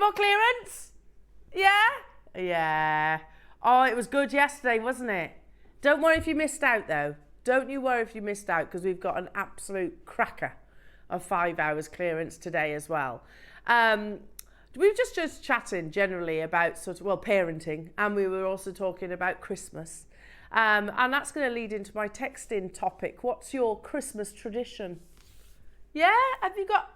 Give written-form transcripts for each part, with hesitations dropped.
bit more clearance? Yeah? Yeah. Oh, it was good yesterday, wasn't it? Don't worry if you missed out, though. Don't you worry if you missed out, because we've got an absolute cracker of 5 hours clearance today as well. We were just chatting generally about parenting, and we were also talking about Christmas. And that's going to lead into my texting topic. What's your Christmas tradition? Yeah? Have you got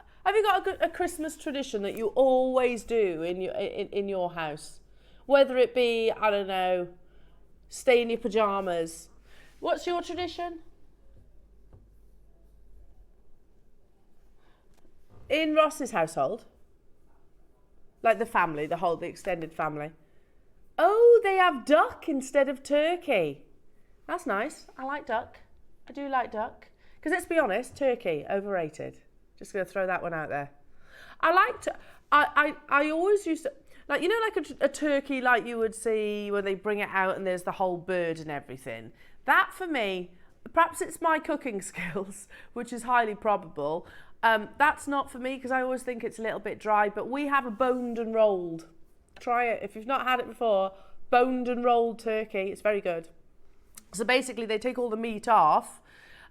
a Christmas tradition that you always do in your house? Whether it be, I don't know, stay in your pajamas. What's your tradition? In Ross's household? Like the family, the extended family. Oh, they have duck instead of turkey. That's nice. I like duck. I do like duck. Because let's be honest, turkey, overrated. Just going to throw that one out there. I always used to, like, you know, like a turkey like you would see when they bring it out and there's the whole bird and everything. That for me, perhaps it's my cooking skills, which is highly probable. That's not for me because I always think it's a little bit dry, but we have a boned and rolled. Try it if you've not had it before. Boned and rolled turkey. It's very good. So basically they take all the meat off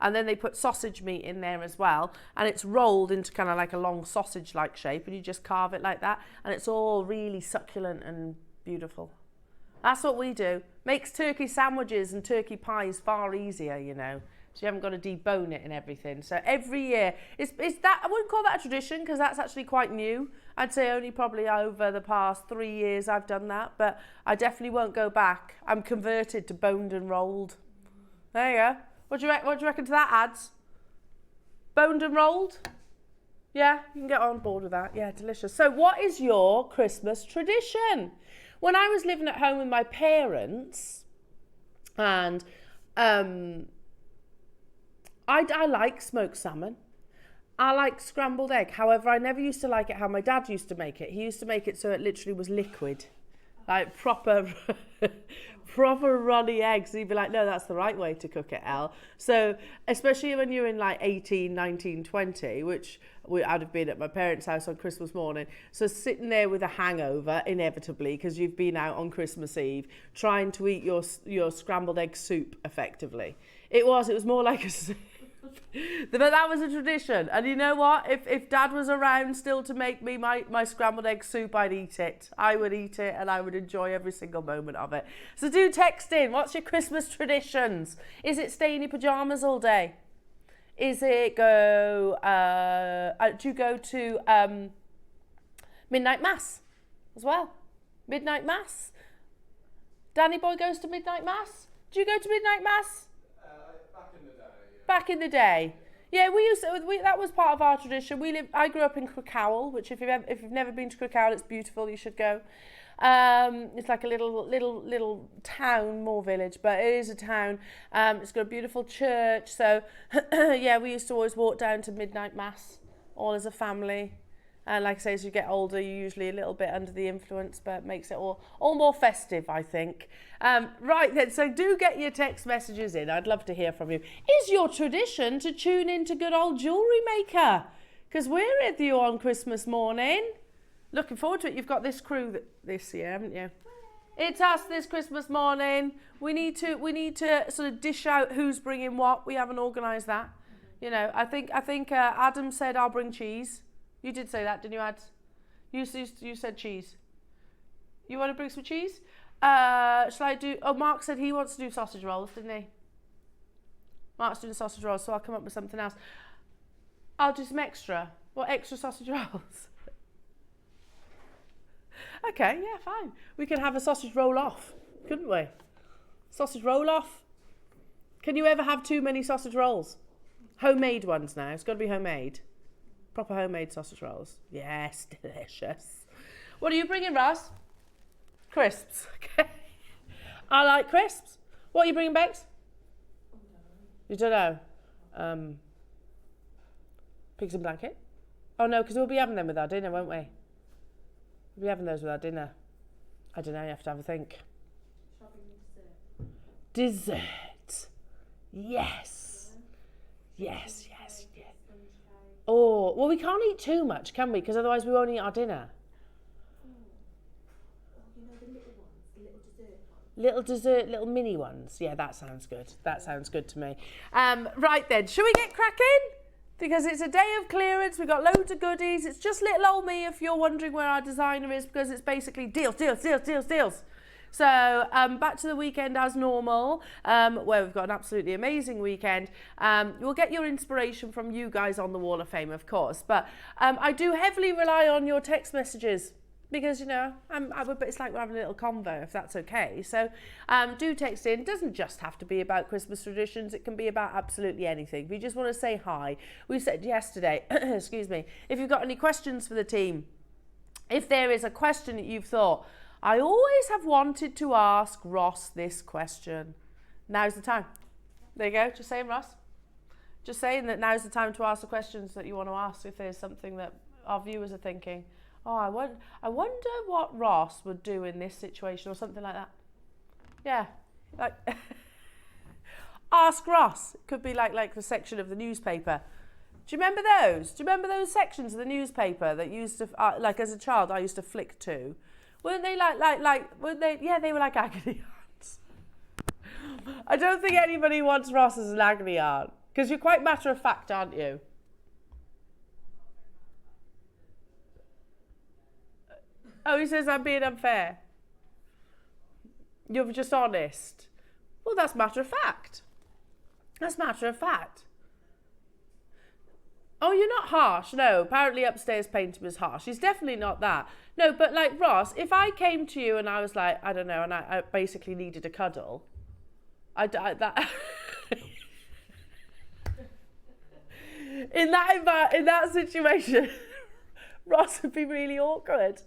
and then they put sausage meat in there as well, and it's rolled into kind of like a long sausage like shape, and you just carve it like that, and it's all really succulent and beautiful. That's what we do. Makes turkey sandwiches and turkey pies far easier, you know. So you haven't got to debone it and everything. So every year, it's that, I wouldn't call that a tradition because that's actually quite new. I'd say only probably over the past 3 years I've done that, but I definitely won't go back. I'm converted to boned and rolled. There you go. What do you reckon to that, ads? Boned and rolled? Yeah, you can get on board with that. Yeah, delicious. So what is your Christmas tradition? When I was living at home with my parents, and I like smoked salmon. I like scrambled egg. However, I never used to like it how my dad used to make it. He used to make it so it literally was liquid, like proper runny eggs. He'd be like, no, that's the right way to cook it, Elle. So especially when you're in like 18, 19, 20, which I'd have been at my parents' house on Christmas morning. So sitting there with a hangover, inevitably, because you've been out on Christmas Eve, trying to eat your scrambled egg soup effectively. It was more like a but that was a tradition. And you know what? If Dad was around still to make me my scrambled egg soup, I'd eat it. I would eat it and I would enjoy every single moment of it. So do text in. What's your Christmas traditions? Is it stay in your pajamas all day? Is it do you go to midnight mass as well? Midnight mass? Danny boy goes to midnight mass? Do you go to midnight mass? Back in the day, yeah, we used to. That was part of our tradition. I grew up in Crickhowell, which if you've never been to Crickhowell, it's beautiful. You should go. It's like a little town, more village, but it is a town. It's got a beautiful church. So yeah, we used to always walk down to midnight mass, all as a family. And like I say, as you get older, you're usually a little bit under the influence, but it makes it all more festive, I think. Right then, so do get your text messages in. I'd love to hear from you. Is your tradition to tune into good old JewelleryMaker? Because we're with you on Christmas morning. Looking forward to it. You've got this crew this year, haven't you? It's us this Christmas morning. We need to sort of dish out who's bringing what. We haven't organised that. You know, I think Adam said I'll bring cheese. You did say that, didn't you, Ads? You said cheese. You want to bring some cheese? Shall I do... Oh, Mark said he wants to do sausage rolls, didn't he? Mark's doing sausage rolls, so I'll come up with something else. I'll do some extra. What extra sausage rolls? Okay, yeah, fine. We can have a sausage roll off, couldn't we? Sausage roll off. Can you ever have too many sausage rolls? Homemade ones now. It's got to be homemade. Proper homemade sausage rolls. Yes, delicious. What are you bringing, Ross? Crisps. Okay. I like crisps. What are you bringing, Bex? You don't know? Pigs and blanket? Oh, no, because we'll be having them with our dinner, won't we? We'll be having those with our dinner. I don't know, you have to have a think. Dessert. Yes. Yes, yes, yes. Oh, well, we can't eat too much, can we? Because otherwise we won't eat our dinner. Little dessert, little mini ones. Yeah, that sounds good. That sounds good to me. Right then, should we get cracking? Because it's a day of clearance. We've got loads of goodies. It's just little old me if you're wondering where our designer is, because it's basically deals, deals, deals, deals, deals. So back to the weekend as normal, where we've got an absolutely amazing weekend. You'll get your inspiration from you guys on the Wall of Fame, of course. But I do heavily rely on your text messages because, you know, it's like we're having a little convo, if that's okay. So do text in. It doesn't just have to be about Christmas traditions. It can be about absolutely anything. If you just want to say hi. We said yesterday, excuse me, if you've got any questions for the team, if there is a question that you've thought, I always have wanted to ask Ross this question. Now's the time. There you go. Just saying, Ross. Just saying that now's the time to ask the questions that you want to ask if there's something that our viewers are thinking, oh, I wonder what Ross would do in this situation or something like that. Yeah. Like ask Ross. It could be like the section of the newspaper. Do you remember those? Do you remember those sections of the newspaper that used to, like as a child, I used to flick to? Weren't they weren't they? Yeah, they were like agony aunts. I don't think anybody wants Ross as an agony aunt, because you're quite matter of fact, aren't you? Oh, he says I'm being unfair. You're just honest. Well, that's matter of fact. That's matter of fact. Oh, you're not harsh. No, apparently upstairs painter was harsh. He's definitely not that. No, but like Ross, if I came to you and I was like, I don't know, and I basically needed a cuddle, that in that situation, Ross would be really awkward.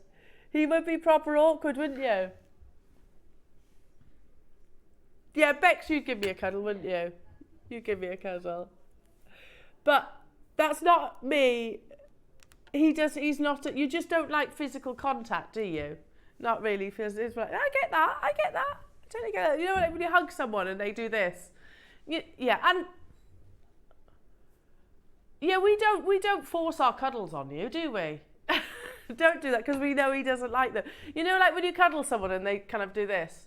He would be proper awkward, wouldn't you? Yeah, Bex, you'd give me a cuddle, wouldn't you? You'd give me a cuddle. But that's not me. He's not, you just don't like physical contact, do you? Not really. It's like, I get that. I totally get that. You know, like when you hug someone and they do this. Yeah, and yeah, we don't force our cuddles on you, do we? Don't do that, because we know he doesn't like them. You know, like when you cuddle someone and they kind of do this.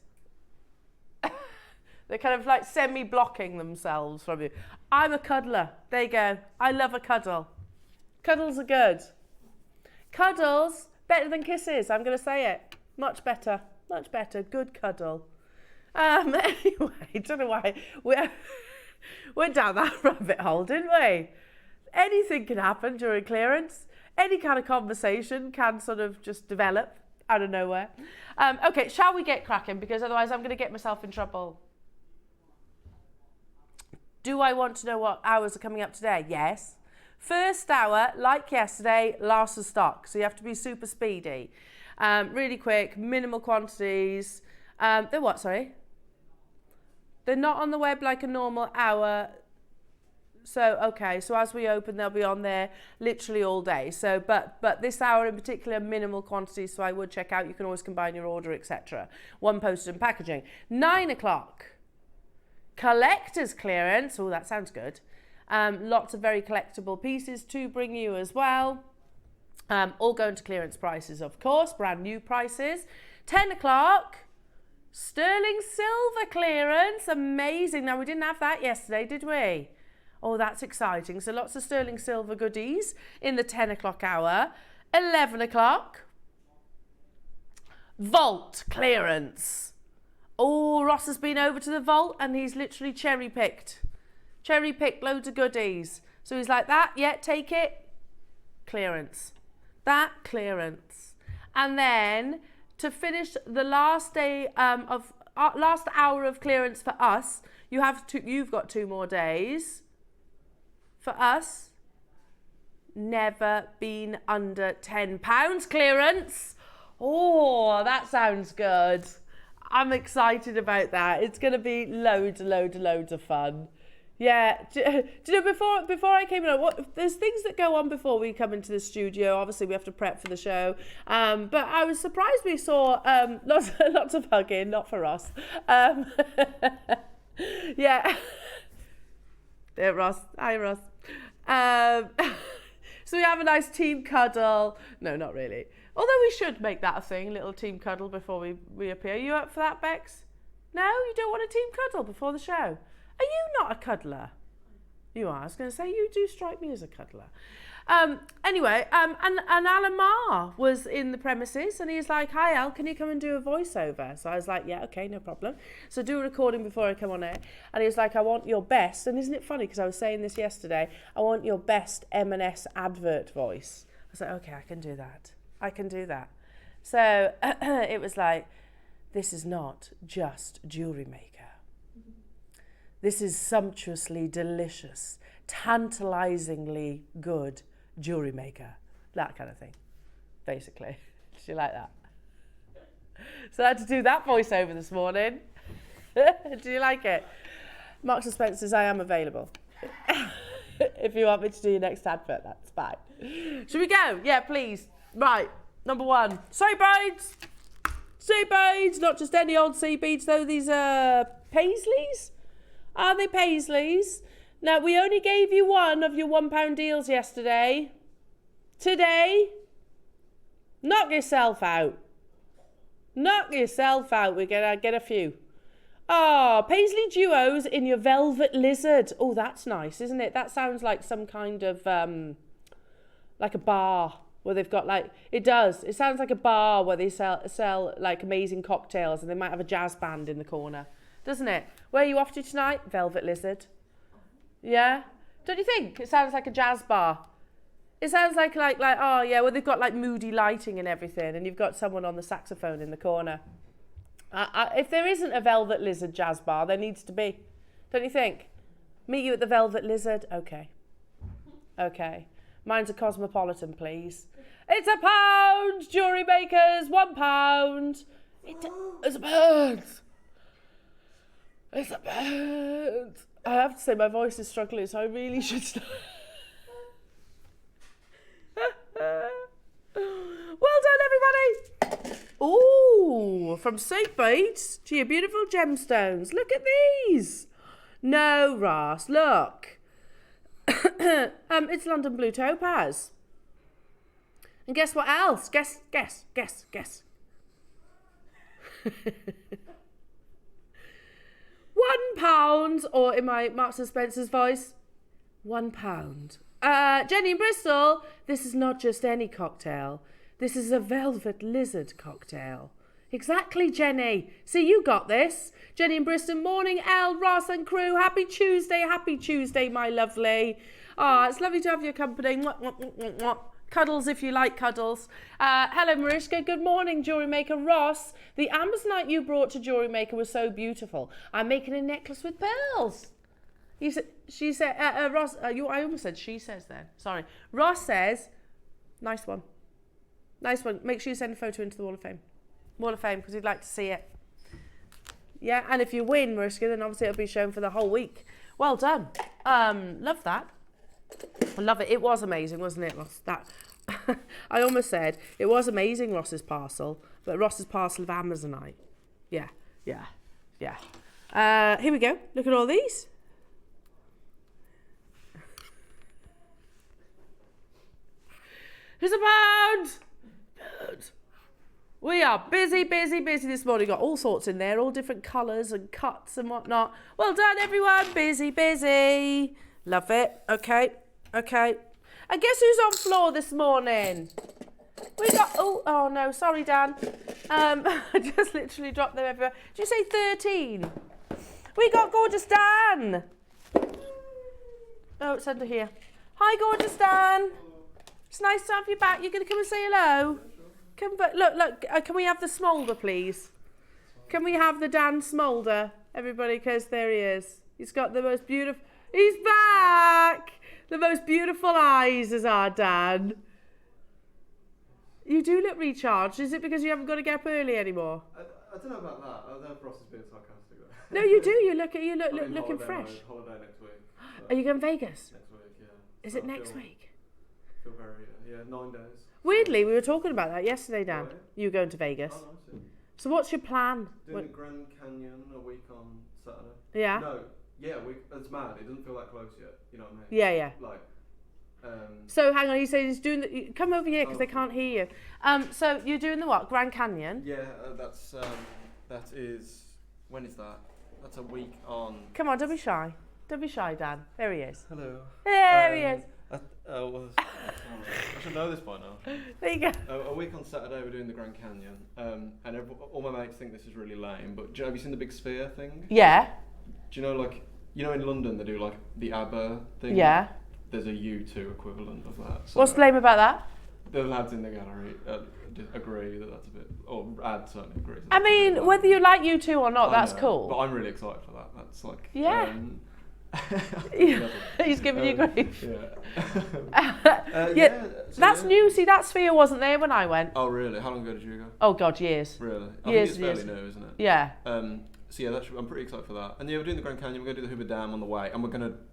They're kind of like semi-blocking themselves from you. I'm a cuddler. There you go. I love a cuddle. Cuddles are good. Cuddles, better than kisses. I'm going to say it. Much better. Much better. Good cuddle. Anyway, don't know why we went down that rabbit hole, didn't we? Anything can happen during clearance. Any kind of conversation can sort of just develop out of nowhere. Okay, shall we get cracking? Because otherwise I'm going to get myself in trouble. Do I want to know what hours are coming up today? Yes. First hour, like yesterday, last of stock. So you have to be super speedy. Really quick, minimal quantities. They're what, sorry? They're not on the web like a normal hour. So, okay, so as we open, they'll be on there literally all day. So, but this hour in particular, minimal quantities, so I would check out. You can always combine your order, etc. One posted and packaging. 9 o'clock. Collector's clearance. Oh, that sounds good. Lots of very collectible pieces to bring you as well. All going to clearance prices, of course. Brand new prices. 10 o'clock. Sterling silver clearance. Amazing. Now, we didn't have that yesterday, did we? Oh, that's exciting. So lots of sterling silver goodies in the 10 o'clock hour. 11 o'clock. Vault clearance. Oh, Ross has been over to the vault and he's literally cherry-picked. Cherry-picked loads of goodies. So he's like, that, yeah, take it. Clearance. That, clearance. And then to finish the last day last hour of clearance for us, you've got 2 more days. For us, never been under £10 clearance. Oh, that sounds good. I'm excited about that. It's going to be loads of fun. Yeah, do you know, before I came in, there's things that go on before we come into the studio. Obviously, we have to prep for the show. But I was surprised we saw lots of hugging, not for us. Yeah. There, Ross. Hi, Ross. So we have a nice team cuddle. No, not really. Although we should make that a thing, little team cuddle before we appear. You up for that, Bex? No, you don't want a team cuddle before the show? Are you not a cuddler? You are. I was going to say, you do strike me as a cuddler. Anyway, and Alan Marr was in the premises and he's like, hi Al, can you come and do a voiceover? So I was like, yeah, okay, no problem. So do a recording before I come on air. And he was like, I want your best, and isn't it funny, because I was saying this yesterday, I want your best M&S advert voice. I was like, okay, I can do that. I can do that. So it was like, this is not just Jewellery Maker. This is sumptuously delicious, tantalisingly good Jewellery Maker. That kind of thing, basically. Did you like that? So I had to do that voiceover this morning. Do you like it? Marks and Spencer's, I am available. If you want me to do your next advert, that's fine. Should we go? Yeah, please. Right, number one. Sea beads! Sea beads! Not just any old sea beads, though. These are Paisleys? Are they Paisleys? Now, we only gave you one of your £1 deals yesterday. Today, knock yourself out. Knock yourself out. We're going to get a few. Oh, Paisley Duos in your velvet lizard. Oh, that's nice, isn't it? That sounds like some kind of, like a bar where they've got like, it does. It sounds like a bar where they sell like amazing cocktails and they might have a jazz band in the corner. Doesn't it? Where are you off to tonight? Velvet Lizard. Yeah? Don't you think? It sounds like a jazz bar. It sounds like oh yeah, well they've got like moody lighting and everything and you've got someone on the saxophone in the corner. If there isn't a Velvet Lizard jazz bar, there needs to be. Don't you think? Meet you at the Velvet Lizard? Okay. Okay. Mine's a Cosmopolitan, please. It's £1, Jewellery Makers, £1. It's a bird. It's a bird. I have to say my voice is struggling, so I really should stop. Well done, everybody. Ooh, from St. Bates to your beautiful gemstones. Look at these. No, Ross, look. It's London Blue Topaz. And guess what else? Guess. £1, or in my Marks and Spencer's voice, £1. Jenny in Bristol, this is not just any cocktail. This is a Velvet Lizard cocktail. Exactly, Jenny. See, you got this. Jenny in Bristol, morning, Elle, Ross and crew. Happy Tuesday, my lovely. It's lovely to have your company. Mwah, mwah, mwah, mwah, mwah. Cuddles if you like cuddles. Hello, Mariska. Good morning, Jewellery Maker. Ross, the Amazonite you brought to Jewellery Maker was so beautiful. I'm making a necklace with pearls. She said, Ross, I almost said she says then. Sorry. Ross says, nice one. Nice one. Make sure you send a photo into the Wall of Fame. Wall of Fame, because he'd like to see it. Yeah, and if you win, Mariska, then obviously it'll be shown for the whole week. Well done. Love that. I love it. It was amazing, wasn't it, Ross? That I almost said it was amazing, Ross's parcel, but Ross's parcel of Amazonite. Yeah. Here we go. Look at all these. Here's £1. We are busy this morning. Got all sorts in there, all different colours and cuts and whatnot. Well done, everyone. Busy. Love it. Okay. And guess who's on floor this morning? We got, oh no, sorry, Dan. I just literally dropped them everywhere. Did you say 13? We got gorgeous Dan. Oh, it's under here. Hi, gorgeous Dan. It's nice to have you back. You're going to come and say hello? Come back. Look, can we have the smolder, please? Can we have the Dan smolder, everybody? Because there he is. He's got the most beautiful... He's back! The most beautiful eyes is our Dan. You do look recharged. Is it because you haven't got to get up early anymore? I don't know about that. I don't know if Ross is being sarcastic. No, you do. You look looking holiday, fresh. Holiday next week. So Are you going to Vegas? next week, yeah. Is it next week? Feel very 9 days. Weirdly, we were talking about that yesterday, Dan. Oh, yeah? You were going to Vegas. Oh, nice. So what's your plan? Doing the Grand Canyon a week on Saturday. Yeah. No, yeah, it's mad. It doesn't feel that close yet. You know what I mean? Yeah. Like. So hang on, you say he's doing the... Come over here because they can't hear you. So you're doing the what? Grand Canyon? Yeah, that is When is that? That's a week on. Come on, don't be shy. Don't be shy, Dan. There he is. Hello. There he is. I should know this by now. There you go. A week on Saturday we're doing the Grand Canyon, and all my mates think this is really lame. But have you seen the big sphere thing? Yeah. Do you know, like, in London they do like the ABBA thing? Yeah. There's a U2 equivalent of that. So What's lame about that? the lads in the gallery agree that that's a bit, or Ad certainly agrees. I mean, whether you like U2 or not, that's know, cool. But I'm really excited for that. That's like. Yeah. He's giving you grief. Yeah. That's new. See, that sphere wasn't there when I went. Oh really? How long ago did you go? Oh God, years. Really? Years, think it's fairly new, isn't it? Yeah. So yeah, I'm pretty excited for that. And yeah, we're doing the Grand Canyon. We're going to do the Hoover Dam on the way, and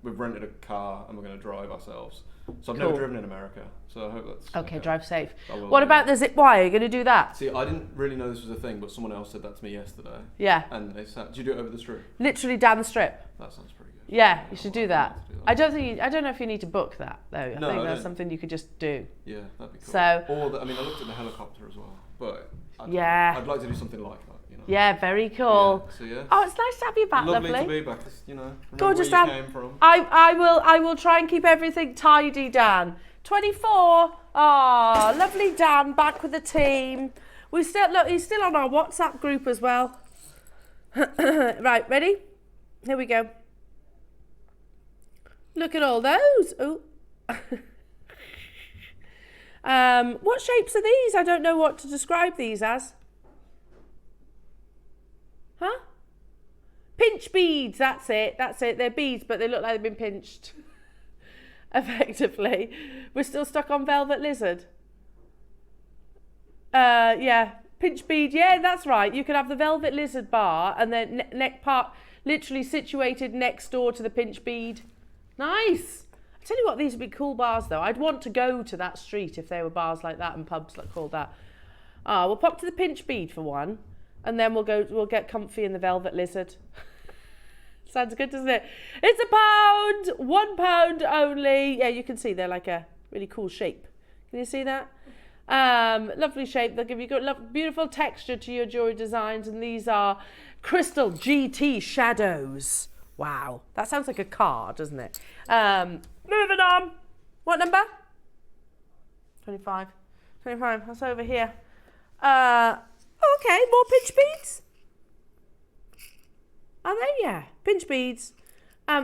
we've rented a car and we're going to drive ourselves. So I've never driven in America, so I hope that's okay. Drive safe. What about the zip wire? Are you going to do that? See, I didn't really know this was a thing, but someone else said that to me yesterday. Yeah. And they said, "Do you do it over the strip?" Literally down the strip. That sounds pretty good. Yeah, you should do that. I don't know if you need to book that though. I think that's something you could just do. Yeah, that'd be cool. So, I looked at the helicopter as well, but I'd like to do something like that. Yeah, very cool. Yeah, so yeah. Oh, it's nice to have you back, lovely. Lovely to be back. Gorgeous, where you Dan. came from. I will try and keep everything tidy, Dan. 24. Oh, lovely Dan, back with the team. He's still on our WhatsApp group as well. Right, ready? Here we go. Look at all those. Oh. What shapes are these? I don't know what to describe these as. Huh? Pinch beads, that's it. They're beads, but they look like they've been pinched. Effectively. We're still stuck on velvet lizard. Yeah, pinch bead. Yeah, that's right. You could have the velvet lizard bar and then neck part literally situated next door to the pinch bead. Nice. I tell you what, these would be cool bars though. I'd want to go to that street if there were bars like that and pubs like called that. We'll pop to the pinch bead for one. And then we'll get comfy in the velvet lizard. Sounds good, doesn't it? It's £1, £1 only. Yeah, you can see they're like a really cool shape. Can you see that? Lovely shape. They'll give you beautiful texture to your jewelry designs. And these are crystal GT shadows. Wow, that sounds like a car, doesn't it? Moving on. What number? 25. 25. That's over here. Okay, more pinch beads. Are they? Yeah, pinch beads.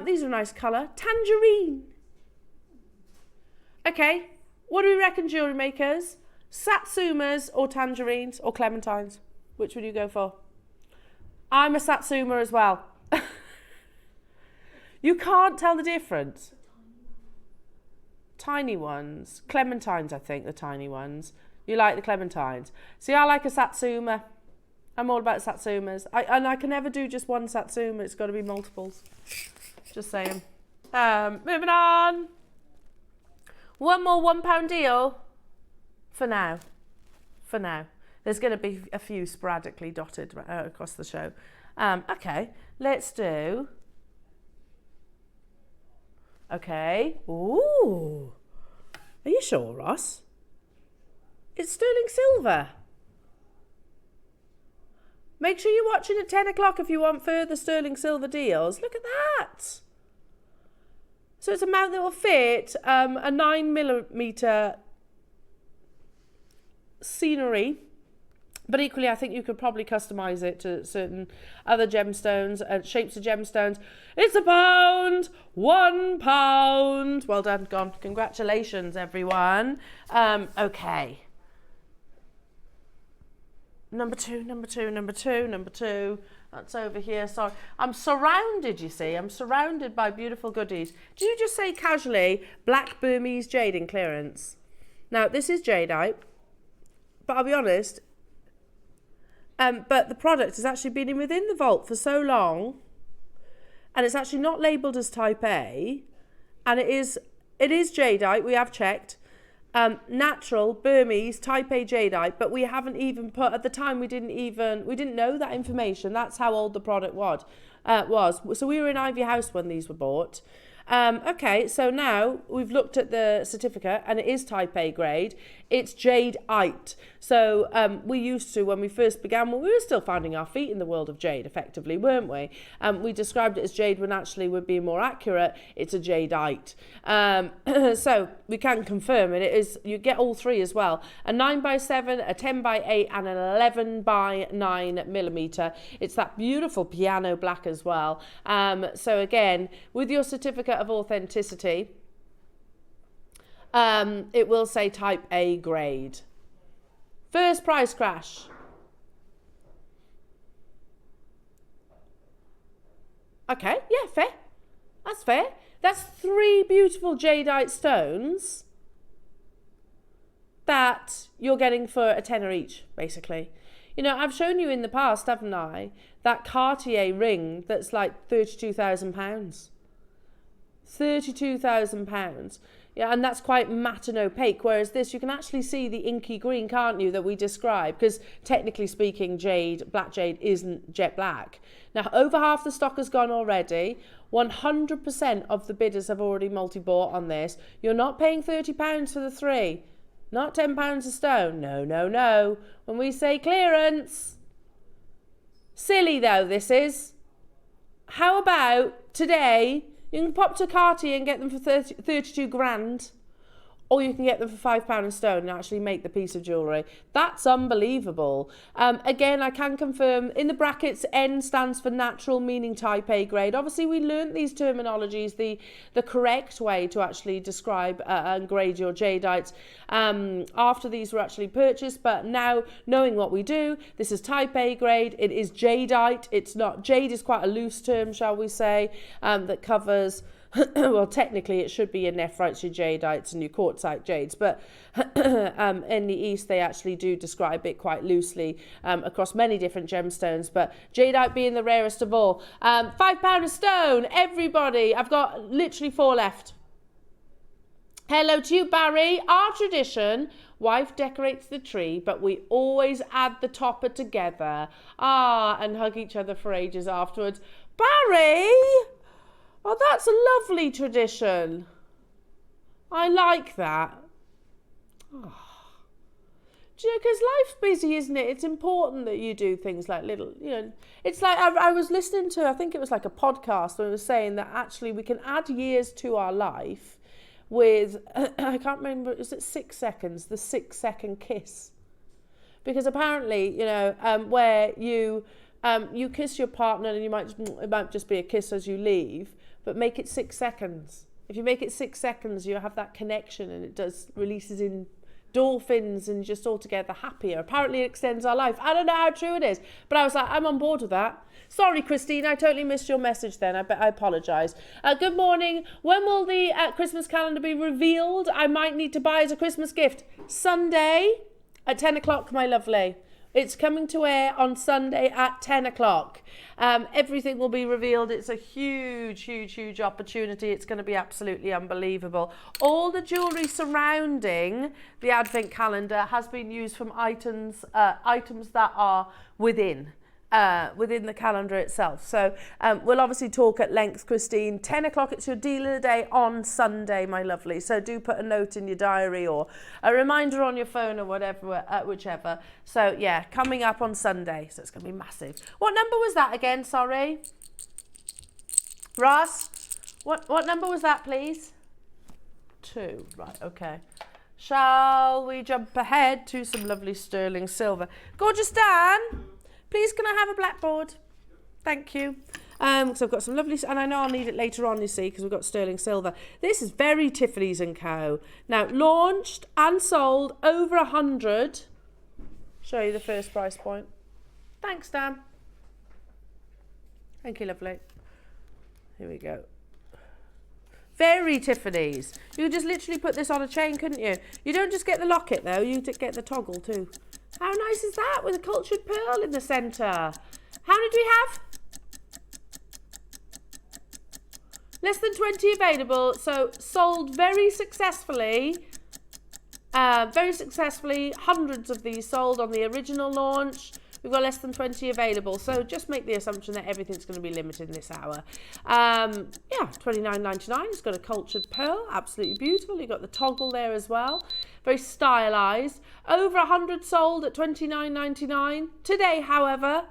These are a nice colour. Tangerine. Okay, what do we reckon, jewellery makers? Satsumas or tangerines or clementines? Which would you go for? I'm a Satsuma as well. You can't tell the difference. Tiny ones. Clementines, I think, the tiny ones. You like the clementines. See, I like a Satsuma. I'm all about Satsumas. I can never do just one Satsuma. It's got to be multiples. Just saying. Moving on. One more £1 deal. For now. For now. There's going to be a few sporadically dotted across the show. Okay, let's do... Okay. Ooh. Are you sure, Ross? It's sterling silver. Make sure you're watching at 10 o'clock if you want further sterling silver deals. Look at that. So it's a mount that will fit a 9mm scenery. But equally, I think you could probably customise it to certain other gemstones, shapes of gemstones. It's £1, £1. Well done, gone. Congratulations, everyone. Okay. Number two. That's over here. Sorry. I'm surrounded, you see. I'm surrounded by beautiful goodies. Did you just say casually, black Burmese jade in clearance? Now, this is jadeite, but I'll be honest, but the product has actually been within the vault for so long, and it's actually not labelled as type A, and it is jadeite, we have checked, natural Burmese type A jadeite, but we haven't even put, at the time we didn't know that information. That's how old the product was. So we were in Ivy House when these were bought. Okay, so now we've looked at the certificate and it is type A grade. it's jadeite. So we used to, when we first began, well, we were still finding our feet in the world of jade, effectively, weren't we? We described it as jade when actually would be more accurate. It's a jadeite. So we can confirm it. It is. You get all three as well. A 9x7, a 10x8, and an 11x9 millimeter. It's that beautiful piano black as well. So again, with your certificate of authenticity, it will say type A grade. First price crash. Okay, yeah, fair. That's fair. That's 3 beautiful jadeite stones that you're getting for a tenner each, basically. You know, I've shown you in the past, haven't I, that Cartier ring that's like £32,000. £32,000. Yeah, and that's quite matte and opaque, whereas this, you can actually see the inky green, can't you, that we described, because technically speaking, jade, black jade, isn't jet black. Now, over half the stock has gone already. 100% of the bidders have already multi-bought on this. You're not paying £30 for the 3, not £10 a stone. No, no, no. When we say clearance, silly though this is. How about today? You can pop to Cartier and get them for 32 grand, or you can get them for £5 a stone and actually make the piece of jewellery. That's unbelievable. Again, I can confirm in the brackets, N stands for natural, meaning type A grade. Obviously, we learnt these terminologies, the correct way to actually describe and grade your jadeites after these were actually purchased. But now, knowing what we do, this is type A grade. It is jadeite. It's not, jade is quite a loose term, shall we say, that covers... well, technically it should be your nephrites, your jadeites and your quartzite jades, but in the East they actually do describe it quite loosely across many different gemstones, but jadeite being the rarest of all. £5 a stone, everybody. I've got literally 4 left. Hello to you, Barry. Our tradition, wife decorates the tree, but we always add the topper together. And hug each other for ages afterwards. Barry! Oh, that's a lovely tradition. I like that. Oh. Do you know, because life's busy, isn't it? It's important that you do things like little, you know, it's like I was listening to, I think it was like a podcast where it was saying that actually we can add years to our life with, I can't remember, is it 6 seconds, the 6-second kiss? Because apparently, you know, where you kiss your partner and it might just be a kiss as you leave, but make it 6 seconds. If you make it 6 seconds, you have that connection and it releases endorphins and just altogether happier. Apparently it extends our life. I don't know how true it is, but I was like, I'm on board with that. Sorry, Christine, I totally missed your message then. I apologise. Good morning. When will the Christmas calendar be revealed? I might need to buy as a Christmas gift. Sunday at 10 o'clock, my lovely. It's coming to air on Sunday at 10 o'clock. Everything will be revealed. It's a huge, huge, huge opportunity. It's going to be absolutely unbelievable. All the jewellery surrounding the Advent calendar has been used from items that are within the calendar itself. So we'll obviously talk at length, Christine. 10 o'clock, it's your deal of the day on Sunday, my lovely. So do put a note in your diary or a reminder on your phone or whatever, whichever. So yeah, coming up on Sunday. So it's going to be massive. What number was that again? Sorry. Ross, what number was that, please? 2. Right, okay. Shall we jump ahead to some lovely sterling silver? Gorgeous Dan. Please, can I have a blackboard? Thank you. So I've got some lovely, and I know I'll need it later on, you see, because we've got sterling silver. This is very Tiffany's & Co. Now, launched and sold over 100. Show you the first price point. Thanks, Dan. Thank you, lovely. Here we go. Very Tiffany's. You could just literally put this on a chain, couldn't you? You don't just get the locket, though. You get the toggle, too. How nice is that with a cultured pearl in the centre? How many do we have? Less than 20 available. So sold very successfully. Hundreds of these sold on the original launch. We've got less than 20 available, so just make the assumption that everything's going to be limited in this hour. Yeah, $29.99. It's got a cultured pearl, absolutely beautiful. You've got the toggle there as well, very stylized. Over 100 sold at $29.99. Today, however,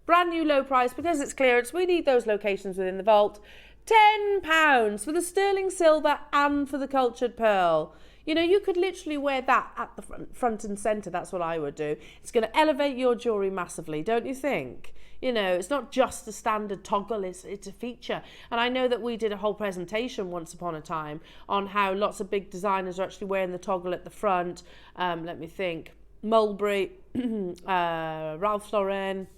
brand new low price, because it's clearance, we need those locations within the vault. £10 for the sterling silver and for the cultured pearl. You know, you could literally wear that at the front and centre. That's what I would do. It's going to elevate your jewellery massively, don't you think? You know, it's not just a standard toggle, it's a feature. And I know that we did a whole presentation once upon a time on how lots of big designers are actually wearing the toggle at the front. Let me think. Mulberry, Ralph Lauren,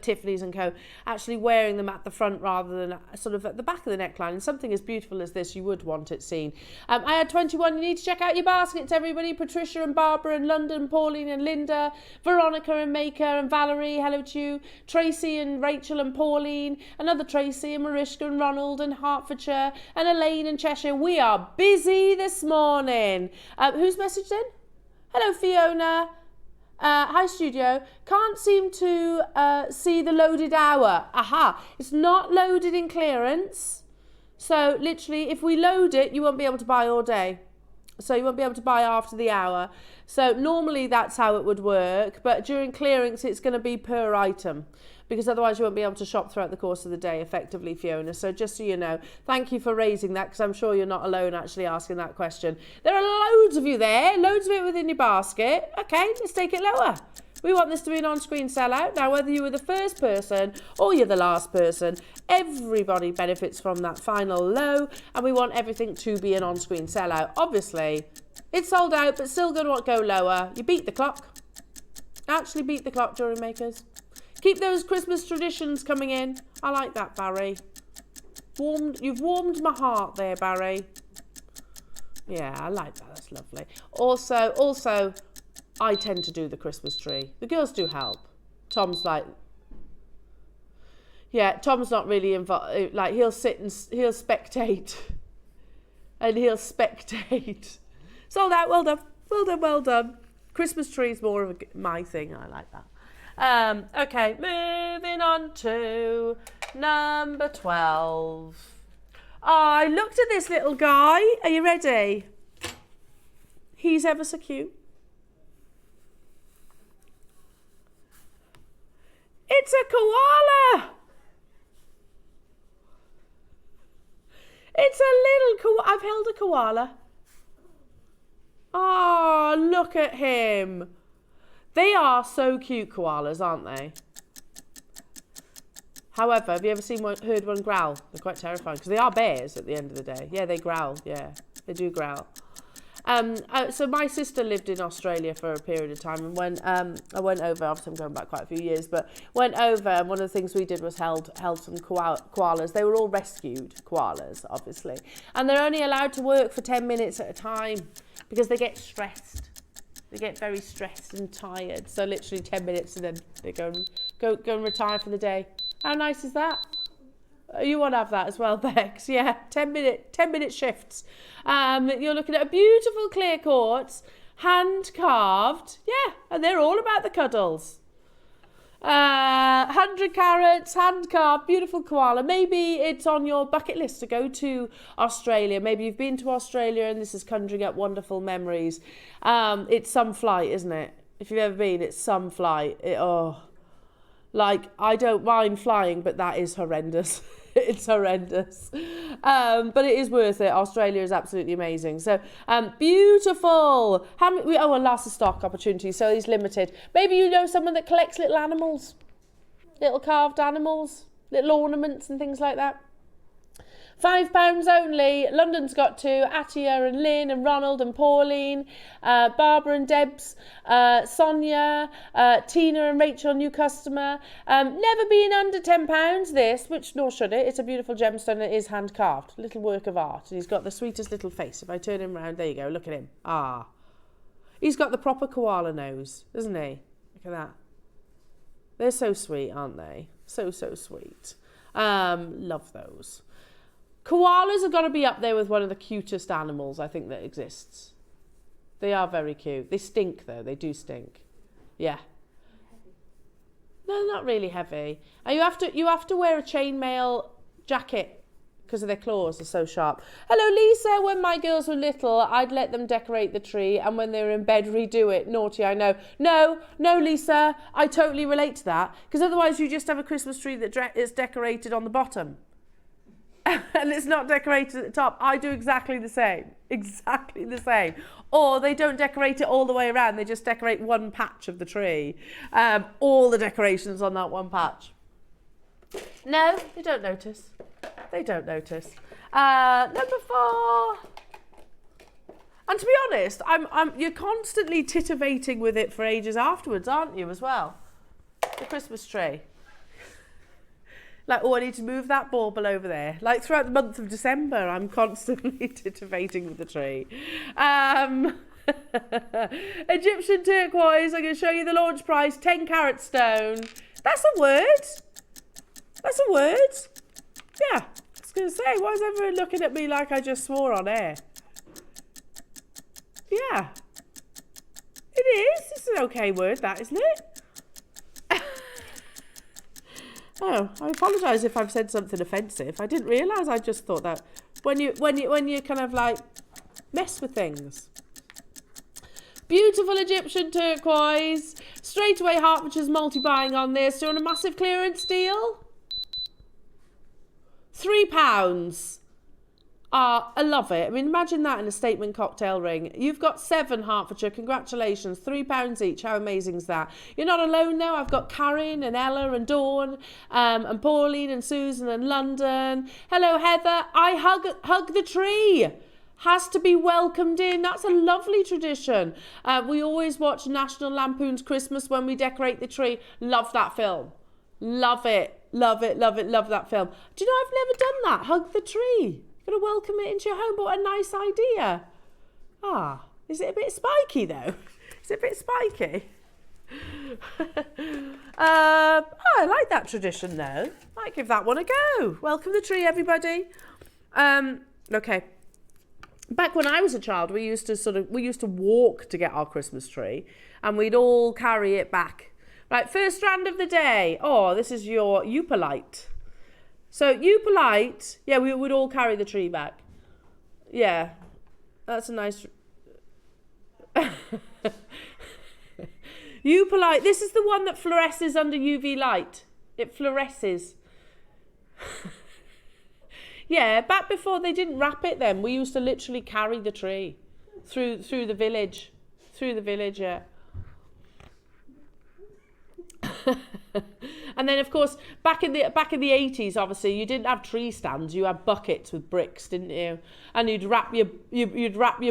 Tiffany's and Co, actually wearing them at the front rather than sort of at the back of the neckline. And something as beautiful as this, you would want it seen. I had 21. You need to check out your baskets, everybody. Patricia and Barbara and London, Pauline and Linda, Veronica and Maker and Valerie, hello to you. Tracy and Rachel and Pauline, another Tracy and Mariska and Ronald and Hertfordshire and Elaine and Cheshire. We are busy this morning. Who's messaged in? Hello, Fiona. Hi studio, can't seem to see the loaded hour. Aha, it's not loaded in clearance. So literally if we load it, you won't be able to buy all day. So you won't be able to buy after the hour. So normally that's how it would work, but during clearance it's going to be per item, because otherwise you won't be able to shop throughout the course of the day effectively, Fiona. So just so you know, thank you for raising that, because I'm sure you're not alone actually asking that question. There are loads of you there, loads of it within your basket. Okay, let's take it lower. We want this to be an on-screen sellout. Now, whether you were the first person or you're the last person, everybody benefits from that final low, and we want everything to be an on-screen sellout. Obviously, it's sold out, but still going to go lower. You beat the clock. Actually beat the clock, jewellery makers. Keep those Christmas traditions coming in. I like that, Barry. You've warmed my heart there, Barry. Yeah, I like that. That's lovely. Also, I tend to do the Christmas tree. The girls do help. Tom's like, yeah, Tom's not really involved. Like, he'll sit and he'll spectate. And he'll spectate. Sold out. Well done. Well done. Well done. Christmas tree is more of my thing. I like that. Okay, moving on to number 12. I looked at this little guy. Are you ready? He's ever so cute. It's a koala. It's a little koala. I've held a koala. Oh, look at him. They are so cute, koalas, aren't they? However, have you ever heard one growl? They're quite terrifying, because they are bears at the end of the day. Yeah, they growl. Yeah, they do growl. So my sister lived in Australia for a period of time, and when I went over, obviously I'm going back quite a few years, but went over, and one of the things we did was held some koalas. They were all rescued koalas, obviously, and they're only allowed to work for 10 minutes at a time because they get stressed. They get very stressed and tired. So literally 10 minutes, and then they go and retire for the day. How nice is that? You want to have that as well, Bex? Yeah, 10 minute shifts. You're looking at a beautiful clear quartz, hand carved. Yeah, and they're all about the cuddles. 100 carats, hand carved, beautiful koala. Maybe it's on your bucket list to go to Australia. Maybe you've been to Australia and this is conjuring up wonderful memories. It's some flight, isn't it? If you've ever been, it's some flight. Like, I don't mind flying, but that is horrendous. It's horrendous. But it is worth it. Australia is absolutely amazing. So, beautiful. How many? Oh, and last of stock opportunity. So he's limited. Maybe you know someone that collects little animals. Little carved animals. Little ornaments and things like that. £5 only. London's got two. Atia and Lynn and Ronald and Pauline, Barbara and Debs, Sonia, Tina and Rachel, new customer. Never been under £10 this, which nor should it. It's a beautiful gemstone. It is hand carved. Little work of art. And he's got the sweetest little face. If I turn him round, there you go. Look at him. Ah. He's got the proper koala nose, isn't he? Look at that. They're so sweet, aren't they? So, so sweet. Love those. Koalas are going to be up there with one of the cutest animals I think that exists. They are very cute. They stink though. They do stink. Yeah, No, not really heavy. And you have to wear a chainmail jacket because of their claws are so sharp. Hello, Lisa. When my girls were little, I'd let them decorate the tree, and when they were in bed, redo it. Naughty, I know. No, Lisa. I totally relate to that, because otherwise you just have a Christmas tree that is decorated on the bottom. And it's not decorated at the top. I do exactly the same. Exactly the same. Or they don't decorate it all the way around. They just decorate one patch of the tree. All the decorations on that one patch. No, they don't notice. They don't notice. Number 4. And to be honest, you're constantly titivating with it for ages afterwards, aren't you, as well? The Christmas tree. Like, oh, I need to move that bauble over there. Like, throughout the month of December, I'm constantly titivating with the tree. Egyptian turquoise, I'm going to show you the launch price, 10 carat stone. That's a word. That's a word. Yeah, I was going to say, why is everyone looking at me like I just swore on air? Yeah. It is. It's an okay word, that, isn't it? Oh, I apologise if I've said something offensive. I didn't realise. I just thought that when you kind of like mess with things. Beautiful Egyptian turquoise. Straight away, Hertfordshire's multi-buying on this. Do you want a massive clearance deal? £3. I love it. I mean, imagine that in a statement cocktail ring. You've got 7, Hertfordshire. Congratulations. £3 each. How amazing is that? You're not alone though. I've got Karen and Ella and Dawn and Pauline and Susan and London. Hello, Heather. I hug the tree. Has to be welcomed in. That's a lovely tradition. We always watch National Lampoon's Christmas when we decorate the tree. Love that film. Love it. Love it. Love it. Love that film. Do you know I've never done that? Hug the tree. Going to welcome it into your home. What a nice idea. Is it a bit spiky though? Is it a bit spiky? I like that tradition though. Might give that one a go. Welcome the tree, everybody. Okay. Back when I was a child, we used to walk to get our Christmas tree, and we'd all carry it back. Right, first strand of the day. Oh, this is your Eupolite. So Eupolite, yeah, we would all carry the tree back. Yeah, that's a nice... Eupolite, this is the one that fluoresces under UV light. It fluoresces. Yeah, back before they didn't wrap it then, we used to literally carry the tree through the village. Through the village, yeah. And then, of course, back in the 80s, obviously, you didn't have tree stands. You had buckets with bricks, didn't you? And you'd wrap your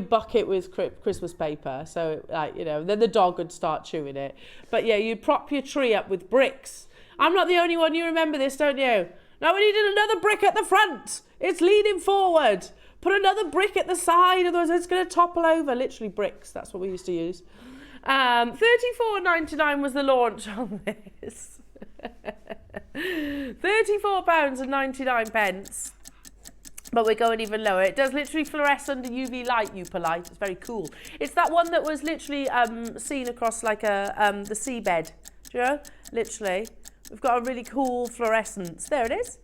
bucket with Christmas paper. So, like, you know, then the dog would start chewing it. But yeah, you'd prop your tree up with bricks. I'm not the only one. You remember this, don't you? Now we needed another brick at the front. It's leaning forward. Put another brick at the side, otherwise it's going to topple over. Literally bricks. That's what we used to use. £34.99 was the launch on this. £34.99. But we're going even lower. It does literally fluoresce under UV light, Eupolite. It's very cool. It's that one that was literally seen across like the seabed. Do you know? Literally. We've got a really cool fluorescence. There it is.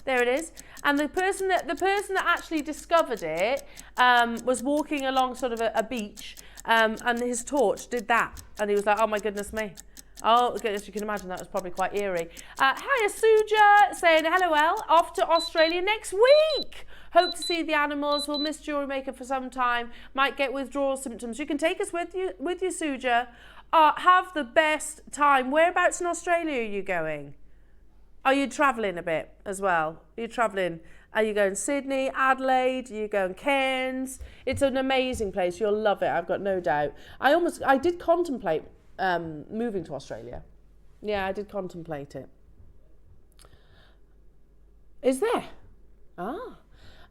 There it is. And the person that actually discovered it was walking along sort of a beach, and his torch did that, and he was like, "Oh my goodness me." Oh, as you can imagine, that was probably quite eerie. Hiya, Suja, saying, hello, El, off to Australia next week. Hope to see the animals. We'll miss JewelleryMaker for some time. Might get withdrawal symptoms. You can take us with you, Suja. Have the best time. Whereabouts in Australia are you going? Are you travelling a bit as well? Are you travelling? Are you going Sydney, Adelaide? Are you going Cairns? It's an amazing place. You'll love it. I've got no doubt. I did contemplate moving to Australia. Yeah, I did contemplate it. Is there?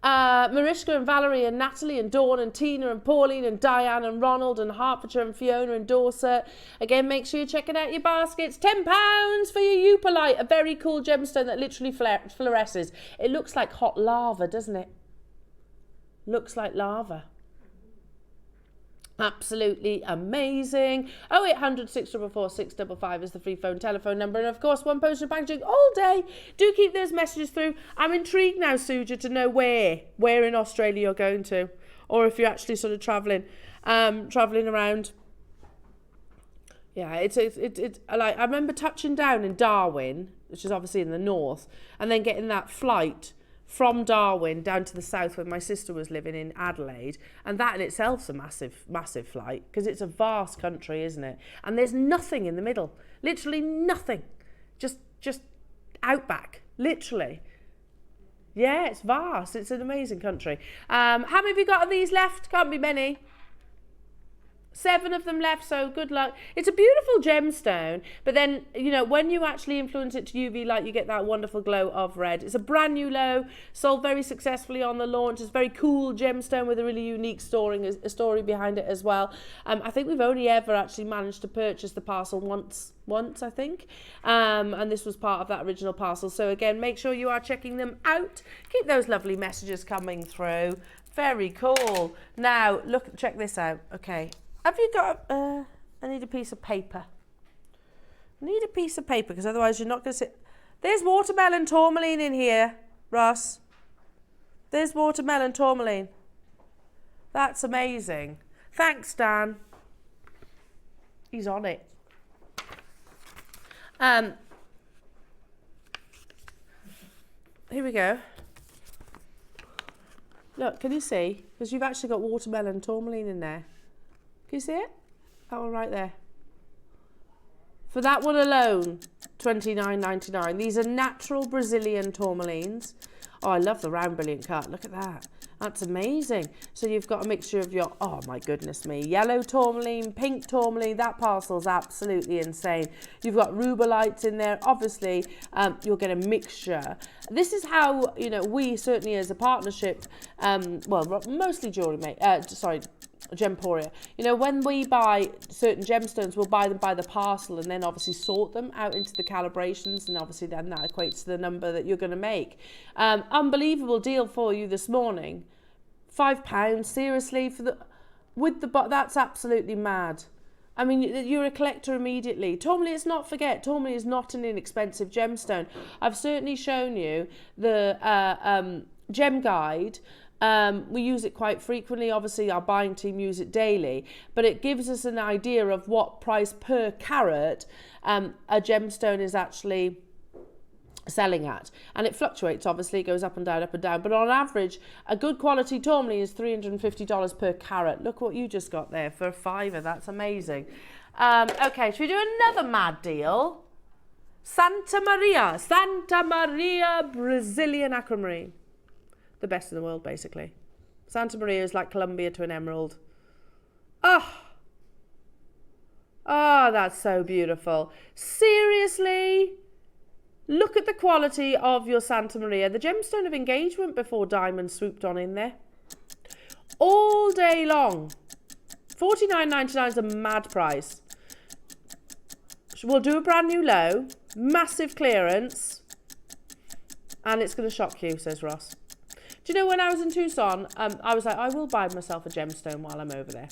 Mariska and Valerie and Natalie and Dawn and Tina and Pauline and Diane and Ronald and Hertfordshire and Fiona and Dorset. Again, make sure you're checking out your baskets. £10 for your Eupolite, a very cool gemstone that literally fluoresces. It looks like hot lava, doesn't it? Looks like lava. Absolutely amazing. 0800 644 655 is the free phone telephone number. And of course, one postal packaging all day. Do keep those messages through. I'm intrigued now, Suja, to know where in Australia you're going to, or if you're actually sort of traveling around. Yeah, it's like, I remember touching down in Darwin, which is obviously in the north, and then getting that flight from Darwin down to the south where my sister was living in Adelaide, and that in itself's a massive flight, because it's a vast country, isn't it? And there's nothing in the middle, literally nothing, just outback, literally. Yeah, it's vast. It's an amazing country. How many have you got of these left? Can't be many. 7 of them left, so good luck. It's a beautiful gemstone, but then, you know, when you actually influence it to UV light, you get that wonderful glow of red. It's a brand new low, sold very successfully on the launch. It's a very cool gemstone with a really unique story behind it as well. I think we've only ever actually managed to purchase the parcel once I think, and this was part of that original parcel. So again, make sure you are checking them out. Keep those lovely messages coming through. Very cool. Now, look, check this out. Okay. Have you got, I need a piece of paper. I need a piece of paper, because otherwise you're not going to sit. There's watermelon tourmaline in here, Ross. There's watermelon tourmaline. That's amazing. Thanks, Dan. He's on it. Here we go. Look, can you see? Because you've actually got watermelon tourmaline in there. Can you see it? That one right there. For that one alone, $29.99. These are natural Brazilian tourmalines. Oh, I love the round brilliant cut. Look at that. That's amazing. So you've got a mixture of your, oh my goodness me, yellow tourmaline, pink tourmaline. That parcel's absolutely insane. You've got rubelites in there. Obviously, you'll get a mixture. This is how, you know, we certainly as a partnership, well, mostly JewelleryMaker, Gemporia. You know, when we buy certain gemstones, we'll buy them by the parcel and then obviously sort them out into the calibrations, and obviously then that equates to the number that you're going to make. Unbelievable deal for you this morning. £5, seriously, that's absolutely mad. I mean, you're a collector immediately. Tourmaline, let's not forget, tourmaline is not an inexpensive gemstone. I've certainly shown you the gem guide. We use it quite frequently. Obviously, our buying team use it daily, but it gives us an idea of what price per carat a gemstone is actually selling at, and it fluctuates. Obviously, it goes up and down, but on average, a good quality tourmaline is $350 per carat. Look what you just got there for £5. That's amazing. Okay, should we do another mad deal? Santa Maria Brazilian aquamarine. The best in the world, basically. Santa Maria is like Colombia to an emerald. Oh, that's so beautiful. Seriously, look at the quality of your Santa Maria. The gemstone of engagement before diamond swooped on in there. All day long. $49.99 is a mad price. We'll do a brand new low, massive clearance, and it's going to shock you, says Ross. Do you know, when I was in Tucson, I was like, I will buy myself a gemstone while I'm over there.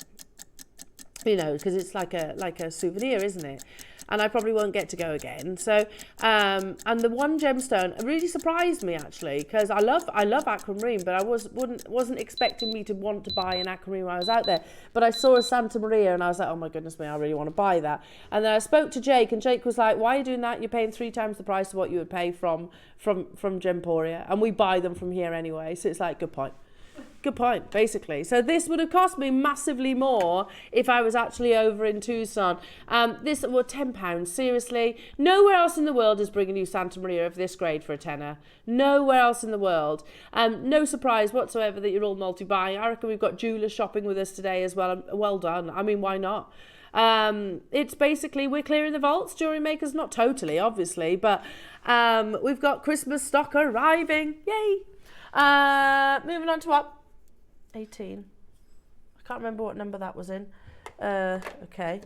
You know, because it's like a souvenir, isn't it? And I probably won't get to go again. So, and the one gemstone really surprised me, actually, because I love aquamarine, but I wasn't expecting me to want to buy an aquamarine when I was out there. But I saw a Santa Maria and I was like, oh my goodness me, I really want to buy that. And then I spoke to Jake, and Jake was like, why are you doing that? You're paying 3 times the price of what you would pay from Gemporia, and we buy them from here anyway. So it's like, good point. Good point, basically. So this would have cost me massively more if I was actually over in Tucson. This was £10, seriously. Nowhere else in the world is bringing you Santa Maria of this grade for a tenner. Nowhere else in the world. No surprise whatsoever that you're all multi-buying. I reckon we've got jewellers shopping with us today as well. Well done. I mean, why not? It's basically, we're clearing the vaults. JewelleryMaker's not totally, obviously, but we've got Christmas stock arriving. Yay! Moving on to what? 18. I can't remember what number that was in. Okay.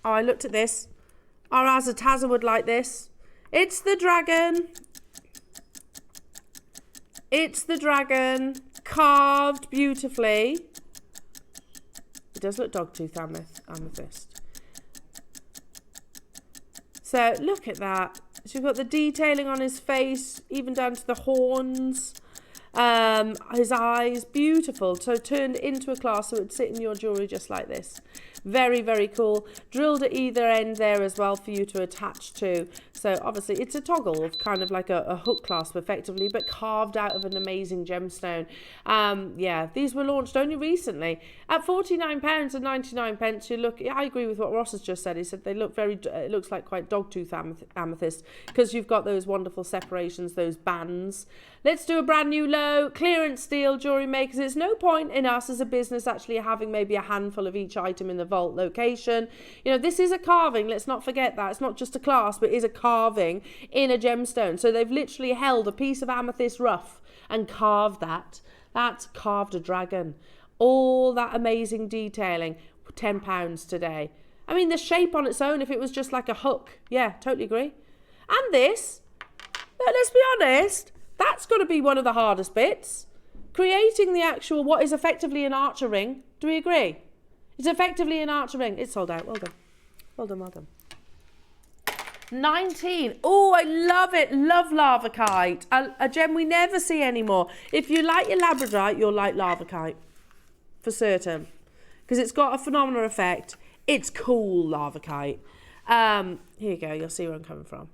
Oh, I looked at this. Our Azataza would like this. It's the dragon. It's the dragon, carved beautifully. It does look dogtooth amethyst. So look at that. So you've got the detailing on his face, even down to the horns. His eyes, beautiful. So turned into a clasp, so it would sit in your jewellery just like this. Very, very cool. Drilled at either end there as well for you to attach to. So obviously it's a toggle of kind of like a hook clasp effectively, but carved out of an amazing gemstone. Yeah, these were launched only recently at £49.99. You look, I agree with what Ross has just said. He said they look very, it looks like quite dogtooth amethyst because you've got those wonderful separations, those bands. Let's do a brand new low clearance deal, jewellery makers. It's no point in us as a business actually having maybe a handful of each item in the vault location. You know, this is a carving. Let's not forget that. It's not just a clasp, it is a carving in a gemstone. So they've literally held a piece of amethyst rough and carved that. That's carved a dragon. All that amazing detailing, £10 today. I mean, the shape on its own, if it was just like a hook, yeah, totally agree. And this, let's be honest, that's got to be one of the hardest bits. Creating the actual, what is effectively an archer ring. Do we agree? It's effectively an archer ring. It's sold out. Well done. Well done, well done. 19. Oh, I love it. Love lava kite. A gem we never see anymore. If you like your labradorite, you'll like lava kite. For certain. Because it's got a phenomenal effect. It's cool, lava kite. Here you go. You'll see where I'm coming from.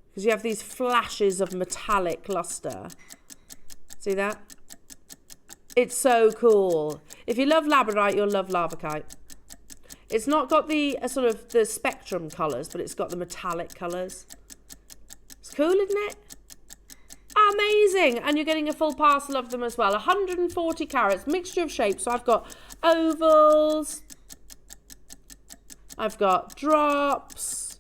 Because you have these flashes of metallic luster. See that? It's so cool. If you love labradorite, you'll love lava kite. It's not got the sort of the spectrum colours, but it's got the metallic colours. It's cool, isn't it? Amazing. And you're getting a full parcel of them as well. 140 carats, mixture of shapes. So I've got ovals. I've got drops.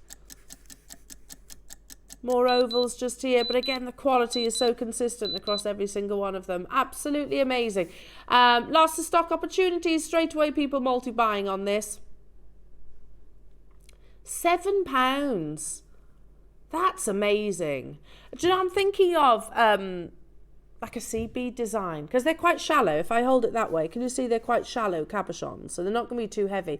More ovals just here, but again, the quality is so consistent across every single one of them. Absolutely amazing. Lots of stock opportunities. Straight away, people multi-buying on this. £7. That's amazing. Do you know, I'm thinking of like a sea bead design, because they're quite shallow. If I hold it that way, can you see they're quite shallow cabochons, so they're not going to be too heavy.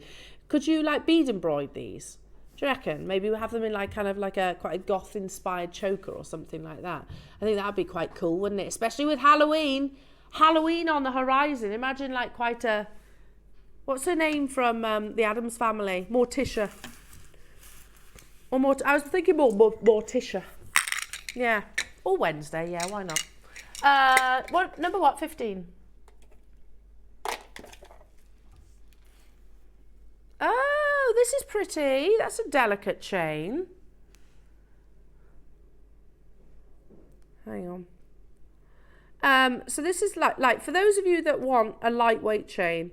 Could you like bead embroider these? Do you reckon? Maybe we'll have them in like kind of like a quite a goth inspired choker or something like that. I think that would be quite cool, wouldn't it? Especially with Halloween. Halloween on the horizon. Imagine like quite a, what's her name from the Addams Family? Morticia. Or I was thinking more Morticia. Yeah. Or Wednesday, yeah, why not? What number what? 15. Oh, this is pretty. That's a delicate chain. Hang on. So this is like for those of you that want a lightweight chain,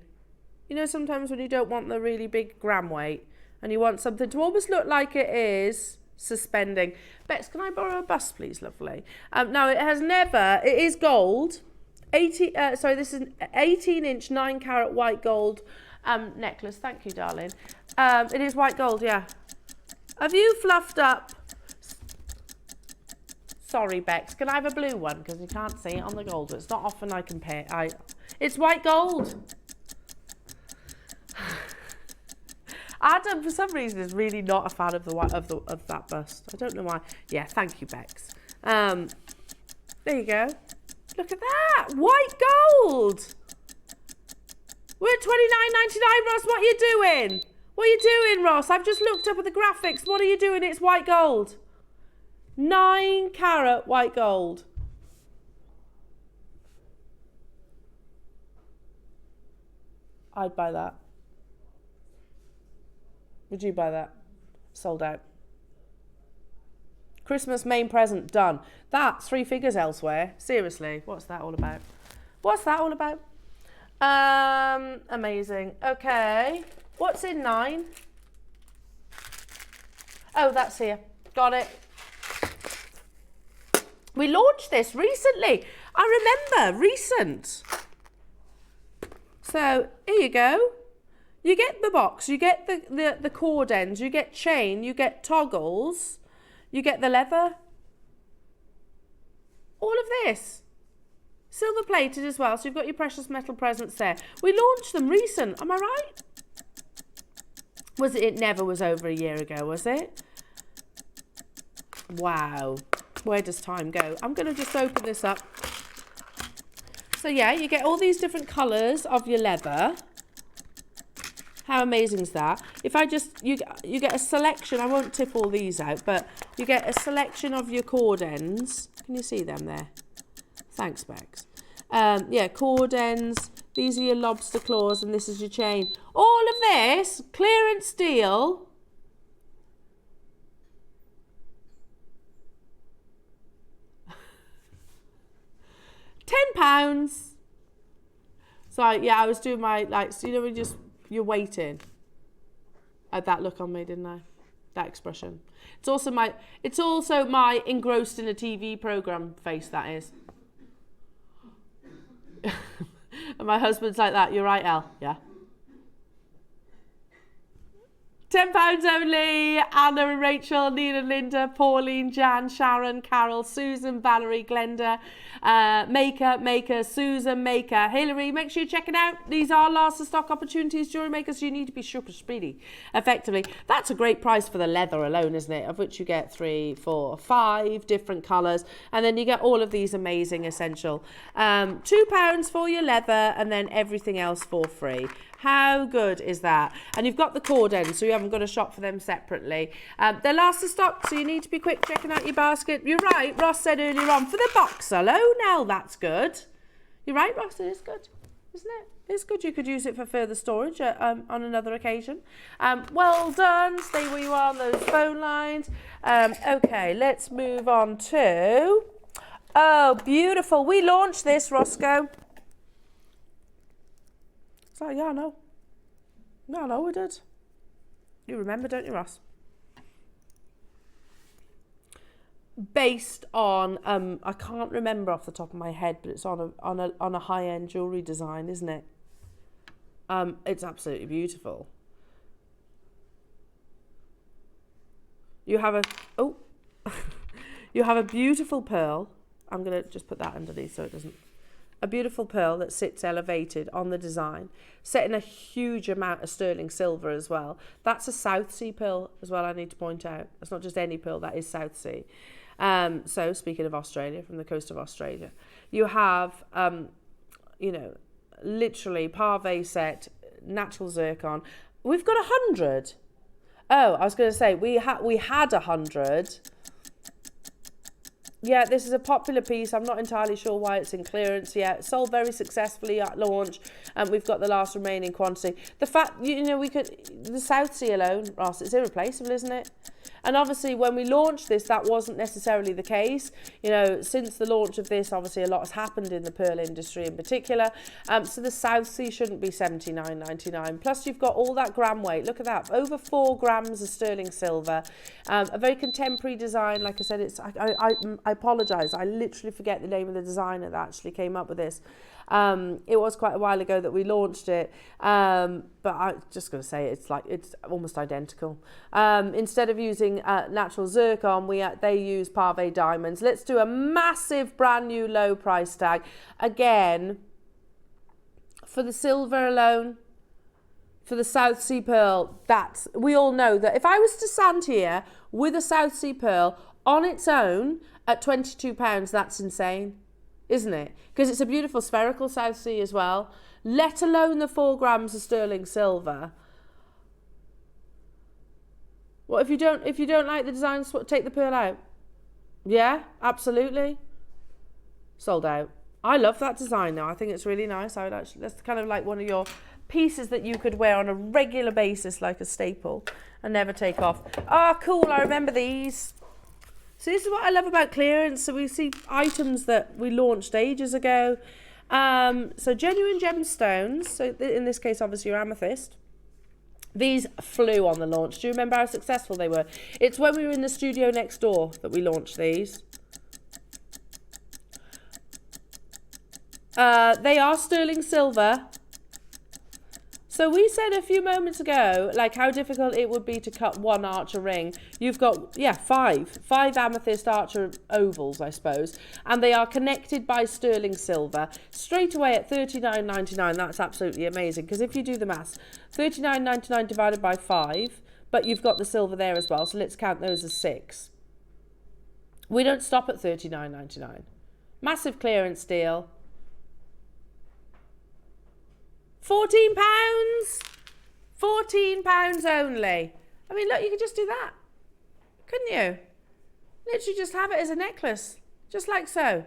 you know, sometimes when you don't want the really big gram weight and you want something to almost look like it is suspending. Bex, can I borrow a bust, please, lovely? Now, it is gold. This is an 18-inch 9-carat white gold necklace. Thank you, darling. It is white gold, yeah. Have you fluffed up? Sorry, Bex. Can I have a blue one? Because you can't see it on the gold. It's not often I compare. It's white gold. Adam, for some reason, is really not a fan of that bust. I don't know why. Yeah, thank you, Bex. There you go. Look at that, white gold. We're at $29.99, Ross. What are you doing? What are you doing, Ross? I've just looked up at the graphics. What are you doing? It's white gold. 9-carat white gold. I'd buy that. Would you buy that? Sold out. Christmas main present done. That's 3 figures elsewhere. Seriously, what's that all about? What's that all about? Amazing. Okay, what's in 9? Oh, that's here. Got it. We launched this recently. I remember, recent. So here you go. You get the box, you get the cord ends, you get chain, you get toggles, you get the leather. All of this. Silver plated as well, so you've got your precious metal presents there. We launched them recent, am I right? Was it? It never was over a year ago, was it? Wow. Where does time go? I'm going to just open this up. So yeah, you get all these different colours of your leather. How amazing is that? If I just, you get a selection, I won't tip all these out, but you get a selection of your cord ends. Can you see them there? Thanks, Bex. Yeah, cord ends. These are your lobster claws, and this is your chain. All of this, clearance deal. £10. So yeah, I was doing my, like, so you know, you're waiting. I had that look on me, didn't I? That expression. It's also my engrossed in a TV program face, that is. And my husband's like that. You're right, Elle. Yeah. £10 only. Anna and Rachel, Nina, Linda, Pauline, Jan, Sharon, Carol, Susan, Valerie, Glenda, Maker, Susan, Maker, Hilary. Make sure you check it out. These are last of stock opportunities, JewelleryMaker, so you need to be super speedy, effectively. That's a great price for the leather alone, isn't it? Of which you get 3, 4, 5 different colours. And then you get all of these amazing essential. £2 for your leather, and then everything else for free. How good is that? And you've got the cord ends, so you haven't got to shop for them separately. They're last of stock, so you need to be quick checking out your basket. You're right, Ross said earlier on, for the box alone, now that's good. You're right, Ross, it is good, isn't it? It's good. You could use it for further storage on another occasion. Well done. Stay where you are on those phone lines. Okay, let's move on to... Oh, beautiful. We launched this, Roscoe. So, yeah, I know. No, I know we did. You remember, don't you, Ross? Based on, I can't remember off the top of my head, but it's on a high-end jewellery design, isn't it? It's absolutely beautiful. You have you have a beautiful pearl. I'm going to just put that underneath so it doesn't. A beautiful pearl that sits elevated on the design, set in a huge amount of sterling silver as well. That's a South Sea pearl as well, I need to point out. It's not just any pearl, that is South Sea. So speaking of Australia, from the coast of Australia, you have, you know, literally parve set, natural zircon. We've got 100. Oh, I was going to say, we had 100. Yeah, this is a popular piece. I'm not entirely sure why it's in clearance yet. Sold very successfully at launch, and we've got the last remaining quantity. The fact, you know, the South Sea alone, Ross, it's irreplaceable, isn't it? And obviously, when we launched this, that wasn't necessarily the case. You know, since the launch of this, obviously, a lot has happened in the pearl industry in particular. So the South Sea shouldn't be $79.99. Plus, you've got all that gram weight. Look at that, over 4 grams of sterling silver. A very contemporary design. Like I said, it's. I apologise. I literally forget the name of the designer that actually came up with this. It was quite a while ago that we launched it, but I'm just going to say it's almost identical. Instead of using natural zircon, they use parve diamonds. Let's do a massive brand new low price tag again for the silver alone. For the South Sea pearl, we all know that if I was to stand here with a South Sea pearl on its own at £22, that's insane, isn't it? Because it's a beautiful spherical South Sea as well, let alone the 4 grams of sterling silver. What if you don't like the design, take the pearl out? Yeah, absolutely. Sold out. I love that design now. I think it's really nice. I would actually, that's kind of like one of your pieces that you could wear on a regular basis, like a staple, and never take off. Ah, cool. I remember these. So this is what I love about clearance. So we see items that we launched ages ago. So genuine gemstones. So in this case, obviously your amethyst. These flew on the launch. Do you remember how successful they were? It's when we were in the studio next door that we launched these. They are sterling silver. So we said a few moments ago, like how difficult it would be to cut one archer ring. You've got, yeah, five amethyst archer ovals, I suppose, and they are connected by sterling silver straight away at $39.99. That's absolutely amazing, because if you do the maths, $39.99 divided by 5, but you've got the silver there as well, so let's count those as 6. We don't stop at $39.99. Massive clearance deal. £14. £14 only. I mean, look, you could just do that, couldn't you? Literally just have it as a necklace, just like so.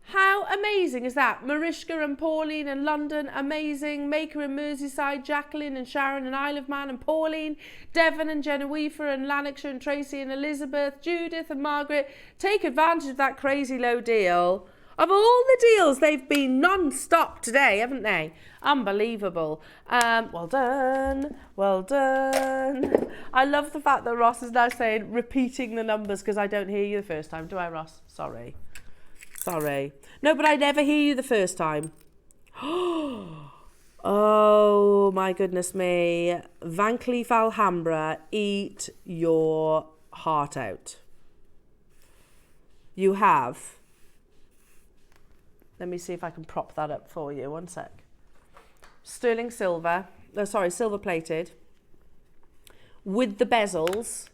How amazing is that? Mariska and Pauline in London, amazing. Maker in Merseyside, Jacqueline and Sharon and Isle of Man and Pauline, Devon and Genevieve and Lanarkshire and Tracy and Elizabeth, Judith and Margaret. Take advantage of that crazy low deal. Of all the deals, they've been non-stop today, haven't they? Unbelievable. Well done. Well done. I love the fact that Ross is now saying, repeating the numbers, because I don't hear you the first time. Do I, Ross? Sorry. Sorry. No, but I never hear you the first time. Oh, my goodness me. Van Cleef Alhambra, eat your heart out. You have... Let me see if I can prop that up for you. One sec. Sterling silver. No, sorry, silver plated. With the bezels.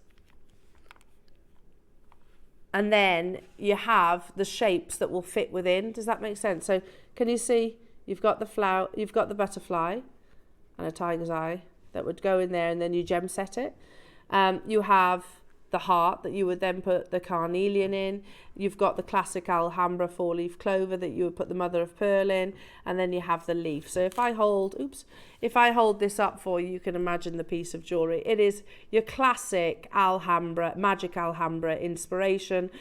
And then you have the shapes that will fit within. Does that make sense? So can you see? You've got the flower, you've got the butterfly and a tiger's eye that would go in there, and then you gem set it. You have the heart that you would then put the carnelian in. You've got the classic Alhambra 4-leaf clover that you would put the mother of pearl in, and then you have the leaf. So if I hold, if I hold this up for you, you can imagine the piece of jewellery. It is your classic Alhambra, magic Alhambra inspiration.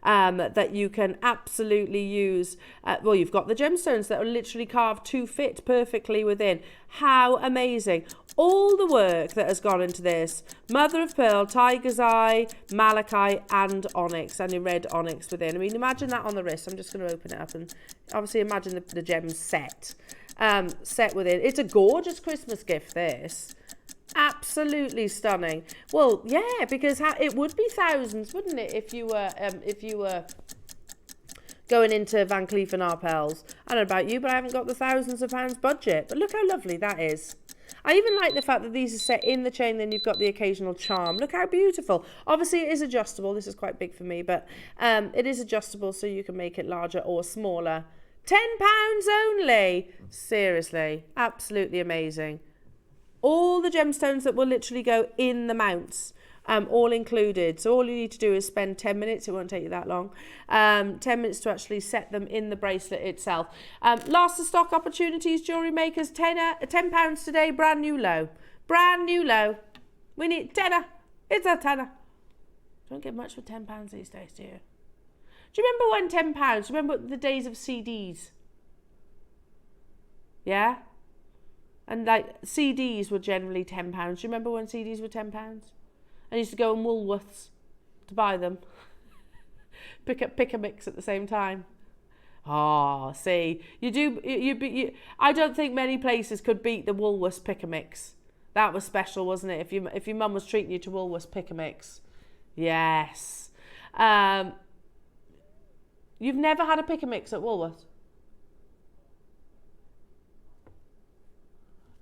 That you can absolutely use. Well, you've got the gemstones that are literally carved to fit perfectly within. How amazing. All the work that has gone into this. Mother of pearl, tiger's eye, malachite and onyx, and your red onyx within. I mean, imagine that on the wrist. I'm just going to open it up and obviously imagine the gems set. Set within. It's a gorgeous Christmas gift, this. Absolutely stunning. Well, yeah, because it would be thousands, wouldn't it, if you were going into Van Cleef & Arpels. I don't know about you, but I haven't got the thousands of pounds budget. But look how lovely that is. I even like the fact that these are set in the chain, then you've got the occasional charm. Look how beautiful. Obviously, it is adjustable. This is quite big for me, but it is adjustable, so you can make it larger or smaller. £10 only. Seriously, absolutely amazing. All the gemstones that will literally go in the mounts, all included. So all you need to do is spend 10 minutes. It won't take you that long. 10 minutes to actually set them in the bracelet itself. Last of stock opportunities, jewellery makers, £10 today, brand new low. Brand new low. We need tenner. It's a tenner. Don't get much for £10 these days, do you? Do you remember when £10? Remember the days of CDs? Yeah? And like CDs were generally £10. Do you remember when CDs were £10? I used to go in Woolworths to buy them. pick a mix at the same time. Oh, see, I don't think many places could beat the Woolworths pick a mix. That was special, wasn't it? If your mum was treating you to Woolworths pick a mix. Yes. You've never had a pick a mix at Woolworths?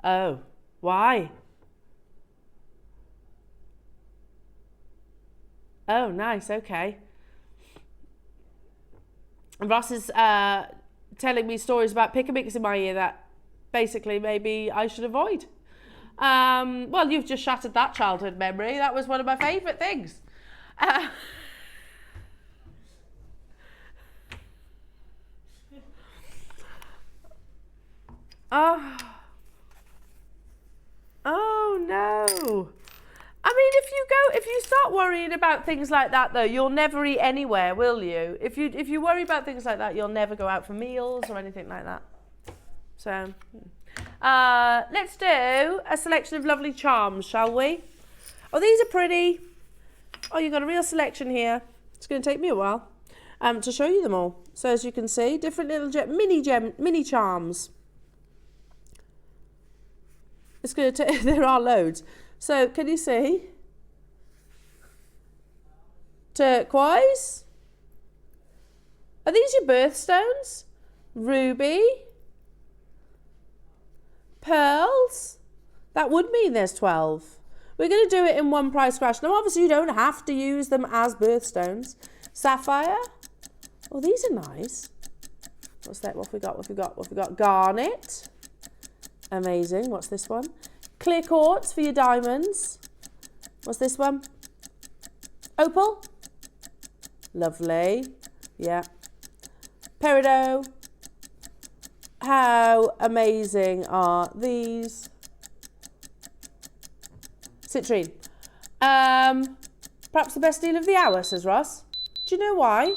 Oh, why? Oh, nice, okay. And Ross is telling me stories about pick-a-mix in my ear that basically maybe I should avoid. Well, you've just shattered that childhood memory. That was one of my favourite things. Oh no. I mean, if you start worrying about things like that though, you'll never eat anywhere, will you? If you worry about things like that, you'll never go out for meals or anything like that. So, let's do a selection of lovely charms, shall we? Oh, these are pretty. Oh, you've got a real selection here. It's going to take me a while to show you them all. So as you can see, different little mini charms. It's going to take, there are loads. So can you see? Turquoise. Are these your birthstones? Ruby. Pearls. That would mean there's 12. We're going to do it in one price crash. Now, obviously, you don't have to use them as birthstones. Sapphire. Oh, these are nice. What's that? What have we got? What have we got? What have we got? Garnet. Amazing. What's this one? Clear quartz for your diamonds. What's this one? Opal. Lovely. Yeah. Peridot. How amazing are these? Citrine. Perhaps the best deal of the hour, says Ross. Do you know why?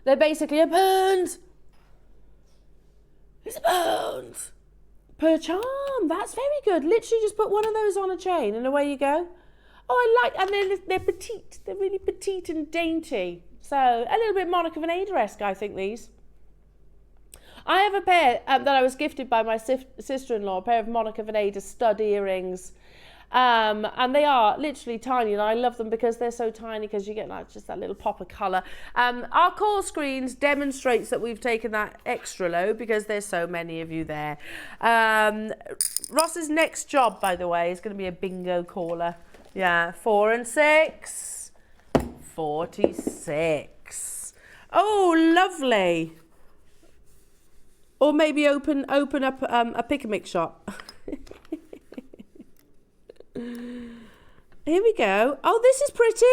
They're basically a pound. It's a pound. Per charm. That's very good. Literally just put one of those on a chain and away you go. Oh, I like, and they're petite. They're really petite and dainty. So a little bit Monica Vanader-esque, I think, these. I have a pair that I was gifted by my sister-in-law, a pair of Monica Vanader stud earrings. And they are literally tiny, and I love them because they're so tiny, because you get like just that little pop of colour. Our call screens demonstrates that we've taken that extra low because there's so many of you there. Ross's next job, by the way, is going to be a bingo caller. Yeah, 4 and 6. 46. Oh, lovely. Or maybe open up a pick-a-mix shop. Here we go. Oh, this is pretty.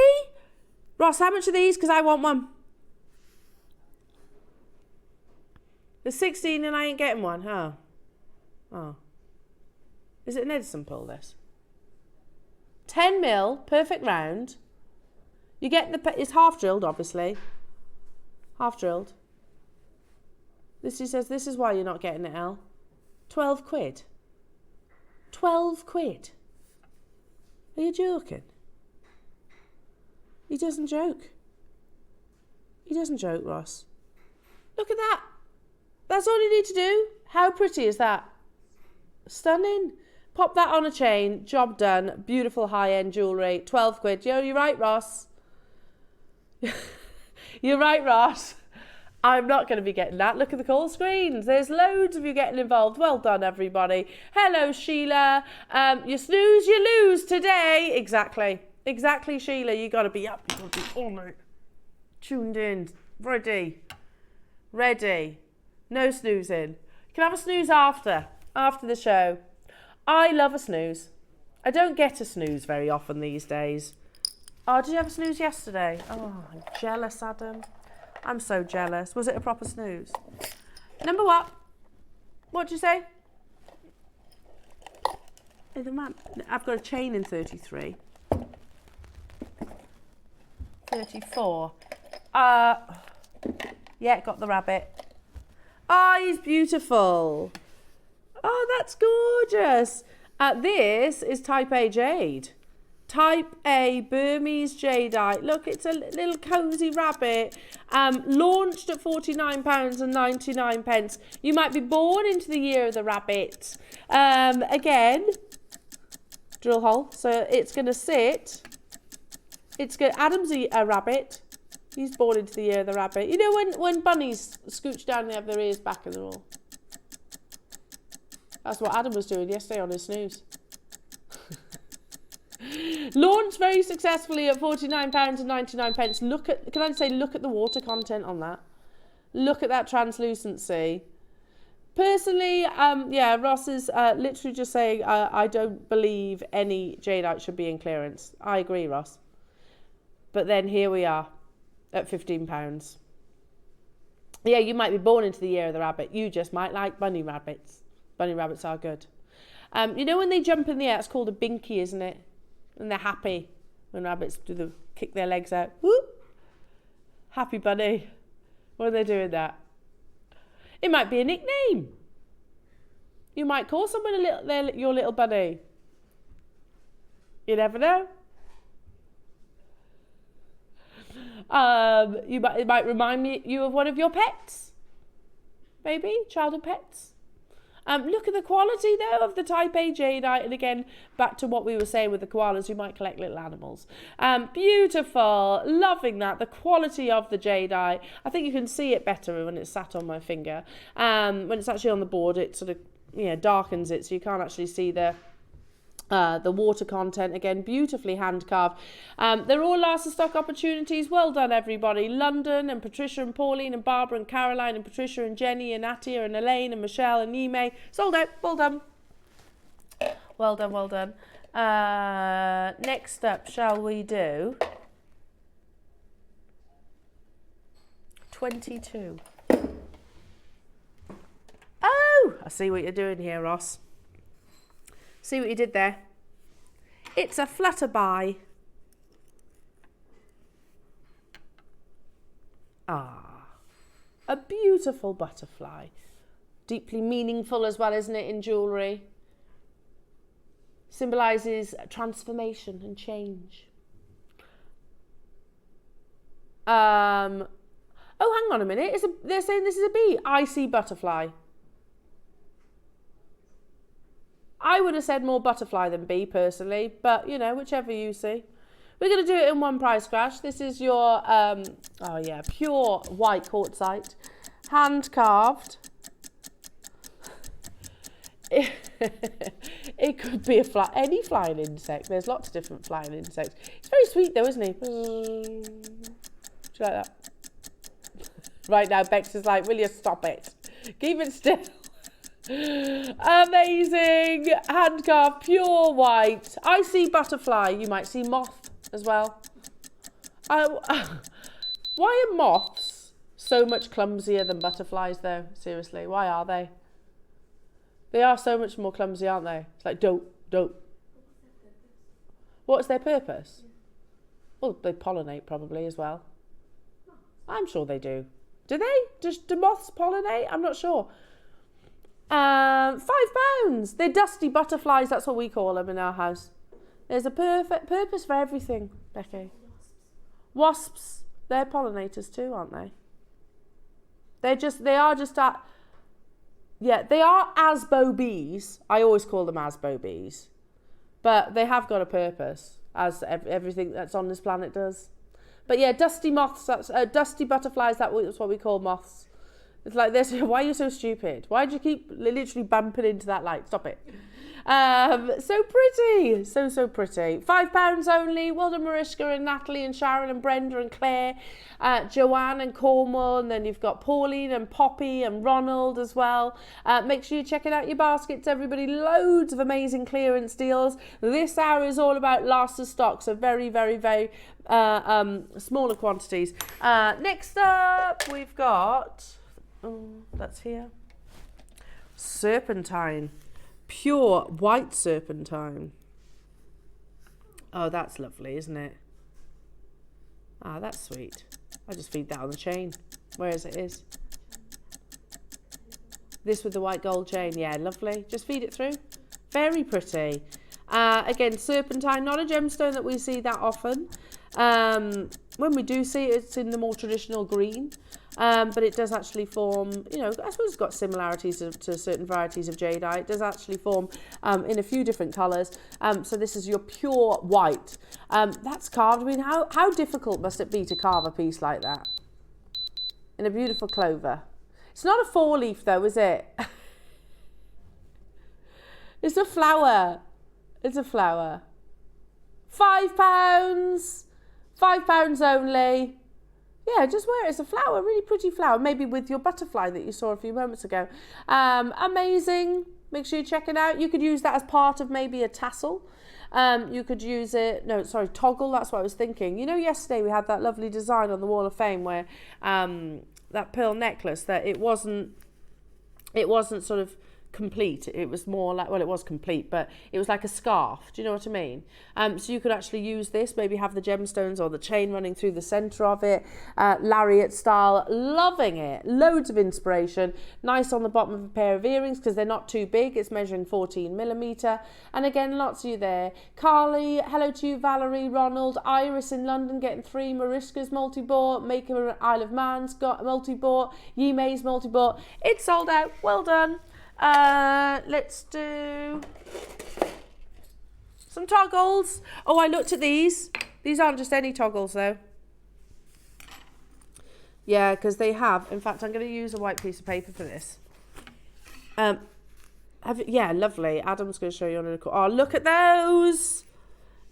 Ross, how much are these? Because I want one. There's 16 and I ain't getting one, huh? Oh. Is it an Edison pull, this? 10 mil, perfect round. You get it's half drilled, obviously. Half drilled. He says, this is why you're not getting it, Elle. 12 quid. 12 quid. Are you joking? He doesn't joke. He doesn't joke, Ross. Look at that. That's all you need to do. How pretty is that? Stunning. Pop that on a chain. Job done. Beautiful high-end jewellery. 12 quid. You're right, Ross. You're right, Ross. I'm not going to be getting that. Look at the call screens. There's loads of you getting involved. Well done, everybody. Hello, Sheila. You snooze, you lose today. Exactly. Exactly, Sheila. You got to be up. You got to be on it. Tuned in. Ready. Ready. No snoozing. You can have a snooze after the show. I love a snooze. I don't get a snooze very often these days. Oh, did you have a snooze yesterday? Oh, I'm jealous, Adam. I'm so jealous. Was it a proper snooze? Number what? What'd you say? Hey, the man. I've got a chain in 33. 34. Yeah, got the rabbit. Oh, he's beautiful. Oh, that's gorgeous. This is type A jade. Type A Burmese jadeite. Look, it's a little cosy rabbit. Launched at £49.99. You might be born into the year of the rabbit. Again, drill hole. So it's going to sit. Adam's a rabbit. He's born into the year of the rabbit. You know when bunnies scooch down, they have their ears back and all. That's what Adam was doing yesterday on his snooze. Launched very successfully at £49.99. Look at the water content on that. Look at that translucency. Personally, yeah, Ross is literally just saying, I don't believe any jadeite should be in clearance. I agree, Ross. But then here we are at £15. Yeah, you might be born into the year of the rabbit. You just might like bunny rabbits. Bunny rabbits are good. You know when they jump in the air, it's called a binky, isn't it? And they're happy when rabbits kick their legs out. Whoop! Happy bunny. When they're doing that. It might be a nickname. You might call someone your little bunny. You never know. It might remind you of one of your pets. Maybe childhood pets. Look at the quality though of the Type A jadeite, and again back to what we were saying with the koalas who might collect little animals. Beautiful, loving that, the quality of the jadeite. I think you can see it better when it's sat on my finger. When it's actually on the board, it sort of darkens it, so you can't actually see the water content. Again, beautifully hand carved. They're all last of stock opportunities. Well done, everybody. London and Patricia and Pauline and Barbara and Caroline and Patricia and Jenny and Atia and Elaine and Michelle and Yime. Sold out. Well done. Well done, well done. Next up, shall we do 22? Oh, I see what you're doing here, Ross. See what you did there? It's a flutterby. Ah, a beautiful butterfly. Deeply meaningful as well, isn't it, in jewellery? Symbolises transformation and change. Oh, hang on a minute. They're saying this is a bee. I see butterfly. I would have said more butterfly than bee personally, but whichever you see. We're going to do it in one price crash. This is your, pure white quartzite, hand carved. It could be any flying insect. There's lots of different flying insects. It's very sweet though, isn't he? Do you like that? Right now, Bex is like, will you stop it? Keep it still. Amazing, hand carved, pure white. I see butterfly. You might see moth as well. Why are moths so much clumsier than butterflies though? Seriously, why are they? They are so much more clumsy, aren't they? It's like don't. What's their purpose? Well, they pollinate probably as well. I'm sure they do. Do they? Do moths pollinate? I'm not sure. £5. They're dusty butterflies. That's what we call them in our house. There's a perfect purpose for everything, Becky. Wasps. They're pollinators too, aren't they? They are asbo bees. I always call them asbo bees, but they have got a purpose, as everything that's on this planet does. But yeah, dusty moths. That's dusty butterflies. That's what we call moths. It's like this. Why are you so stupid? Why do you keep literally bumping into that light? Stop it. So pretty. So pretty. £5 only. Well done, Mariska and Natalie and Sharon and Brenda and Claire, Joanne and Cornwall, and then you've got Pauline and Poppy and Ronald as well. Make sure you're checking out your baskets, everybody. Loads of amazing clearance deals. This hour is all about last of stock, so very, very, very smaller quantities. Next up, we've got... that's here. Serpentine. Pure white serpentine. Oh, that's lovely, isn't it? Ah, that's sweet. I just feed that on the chain. Whereas it is. This with the white gold chain. Yeah, lovely. Just feed it through. Very pretty. Again, serpentine, not a gemstone that we see that often. When we do see it, it's in the more traditional green. But it does actually form, I suppose it's got similarities to certain varieties of jadeite. It does actually form in a few different colours. So this is your pure white. That's carved. I mean, how difficult must it be to carve a piece like that? In a beautiful clover. It's not a four-leaf though, is it? It's a flower. It's a flower. £5. £5 only. Yeah, just wear it as a flower, really pretty flower, maybe with your butterfly that you saw a few moments ago. Amazing. Make sure you check it out. You could use that as part of maybe a tassel. You could use it, toggle, that's what I was thinking. Yesterday we had that lovely design on the Wall of Fame where that pearl necklace, that it wasn't sort of complete. It was more like, well, it was complete, but it was like a scarf. Do you know what I mean? So you could actually use this, maybe have the gemstones or the chain running through the center of it, lariat style. Loving it. Loads of inspiration. Nice on the bottom of a pair of earrings because they're not too big. It's measuring 14mm. And again, lots of you there. Carly, hello to you. Valerie, Ronald, Iris in London getting 3. Mariska's multi-bought. Maker Isle of Man's got multi-bought. Yime's multi-bought. It's sold out. Well done. Let's do some toggles. Oh, I looked at these. These aren't just any toggles though. Yeah, because they have. In fact, I'm going to use a white piece of paper for this. Yeah, lovely. Adam's going to show you on a record. Oh, look at those.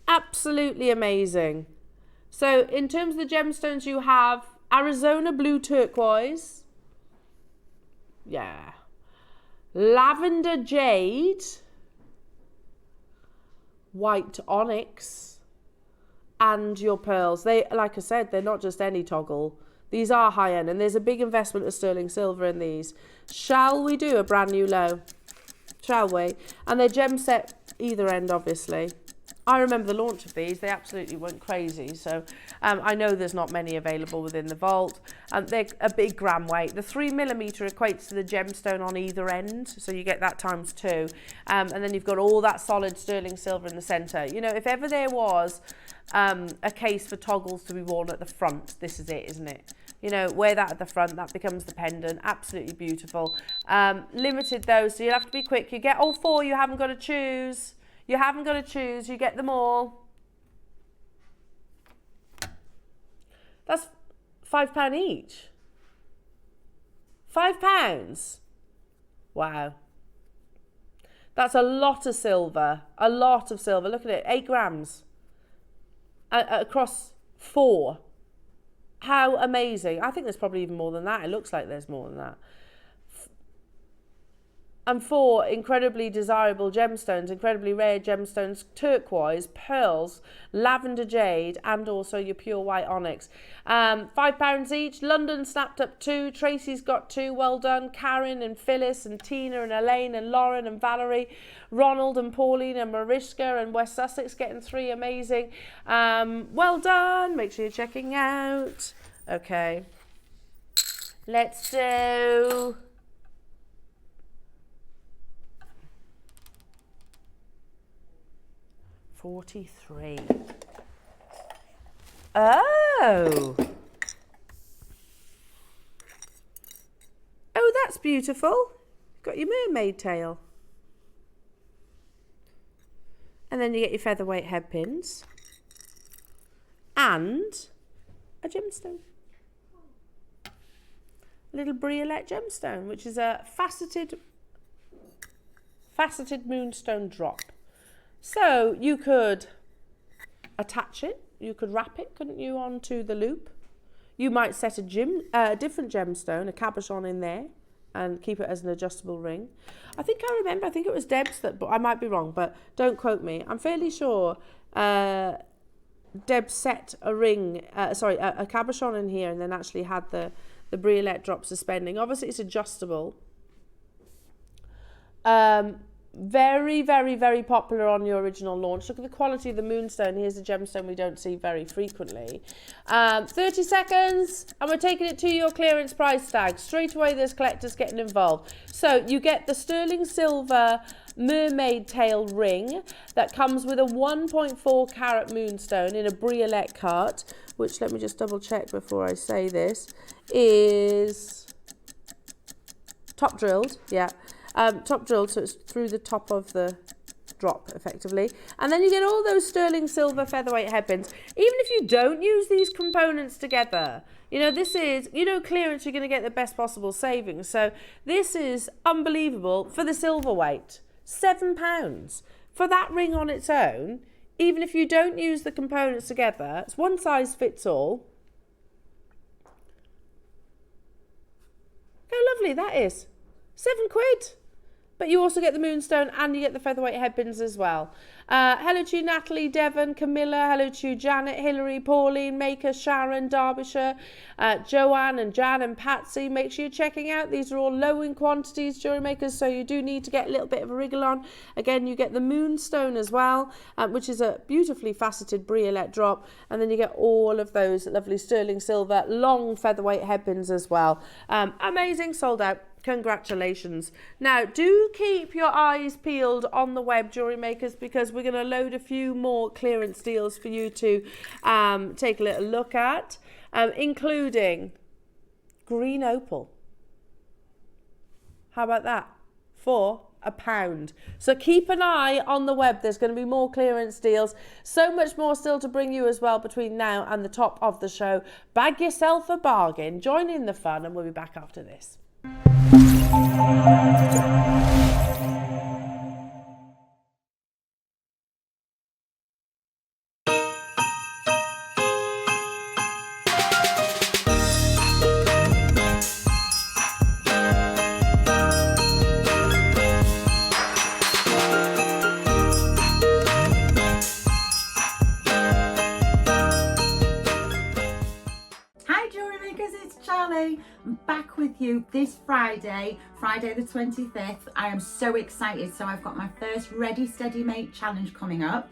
Absolutely amazing. So in terms of the gemstones, you have Arizona blue turquoise. Yeah. Lavender jade. White onyx. And your pearls. They, like I said, they're not just any toggle. These are high end, and there's a big investment of sterling silver in these. Shall we do a brand new low? Shall we? And they're gem set either end, obviously. I remember the launch of these. They absolutely went crazy. So I know there's not many available within the vault. They're a big gram weight. The 3mm equates to the gemstone on either end. So you get that times 2. And then you've got all that solid sterling silver in the centre. You know, if ever there was a case for toggles to be worn at the front, this is it, isn't it? You know, wear that at the front, that becomes the pendant. Absolutely beautiful. Limited though, so you'll have to be quick. You get all 4, you haven't got to choose. You haven't got to choose, you get them all. That's £5 each. £5? Wow. That's a lot of silver. A lot of silver. Look at it, 8 grams. Across 4. How amazing. I think there's probably even more than that. It looks like there's more than that. And 4 incredibly desirable gemstones, incredibly rare gemstones, turquoise, pearls, lavender jade, and also your pure white onyx. £5 each. London snapped up 2. Tracy's got 2. Well done. Karen and Phyllis and Tina and Elaine and Lauren and Valerie. Ronald and Pauline and Mariska and West Sussex getting 3. Amazing. Well done. Make sure you're checking out. Okay. Let's do... 43. Oh. Oh, that's beautiful. Got your mermaid tail. And then you get your featherweight head pins. And a gemstone. A little briolette gemstone, which is a faceted moonstone drop. So you could attach it, you could wrap it, couldn't you, onto the loop? You might set a different gemstone, a cabochon in there, and keep it as an adjustable ring. I think it was Deb's that, but I might be wrong, but don't quote me. I'm fairly sure Deb set a ring, a cabochon in here, and then actually had the briolette drop suspending. Obviously it's adjustable. Very, very, very popular on your original launch. Look at the quality of the moonstone. Here's a gemstone we don't see very frequently. 30 seconds, and we're taking it to your clearance price tag. Straight away, there's collectors getting involved. So you get the sterling silver mermaid tail ring that comes with a 1.4 carat moonstone in a briolette cut, which, let me just double check before I say this, is top drilled, yeah. Top drilled, so it's through the top of the drop effectively, and then you get all those sterling silver featherweight headpins. Even if you don't use these components together, you know, this is, you know, clearance, you're going to get the best possible savings. So this is unbelievable for the silver weight. £7 for that ring on its own. Even if you don't use the components together, it's one size fits all. How lovely that is. £7. But you also get the moonstone and you get the featherweight headpins as well. Hello to you, Natalie, Devon, Camilla. Hello to you, Janet, Hilary, Pauline, Maker, Sharon, Derbyshire, Joanne and Jan and Patsy. Make sure you're checking out. These are all low in quantities, jewellery makers, so you do need to get a little bit of a wriggle on. Again, you get the moonstone as well, which is a beautifully faceted briolette drop. And then you get all of those lovely sterling silver, long featherweight headpins as well. Amazing, sold out. Congratulations. Now, do keep your eyes peeled on the web, jewellery makers, because we're going to load a few more clearance deals for you to take a little look at, including green opal. How about that? for £1. So keep an eye on the web. There's going to be more clearance deals, so much more still to bring you as well between now and the top of the show. Bag yourself a bargain, join in the fun, and we'll be back after this. I'm back with you this Friday the 25th. I am so excited. So I've got my first Ready Steady Make challenge coming up.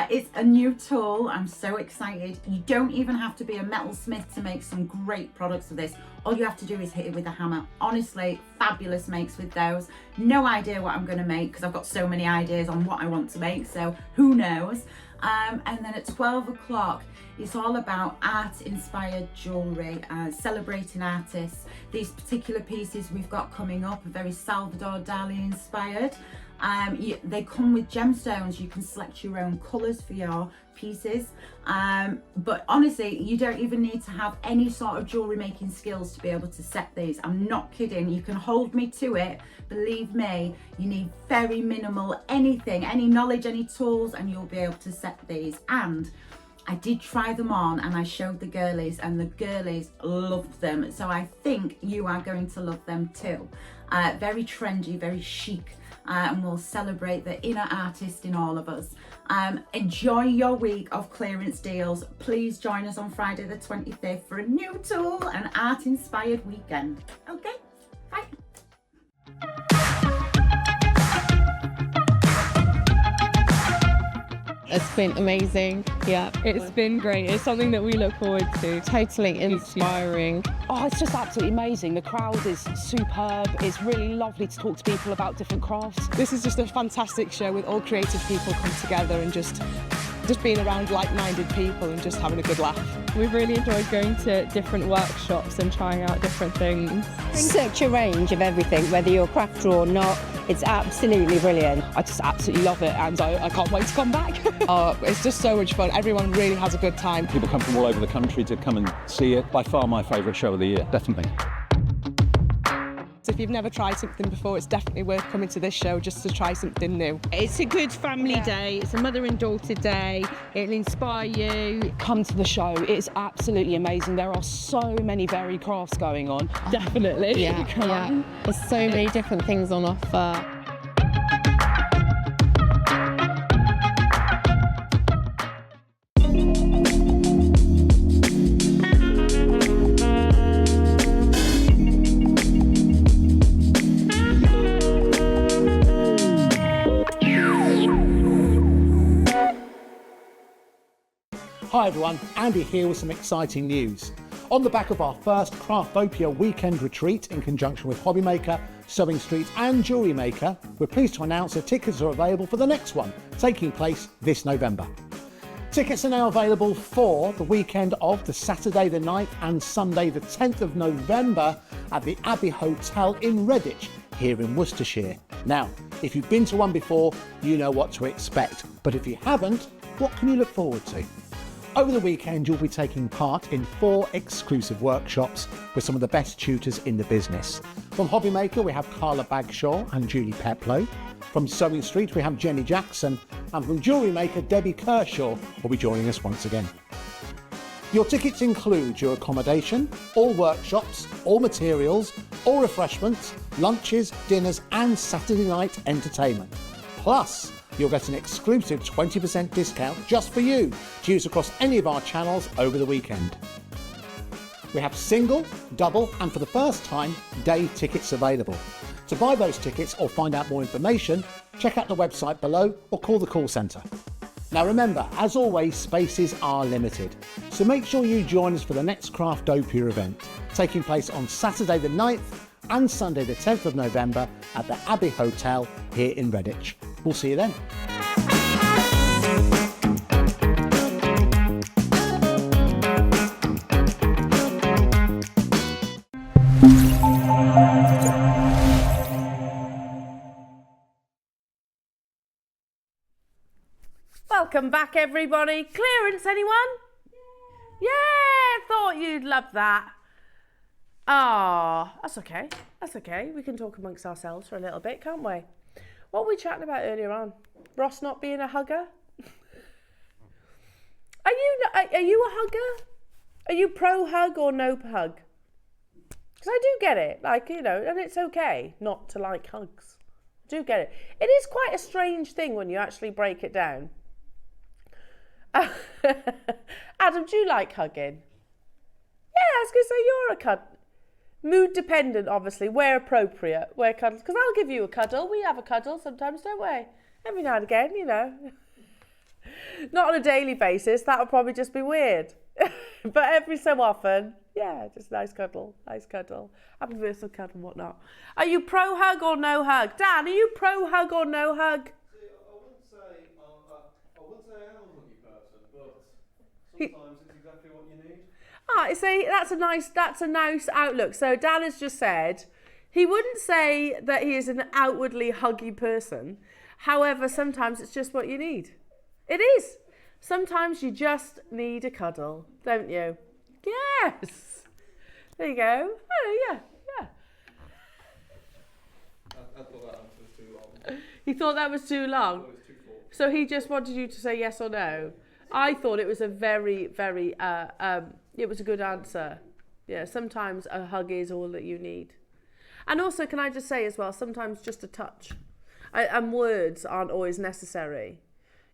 It's a new tool. I'm so excited. You don't even have to be a metalsmith to make some great products of this. All you have to do is hit it with a hammer. Honestly, fabulous makes with those. No idea what I'm going to make because I've got so many ideas on what I want to make, so who knows. And then at 12 o'clock, it's all about art-inspired jewellery, celebrating artists. These particular pieces we've got coming up are very Salvador Dali inspired. They come with gemstones. You can select your own colours for your pieces. But honestly, you don't even need to have any sort of jewellery making skills to be able to set these. I'm not kidding. You can hold me to it. Believe me, you need very minimal anything, any knowledge, any tools, and you'll be able to set these. And I did try them on and I showed the girlies, and the girlies loved them. So I think you are going to love them too. Very trendy, very chic. And we'll celebrate the inner artist in all of us. Enjoy your week of clearance deals. Please join us on Friday the 25th for a new tool and art-inspired weekend. Okay, bye. It's been amazing. Yeah, it's been great. It's something that we look forward to. Totally inspiring. Oh, it's just absolutely amazing. The crowd is superb. It's really lovely to talk to people about different crafts. This is just a fantastic show with all creative people come together and just being around like-minded people and just having a good laugh. We've really enjoyed going to different workshops and trying out different things. Such a range of everything, whether you're a crafter or not. It's absolutely brilliant. I just absolutely love it, and I can't wait to come back. It's just so much fun. Everyone really has a good time. People come from all over the country to come and see it. By far my favourite show of the year, definitely. So if you've never tried something before, it's definitely worth coming to this show just to try something new. It's a good family day. It's a mother and daughter day. It'll inspire you. Come to the show. It's absolutely amazing. There are so many varied crafts going on. Definitely. Yeah. There's so many different things on offer. Hi everyone, Andy here with some exciting news. On the back of our first Craftopia weekend retreat in conjunction with JewelleryMaker, Sewing Street and JewelleryMaker, we're pleased to announce that tickets are available for the next one, taking place this November. Tickets are now available for the weekend of the Saturday the 9th and Sunday the 10th of November at the Abbey Hotel in Redditch, here in Worcestershire. Now, if you've been to one before, you know what to expect, but if you haven't, what can you look forward to? Over the weekend, you'll be taking part in 4 exclusive workshops with some of the best tutors in the business. From JewelleryMaker, we have Carla Bagshaw and Julie Peplow. From Sewing Street, we have Jenny Jackson. And from JewelleryMaker, Debbie Kershaw will be joining us once again. Your tickets include your accommodation, all workshops, all materials, all refreshments, lunches, dinners and Saturday night entertainment. Plus, you'll get an exclusive 20% discount just for you to use across any of our channels over the weekend. We have single, double and for the first time, day tickets available. To buy those tickets or find out more information, check out the website below or call the call centre. Now remember, as always, spaces are limited, so make sure you join us for the next Craftopia event, taking place on Saturday the 9th and Sunday the 10th of November at the Abbey Hotel here in Redditch. We'll see you then. Welcome back, everybody. Clearance, anyone? Yeah, thought you'd love that. Ah, that's okay. That's okay. We can talk amongst ourselves for a little bit, can't we? What were we chatting about earlier on? Ross not being a hugger? Are you a hugger? Are you pro hug or no hug? Because I do get it, like, you know, and it's okay not to like hugs. I do get it. It is quite a strange thing when you actually break it down. Adam, do you like hugging? Yeah, I was going to say you're a cuddle. Mood dependent, obviously, where appropriate, where cuddles. Because I'll give you a cuddle. We have a cuddle sometimes, don't we? Every now and again, you know. Not on a daily basis, that would probably just be weird. But every so often, yeah, just nice cuddle, happy birthday cuddle and whatnot. Are you pro hug or no hug? Dan, are you pro hug or no hug? See, I wouldn't say I'm a huggy person, but sometimes it's exactly what you need. Ah, see, that's a nice outlook. So Dan has just said he wouldn't say that he is an outwardly huggy person. However, sometimes it's just what you need. It is. Sometimes you just need a cuddle, don't you? Yes. There you go. Oh, yeah. I thought that answer was too long. He thought that was too long. It was too full. So he just wanted you to say yes or no. I thought it was a very, very, it was a good answer. Yeah, sometimes a hug is all that you need. And also, can I just say as well, sometimes just a touch. And words aren't always necessary.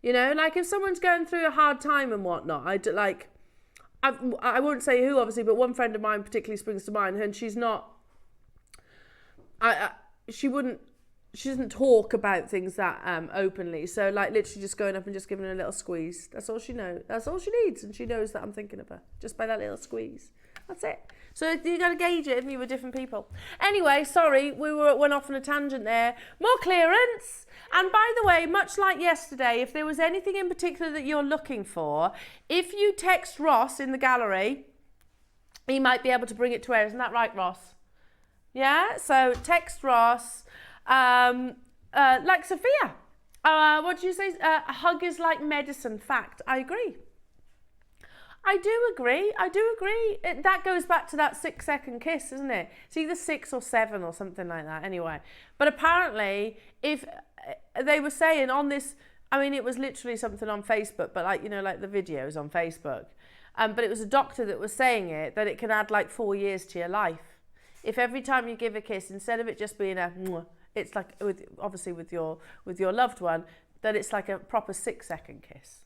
You know, like if someone's going through a hard time and whatnot, I won't say who, obviously, but one friend of mine particularly springs to mind, and she's not, she doesn't talk about things that openly. So like literally just going up and just giving her a little squeeze. That's all she knows. That's all she needs, and she knows that I'm thinking of her just by that little squeeze. That's it. So you got to gauge it, and you were different people. Anyway, sorry, went off on a tangent there. More clearance. And by the way, much like yesterday, if there was anything in particular that you're looking for, if you text Ross in the gallery, he might be able to bring it to air. Isn't that right, Ross? Yeah. So text Ross. Like Sophia. What did you say? A hug is like medicine. Fact. I agree. I do agree. That goes back to that 6-second kiss, isn't it? It's either 6 or 7 or something like that. Anyway, but apparently, if they were saying on this, I mean, it was literally something on Facebook, but like, you know, like the videos on Facebook. But it was a doctor that was saying that it can add like 4 years to your life. If every time you give a kiss, instead of it just being a, it's like obviously with your loved one, that it's like a proper 6-second kiss.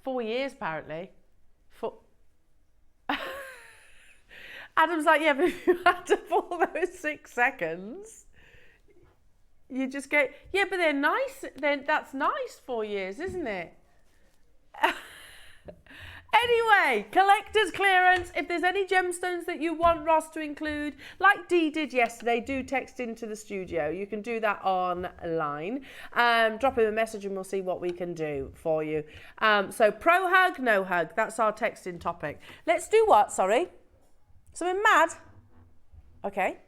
4 years apparently. Adam's like, yeah, but if you had to fall those 6 seconds, you just get, yeah, but they're nice. Then that's nice. 4 years, isn't it? Anyway, collector's clearance. If there's any gemstones that you want Ross to include, like Dee did yesterday, do text into the studio. You can do that online. Drop him a message and we'll see what we can do for you. So pro hug, no hug. That's our texting topic. Let's do what? Sorry. Something mad? Okay.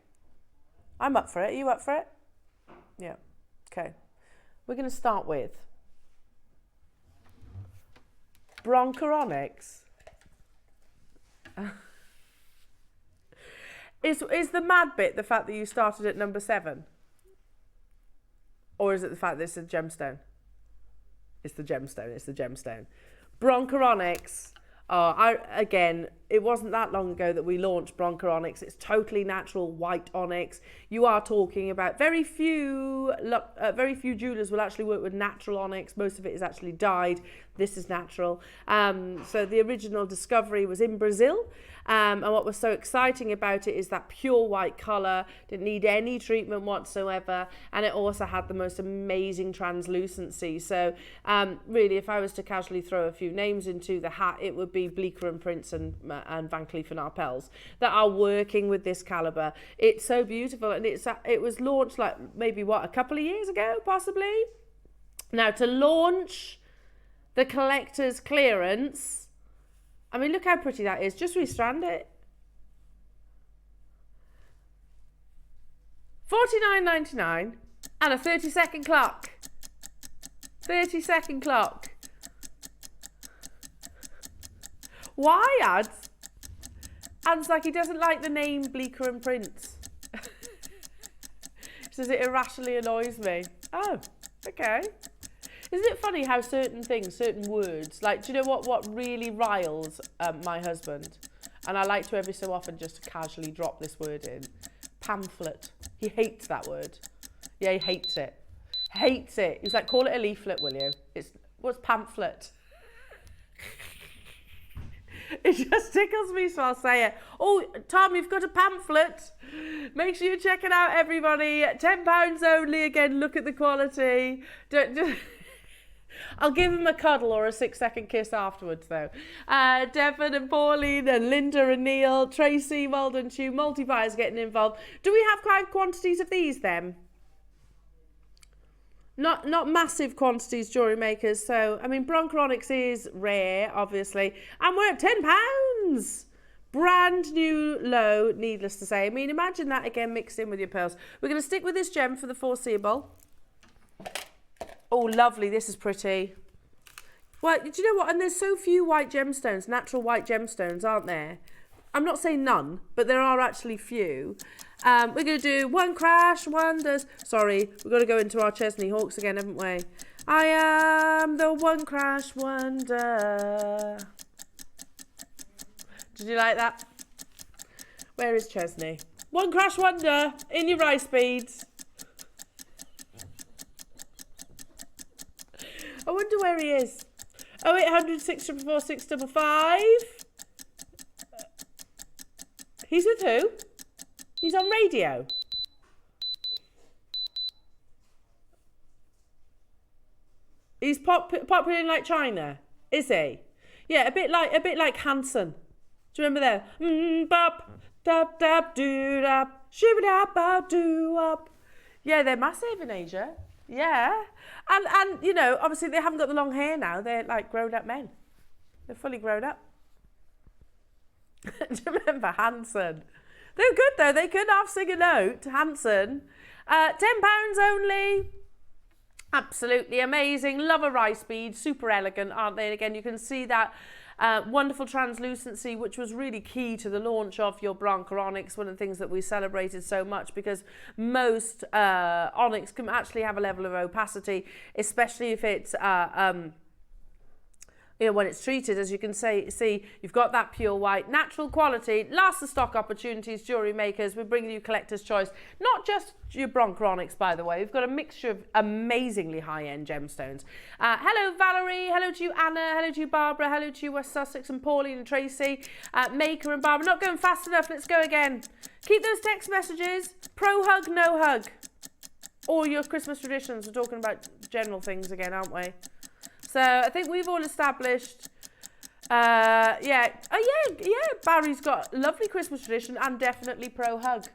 I'm up for it. Are you up for it? Yeah. Okay. We're going to start with bronchoronyx. Is the mad bit the fact that you started at number 7? Or is it the fact that it's a gemstone? It's the gemstone. Bronchoronyx. Again, it wasn't that long ago that we launched bronchoronyx. It's totally natural white onyx. You are talking about very few jewelers will actually work with natural onyx. Most of it is actually dyed. This is natural. So the original discovery was in Brazil. And what was so exciting about it is that pure white colour, didn't need any treatment whatsoever, and it also had the most amazing translucency. So really, if I was to casually throw a few names into the hat, it would be Bleecker & Prince and Van Cleef & Arpels that are working with this calibre. It's so beautiful, and it was launched like maybe a couple of years ago, possibly. Now to launch the collector's clearance, I mean, look how pretty that is. Just restrand it. $49.99 and a 30-second clock. 30-second clock. Why, Ads? Ad's like he doesn't like the name Bleecker and Prince. He says it irrationally annoys me. Oh, okay. Isn't it funny how certain things, certain words, like, do you know what really riles my husband? And I like to every so often just casually drop this word in. Pamphlet. He hates that word. Yeah, he hates it. Hates it. He's like, call it a leaflet, will you? What's pamphlet? It just tickles me, so I'll say it. Oh, Tom, you've got a pamphlet. Make sure you check it out, everybody. £10 only. Again, look at the quality. I'll give him a cuddle or a 6-second kiss afterwards, though. Devon and Pauline and Linda and Neil, Tracy, well done to you. Multi-buyers getting involved. Do we have quite quantities of these, then? Not massive quantities, jewellery makers. So, I mean, Bronchoronics is rare, obviously. And we're at £10. Brand new low, needless to say. I mean, imagine that again mixed in with your pearls. We're going to stick with this gem for the foreseeable. Oh, lovely. This is pretty. Well, do you know what? And there's so few white gemstones, natural white gemstones, aren't there? I'm not saying none, but there are actually few. We're going to do One Crash Wonders. Sorry, we've got to go into our Chesney Hawks again, haven't we? I am the One Crash Wonder. Did you like that? Where is Chesney? One Crash Wonder in your rice beads. I wonder where he is. 0800 644 655. He's with who? He's on radio. He's popular in like China, is he? Yeah, a bit like Hanson. Do you remember that? Bop, dab, dab, doo, dab, shoo, dab, dab, doo, up. Yeah, they're massive in Asia. Yeah, and you know, obviously they haven't got the long hair now. They're like grown-up men. They're fully grown up. Do you remember Hanson? They're good though. They could half sing a note. Hanson. £10 only. Absolutely amazing. Love a rice bead. Super elegant, aren't they? And again, you can see that wonderful translucency, which was really key to the launch of your Bronchoronics, one of the things that we celebrated so much, because most onyx can actually have a level of opacity, especially if it's you know, when it's treated. As you can see, you've got that pure white, natural quality. Last of stock opportunities, jewellery makers. We're bringing you collector's choice. Not just your Bronchoronics, by the way. We've got a mixture of amazingly high-end gemstones. Hello, Valerie. Hello to you, Anna. Hello to you, Barbara. Hello to you, West Sussex and Pauline and Tracy. Maker and Barbara. Not going fast enough. Let's go again. Keep those text messages. Pro hug, no hug. Or your Christmas traditions. We're talking about general things again, aren't we? So I think we've all established, yeah. Oh yeah, Barry's got a lovely Christmas tradition and definitely pro hug.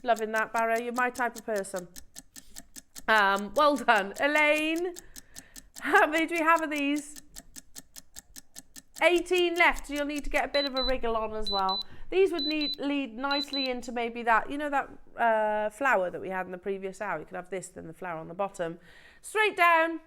Loving that, Barry. You're my type of person. Well done. Elaine, how many do we have of these? 18 left, so you'll need to get a bit of a wriggle on as well. These would lead nicely into maybe that, you know, that flower that we had in the previous hour. You could have this, then the flower on the bottom. Straight down.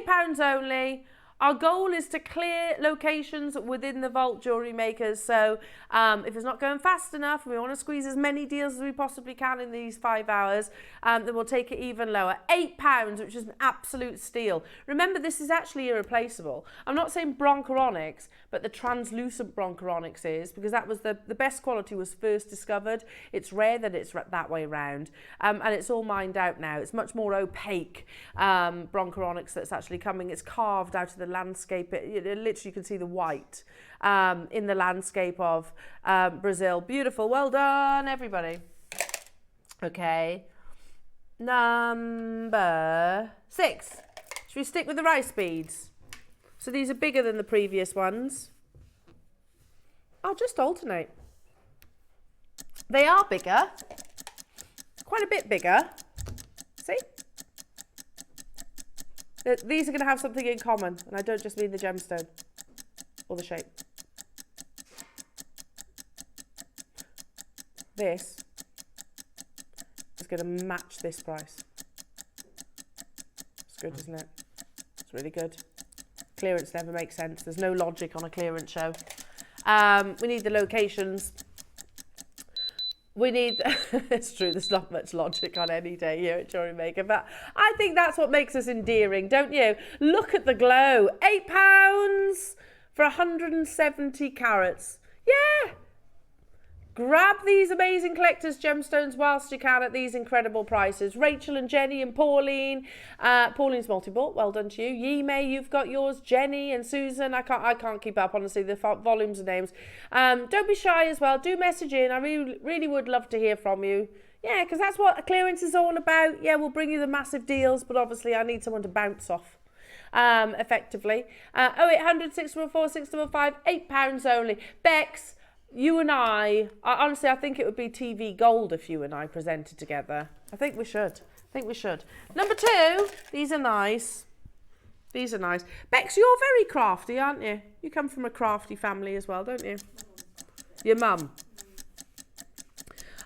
£8 only. Our goal is to clear locations within the vault, jewellery makers. So if it's not going fast enough and we want to squeeze as many deals as we possibly can in these 5 hours, then we'll take it even lower. £8, which is an absolute steal. Remember, this is actually irreplaceable. I'm not saying Bronchoronics, but the translucent Bronchoronics is, because that was the best quality was first discovered. It's rare that it's that way around. And it's all mined out now. It's much more opaque Bronchoronics that's actually coming. It's carved out of the landscape. It literally, you can see the white in the landscape of Brazil. Beautiful. Well done, everybody. Okay. Number 6. Should we stick with the rice beads? So these are bigger than the previous ones. I'll just alternate. They are bigger. Quite a bit bigger. See? These are going to have something in common, and I don't just mean the gemstone or the shape. This is going to match this price. It's good, isn't it? It's really good. Clearance never makes sense. There's no logic on a clearance show. We need the locations. We need, it's true, there's not much logic on any day here at JewelleryMaker, but I think that's what makes us endearing, don't you? Look at the glow. £8 for 170 carats. Yeah. Grab these amazing collector's gemstones whilst you can at these incredible prices. Rachel and Jenny and Pauline. Pauline's multi-bought. Well done to you. Yime, you've got yours. Jenny and Susan. I can't keep up, honestly, the volumes of names. Don't be shy as well. Do message in. I really would love to hear from you. Yeah, because that's what clearance is all about. Yeah, we'll bring you the massive deals, but obviously I need someone to bounce off. Effectively. 0800 614 655, £8 only. Bex, you and I honestly, I think it would be TV gold if you and I presented together. I think we should. Number 2, these are nice. These are nice. Bex, you're very crafty, aren't you? You come from a crafty family as well, don't you? Your mum.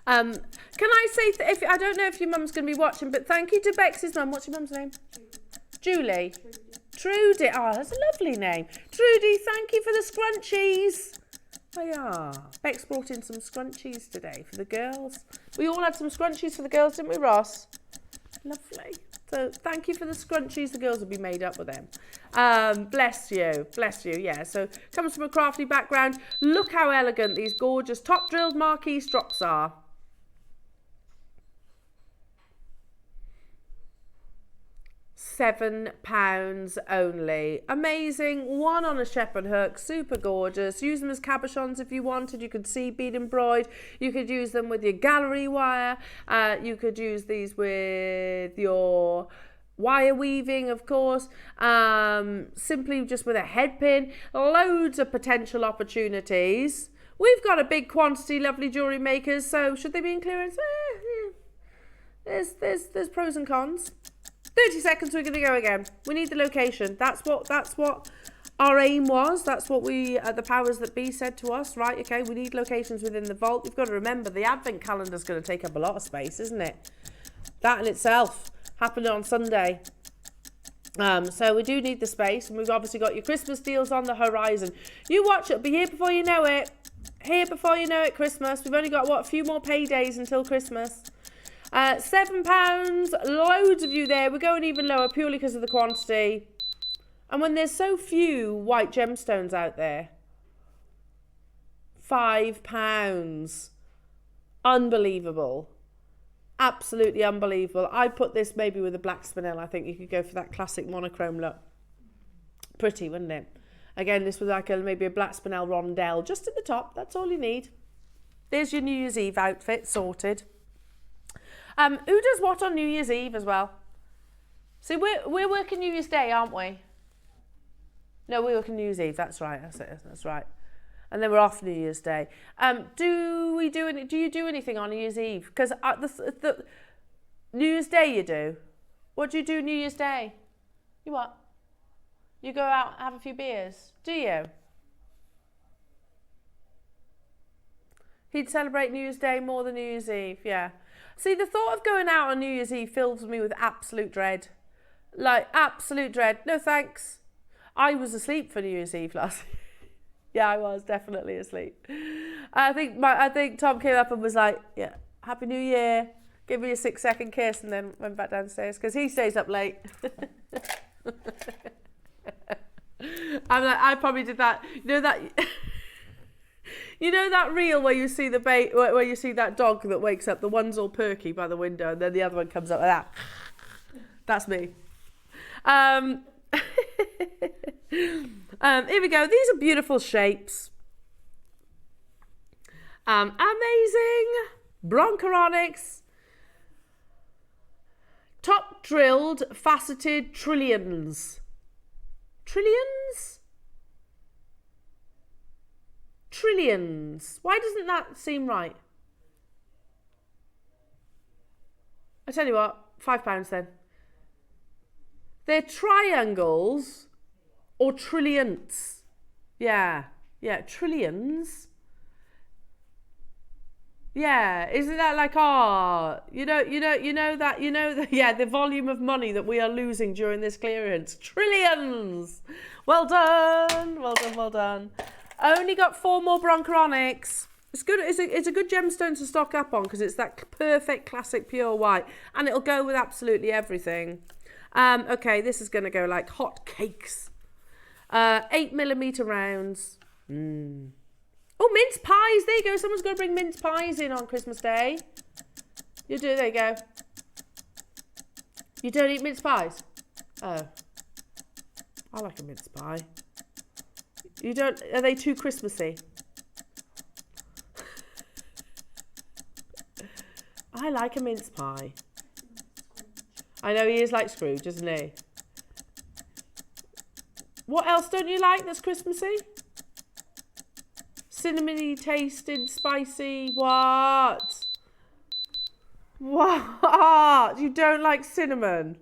Can I say, I don't know if your mum's going to be watching, but thank you to Bex's mum. What's your mum's name? Julie. Trudy. Oh, that's a lovely name. Trudy, thank you for the scrunchies. Oh yeah, Bex brought in some scrunchies today for the girls. We all had some scrunchies for the girls, didn't we, Ross? Lovely. So thank you for the scrunchies. The girls will be made up with them. Bless you, yeah. So comes from a crafty background. Look how elegant these gorgeous top drilled marquee strops are. £7 only. Amazing. One on a shepherd hook. Super gorgeous. Use them as cabochons if you wanted. You could see bead embroidered. You could use them with your gallery wire. You could use these with your wire weaving, of course. Simply just with a head pin. Loads of potential opportunities. We've got a big quantity, lovely jewellery makers. So should they be in clearance? There's pros and cons. 30 seconds, we're going to go again. We need the location. That's what our aim was. That's what the powers that be said to us. Right, okay, we need locations within the vault. We've got to remember the advent calendar is going to take up a lot of space, isn't it? That in itself happened on Sunday. So we do need the space, and we've obviously got your Christmas deals on the horizon. You watch it, it'll be here before you know it. Here before you know it, Christmas. We've only got, a few more paydays until Christmas. £7, loads of you there. We're going even lower purely because of the quantity. And when there's so few white gemstones out there, £5. Unbelievable. Absolutely unbelievable. I put this maybe with a black spinel. I think you could go for that classic monochrome look. Pretty, wouldn't it? Again, this was like maybe a black spinel rondelle just at the top. That's all you need. There's your New Year's Eve outfit sorted. Who does what on New Year's Eve as well? See, we're working New Year's Day, aren't we? No, we're working New Year's Eve. That's right. That's right. And then we're off New Year's Day. Do you do anything on New Year's Eve? Because the New Year's Day you do. What do you do New Year's Day? You what? You go out and have a few beers. Do you? He'd celebrate New Year's Day more than New Year's Eve. Yeah. See, the thought of going out on New Year's Eve fills me with absolute dread. Like, absolute dread. No thanks. I was asleep for New Year's Eve last year. Yeah, I was definitely asleep. I think Tom came up and was like, yeah, Happy New Year. Give me a 6-second kiss and then went back downstairs because he stays up late. I'm like, I probably did that. You know that reel where you see where you see that dog that wakes up, the one's all perky by the window and then the other one comes up like that. That's me. Here we go. These are beautiful shapes. Amazing. Bronchoronics. Top drilled faceted trillions. Trillions? Trillions. Why doesn't that seem right? I tell you what, £5 then. They're triangles or trillions. Yeah, trillions. Yeah, isn't that like, yeah, the volume of money that we are losing during this clearance, trillions. Well done, well done, well done. Only got 4 more Broncheronics. It's good. It's a good gemstone to stock up on because it's that perfect classic pure white, and it'll go with absolutely everything. Okay, this is going to go like hot cakes. 8mm rounds. Oh, mince pies. There you go. Someone's going to bring mince pies in on Christmas Day. You do. There you go. You don't eat mince pies? Oh. I like a mince pie. You don't... Are they too Christmassy? I like a mince pie. I know he is like Scrooge, isn't he? What else don't you like that's Christmassy? Cinnamony tasted, spicy, what? What? You don't like cinnamon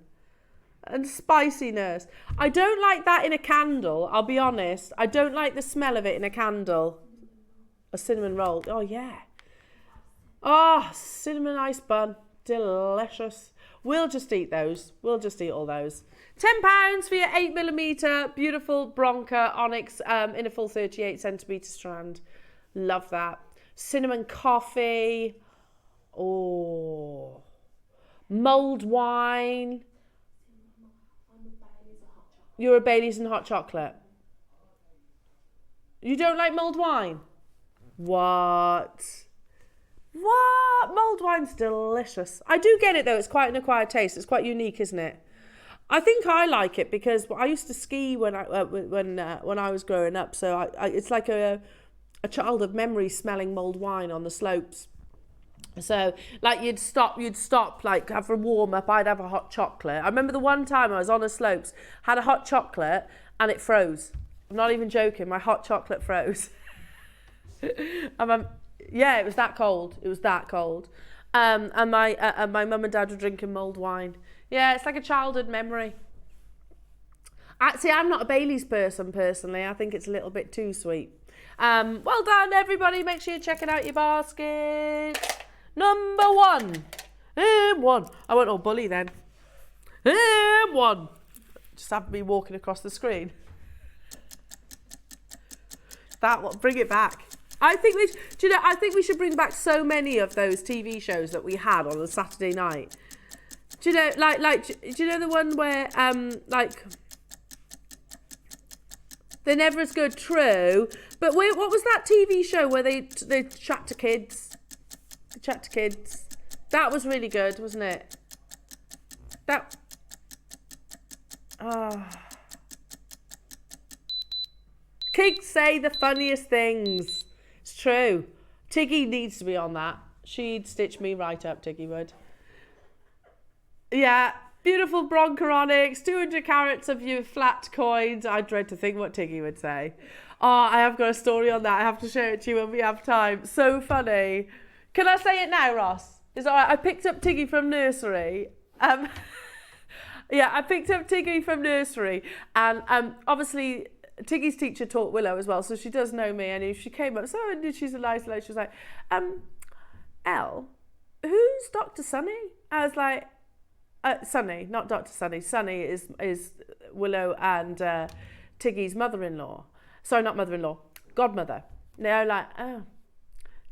and spiciness? I don't like that in a candle, I'll be honest. I don't like the smell of it in a candle. A cinnamon roll, oh yeah. Oh, cinnamon ice bun, delicious. We'll just eat those. We'll just eat all those. £10 for your 8mm beautiful Bronca onyx in a full 38cm strand. Love that. Cinnamon coffee. Oh. Mulled wine. You're a Baileys and hot chocolate. You don't like mulled wine? What? What? Mulled wine's delicious. I do get it though. It's quite an acquired taste. It's quite unique, isn't it? I think I like it because I used to ski when I was growing up. So it's like a childhood memory smelling mulled wine on the slopes. So like you'd stop like have a warm up. I'd have a hot chocolate. I remember the one time I was on the slopes, had a hot chocolate and it froze. I'm not even joking. My hot chocolate froze. Yeah, it was that cold. It was that cold. And my mum and dad were drinking mulled wine. Yeah, it's like a childhood memory. Actually, I'm not a Baileys person personally. I think it's a little bit too sweet. Well done, everybody. Make sure you're checking out your basket. Number 1. M1. I went all bully then. M1. Just have me walking across the screen. That one. Bring it back. I think we should bring back so many of those TV shows that we had on a Saturday night. Do you know, do you know the one where, they're never as good, true, but what was that TV show where they chat to kids? They chat to kids. That was really good, wasn't it? Kids say the funniest things. It's true. Tiggy needs to be on that. She'd stitch me right up, Tiggy would. Yeah, beautiful Broncheronics, 200 carats of your flat coins. I dread to think what Tiggy would say. Oh, I have got a story on that. I have to share it to you when we have time. So funny. Can I say it now, Ross? Is that all right? I picked up Tiggy from nursery. Yeah, I picked up Tiggy from nursery. And obviously, Tiggy's teacher taught Willow as well, so she does know me. And she came up, she's a nice lady. She was like, Elle, who's Dr. Sunny? I was like, Sunny, not Dr. Sunny. Sunny is Willow and Tiggy's mother-in-law. Sorry, not mother-in-law, godmother. They're like, oh.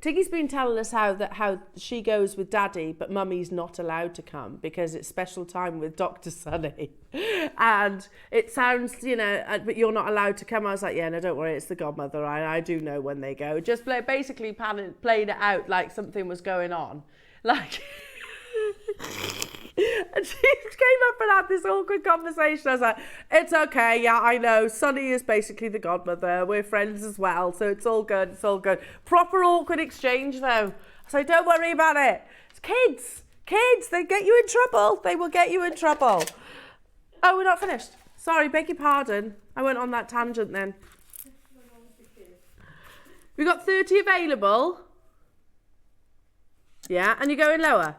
Tiggy's been telling us how she goes with Daddy, but Mummy's not allowed to come because it's special time with Dr. Sunny. And it sounds, but you're not allowed to come. I was like, yeah, no, don't worry, it's the godmother. I do know when they go. Just basically played it out like something was going on. Like... And she came up and had this awkward conversation. I was like, it's okay, yeah, I know. Sunny is basically the godmother. We're friends as well, so it's all good, it's all good. Proper awkward exchange, though. I was like, don't worry about it. It's kids, they get you in trouble. They will get you in trouble. Oh, we're not finished. Sorry, beg your pardon. I went on that tangent then. We got 30 available. Yeah, and you're going lower.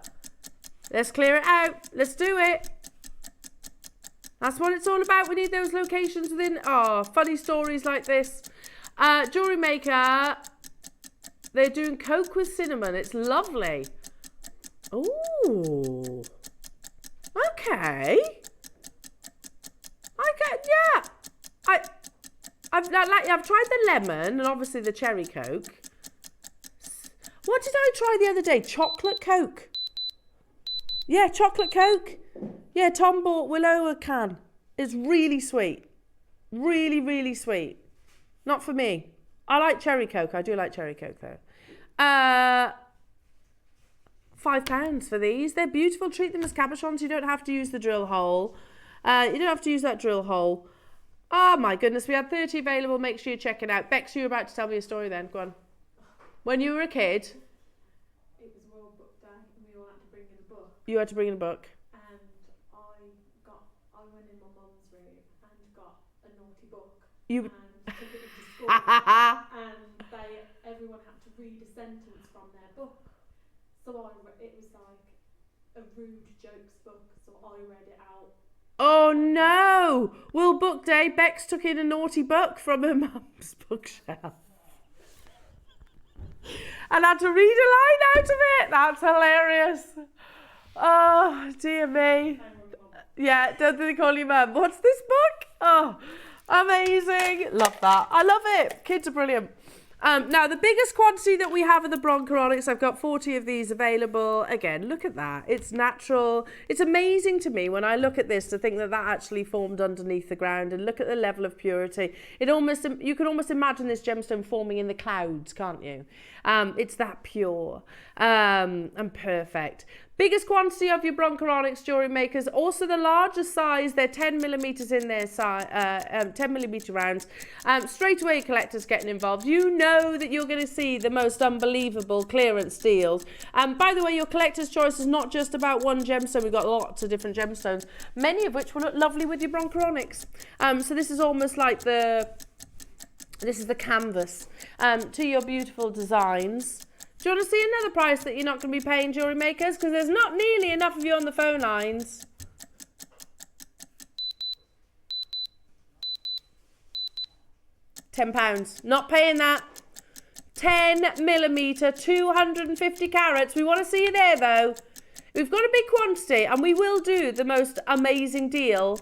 Let's clear it out. Let's do it. That's what it's all about. We need those locations within. Oh, funny stories like this. JewelleryMaker. They're doing Coke with cinnamon. It's lovely. Ooh. Okay. Yeah. I've tried the lemon and obviously the cherry Coke. What did I try the other day? Chocolate Coke. Yeah, chocolate Coke. Yeah, Tom bought Willow a can. It's really sweet. Really, really sweet. Not for me. I like cherry Coke. I do like cherry Coke though. £5 for these. They're beautiful. Treat them as cabochons. You don't have to use the drill hole. You don't have to use that drill hole. Oh my goodness, we had 30 available. Make sure you check it out. Bex, you were about to tell me a story then. Go on. When you were a kid. It was World Book Day and we all had to bring in a book. You had to bring in a book. And I went in my mum's room and got a naughty book. And took it into school. And everyone had to read a sentence from their book. So it was like a rude jokes book, so I read it out. Oh no! World Book Day, Bex took in a naughty book from her mum's bookshelf. And had to read a line out of it. That's hilarious. Oh, dear me. Yeah, don't they call you mum? What's this book? Oh, amazing. Love that. I love it. Kids are brilliant. Now, the biggest quantity that we have of the Bronchoronics, I've got 40 of these available. Again, look at that. It's natural. It's amazing to me when I look at this to think that that actually formed underneath the ground, and look at the level of purity. You can almost imagine this gemstone forming in the clouds, can't you? It's that pure and perfect. Biggest quantity of your Bronchoronics jewellery makers. Also the largest size, they're 10 millimetres in their size, 10 millimetre rounds. Straight away collectors getting involved. You know that you're going to see the most unbelievable clearance deals. By the way, your collector's choice is not just about one gemstone. We've got lots of different gemstones, many of which will look lovely with your Bronchoronics. So this is almost like this is the canvas to your beautiful designs. Do you want to see another price that you're not going to be paying, jewellery makers? Because there's not nearly enough of you on the phone lines. £10. Not paying that. 10 millimetre, 250 carats. We want to see you there, though. We've got a big quantity, and we will do the most amazing deal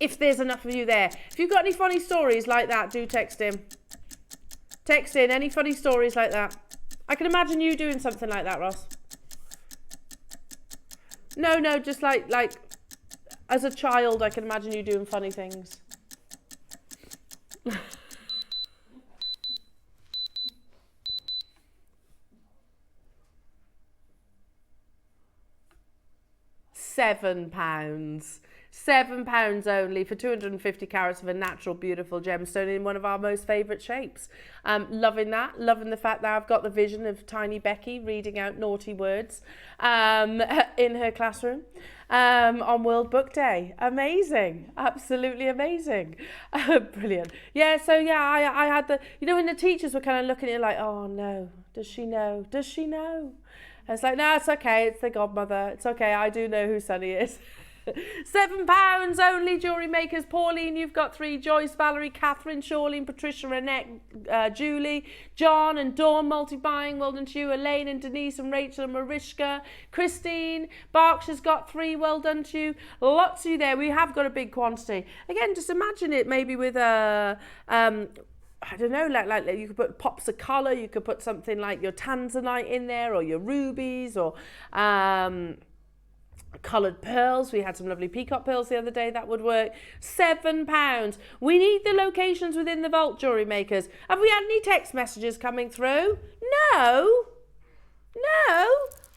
if there's enough of you there. If you've got any funny stories like that, do text him. Text in any funny stories like that. I can imagine you doing something like that, Ross. No, just like as a child, I can imagine you doing funny things. £7. £7 only for 250 carats of a natural, beautiful gemstone in one of our most favourite shapes. Loving that. Loving the fact that I've got the vision of tiny Becky reading out naughty words in her classroom on World Book Day. Amazing. Absolutely amazing. Brilliant. Yeah, so yeah, I had the, you know, when the teachers were kind of looking at it like, oh no, does she know? Does she know? I was like, no, it's okay. It's the godmother. It's okay. I do know who Sonny is. £7 only, jewellery makers. Pauline, you've got 3. Joyce, Valerie, Catherine, Shirlene, Patricia, Annette, Julie, John and Dawn multi-buying. Well done to you. Elaine and Denise and Rachel and Mariska. Christine, Berkshire's got 3. Well done to you. Lots of you there. We have got a big quantity. Again, just imagine it maybe with a I don't know, like you could put pops of colour. You could put something like your tanzanite in there, or your rubies, or coloured pearls. We had some lovely peacock pearls the other day. That would work. £7. We need the locations within the vault, jewellery makers. Have we had any text messages coming through? No.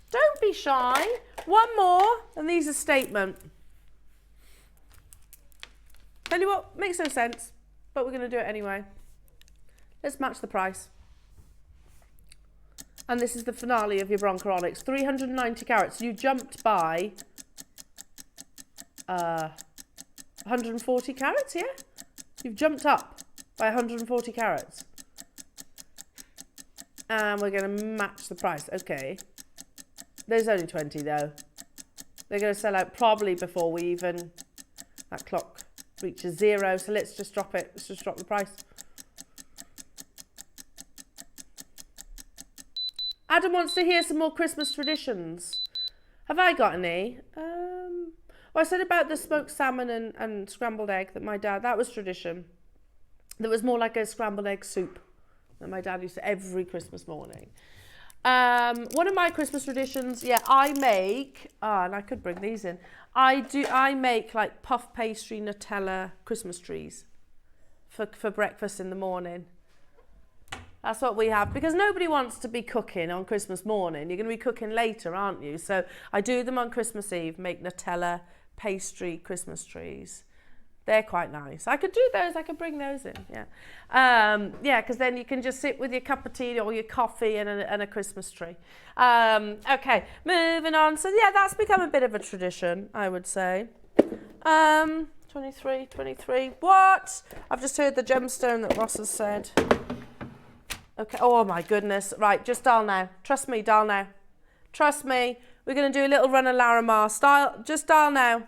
Don't be shy. One more, and these are statement. Tell you what, makes no sense, but we're going to do it anyway. Let's match the price. And this is the finale of your Bronchoronics. 390 carats. You jumped by 140 carats, yeah? You've jumped up by 140 carats. And we're going to match the price. Okay. There's only 20 though. They're going to sell out probably before we even, that clock reaches 0. So let's just drop it. Let's just drop the price. Adam wants to hear some more Christmas traditions. Have I got any? Well, I said about the smoked salmon and scrambled egg that my dad, that was tradition. That was more like a scrambled egg soup that my dad used to every Christmas morning. One of my Christmas traditions, yeah, I make, and I could bring these in. I make like puff pastry Nutella Christmas trees for breakfast in the morning. That's what we have, because nobody wants to be cooking on Christmas morning. You're going to be cooking later, aren't you? So I do them on Christmas Eve, make Nutella pastry Christmas trees. They're quite nice. I could do those, I could bring those in, yeah. Yeah, because then you can just sit with your cup of tea or your coffee and a Christmas tree. Okay, moving on. So yeah, that's become a bit of a tradition, I would say. 23. What? I've just heard the gemstone that Ross has said. Okay, oh my goodness. Right, just dial now. Trust me, dial now. Trust me. We're going to do a little run of Larimar style. Just dial now.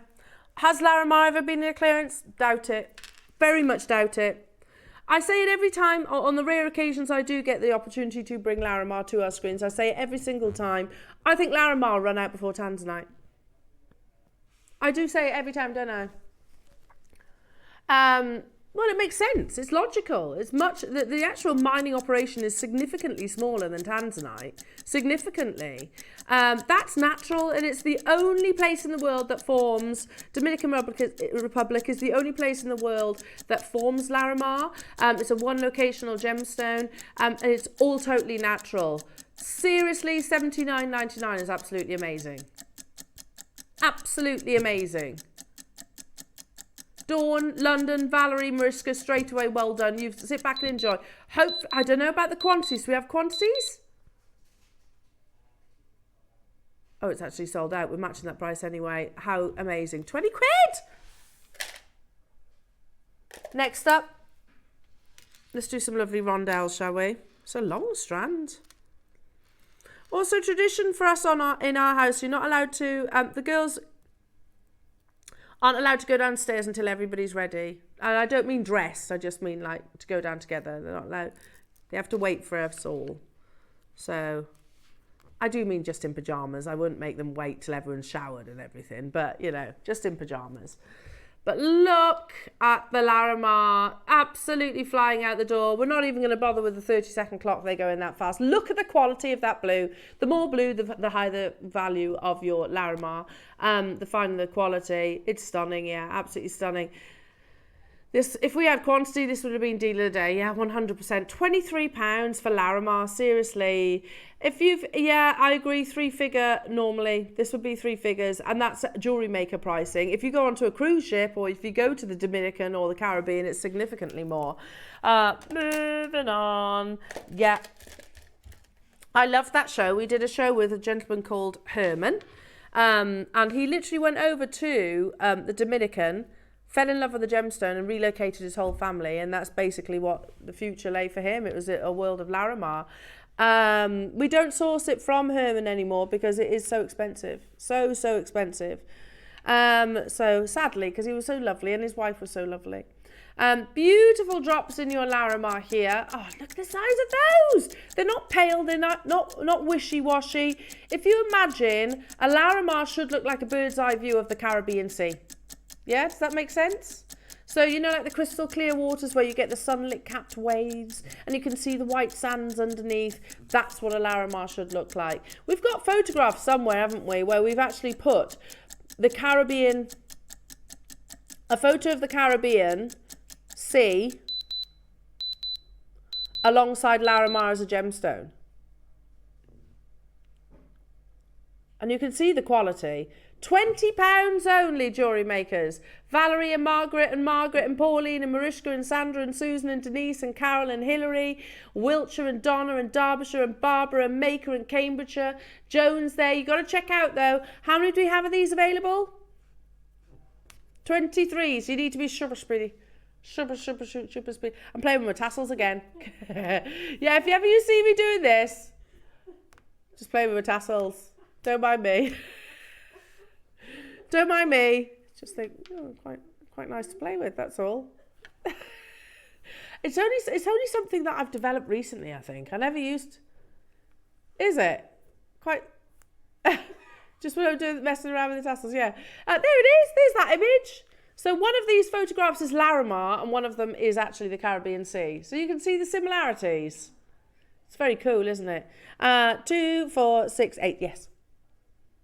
Has Larimar ever been in a clearance? Doubt it. Very much doubt it. I say it every time. On the rare occasions I do get the opportunity to bring Larimar to our screens, I say it every single time. I think Larimar will run out before Tanzanite. I do say it every time, don't I? Well, it makes sense. It's logical. It's much. The actual mining operation is significantly smaller than Tanzanite. Significantly. That's natural, and it's the only place in the world that forms. Dominican Republic is the only place in the world that forms Larimar. It's a one locational gemstone, and it's all totally natural. Seriously, $79.99 is absolutely amazing. Absolutely amazing. Dawn, London, Valerie, Mariska, straight away, well done. You sit back and enjoy. I don't know about the quantities. Do we have quantities? Oh, it's actually sold out. We're matching that price anyway. How amazing. 20 quid! Next up, let's do some lovely rondelles, shall we? It's a long strand. Also, tradition for us in our house, you're not allowed to, the girls aren't allowed to go downstairs until everybody's ready. And I don't mean dressed, I just mean like to go down together. They're not allowed, they have to wait for us all. So I do mean just in pyjamas. I wouldn't make them wait till everyone's showered and everything, but you know, just in pyjamas. But look at the Larimar, absolutely flying out the door. We're not even going to bother with the 30-second clock. They go in that fast. Look at the quality of that blue. The more blue, the higher the value of your Larimar. The finer the quality. It's stunning, yeah, absolutely stunning. This, if we had quantity, this would have been deal of the day. Yeah, 100%. £23 for Larimar, seriously. If you've, yeah, I agree, 3-figure normally. This would be 3 figures, and that's jewellery maker pricing. If you go onto a cruise ship, or if you go to the Dominican or the Caribbean, it's significantly more. Moving on. Yeah. I loved that show. We did a show with a gentleman called Herman, and he literally went over to the Dominican, fell in love with the gemstone and relocated his whole family, and that's basically what the future lay for him. It was a world of Larimar. We don't source it from Herman anymore because it is so expensive. So expensive. So sadly, because he was so lovely and his wife was so lovely. Beautiful drops in your Larimar here. Oh, look at the size of those. They're not pale, they're not wishy-washy. If you imagine, a Larimar should look like a bird's eye view of the Caribbean Sea. Yeah, does that make sense? So, you know, like the crystal clear waters where you get the sunlit capped waves and you can see the white sands underneath. That's what a Larimar should look like. We've got photographs somewhere, haven't we, where we've actually put the Caribbean, a photo of the Caribbean Sea alongside Larimar as a gemstone. And you can see the quality. £20 only, jewellery makers. Valerie and Margaret and Pauline and Mariska and Sandra and Susan and Denise and Carol and Hilary, Wiltshire and Donna and Derbyshire and Barbara and Maker and Cambridgeshire. Jones there. You got to check out though. How many do we have of these available? 23. So you need to be super speedy. Super speedy. I'm playing with my tassels again. Yeah, if ever you see me doing this, just play with my tassels. Don't mind me. Don't mind me. Just think, oh, quite nice to play with. That's all. It's only something that I've developed recently. I think I never used. Is it? Quite... Just when I'm doing messing around with the tassels, yeah. There it is. There's that image. So one of these photographs is Larimar and one of them is actually the Caribbean Sea. So you can see the similarities. It's very cool, isn't it? 2, 4, 6, 8, yes.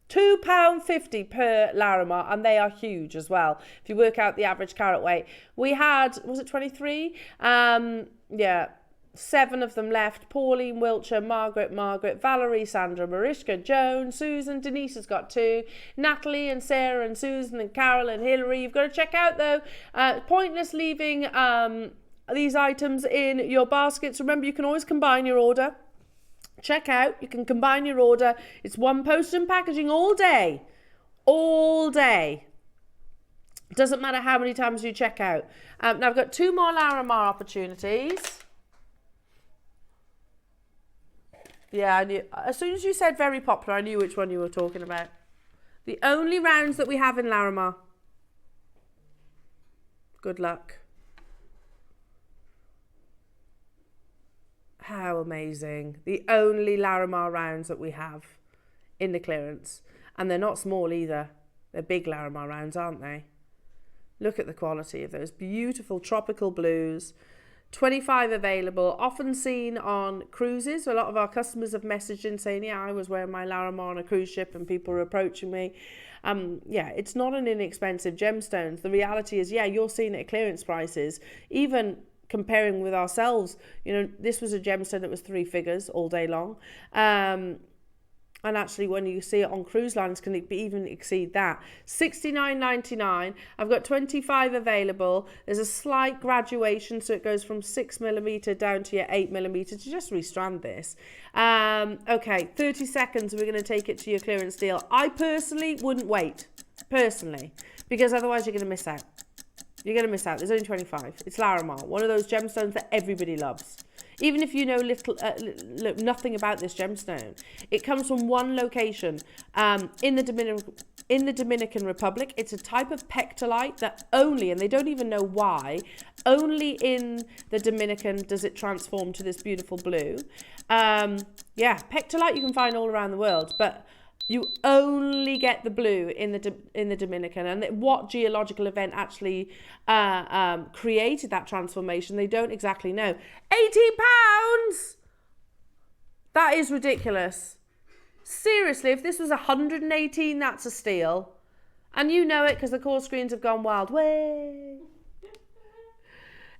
£2.50 per Larimar, and they are huge as well. If you work out the average carat weight. We had, was it 23? Yeah. 7 of them left. Pauline, Wiltshire, Margaret, Valerie, Sandra, Mariska, Joan, Susan, Denise has got 2, Natalie and Sarah and Susan and Carol and Hilary. You've got to check out though. Pointless leaving these items in your baskets. Remember, you can always combine your order. Check out, you can combine your order. It's one post and packaging all day. All day. Doesn't matter how many times you check out. Now I've got 2 more Larimar opportunities. Yeah, I knew. As soon as you said very popular, I knew which one you were talking about. The only rounds that we have in Larimar. Good luck. How amazing. The only Larimar rounds that we have in the clearance. And they're not small either. They're big Larimar rounds, aren't they? Look at the quality of those beautiful tropical blues. 25 available, often seen on cruises. A lot of our customers have messaged in saying, yeah, I was wearing my Larimar on a cruise ship and people were approaching me. Yeah, it's not an inexpensive gemstones. The reality is, yeah, you're seeing it at clearance prices. Even comparing with ourselves, you know, this was a gemstone that was 3 figures all day long. And actually, when you see it on cruise lines, can it even exceed that? $69.99. I've got 25 available. There's a slight graduation, so it goes from 6mm down to your 8mm to just restrand this. Okay, 30 seconds. We're going to take it to your clearance deal. I personally wouldn't wait, personally, because otherwise you're going to miss out. You're going to miss out. There's only 25. It's Larimar, one of those gemstones that everybody loves. Even if you know nothing about this gemstone, it comes from one location in the Dominican Republic. It's a type of pectolite that only, and they don't even know why, only in the Dominican does it transform to this beautiful blue. Yeah, pectolite you can find all around the world, but you only get the blue in the Dominican. And what geological event actually created that transformation, they don't exactly know. £80! That is ridiculous. Seriously, if this was 118, that's a steal. And you know it because the call screens have gone wild. Way.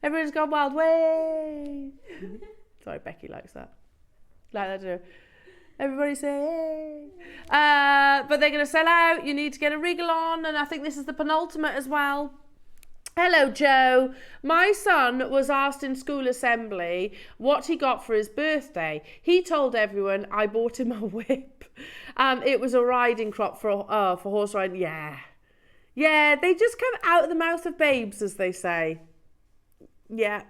Everyone's gone wild. Way. Sorry, Becky likes that. Like that too. Everybody say, hey. But they're going to sell out. You need to get a wriggle on. And I think this is the penultimate as well. Hello, Joe. My son was asked in school assembly what he got for his birthday. He told everyone I bought him a whip. It was a riding crop for horse riding. Yeah. Yeah, they just come out of the mouth of babes, as they say. Yeah.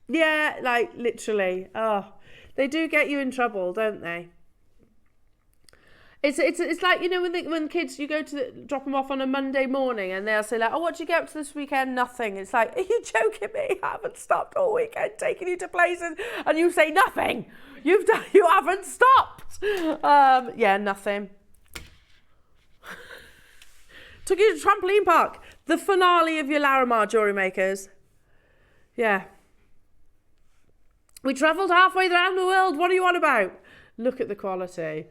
Yeah, like literally. Oh. They do get you in trouble, don't they? It's like, you know, when kids, you go to drop them off on a Monday morning and they'll say like, oh, what did you get up to this weekend? Nothing. It's like, are you joking me? I haven't stopped all weekend taking you to places, and you say nothing. You haven't stopped. Yeah, nothing. Took you to trampoline park. The finale of your Larimar, jewellery makers. Yeah. We travelled halfway around the world. What are you on about? Look at the quality.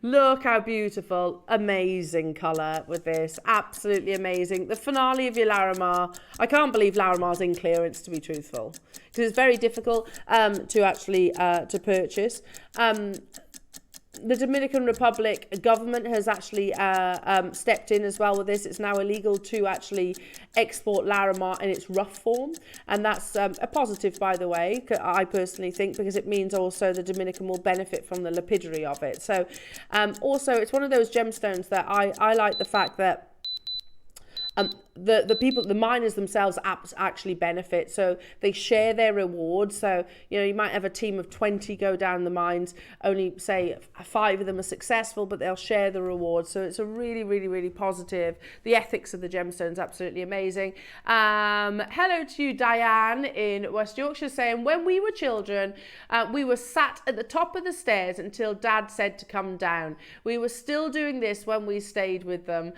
Look how beautiful. Amazing colour with this. Absolutely amazing. The finale of your Larimar. I can't believe Larimar's in clearance, to be truthful, because it's very difficult to actually to purchase. The Dominican Republic government has actually stepped in as well with this. It's now illegal to actually export Larimar in its rough form. And that's a positive, by the way, I personally think, because it means also the Dominican will benefit from the lapidary of it. So also, it's one of those gemstones that I like the fact that the people, the miners themselves actually benefit. So they share their rewards. So, you know, you might have a team of 20 go down the mines, only say 5 of them are successful, but they'll share the rewards. So it's a really, really, really positive. The ethics of the gemstones, absolutely amazing. Hello to you, Diane in West Yorkshire, saying, when we were children, we were sat at the top of the stairs until Dad said to come down. We were still doing this when we stayed with them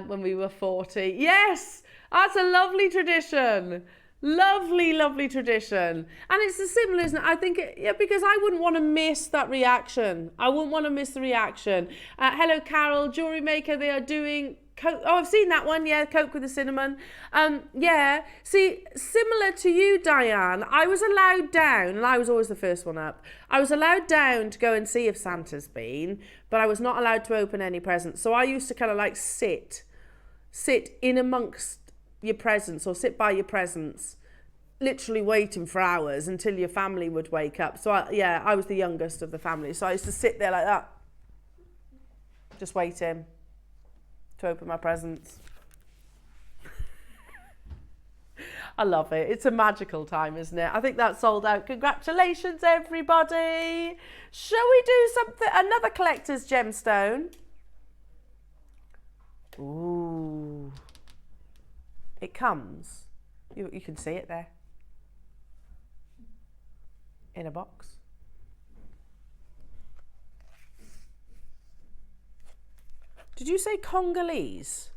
when we were 40. Yes! That's a lovely tradition. Lovely, lovely tradition. And it's as simple, isn't it? I think, because I wouldn't want to miss that reaction. I wouldn't want to miss the reaction. Hello, Carol, JewelleryMaker, they are doing Coke. Oh, I've seen that one. Yeah, Coke with the cinnamon. Yeah. See, similar to you, Diane, I was allowed down, and I was always the first one up. I was allowed down to go and see if Santa's been, but I was not allowed to open any presents. So I used to kind of like sit in amongst your presents, or sit by your presents, literally waiting for hours until your family would wake up. So I was the youngest of the family, so I used to sit there like that, just waiting to open my presents. I love it. It's a magical time, isn't it? I think that's sold out. Congratulations, everybody. Shall we do something, another collector's gemstone? Ooh. It comes, you can see it there, in a box. Did you say Congolese?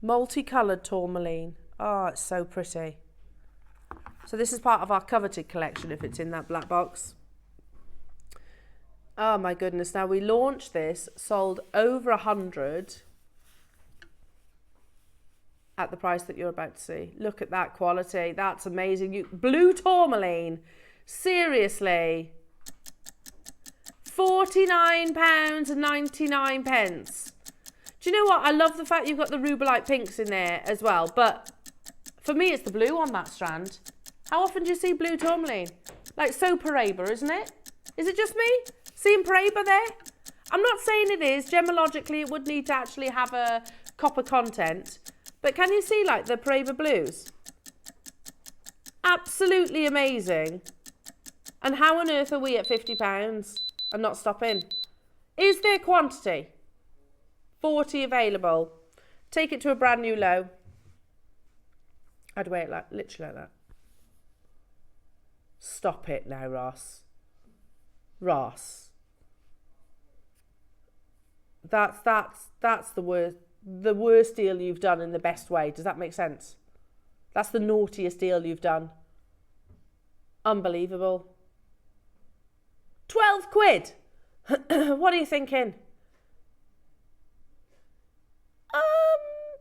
Multicoloured tourmaline. Oh, it's so pretty. So this is part of our coveted collection if it's in that black box. Oh my goodness, now we launched this, sold over 100 at the price that you're about to see. Look at that quality, that's amazing. Blue tourmaline, seriously. £49.99. Do you know what? I love the fact you've got the rubellite pinks in there as well, but for me it's the blue on that strand. How often do you see blue tourmaline? Like so Paraiba, isn't it? Is it just me seeing Paraiba there? I'm not saying it is. Gemologically it would need to actually have a copper content, but can you see like the Paraiba blues? Absolutely amazing. And how on earth are we at £50 and not stopping? Is there quantity? 40 available. Take it to a brand new low. I'd wear it like literally like that. Stop it now, Ross. Ross. That's the worst deal you've done in the best way. Does that make sense? That's the naughtiest deal you've done. Unbelievable. 12 quid. What are you thinking?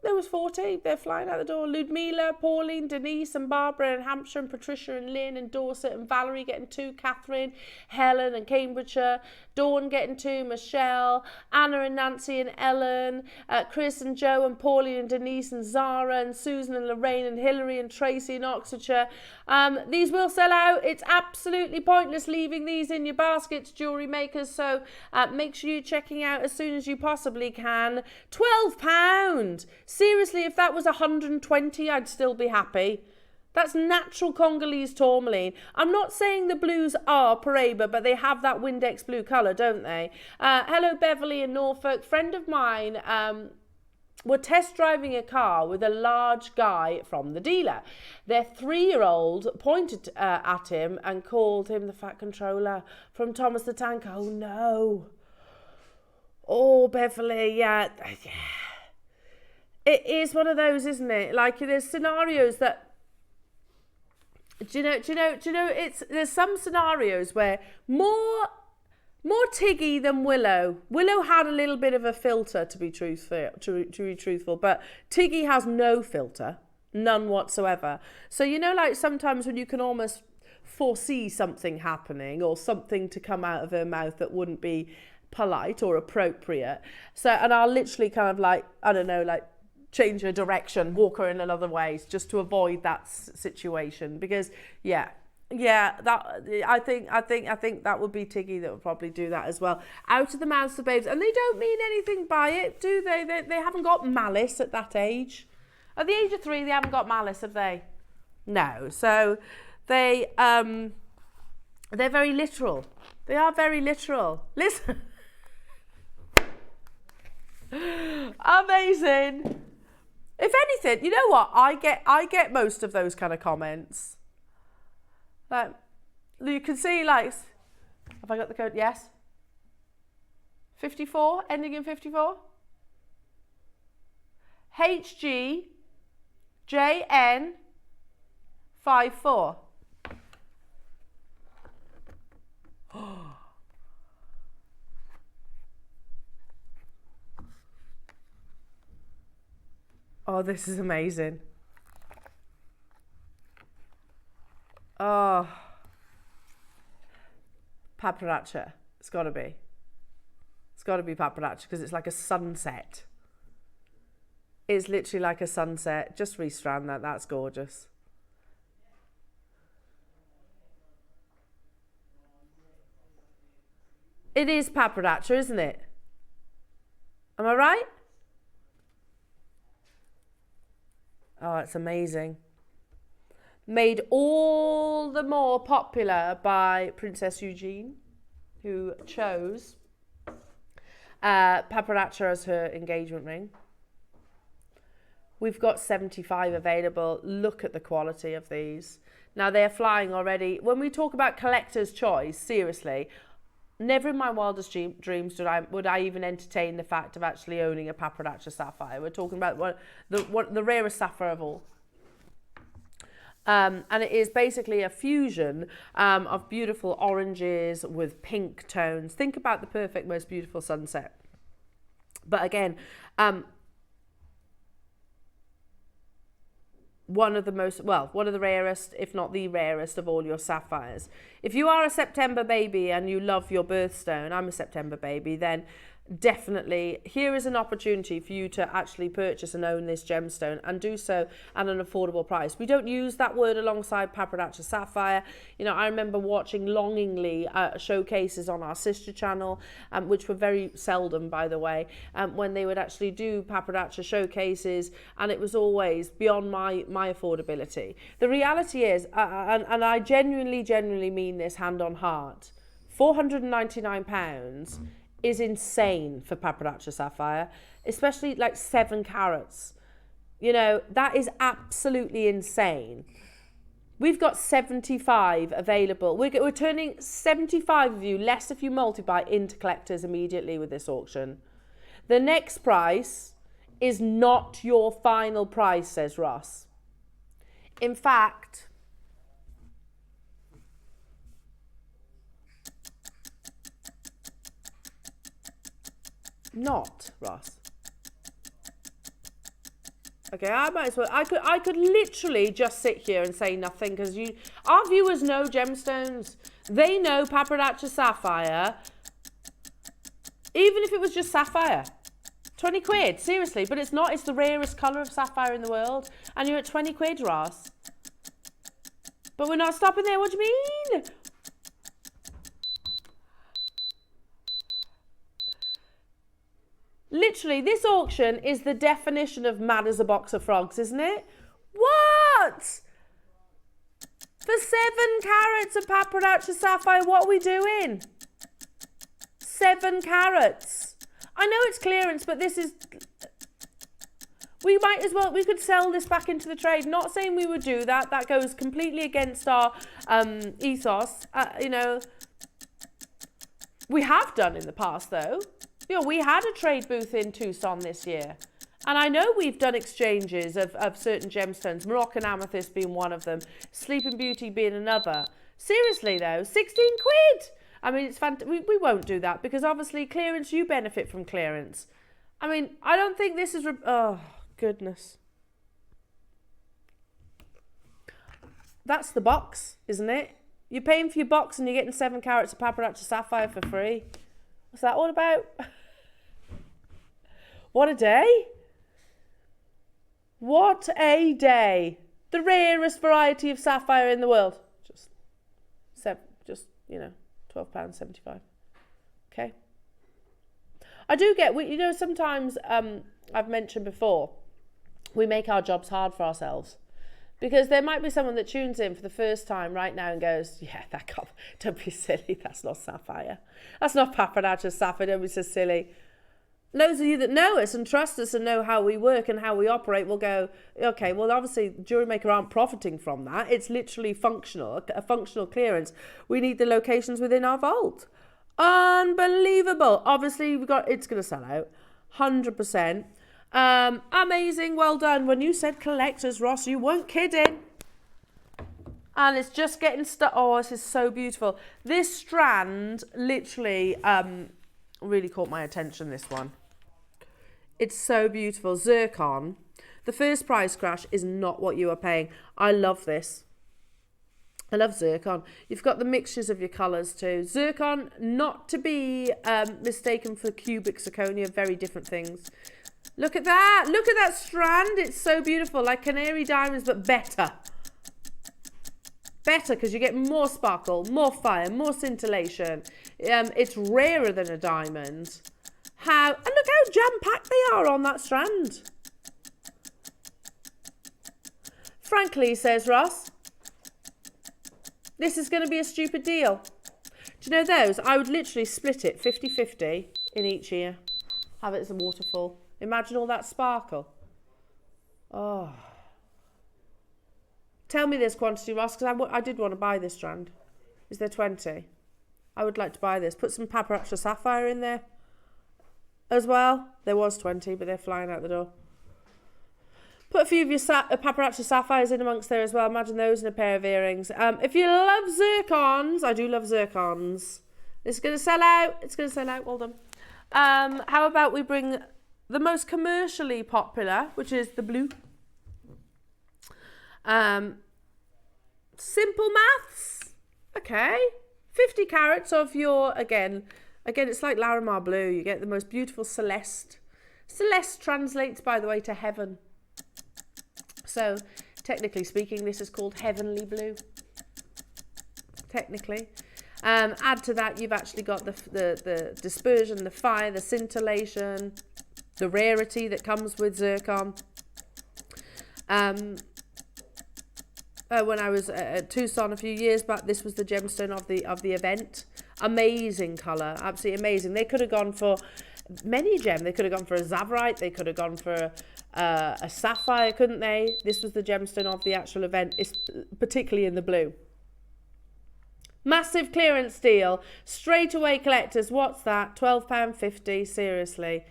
There was 40. They're flying out the door. Ludmila, Pauline, Denise and Barbara and Hampshire and Patricia and Lynn and Dorset and Valerie getting 2. Catherine, Helen and Cambridgeshire. Dawn getting 2. Michelle, Anna and Nancy and Ellen. Chris and Joe and Pauline and Denise and Zara and Susan and Lorraine and Hilary and Tracy in Oxfordshire. These will sell out. It's absolutely pointless leaving these in your baskets, jewellery makers. So make sure you're checking out as soon as you possibly can. £12. Seriously, if that was 120, I'd still be happy. That's natural Congolese tourmaline. I'm not saying the blues are Paraiba, but they have that Windex blue colour, don't they? Hello, Beverly in Norfolk. Friend of mine were test driving a car with a large guy from the dealer. Their 3-year-old pointed at him and called him the Fat Controller from Thomas the Tank. Oh, no. Oh, Beverly, yeah. It is one of those, isn't it? Like there's scenarios that, do you know, there's some scenarios where more Tiggy than Willow. Willow had a little bit of a filter, to be truthful, but Tiggy has no filter, none whatsoever. So, you know, like sometimes when you can almost foresee something happening or something to come out of her mouth that wouldn't be polite or appropriate. So, and I'll literally kind of like, I don't know, like, change her direction, walk her in another way just to avoid that situation, because yeah, Yeah, I think that would be Tiggy that would probably do that as well. Out of the mouths of babes, and they don't mean anything by it, do they? They haven't got malice at that age. At the age of 3, they haven't got malice, have they? No. So they're very literal. They are very literal. Listen. Amazing. If anything, you know what? I get most of those kind of comments. Like, you can see, like, have I got the code? Yes. 54, ending in 54. HGJN 54. Oh, this is amazing. Oh, paparazzi. It's got to be. It's got to be paparazzi because it's like a sunset. It's literally like a sunset. Just restrand that. That's gorgeous. It is paparazzi, isn't it? Am I right? Oh, it's amazing. Made all the more popular by Princess Eugenie, who chose paparazzi as her engagement ring. We've got 75 available. Look at the quality of these. Now, they're flying already. When we talk about collector's choice, seriously, never in my wildest dreams would I even entertain the fact of actually owning a paparazzi sapphire. We're talking about the rarest sapphire of all. And it is basically a fusion of beautiful oranges with pink tones. Think about the perfect, most beautiful sunset. But again, one of the rarest, if not the rarest of all your sapphires. If you are a September baby and you love your birthstone, I'm a September baby, then definitely here is an opportunity for you to actually purchase and own this gemstone and do so at an affordable price. We don't use that word alongside paparazzi sapphire. You know, I remember watching longingly showcases on our sister channel, which were very seldom, by the way, when they would actually do paparazzi showcases, and it was always beyond my affordability. The reality is, and I genuinely mean this hand on heart, £499 is insane for paparazzi sapphire, especially like 7 carats. You know, that is absolutely insane. We've got 75 available. We're turning 75 of you, less if you multiply, into collectors immediately with this auction. The next price is not your final price, says Ross. In fact, not, Ross. Okay, I might as well. I could literally just sit here and say nothing because our viewers know gemstones. They know paparazzi sapphire. Even if it was just sapphire, 20 quid, seriously. But it's not. It's the rarest colour of sapphire in the world, and you're at 20 quid, Ross. But we're not stopping there. What do you mean? Literally, this auction is the definition of mad as a box of frogs, isn't it? What? For 7 carats of paparazzi sapphire, what are we doing? 7 carats. I know it's clearance, but this is... We might as well... We could sell this back into the trade. Not saying we would do that. That goes completely against our ethos. You know, we have done in the past, though. You know, we had a trade booth in Tucson this year, and I know we've done exchanges of certain gemstones, Moroccan amethyst being one of them, Sleeping Beauty being another. Seriously though, 16 quid! I mean, it's fantastic. We won't do that because obviously clearance, you benefit from clearance. I mean, I don't think this is... Oh, goodness. That's the box, isn't it? You're paying for your box and you're getting 7 carats of paparazzi sapphire for free. What's that all about? What a day. What a day. The rarest variety of sapphire in the world. Just you know, £12.75. Okay. I do get, you know, sometimes I've mentioned before, we make our jobs hard for ourselves. Because there might be someone that tunes in for the first time right now and goes, yeah, that can't, don't be silly, that's not sapphire. That's not paparazzi sapphire, don't be so silly. Those of you that know us and trust us and know how we work and how we operate will go, okay, well, obviously, JewelleryMaker aren't profiting from that. It's literally functional, a functional clearance. We need the locations within our vault. Unbelievable. Obviously, it's going to sell out, 100%. Amazing, well done. When you said collectors, Ross, you weren't kidding. And it's just getting stuck. Oh, this is so beautiful. This strand literally really caught my attention, this one. It's so beautiful. Zircon. The first price crash is not what you are paying. I love this. I love zircon. You've got the mixtures of your colours too. Zircon, not to be mistaken for cubic zirconia, very different things. Look at that. Look at that strand. It's so beautiful. Like canary diamonds, but better. Better because you get more sparkle, more fire, more scintillation. It's rarer than a diamond. And look how jam-packed they are on that strand. Frankly, says Ross, this is going to be a stupid deal. Do you know those? I would literally split it 50-50 in each ear. Have it as a waterfall. Imagine all that sparkle. Oh. Tell me this quantity, Ross, because I did want to buy this strand. Is there 20? I would like to buy this. Put some paparazzi sapphire in there as well. There was 20, but they're flying out the door. Put a few of your paparazzi sapphires in amongst there as well. Imagine those in a pair of earrings. If you love zircons, I do love zircons. It's going to sell out. It's going to sell out. Well done. How about we bring the most commercially popular, which is the blue. Simple maths. Okay. 50 carats of your, again, it's like Larimar blue. You get the most beautiful celeste. Celeste translates, by the way, to heaven. So, technically speaking, this is called heavenly blue. Technically. Add to that, you've actually got the dispersion, the fire, the scintillation, the rarity that comes with zircon. When I was at Tucson a few years back, this was the gemstone of the event. Amazing colour, absolutely amazing. They could have gone for many gem. They could have gone for a zavarite. They could have gone for a sapphire, couldn't they? This was the gemstone of the actual event, particularly in the blue. Massive clearance deal. Straight away collectors. What's that? £12.50. Seriously.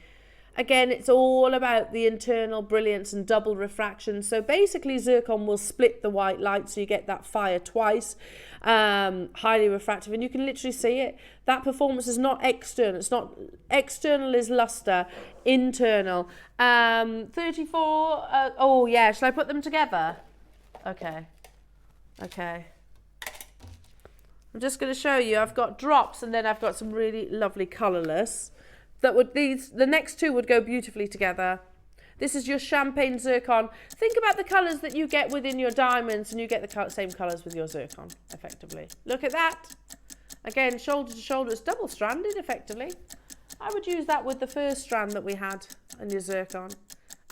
Again, it's all about the internal brilliance and double refraction. So basically, zircon will split the white light, so you get that fire twice. Highly refractive, and you can literally see it. That performance is not external. It's not external is luster, internal. 34. Oh yeah, shall I put them together? Okay. Okay. I'm just going to show you. I've got drops, and then I've got some really lovely colourless. The next two would go beautifully together. This is your champagne zircon. Think about the colours that you get within your diamonds, and you get the same colours with your zircon, effectively. Look at that. Again, shoulder to shoulder. It's double-stranded, effectively. I would use that with the first strand that we had in your zircon.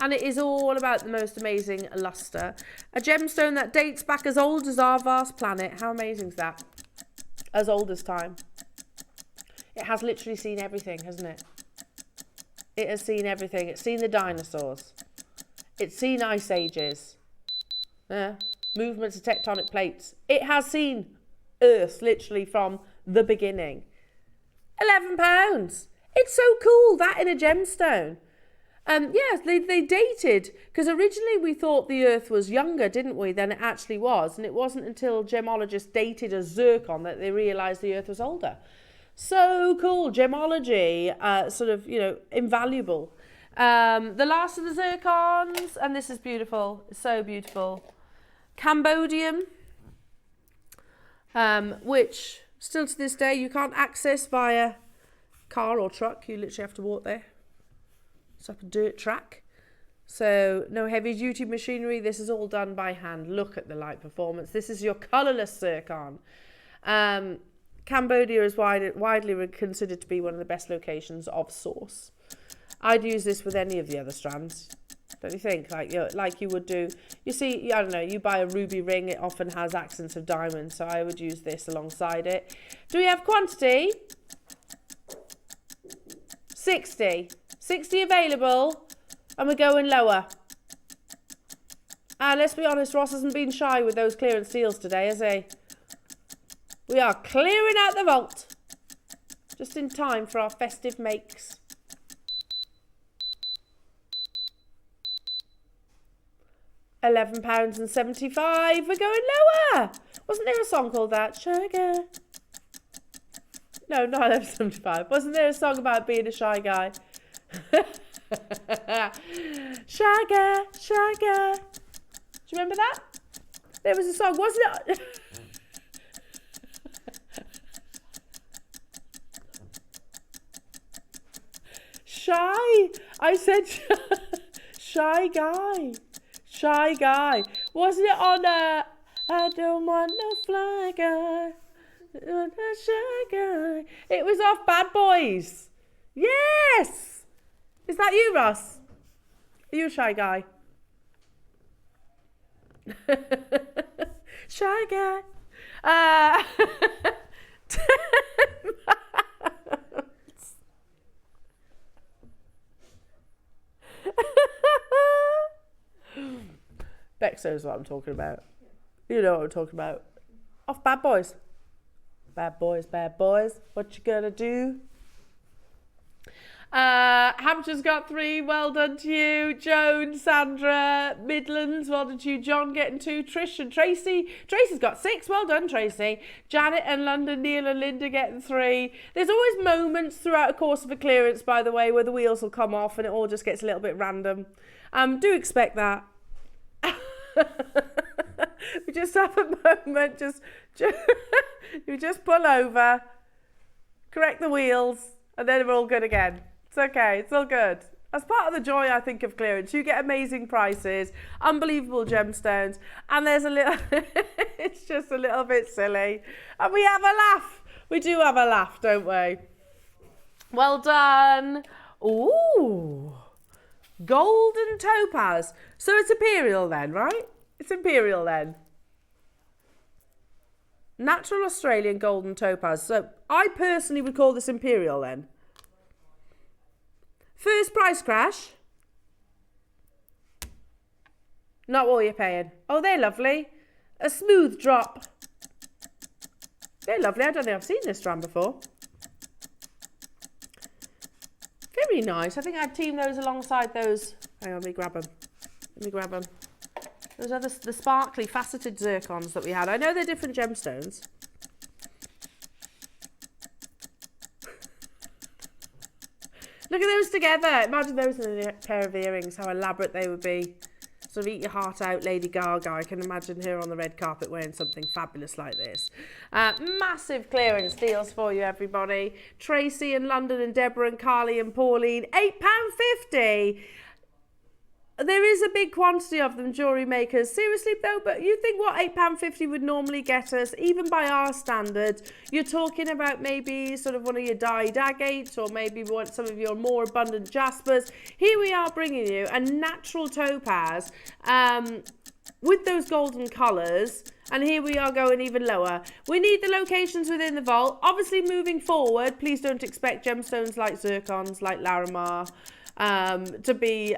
And it is all about the most amazing lustre. A gemstone that dates back as old as our vast planet. How amazing is that? As old as time. It has literally seen everything, hasn't it? It has seen everything. It's seen the dinosaurs. It's seen ice ages. Movements of tectonic plates. It has seen Earth literally from the beginning. £11. It's so cool, that in a gemstone. Yes, they dated, because originally we thought the Earth was younger, didn't we, than it actually was. And it wasn't until gemologists dated a zircon that they realised the Earth was older. So cool. Gemology, sort of, you know, invaluable. The last of the zircons, and this is beautiful. It's so beautiful. Cambodium, which still to this day you can't access via car or truck. You literally have to walk there. It's up a dirt track. So no heavy duty machinery. This is all done by hand. Look at the light performance. This is your colourless zircon. Cambodia is widely considered to be one of the best locations of source. I'd use this with any of the other strands. Don't you think? Like you would do. You see, I don't know, you buy a ruby ring, it often has accents of diamond, so I would use this alongside it. Do we have quantity? 60. 60 available, and we're going lower. Let's be honest, Ross hasn't been shy with those clearance deals today, has he? We are clearing out the vault. Just in time for our festive makes. £11.75. We're going lower. Wasn't there a song called that? Sugar. No, not £11.75. Wasn't there a song about being a shy guy? Shy guy, shy guy. Do you remember that? There was a song, wasn't it? Shy. I said shy guy. Shy guy. Wasn't it on I don't want no fly guy. I want a shy guy. It was off Bad Boys. Yes. Is that you, Ross? Are you a shy guy? Shy guy. Bex knows what I'm talking about. You know what I'm talking about. Off Bad Boys. Bad boys, bad boys. What you gonna do? Hampshire's got 3. Well done to you. Joan, Sandra, Midlands. Well done to you. John getting 2. Trish and Tracy. Tracy's got 6. Well done, Tracy. Janet and London, Neil and Linda getting 3. There's always moments throughout the course of a clearance, by the way, where the wheels will come off and it all just gets a little bit random. Do expect that. We just have a moment, you just pull over, correct the wheels, and then we're all good again. It's okay, it's all good. That's part of the joy, I think, of clearance. You get amazing prices, unbelievable gemstones, and there's a little, it's just a little bit silly. And we have a laugh. We do have a laugh, don't we? Well done. Ooh. Golden topaz. So it's imperial then, right? It's imperial then. Natural Australian golden topaz. So I personally would call this imperial then. First price crash. Not what you're paying. Oh, they're lovely. A smooth drop. They're lovely. I don't think I've seen this strand before. Very nice. I think I'd team those alongside those. Hang on, let me grab them. Let me grab them. Those are the sparkly, faceted zircons that we had. I know they're different gemstones. Look at those together. Imagine those in a pair of earrings, how elaborate they would be. Sort of eat your heart out, Lady Gaga. I can imagine her on the red carpet wearing something fabulous like this. Massive clearance deals for you, everybody. Tracy and London and Deborah and Carly and Pauline. £8.50. There is a big quantity of them, jewellery makers. Seriously though, but you think what £8.50 would normally get us, even by our standards, you're talking about maybe sort of one of your dyed agates or maybe some of your more abundant jaspers. Here we are bringing you a natural topaz with those golden colours. And here we are going even lower. We need the locations within the vault. Obviously moving forward, please don't expect gemstones like zircons, like Larimar, to be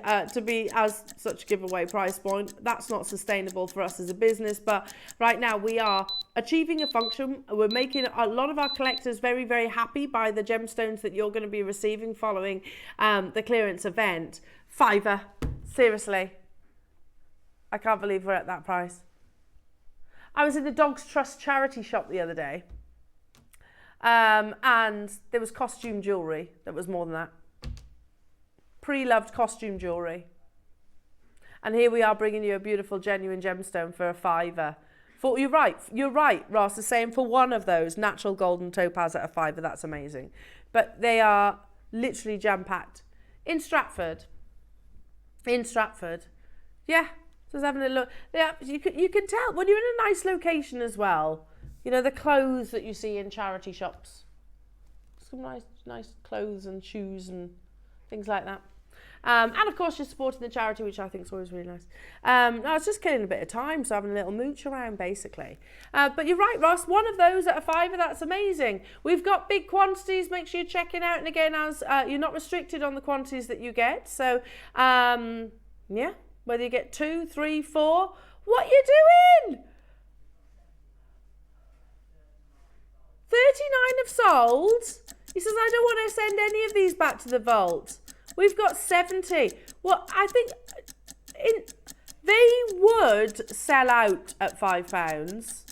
as such a giveaway price point. That's not sustainable for us as a business, but right now we are achieving a function. We're making a lot of our collectors very, very happy by the gemstones that you're going to be receiving following the clearance event. £5, seriously. I can't believe we're at that price. I was in the Dogs Trust charity shop the other day, and there was costume jewellery that was more than that. Pre-loved costume jewellery. And here we are bringing you a beautiful, genuine gemstone for a £5. You're right, Ross is saying for one of those natural golden topaz at a £5, that's amazing. But they are literally jam-packed. In Stratford. Yeah, just having a look. Yeah, you can tell when you're in a nice location as well. You know, the clothes that you see in charity shops. Some nice clothes and shoes and things like that. And of course you're supporting the charity, which I think is always really nice. No, it's just killing a bit of time, so having a little mooch around basically. But you're right, Ross, one of those at a £5, that's amazing. We've got big quantities, make sure you're checking out, and again, as you're not restricted on the quantities that you get. So yeah, whether you get 2, 3, 4, what you doing? 39 have sold. He says, I don't want to send any of these back to the vault. We've got 70. Well, I think they would sell out at £5.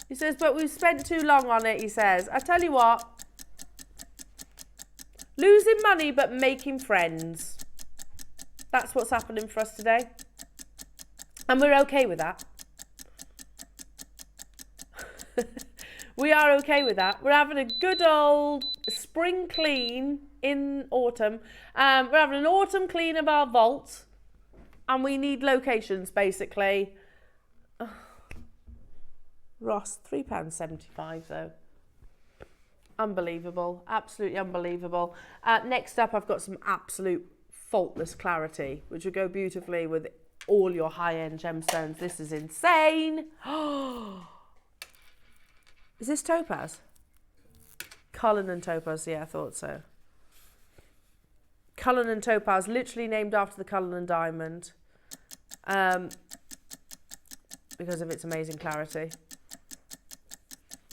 He says, but we've spent too long on it, he says. I tell you what, losing money but making friends. That's what's happening for us today. And we're okay with that. We are okay with that. We're having a good old spring clean in autumn. We're having an autumn clean of our vault. And we need locations, basically. Ross, £3.75 though. Unbelievable. Absolutely unbelievable. Next up, I've got some absolute faultless clarity, which will go beautifully with all your high-end gemstones. This is insane. Is this topaz? Cullinan topaz, yeah, I thought so. Cullinan topaz, literally named after the Cullinan diamond, because of its amazing clarity.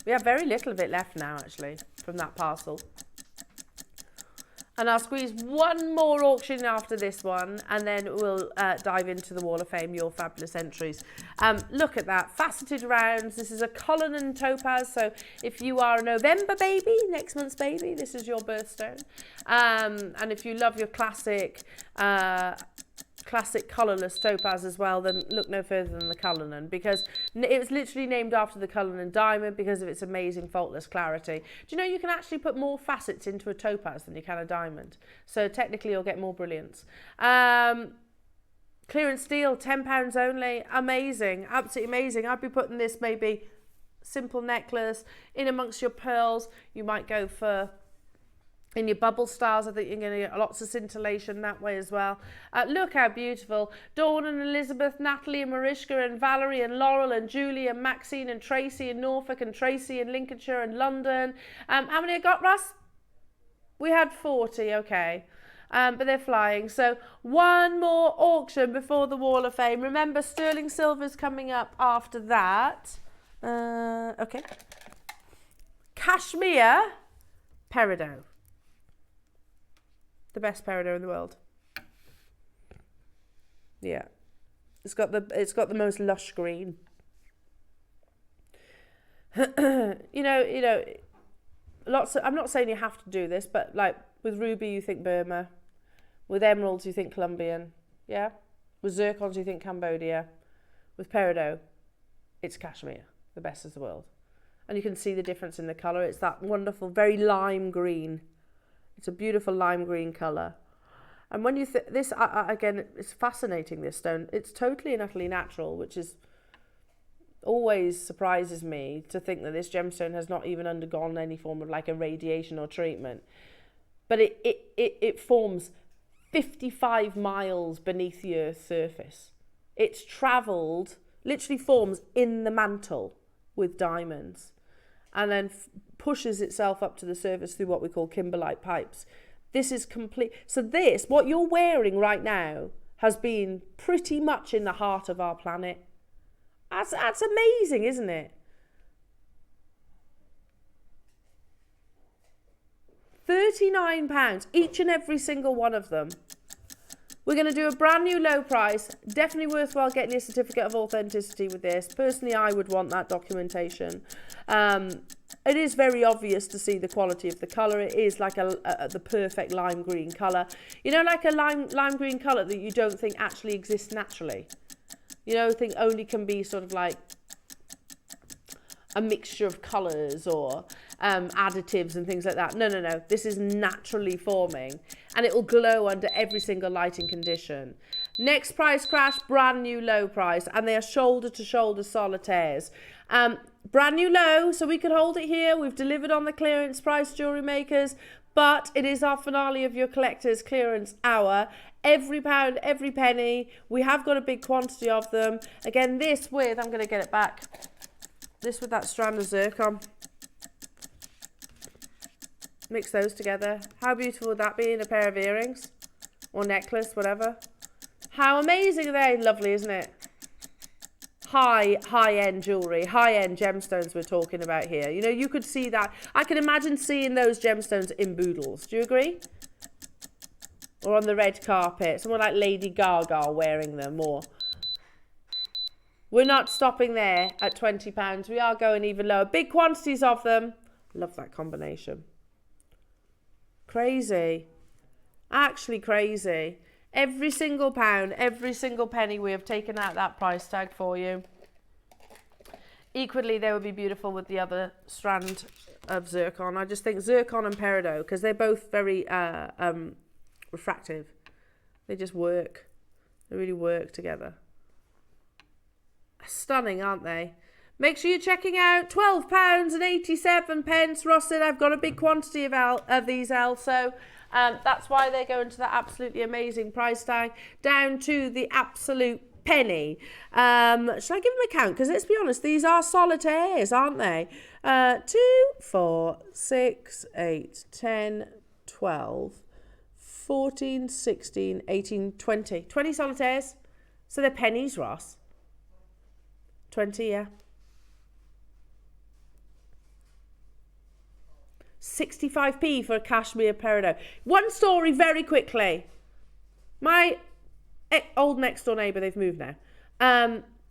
We have very little of it left now, actually, from that parcel. And I'll squeeze one more auction after this one, and then we'll dive into the Wall of Fame, your fabulous entries. Look at that, faceted rounds. This is a Cullinan topaz, so if you are a November baby, next month's baby, this is your birthstone. And if you love your classic colourless topaz as well, then look no further than the Cullinan, because it was literally named after the Cullinan diamond because of its amazing faultless clarity. Do you know you can actually put more facets into a topaz than you can a diamond? So technically you'll get more brilliance. Clearance steel, £10 only. Amazing, absolutely amazing. I'd be putting this maybe simple necklace in amongst your pearls. You might go for in your bubble stars. I think you're going to get lots of scintillation that way as well. Look how beautiful. Dawn and Elizabeth, Natalie and Mariska and Valerie and Laurel and Julie and Maxine and Tracy in Norfolk and Tracy in Lincolnshire and London. How many I got, Russ? We had 40, okay. But they're flying. So one more auction before the Wall of Fame. Remember, sterling silver's coming up after that. Okay. Cashmere peridot. The best peridot in the world. Yeah, it's got the most lush green. you know, lots of, I'm not saying you have to do this, but like with ruby you think Burma, with emeralds you think Colombian, yeah. With zircons you think Cambodia, with peridot it's cashmere, the best of the world, and you can see the difference in the colour. It's that wonderful, very lime green. It's a beautiful lime green colour. And when you this, again, it's fascinating, this stone. It's totally and utterly natural, which is always surprises me to think that this gemstone has not even undergone any form of like irradiation or treatment. But it forms 55 miles beneath the Earth's surface. It's travelled, literally forms in the mantle with diamonds, and then pushes itself up to the surface through what we call kimberlite pipes. This is complete. So this, what you're wearing right now, has been pretty much in the heart of our planet. That's amazing, isn't it? £39, each and every single one of them. We're going to do a brand new low price. Definitely worthwhile getting a certificate of authenticity with this. Personally, I would want that documentation. It is very obvious to see the quality of the colour. It is like the perfect lime green colour. You know, like a lime green colour that you don't think actually exists naturally. You know, think only can be sort of like a mixture of colours or additives and things like that. No. This is naturally forming, and it will glow under every single lighting condition. Next price crash, brand new low price, and they are shoulder to shoulder solitaires. Brand new low, so we could hold it here. We've delivered on the clearance price, jewellery makers, but it is our finale of your collector's clearance hour. Every pound, every penny. We have got a big quantity of them. Again, this with, I'm going to get it back, this with that strand of zircon. Mix those together. How beautiful would that be in a pair of earrings? Or necklace, whatever. How amazing are they? Lovely, isn't it? High-end jewellery, high-end gemstones we're talking about here. You know, you could see that. I can imagine seeing those gemstones in boodles. Do you agree? Or on the red carpet. Someone like Lady Gaga wearing them. Or we're not stopping there at £20. We are going even lower. Big quantities of them. Love that combination. Crazy. Actually crazy. Every single pound, every single penny, we have taken out that price tag for you. Equally, they would be beautiful with the other strand of zircon. I just think zircon and peridot, because they're both very refractive. They just work. They really work together. Stunning, aren't they? Make sure you're checking out £12.87. Ross said, I've got a big quantity of these, Elle, so that's why they go into that absolutely amazing price tag, down to the absolute penny. Should I give them a count? Because let's be honest, these are solitaires, aren't they? 2, 4, 6, 8, 10, 12, 14, 16, 18, 20. 20 solitaires. So they're pennies, Ross. 20, yeah. 65p for a cashmere peridot. One story very quickly. My old next door neighbour, they've moved now.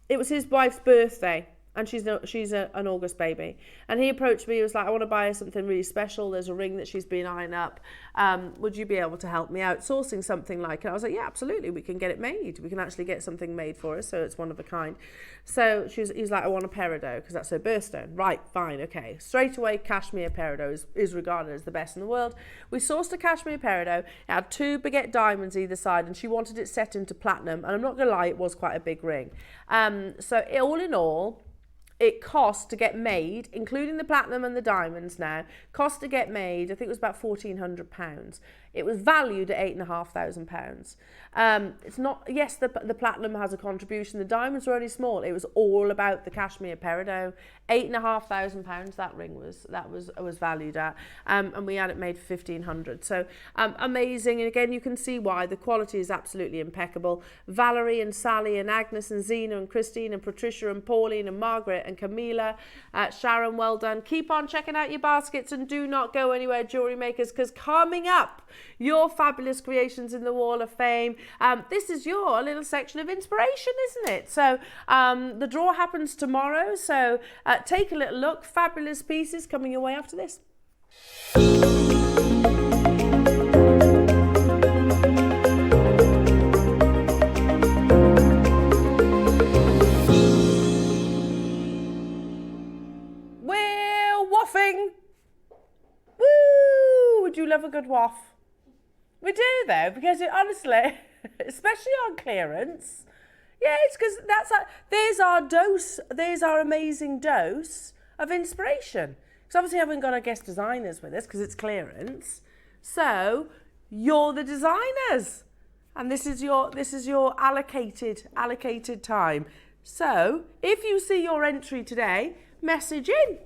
It was his wife's birthday, and she's an August baby. And he approached me. He was like, I want to buy her something really special. There's a ring that she's been eyeing up. Would you be able to help me out sourcing something like it? I was like, yeah, absolutely. We can get it made. We can actually get something made for her, so it's one of a kind. So he's like, I want a peridot because that's her birthstone. Right, fine, okay. Straight away, cashmere peridot is regarded as the best in the world. We sourced a cashmere peridot. It had 2 baguette diamonds either side, and she wanted it set into platinum. And I'm not going to lie, it was quite a big ring. So all in all, it cost to get made, including the platinum and the diamonds now, cost to get made, I think it was about £1,400. It was valued at £8,500. It's not, yes, the platinum has a contribution. The diamonds were only small. It was all about the cashmere peridot. £8,500 that ring was valued at, and we had it made for £1,500. So amazing. And again, you can see why the quality is absolutely impeccable. Valerie and Sally and Agnes and Zena and Christine and Patricia and Pauline and Margaret and Camila, Sharon, well done. Keep on checking out your baskets and do not go anywhere, jewellery makers, because coming up, your fabulous creations in the Wall of Fame. This is your little section of inspiration, isn't it? So the draw happens tomorrow, so take a little look. Fabulous pieces coming your way after this. We're waffing. Woo! Would you love a good waff? We do though, because it honestly, especially on clearance, yeah, it's because there's our dose, there's our amazing dose of inspiration. Because obviously I haven't got our guest designers with us because it's clearance. So you're the designers, and this is your allocated time. So if you see your entry today, message in,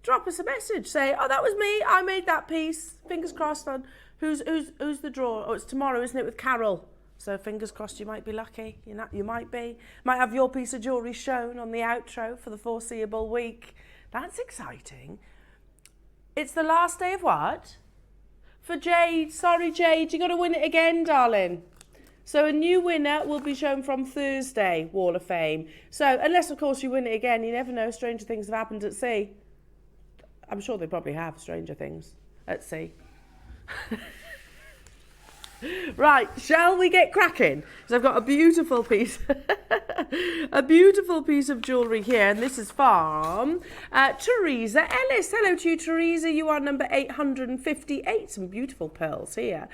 drop us a message, say, oh, that was me, I made that piece. Fingers crossed on. Who's the draw? Oh, it's tomorrow, isn't it, with Carol? So fingers crossed you might be lucky. You might be. Might have your piece of jewellery shown on the outro for the foreseeable week. That's exciting. It's the last day of what? For Jade. Sorry, Jade. You got to win it again, darling. So a new winner will be shown from Thursday, Wall of Fame. So unless, of course, you win it again, you never know. Stranger things have happened at sea. I'm sure they probably have stranger things at sea. Right, shall we get cracking? Because I've got a beautiful piece, a beautiful piece of jewellery here, and this is from Teresa Ellis. Hello to you, Teresa. You are number 858. Some beautiful pearls here.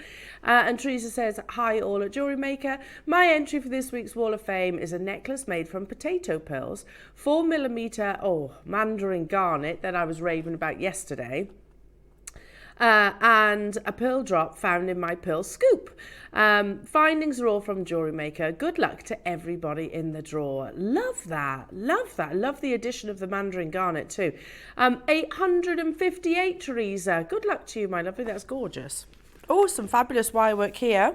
And Teresa says, hi all at JewelleryMaker. My entry for this week's Wall of Fame is a necklace made from potato pearls, 4mm, mandarin garnet that I was raving about yesterday. And a pearl drop found in my pearl scoop. Findings are all from JewelleryMaker. Good luck to everybody in the draw. Love that. Love that. Love the addition of the mandarin garnet too. 858, Teresa. Good luck to you, my lovely. That's gorgeous. Oh, some fabulous wire work here.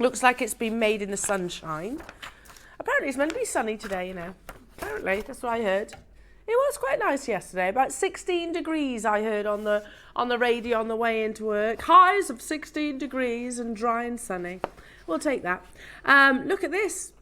Looks like it's been made in the sunshine. Apparently it's meant to be sunny today, you know. Apparently, that's what I heard. It was quite nice yesterday, about 16 degrees I heard on the radio on the way into work. Highs of 16 degrees and dry and sunny. We'll take that. Look at this.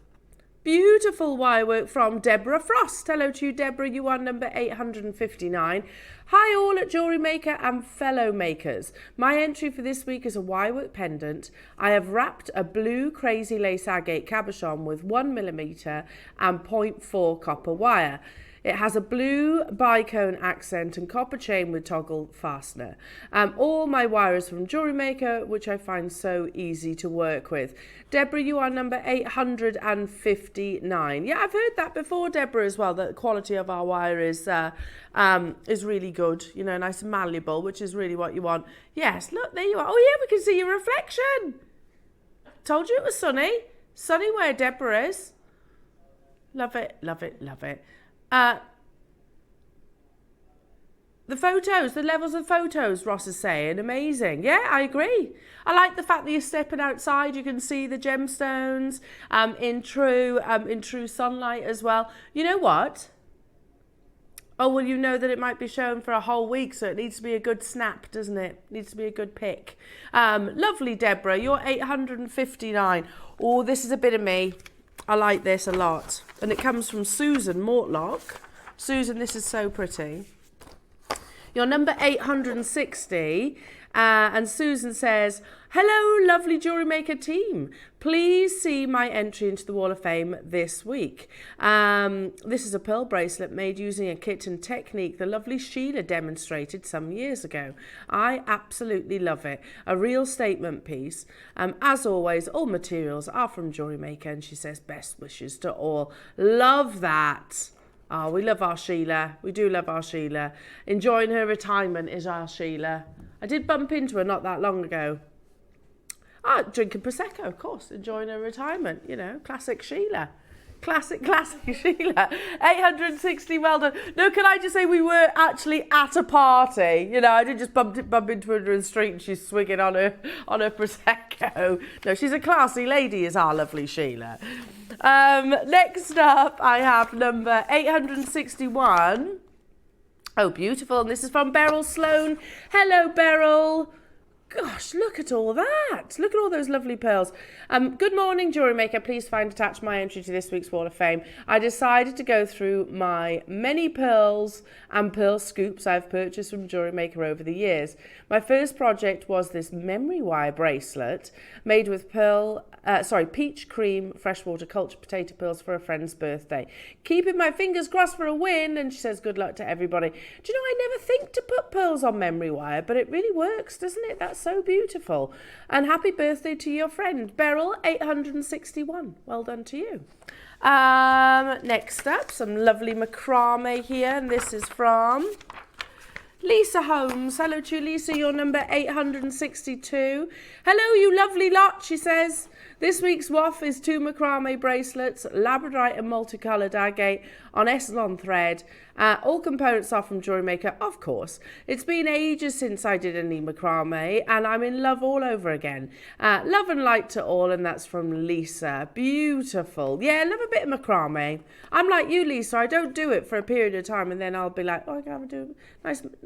Beautiful wire work from Deborah Frost. Hello to you, Deborah. You are number 859. Hi all at JewelleryMaker and fellow makers. My entry for this week is a wire work pendant. I have wrapped a blue crazy lace agate cabochon with 1mm and 0.4 copper wire. It has a blue bicone accent and copper chain with toggle fastener. All my wires from JewelleryMaker, which I find so easy to work with. Deborah, you are number 859. Yeah, I've heard that before, Deborah, as well, that the quality of our wire is really good, you know, nice and malleable, which is really what you want. Yes, look, there you are. Oh, yeah, we can see your reflection. Told you it was sunny. Sunny where Deborah is. Love it, love it, love it. The photos, the levels of photos, Ross is saying, amazing. Yeah, I agree. I like the fact that you're stepping outside. You can see the gemstones in true sunlight as well. You know what? Oh, well, you know that it might be shown for a whole week, so it needs to be a good snap, doesn't it? It needs to be a good pic. Lovely, Deborah. You're 859. Oh, this is a bit of me. I like this a lot. And it comes from Susan Mortlock. Susan, this is so pretty. You're number 860. And Susan says, hello, lovely JewelleryMaker team. Please see my entry into the Wall of Fame this week. This is a pearl bracelet made using a kit and technique the lovely Sheila demonstrated some years ago. I absolutely love it. A real statement piece. As always, all materials are from JewelleryMaker, and she says best wishes to all. Love that. Oh, we love our Sheila. We do love our Sheila. Enjoying her retirement is our Sheila. I did bump into her not that long ago. Drinking Prosecco, of course, enjoying her retirement, you know, classic Sheila. Classic Sheila. 860, well done. No, can I just say we were actually at a party. You know, I didn't just bump into her in the street and she's swigging on her Prosecco. No, she's a classy lady, is our lovely Sheila. Next up, I have number 861. Oh, beautiful. And this is from Beryl Sloan. Hello, Beryl. Gosh, look at all that. Look at all those lovely pearls. Good morning, JewelleryMaker. Please find attached my entry to this week's Wall of Fame. I decided to go through my many pearls and pearl scoops I've purchased from JewelleryMaker over the years. My first project was this memory wire bracelet made with peach cream freshwater culture potato pearls for a friend's birthday. Keeping my fingers crossed for a win, and she says good luck to everybody. Do you know, I never think to put pearls on memory wire, but it really works, doesn't it? That's so beautiful. And happy birthday to your friend, Beryl, 861. Well done to you. Next up, some lovely macrame here, and this is from Lisa Holmes. Hello to you, Lisa. You're number 862. Hello, you lovely lot, she says. This week's waff is 2 macrame bracelets, labradorite and multicoloured agate on Essilon thread. All components are from JewelleryMaker, of course. It's been ages since I did any macrame, and I'm in love all over again. Love and light to all, and that's from Lisa. Beautiful. Yeah, love a bit of macrame. I'm like you, Lisa. I don't do it for a period of time, and then I'll be like, oh, I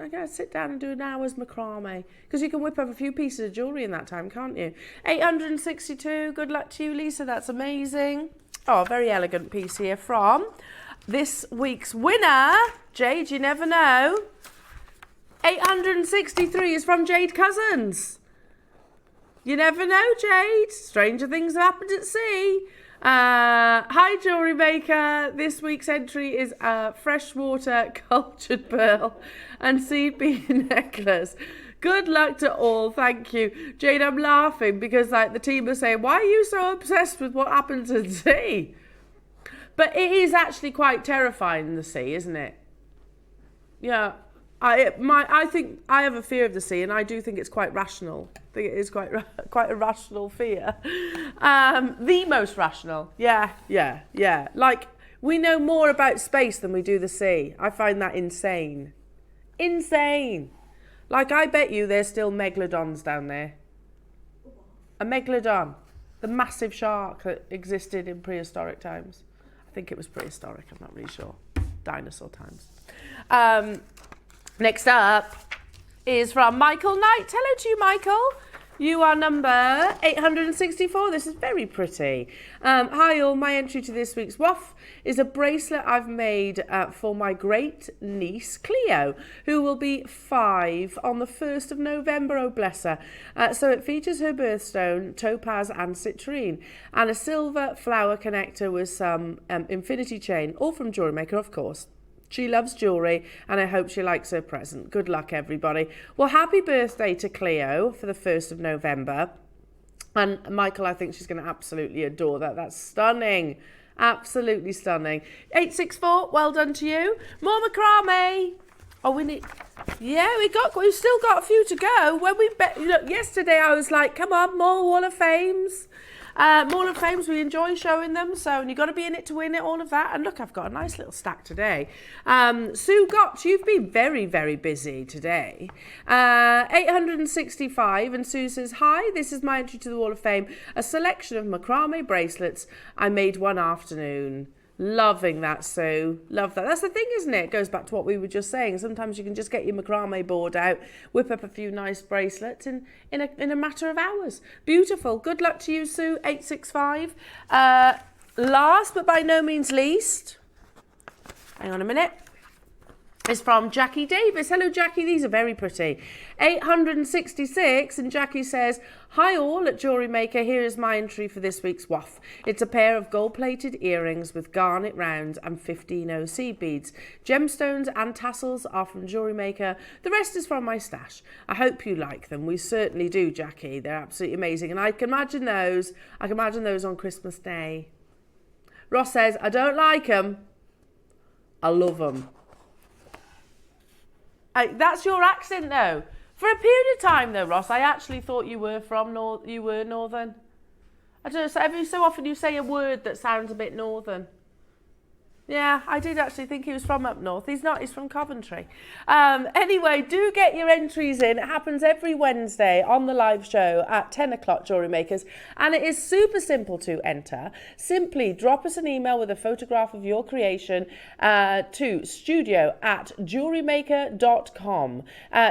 gotta sit down and do an hour's macrame. Because you can whip up a few pieces of jewellery in that time, can't you? 862. Good luck to you, Lisa. That's amazing. Oh, a very elegant piece here from this week's winner, Jade, you never know. 863 is from Jade Cousins. You never know, Jade. Stranger things have happened at sea. Hi, Jewellery Maker. This week's entry is a freshwater cultured pearl and seed bean necklace. Good luck to all. Thank you. Jade, I'm laughing because like the team are saying, why are you so obsessed with what happens at sea? But it is actually quite terrifying in the sea, isn't it? Yeah. I think I have a fear of the sea, and I do think it's quite rational. I think it is quite a rational fear. The most rational. Yeah. Like, we know more about space than we do the sea. I find that insane. Insane. Like, I bet you there's still megalodons down there. A megalodon. The massive shark that existed in prehistoric times. I think it was prehistoric, I'm not really sure. Dinosaur times. Next up is from Michael Knight. Hello to you, Michael. You are number 864. This is very pretty. Hi all, my entry to this week's WAF is a bracelet I've made for my great niece, Cleo, who will be 5 on the 1st of November, oh bless her. So it features her birthstone, topaz and citrine, and a silver flower connector with some infinity chain, all from JewelleryMaker, of course. She loves jewellery, and I hope she likes her present. Good luck, everybody. Well, happy birthday to Cleo for the 1st of November. And Michael, I think she's going to absolutely adore that. That's stunning. Absolutely stunning. 864, well done to you. More macrame. Oh, we need... Yeah, we've still got a few to go. When look, yesterday I was like, come on, more Wall of Fames. Wall of Fames, we enjoy showing them, so, and you've got to be in it to win it, all of that. And look, I've got a nice little stack today. Sue Gotch, you've been very, very busy today. 865, and Sue says, hi, this is my entry to the Wall of Fame, a selection of macrame bracelets I made one afternoon. Loving that, Sue. Love that. That's the thing, isn't it? It goes back to what we were just saying. Sometimes you can just get your macrame board out, whip up a few nice bracelets in a matter of hours. Beautiful. Good luck to you, Sue. 865. Last but by no means least, hang on a minute, is from Jackie Davis. Hello, Jackie. These are very pretty. 866, and Jackie says, hi all at JewelleryMaker. Here is my entry for this week's WAF. It's a pair of gold-plated earrings with garnet rounds and 15 seed beads. Gemstones and tassels are from JewelleryMaker. The rest is from my stash. I hope you like them. We certainly do, Jackie. They're absolutely amazing, and I can imagine those on Christmas Day. Ross says, I don't like them. I love them. That's your accent, though. For a period of time, though, Ross, I actually thought you were northern. I don't know. So every so often you say a word that sounds a bit northern. Yeah, I did actually think he was from up north. He's not, he's from Coventry. Anyway, do get your entries in. It happens every Wednesday on the live show at 10 o'clock, Jewellery Makers. And it is super simple to enter. Simply drop us an email with a photograph of your creation to studio@jewellerymaker.com.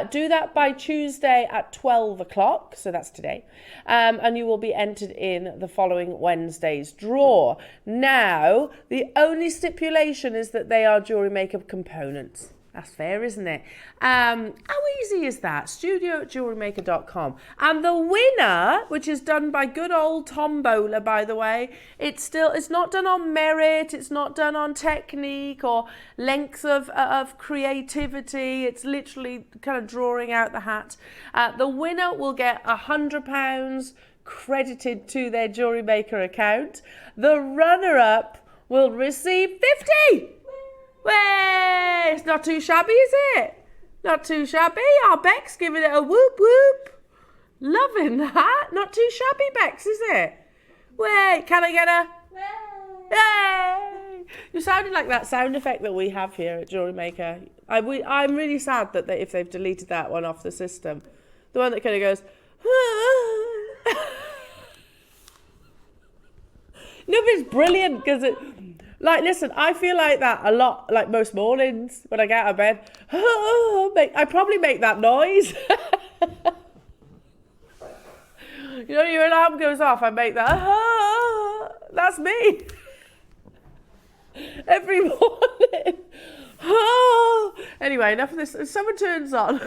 Do that by Tuesday at 12 o'clock, so that's today. And you will be entered in the following Wednesday's draw. Now, the only stipulation is that they are JewelleryMaker components. That's fair, isn't it? How easy is that? studio@jewellerymaker.com. And the winner, which is done by good old Tombola, by the way, it's not done on merit, it's not done on technique or length of creativity. It's literally kind of drawing out the hat. The winner will get £100 credited to their JewelleryMaker account. The runner-up will receive 50. Way! It's not too shabby, is it? Not too shabby. Our Beck's giving it a whoop whoop. Loving that. Not too shabby, Bex, is it? Wait, can I get a... Yay! You sounded like that sound effect that we have here at JewelleryMaker. I'm really sad that if they've deleted that one off the system. The one that kind of goes... No, but it's brilliant because it... Like, listen, I feel like that a lot, like most mornings when I get out of bed. I probably make that noise. You know, your alarm goes off, I make that. That's me. Every morning. Anyway, enough of this. If someone turns on.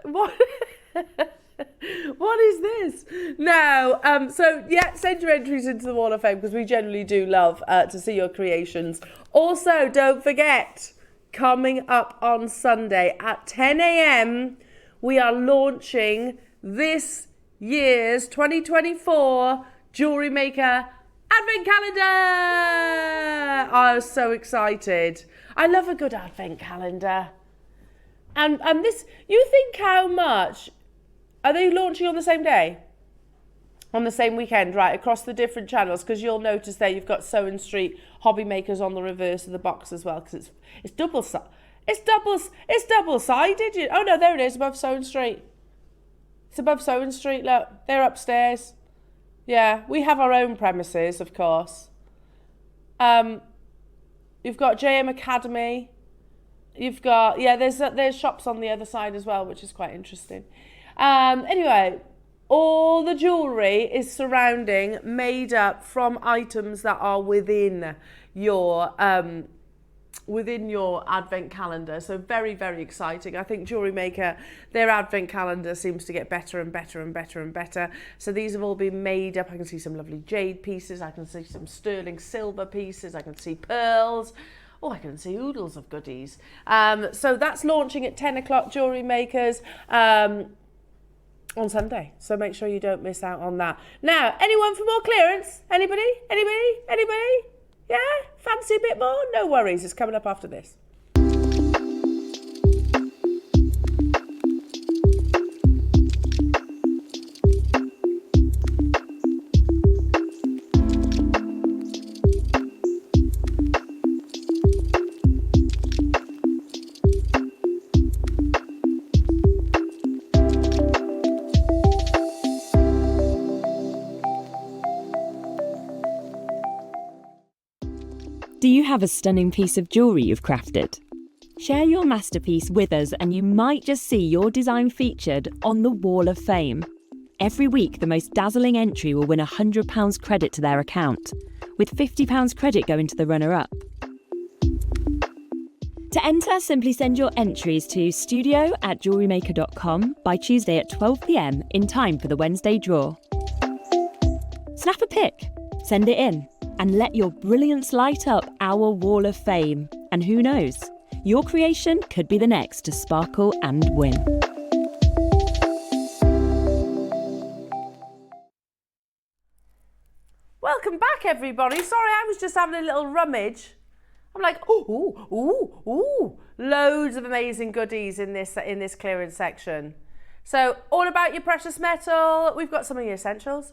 What? What is this? Now, so yeah, send your entries into the Wall of Fame because we generally do love to see your creations. Also, don't forget, coming up on Sunday at 10 a.m, we are launching this year's 2024 JewelleryMaker Advent Calendar. I was so excited. I love a good Advent Calendar. And this, you think how much, are they launching on the same day? On the same weekend, right, across the different channels, because you'll notice there you've got Sewing Street Hobby Makers on the reverse of the box as well, because it's double sided. Oh no, there it is above Sewing Street. It's above Sewing Street. Look, they're upstairs. Yeah, we have our own premises, of course. You've got JM Academy. You've got, yeah, there's shops on the other side as well, which is quite interesting. Anyway, all the jewellery is made up from items that are within your Advent calendar. So very, very exciting. I think JewelleryMaker, their Advent calendar seems to get better and better and better and better. So these have all been made up. I can see some lovely jade pieces. I can see some sterling silver pieces. I can see pearls. Oh, I can see oodles of goodies. So that's launching at 10 o'clock, JewelleryMakers, on Sunday. So make sure you don't miss out on that. Now, anyone for more clearance? Anybody? Anybody? Anybody? Yeah? Fancy a bit more? No worries. It's coming up after this. Do you have a stunning piece of jewellery you've crafted? Share your masterpiece with us and you might just see your design featured on the Wall of Fame. Every week, the most dazzling entry will win £100 credit to their account, with £50 credit going to the runner-up. To enter, simply send your entries to studio@jewellerymaker.com by Tuesday at 12 p.m. in time for the Wednesday draw. Snap a pic, send it in, and let your brilliance light up our Wall of Fame. And who knows, your creation could be the next to sparkle and win. Welcome back, everybody. Sorry, I was just having a little rummage. I'm like, ooh, loads of amazing goodies in this clearance section. So all about your precious metal. We've got some of your essentials.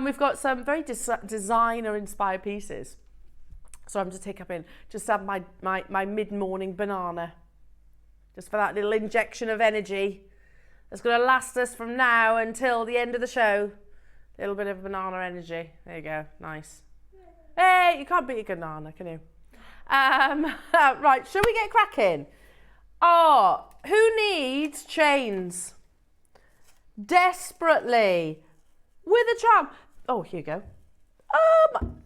We've got some very designer-inspired pieces. So I'm just have my mid-morning banana, just for that little injection of energy that's going to last us from now until the end of the show. A little bit of banana energy. There you go. Nice. Hey, you can't beat a banana, can you? Right, shall we get cracking? Oh, who needs chains? Desperately. With a charm. Oh, here you go.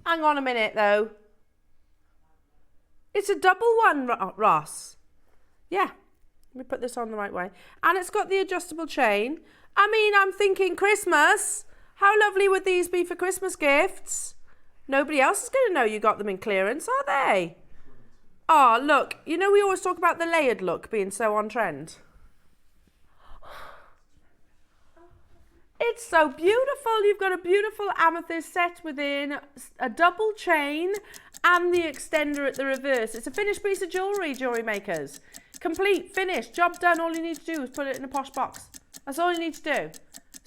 Hang on a minute, though. It's a double one, Ross. Yeah. Let me put this on the right way. And it's got the adjustable chain. I mean, I'm thinking Christmas. How lovely would these be for Christmas gifts? Nobody else is going to know you got them in clearance, are they? Oh, look. You know we always talk about the layered look being so on trend. It's so beautiful. You've got a beautiful amethyst set within, a double chain and the extender at the reverse. It's a finished piece of jewellery, JewelleryMakers. Complete, finished, job done. All you need to do is put it in a posh box. That's all you need to do.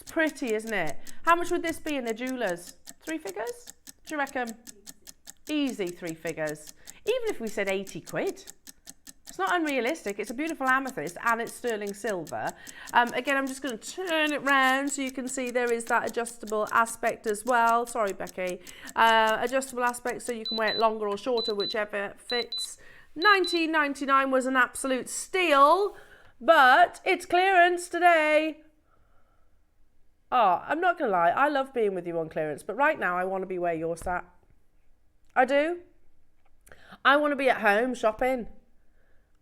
It's pretty, isn't it? How much would this be in the jewellers? 3 figures? Do you reckon? Easy 3 figures. Even if we said 80 quid. It's not unrealistic. It's a beautiful amethyst and it's sterling silver. Again, I'm just going to turn it round so you can see there is that adjustable aspect as well. Sorry, Becky. Adjustable aspect so you can wear it longer or shorter, whichever fits. $19.99 was an absolute steal, but it's clearance today. Oh, I'm not going to lie. I love being with you on clearance, but right now I want to be where you're sat. I do. I want to be at home shopping.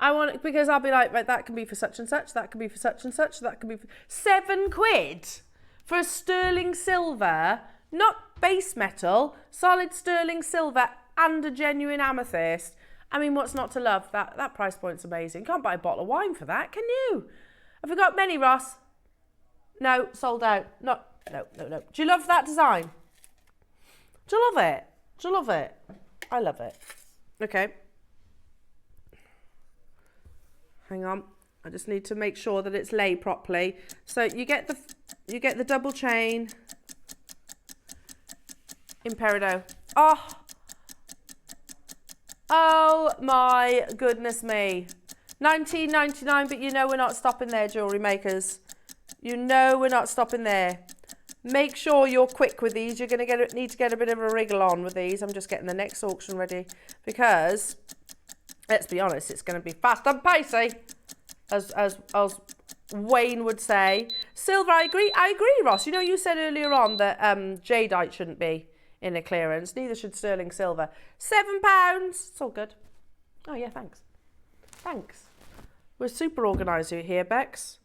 I want, because I'll be like, right, that can be for such and such, that can be for such and such, that can be for £7 for a sterling silver, not base metal, solid sterling silver and a genuine amethyst. I mean, what's not to love? That price point's amazing. Can't buy a bottle of wine for that, can you? Have we got many, Ross? No, sold out. No. Do you love that design? Do you love it? Do you love it? I love it. Okay. Hang on. I just need to make sure that it's laid properly. So you get the double chain in peridot. Oh my goodness me. $19.99, but you know we're not stopping there, jewellery makers. You know we're not stopping there. Make sure you're quick with these. You're going to need to get a bit of a wriggle on with these. I'm just getting the next auction ready because, let's be honest, it's going to be fast and pacey, as Wayne would say. Silver, I agree, Ross. You know, you said earlier on that jadeite shouldn't be in a clearance. Neither should sterling silver. £7. It's all good. Oh yeah, thanks. Thanks. We're super organised here, Bex.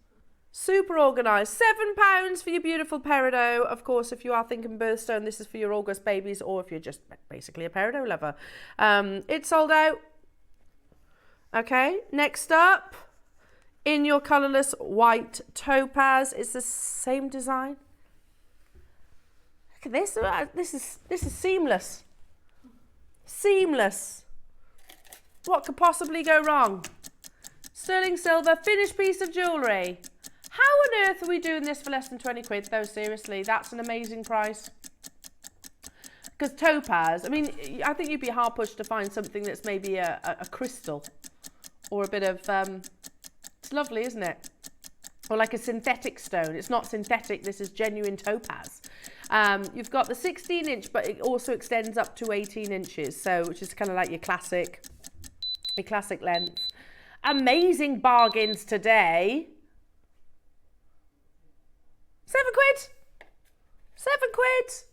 Super organised. £7 for your beautiful peridot. Of course, if you are thinking birthstone, this is for your August babies, or if you're just basically a peridot lover. It's sold out. Okay, next up, in your colourless white topaz, it's the same design. Look at this. This is seamless. Seamless. What could possibly go wrong? Sterling silver, finished piece of jewellery. How on earth are we doing this for less than 20 quid though? Seriously, that's an amazing price. Because topaz, I mean, I think you'd be hard pushed to find something that's maybe a crystal or a bit of, it's lovely, isn't it? Or like a synthetic stone. It's not synthetic, this is genuine topaz. You've got the 16-inch, but it also extends up to 18 inches, so which is kind of like your classic length. Amazing bargains today. £7. £7.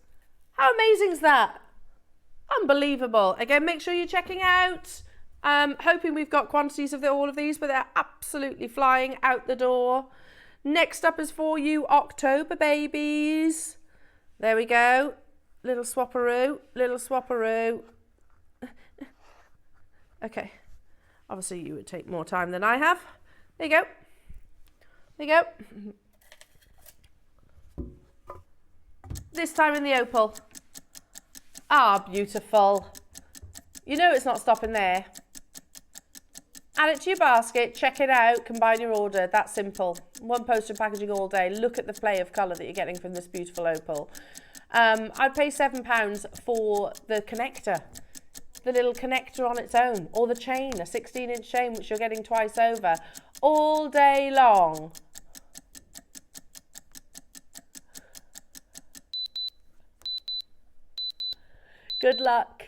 How amazing is that? Unbelievable. Again, make sure you're checking out. Hoping we've got quantities of all of these, but they're absolutely flying out the door. Next up is for you October babies. There we go. Little swapperoo. Little swapperoo. Okay. Obviously, you would take more time than I have. There you go. There you go. This time in the opal. Ah, beautiful. You know it's not stopping there. Add it to your basket, check it out, combine your order. That's simple. One poster packaging all day. Look at the play of colour that you're getting from this beautiful opal. I'd pay £7 for the connector. The little connector on its own. Or the chain, a 16-inch chain, which you're getting twice over. All day long. Good luck.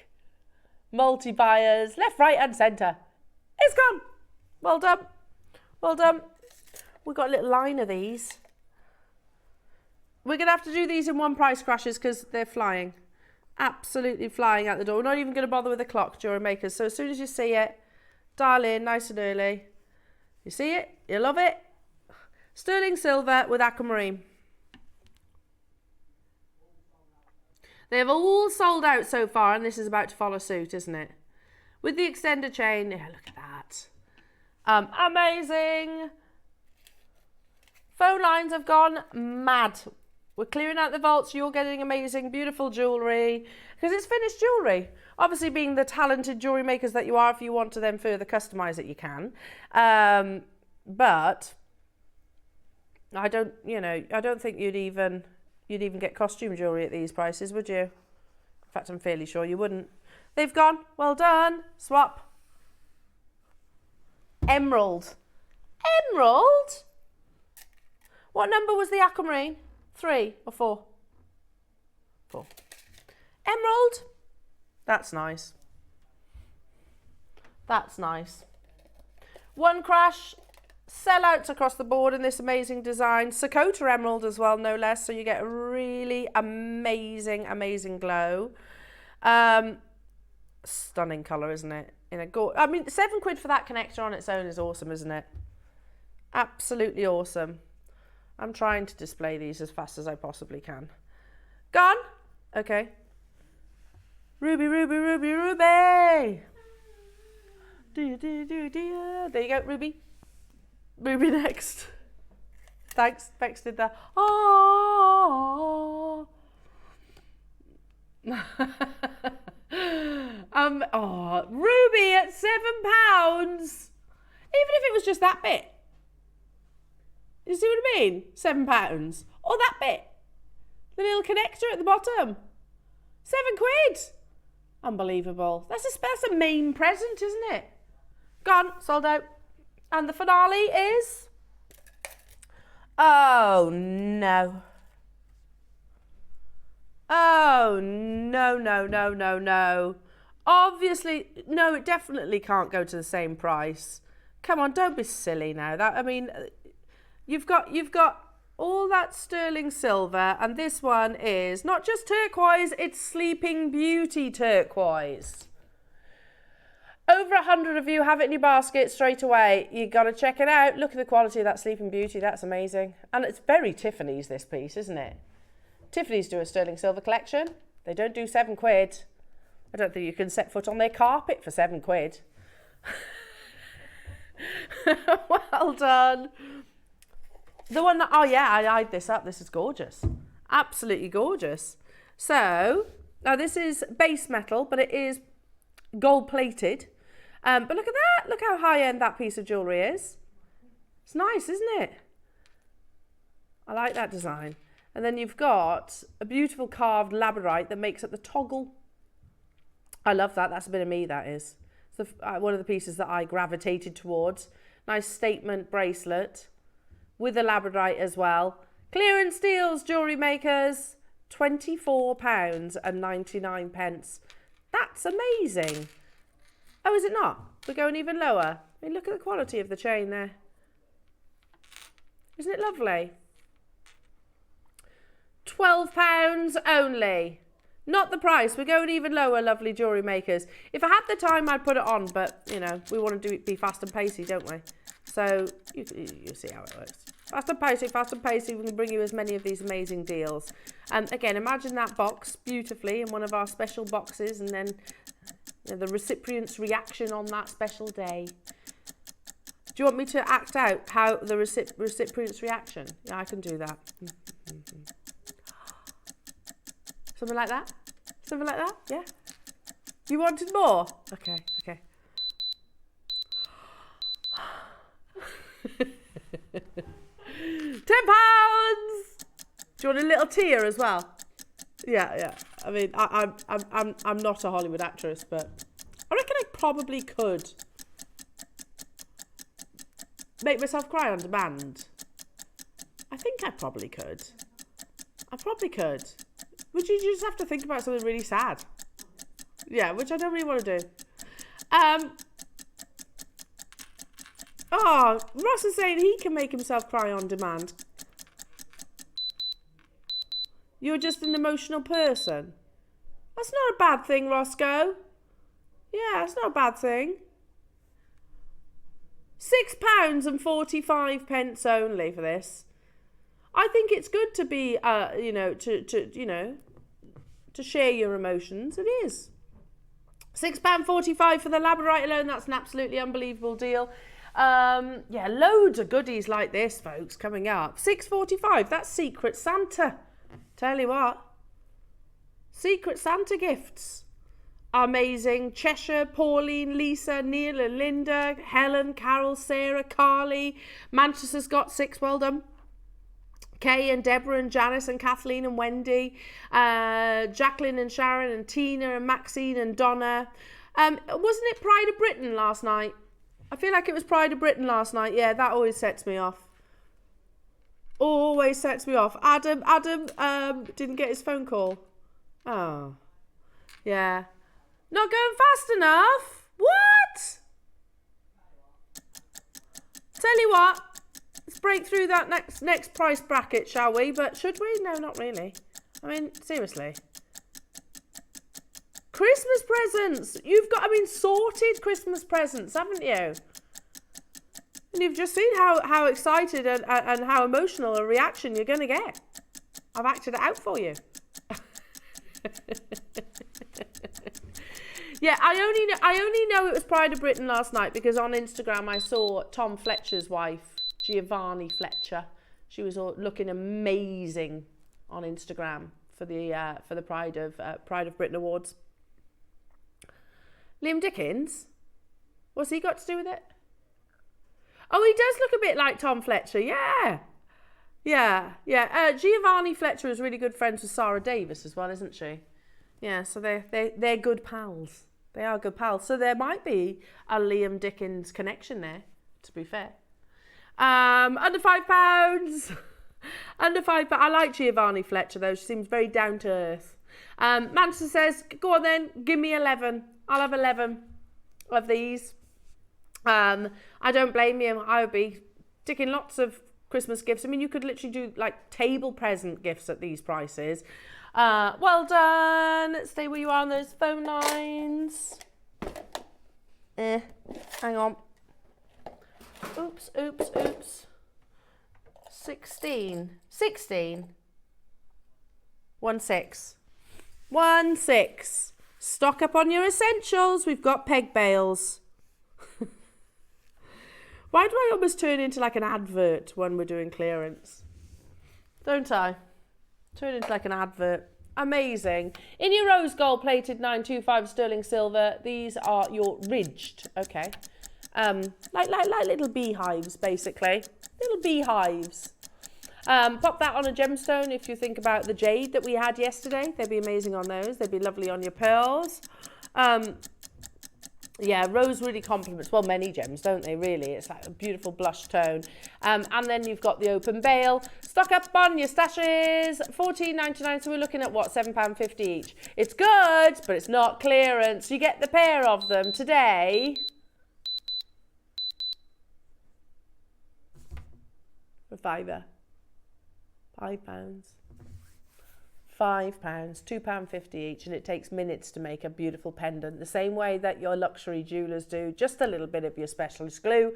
Multi-buyers, left, right and centre. It's gone. Well done. Well done. We've got a little line of these. We're going to have to do these in one price crashes because they're flying. Absolutely flying out the door. We're not even going to bother with the clock, jewellery makers. So as soon as you see it, dial in nice and early. You see it? You love it? Sterling silver with aquamarine. They've all sold out so far, and this is about to follow suit, isn't it? With the extender chain. Yeah, look at that. Amazing. Phone lines have gone mad. We're clearing out the vaults. You're getting amazing, beautiful jewellery because it's finished jewellery. Obviously, being the talented jewellery makers that you are, if you want to then further customise it, you can. But I don't think you'd even get costume jewellery at these prices, would you? In fact, I'm fairly sure you wouldn't. They've gone. Well done. Swap. Emerald. Emerald? What number was the aquamarine? 3 or 4? 4. Emerald? That's nice. That's nice. One crash. Sellouts across the board in this amazing design. Sakota emerald as well, no less. So you get a really amazing, amazing glow. Stunning colour, isn't it? I mean, £7 for that connector on its own is awesome, isn't it? Absolutely awesome. I'm trying to display these as fast as I possibly can. Gone? Okay. Ruby, ruby, ruby, ruby. There you go, Ruby. Ruby next. Thanks. Bex did that. Oh. Ruby at £7. Even if it was just that bit. You see what I mean? £7. Or that bit. The little connector at the bottom. £7. Unbelievable. That's a main present, isn't it? Gone, sold out. And the finale is... Oh, no. Oh, no, no, no, no, no. Obviously, no, it definitely can't go to the same price. Come on, don't be silly now. You've got all that sterling silver, and this one is not just turquoise, it's Sleeping Beauty turquoise. Over 100 of you have it in your basket straight away. You got to check it out. Look at the quality of that Sleeping Beauty. That's amazing. And it's very Tiffany's, this piece, isn't it? Tiffany's do a sterling silver collection. They don't do £7. I don't think you can set foot on their carpet for £7. Well done. The one that, oh yeah, I eyed this up. This is gorgeous. Absolutely gorgeous. So, now this is base metal, but it is gold plated. But look at that. Look how high end that piece of jewellery is. It's nice, isn't it? I like that design. And then you've got a beautiful carved labradorite that makes up the toggle. I love that. That's a bit of me, that is. It's one of the pieces that I gravitated towards. Nice statement bracelet with a labradorite as well. Clearance deals, jewellery makers. £24.99. That's amazing. Oh, is it not? We're going even lower. I mean, look at the quality of the chain there. Isn't it lovely? £12 only. Not the price. We're going even lower, lovely jewellery makers. If I had the time, I'd put it on, but, you know, we want to be fast and pacey, don't we? So, you see how it works. Fast and pacey, we can bring you as many of these amazing deals. And again, imagine that box beautifully in one of our special boxes, and then the recipient's reaction on that special day. Do you want me to act out how the recipient's reaction? Yeah, I can do that. Something like that? Something like that? Yeah? You wanted more? Okay. £10! Do you want a little tear as well? Yeah. I mean, I'm not a Hollywood actress, but I reckon I probably could make myself cry on demand. I think I probably could. Would you just have to think about something really sad? Yeah, which I don't really want to do. Oh, Ross is saying he can make himself cry on demand. You're just an emotional person. That's not a bad thing, Roscoe. Yeah, it's not a bad thing. £6.45 only for this. I think it's good to be, to share your emotions. It is. £6.45 for the labradorite alone. That's an absolutely unbelievable deal. Yeah, loads of goodies like this, folks, coming up. £6.45. That's Secret Santa. Tell you what. Secret Santa gifts. Amazing. Cheshire, Pauline, Lisa, Neil and Linda, Helen, Carol, Sarah, Carly. Manchester's got 6. Well done. Kay and Deborah and Janice and Kathleen and Wendy, Jacqueline and Sharon and Tina and Maxine and Donna. Wasn't it Pride of Britain last night? I feel like it was Pride of Britain last night. Yeah, that always sets me off. Always sets me off. Adam didn't get his phone call. Oh, yeah. Not going fast enough. What? Tell you what. Let's break through that next price bracket, shall we? But should we? No, not really. I mean, seriously. Christmas presents. You've got, sorted Christmas presents, haven't you? And you've just seen how excited and how emotional a reaction you're going to get. I've acted it out for you. Yeah, I only know it was Pride of Britain last night because on Instagram I saw Tom Fletcher's wife, Giovanni Fletcher. She was looking amazing on Instagram for the Pride of Britain Awards. Liam Dickens, what's he got to do with it? Oh, he does look a bit like Tom Fletcher. Yeah. Giovanni Fletcher is really good friends with Sarah Davis as well, isn't she? Yeah, so they're good pals. They are good pals. So there might be a Liam Dickens connection there, to be fair. Under £5. Under £5. I like Giovanni Fletcher though. She seems very down to earth. Manchester says, go on then, give me 11. I'll have 11 of these. I don't blame you. I would be sticking lots of Christmas gifts. I mean, you could literally do like table present gifts at these prices. Well done. Stay where you are on those phone lines. Hang on. Oops. 16. 16. Stock up on your essentials. We've got peg bales. Why do I almost turn into like an advert when we're doing clearance? Don't I? Turn into like an advert. Amazing. In your rose gold plated 925 sterling silver, these are your ridged, okay? Like little beehives, basically. Little beehives. Pop that on a gemstone if you think about the jade that we had yesterday. They'd be amazing on those. They'd be lovely on your pearls. Yeah, rose really complements, well, many gems, don't they, really? It's like a beautiful blush tone. And then you've got the open bale. Stock up on your stashes, $14.99, so we're looking at, what, £7.50 each. It's good, but it's not clearance. You get the pair of them today for £5. £5, £2.50 each, and it takes minutes to make a beautiful pendant, the same way that your luxury jewellers do. Just a little bit of your specialist glue,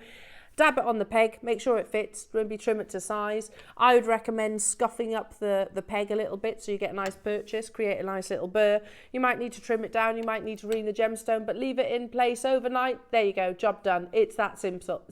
dab it on the peg, make sure it fits, maybe trim it to size. I would recommend scuffing up the peg a little bit so you get a nice purchase, create a nice little burr. You might need to trim it down, you might need to ream the gemstone, but leave it in place overnight. There you go, job done. It's that simple.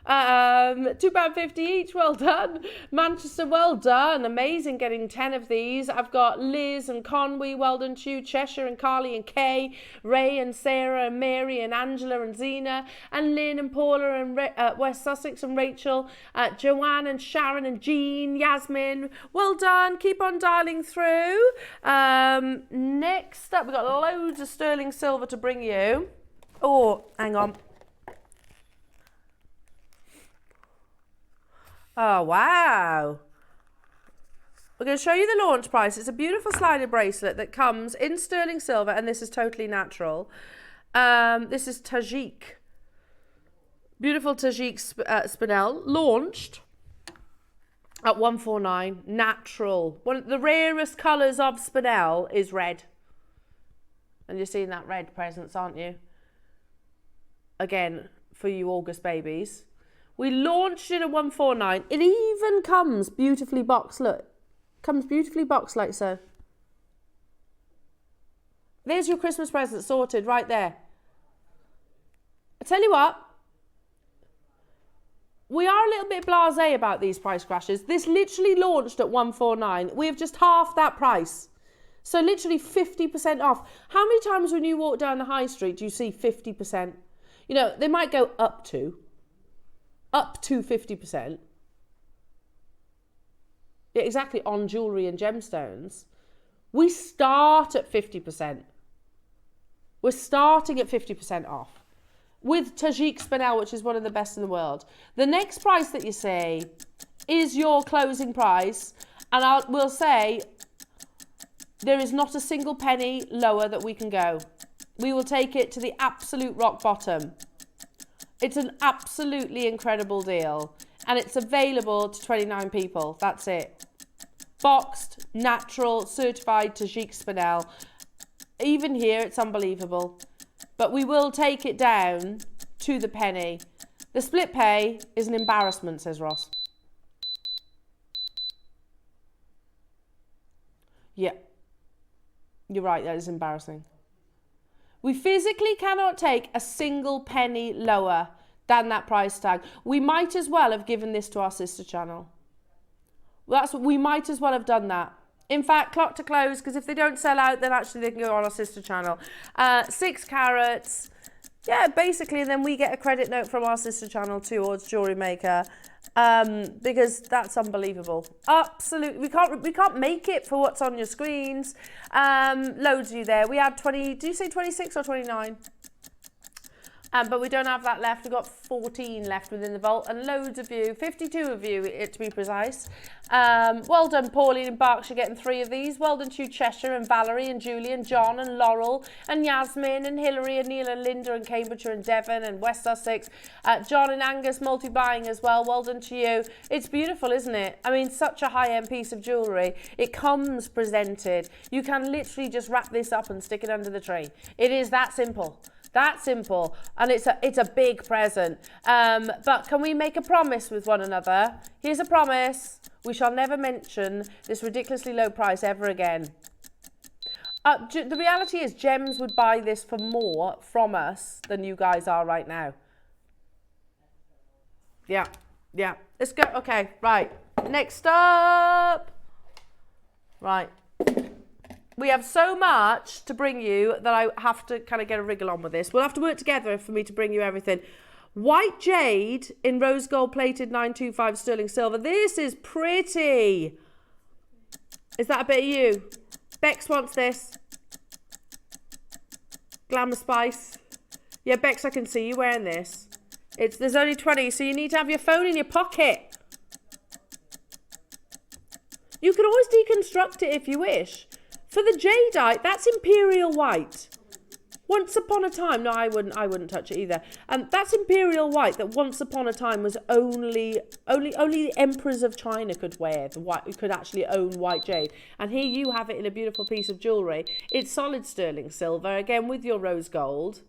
£2.50 each, well done. Manchester, well done. Amazing getting 10 of these. I've got Liz and Conway, well done to you. Cheshire and Carly and Kay, Ray and Sarah and Mary and Angela and Zena and Lynn and Paula and West Sussex and Rachel, Joanne and Sharon and Jean, Yasmin, well done. Keep on dialing through. Next up, we've got loads of sterling silver to bring you. Oh, hang on. Oh, wow. We're going to show you the launch price. It's a beautiful slided bracelet that comes in sterling silver, and this is totally natural. This is Tajik. Beautiful Tajik spinel, launched at $149, natural. One of the rarest colours of spinel is red. And you're seeing that red presence, aren't you? Again, for you August babies. We launched it at $149. It even comes beautifully boxed. Look, comes beautifully boxed like so. There's your Christmas present sorted right there. I tell you what, we are a little bit blasé about these price crashes. This literally launched at $149. We have just half that price. So literally 50% off. How many times when you walk down the high street do you see 50%? You know, they might go up to 50%. Yeah, exactly, on jewellery and gemstones. We start at 50%. We're starting at 50% off. With Tajik spinel, which is one of the best in the world. The next price that you see is your closing price. And we'll say there is not a single penny lower that we can go. We will take it to the absolute rock bottom. It's an absolutely incredible deal, and it's available to 29 people. That's it. Boxed, natural, certified Tajik spinel. Even here, it's unbelievable. But we will take it down to the penny. The split pay is an embarrassment, says Ross. Yeah. You're right, that is embarrassing. We physically cannot take a single penny lower than that price tag. We might as well have given this to our sister channel. That's what we might as well have done that. In fact, clock to close, because if they don't sell out, then actually they can go on our sister channel. 6 carats. Yeah, basically, and then we get a credit note from our sister channel towards JewelleryMaker, because that's unbelievable. Absolutely, we can't make it for what's on your screens. Loads of you there. We had 20. Do you say 26 or 29? But we don't have that left. We've got 14 left within the vault, and loads of you, 52 of you to be precise. Well done, Pauline and Berkshire, getting 3 of these. Well done to you, Cheshire and Valerie and Julie and John and Laurel and Yasmin and Hilary and Neil and Linda and Cambridgeshire and Devon and West Sussex. John and Angus multi-buying as well. Well done to you. It's beautiful, isn't it? I mean, such a high-end piece of jewellery. It comes presented. You can literally just wrap this up and stick it under the tree. It is that simple. That simple, and it's a big present. But can we make a promise with one another? Here's a promise: we shall never mention this ridiculously low price ever again. The reality is, Gems would buy this for more from us than you guys are right now. Yeah. Let's go. Okay, right. Next up. Right. We have so much to bring you that I have to kind of get a wriggle on with this. We'll have to work together for me to bring you everything. White jade in rose gold plated 925 sterling silver. This is pretty. Is that a bit of you? Bex wants this. Glamour Spice. Yeah, Bex, I can see you wearing this. There's only 20, so you need to have your phone in your pocket. You can always deconstruct it if you wish. For the jadeite, that's imperial white. Once upon a time, no, I wouldn't touch it either. That's imperial white that once upon a time was only the emperors of China could wear. The white could actually own white jade. And here you have it in a beautiful piece of jewellery. It's solid sterling silver, again with your rose gold.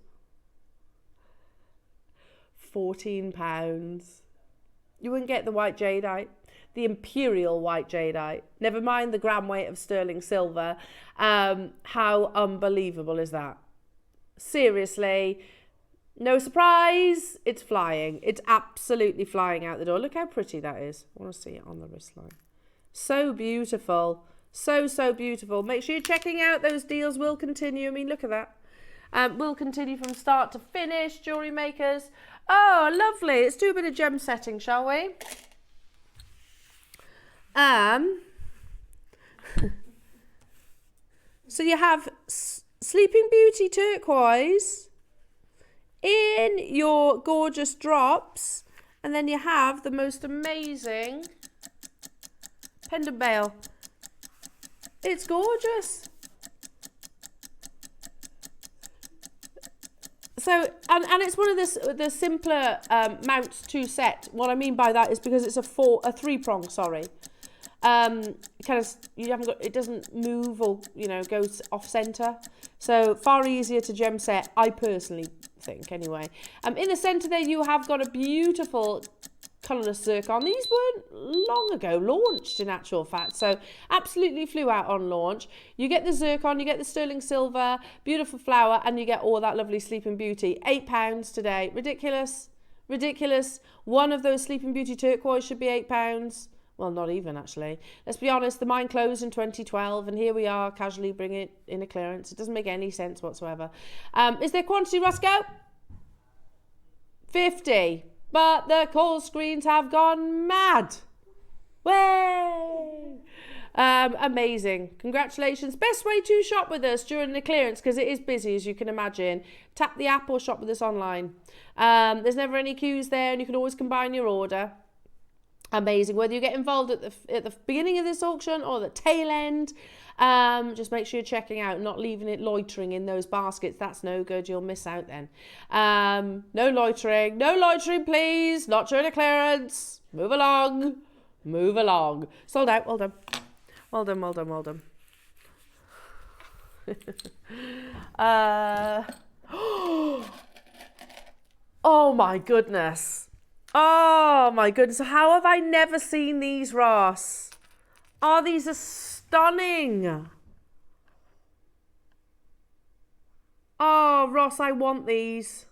£14. You wouldn't get the white jadeite. The imperial white jadeite. Never mind the gram weight of sterling silver. How unbelievable is that? Seriously, no surprise, it's flying. It's absolutely flying out the door. Look how pretty that is. I want to see it on the wristline. So beautiful. So beautiful. Make sure you're checking out those deals. Will continue. I mean, look at that. We'll continue from start to finish. Jewellery makers. Oh, lovely. Let's do a bit of gem setting, shall we? So you have Sleeping Beauty turquoise in your gorgeous drops, and then you have the most amazing pendant bale. It's gorgeous. So, and it's one of the simpler mounts to set. What I mean by that is because it's a 3-prong, sorry. Kind of, you haven't got, it doesn't move or, you know, goes off center. So far easier to gem set, I personally think, anyway. In the center there, you have got a beautiful colourless zircon. These weren't long ago launched, in actual fact, so absolutely flew out on launch. You get the zircon, you get the sterling silver, beautiful flower, and you get all that lovely Sleeping Beauty. £8 today. Ridiculous. One of those Sleeping Beauty turquoise should be £8. Well, not even, actually. Let's be honest, the mine closed in 2012, and here we are casually bringing it in a clearance. It doesn't make any sense whatsoever. Is there quantity, Roscoe? 50. But the call screens have gone mad. Way! Amazing. Congratulations. Best way to shop with us during the clearance, because it is busy, as you can imagine. Tap the app or shop with us online. There's never any queues there, and you can always combine your order. Amazing. Whether you get involved at the beginning of this auction or the tail end, just make sure you're checking out, not leaving it loitering in those baskets. That's no good. You'll miss out then. No loitering, please. Not during a clearance. Move along. Sold out. Well done. Well done, well done, well done. Oh my goodness. Oh my goodness. How have I never seen these, Ross? Oh, these are stunning. Oh, Ross, I want these.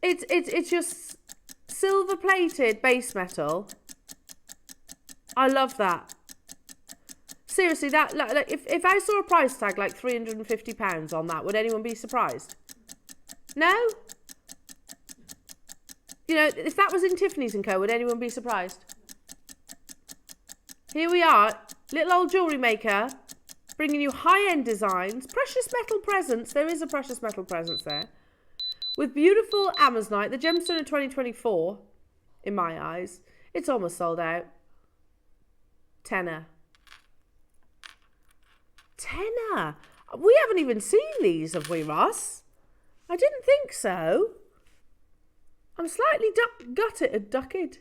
It's just silver plated base metal. I love that. Seriously, that like, if I saw a price tag like £350 on that, would anyone be surprised? No? You know, if that was in Tiffany's & Co, would anyone be surprised? Here we are, little old jewellery maker, bringing you high-end designs, precious metal presents. There is a precious metal presence there. With beautiful Amazonite, the gemstone of 2024, in my eyes. It's almost sold out. Tenner. Tenner. We haven't even seen these, have we, Ross? I didn't think so. I'm slightly gutted.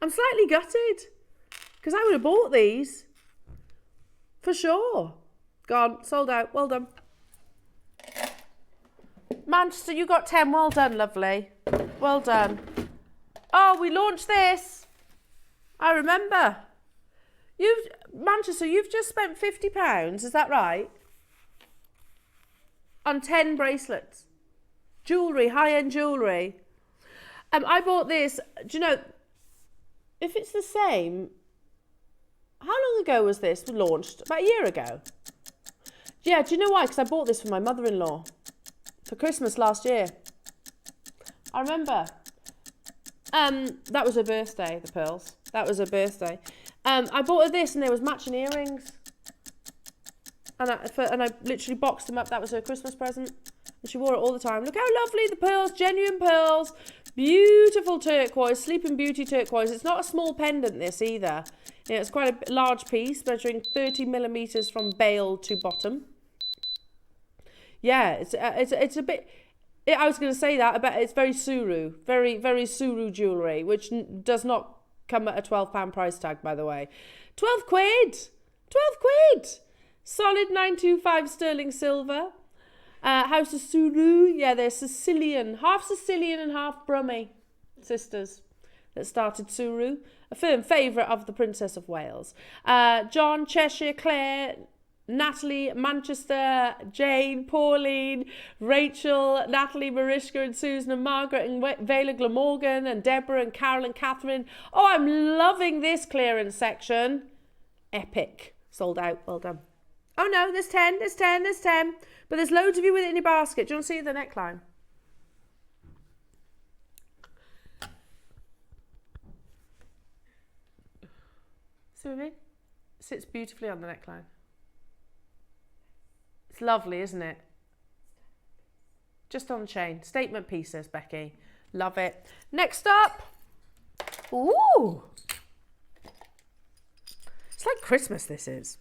I'm slightly gutted. Because I would have bought these. For sure. Gone. Sold out. Well done. Manchester, you got 10. Well done, lovely. Well done. Oh, we launched this. I remember. Manchester, you've just spent £50. Is that right? On 10 bracelets. Jewellery, high-end jewellery. I bought this. Do you know, if it's the same, how long ago was this launched? About a year ago. Yeah, do you know why? Because I bought this for my mother-in-law for Christmas last year. I remember. That was her birthday, the pearls. That was her birthday. I bought her this and there was matching earrings. And I literally boxed them up. That was her Christmas present. And she wore it all the time. Look how lovely the pearls, genuine pearls. Beautiful turquoise, Sleeping Beauty turquoise. It's not a small pendant, this either. You know, it's quite a large piece, measuring 30 millimetres from bail to bottom. Yeah, it's a bit... I was going to say that, I bet it's very Suru. Very, very Suru jewellery, which does not come at a £12 price tag, by the way. 12 quid! 12 quid! Solid 925 sterling silver. House of Suru, yeah, they're Sicilian, half Sicilian and half Brummie sisters that started Suru, a firm favourite of the Princess of Wales. John, Cheshire, Claire, Natalie, Manchester, Jane, Pauline, Rachel, Natalie, Mariska and Susan and Margaret and Vela Glamorgan and Deborah and Carol and Catherine. Oh, I'm loving this clearance section. Epic. Sold out. Well done. Oh no, there's 10, there's 10, there's 10. But there's loads of you with it in your basket. Do you want to see the neckline? See what I mean? It sits beautifully on the neckline. It's lovely, isn't it? Just on the chain. Statement pieces, Becky. Love it. Next up. Ooh. It's like Christmas, this is.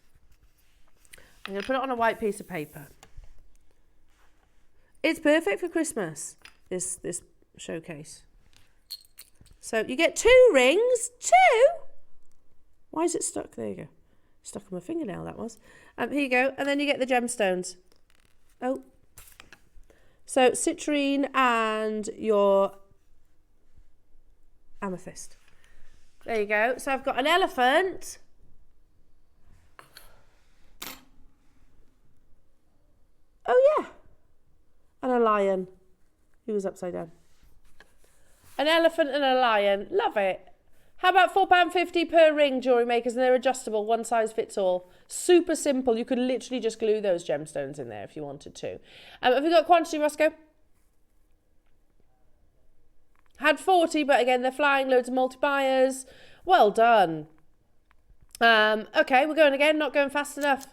I'm going to put it on a white piece of paper. It's perfect for Christmas, this showcase. So you get 2 rings. 2? Why is it stuck? There you go. Stuck on my fingernail, that was. Here you go. And then you get the gemstones. Oh. So citrine and your amethyst. There you go. So I've got an elephant. Oh, yeah. And a lion. He was upside down. An elephant and a lion. Love it. How about £4.50 per ring, jewellery makers? And they're adjustable. One size fits all. Super simple. You could literally just glue those gemstones in there if you wanted to. Have we got quantity, Roscoe? Had 40, but again, they're flying. Loads of multi-buyers. Well done. Okay, we're going again. Not going fast enough.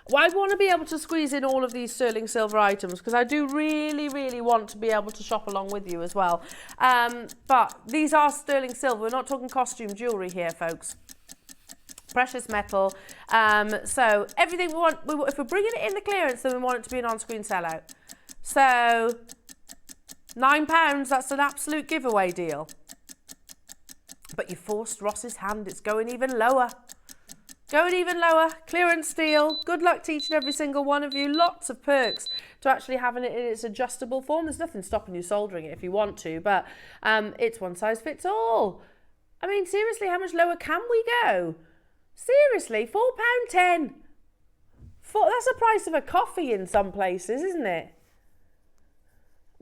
Well, I want to be able to squeeze in all of these sterling silver items because I do really, really want to be able to shop along with you as well. But these are sterling silver. We're not talking costume jewellery here, folks. Precious metal. So everything we want, if we're bringing it in the clearance, then we want it to be an on-screen sellout. So £9, that's an absolute giveaway deal. But you forced Ross's hand. It's going even lower. Going even lower. Clearance steel. Good luck teaching every single one of you. Lots of perks to actually having it in its adjustable form. There's nothing stopping you soldering it if you want to, but it's one size fits all. I mean, seriously, how much lower can we go? Seriously, £4.10. That's the price of a coffee in some places, isn't it?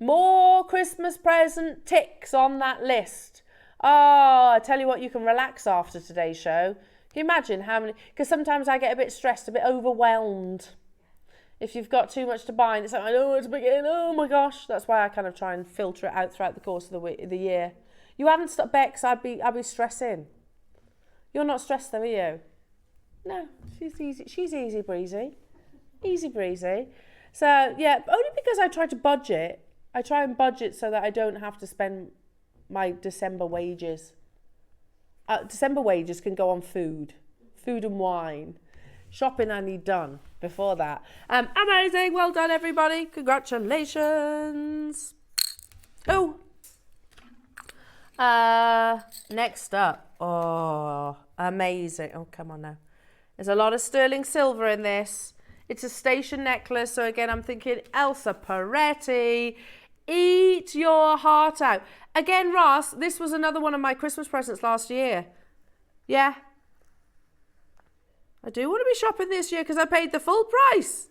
More Christmas present ticks on that list. Oh, I tell you what, you can relax after today's show. Can you imagine how many? Because sometimes I get a bit stressed, a bit overwhelmed. If you've got too much to buy, and it's like, I don't know where to begin. Oh my gosh. That's why I kind of try and filter it out throughout the course of the year. You haven't stopped, Bex. I'd be stressing. You're not stressed though, are you? No, she's easy. She's easy breezy. Easy breezy. So yeah, only because I try to budget. I try and budget so that I don't have to spend my December wages. December wages can go on food and wine. Shopping I need done before that. Amazing, well done everybody. Congratulations. Oh. Next up. Oh, amazing. Oh, come on now. There's a lot of sterling silver in this. It's a station necklace. So again, I'm thinking Elsa Peretti. Eat your heart out. Again, Ross, this was another one of my Christmas presents last year. Yeah. I do want to be shopping this year because I paid the full price.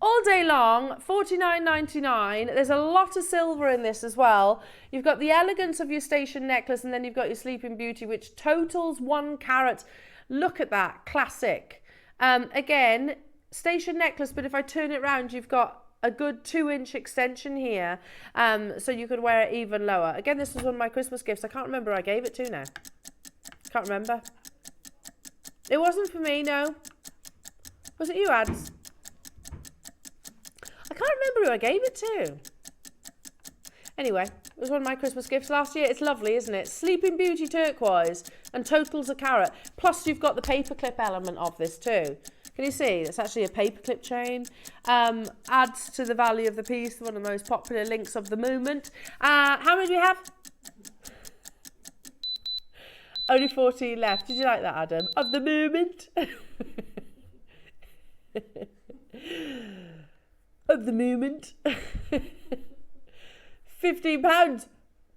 All day long, $49.99. There's a lot of silver in this as well. You've got the elegance of your station necklace and then you've got your Sleeping Beauty, which totals 1 carat. Look at that, classic. Again, station necklace, but if I turn it around, you've got a good 2-inch extension here, so you could wear it even lower. Again, this was one of my Christmas gifts. I can't remember who I gave it to now. Can't remember. It wasn't for me, no. Was it you, Ads? I can't remember who I gave it to. Anyway, it was one of my Christmas gifts last year. It's lovely, isn't it? Sleeping Beauty turquoise and totals a carat. Plus, you've got the paperclip element of this too. Can you see? It's actually a paperclip chain. Adds to the value of the piece, one of the most popular links of the moment. How many do we have? Only 14 left. Did you like that, Adam? Of the moment. Of the moment. £15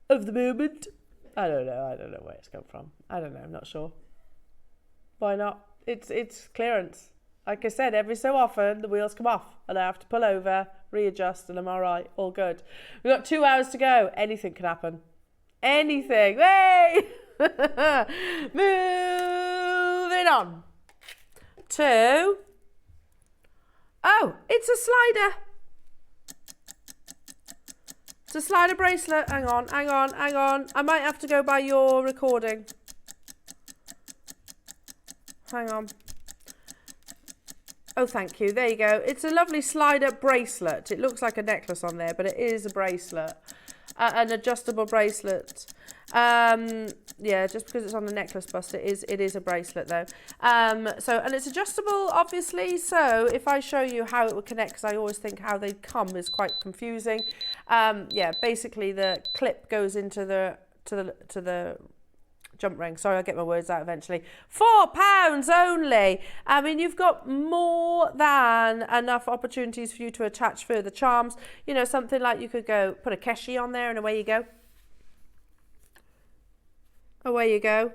of the moment. I don't know where it's come from. I don't know, I'm not sure. Why not? It's clearance. Like I said, every so often the wheels come off and I have to pull over, readjust, and I'm all right, all good. We've got 2 hours to go. Anything can happen. Anything. Hey! Moving on to... Oh, it's a slider. It's a slider bracelet. Hang on. I might have to go by your recording. Hang on. Oh, thank you. There you go. It's a lovely slider bracelet. It looks like a necklace on there, but it is a bracelet. An adjustable bracelet. Yeah, just because it's on the necklace bust, it is a bracelet though. And it's adjustable, obviously. So if I show you how it would connect, because I always think how they come is quite confusing. Yeah, basically the clip goes into the jump ring. Sorry, I'll get my words out eventually. £4 only. I mean, you've got more than enough opportunities for you to attach further charms. You know, something like you could go put a keshi on there and away you go. Away you go.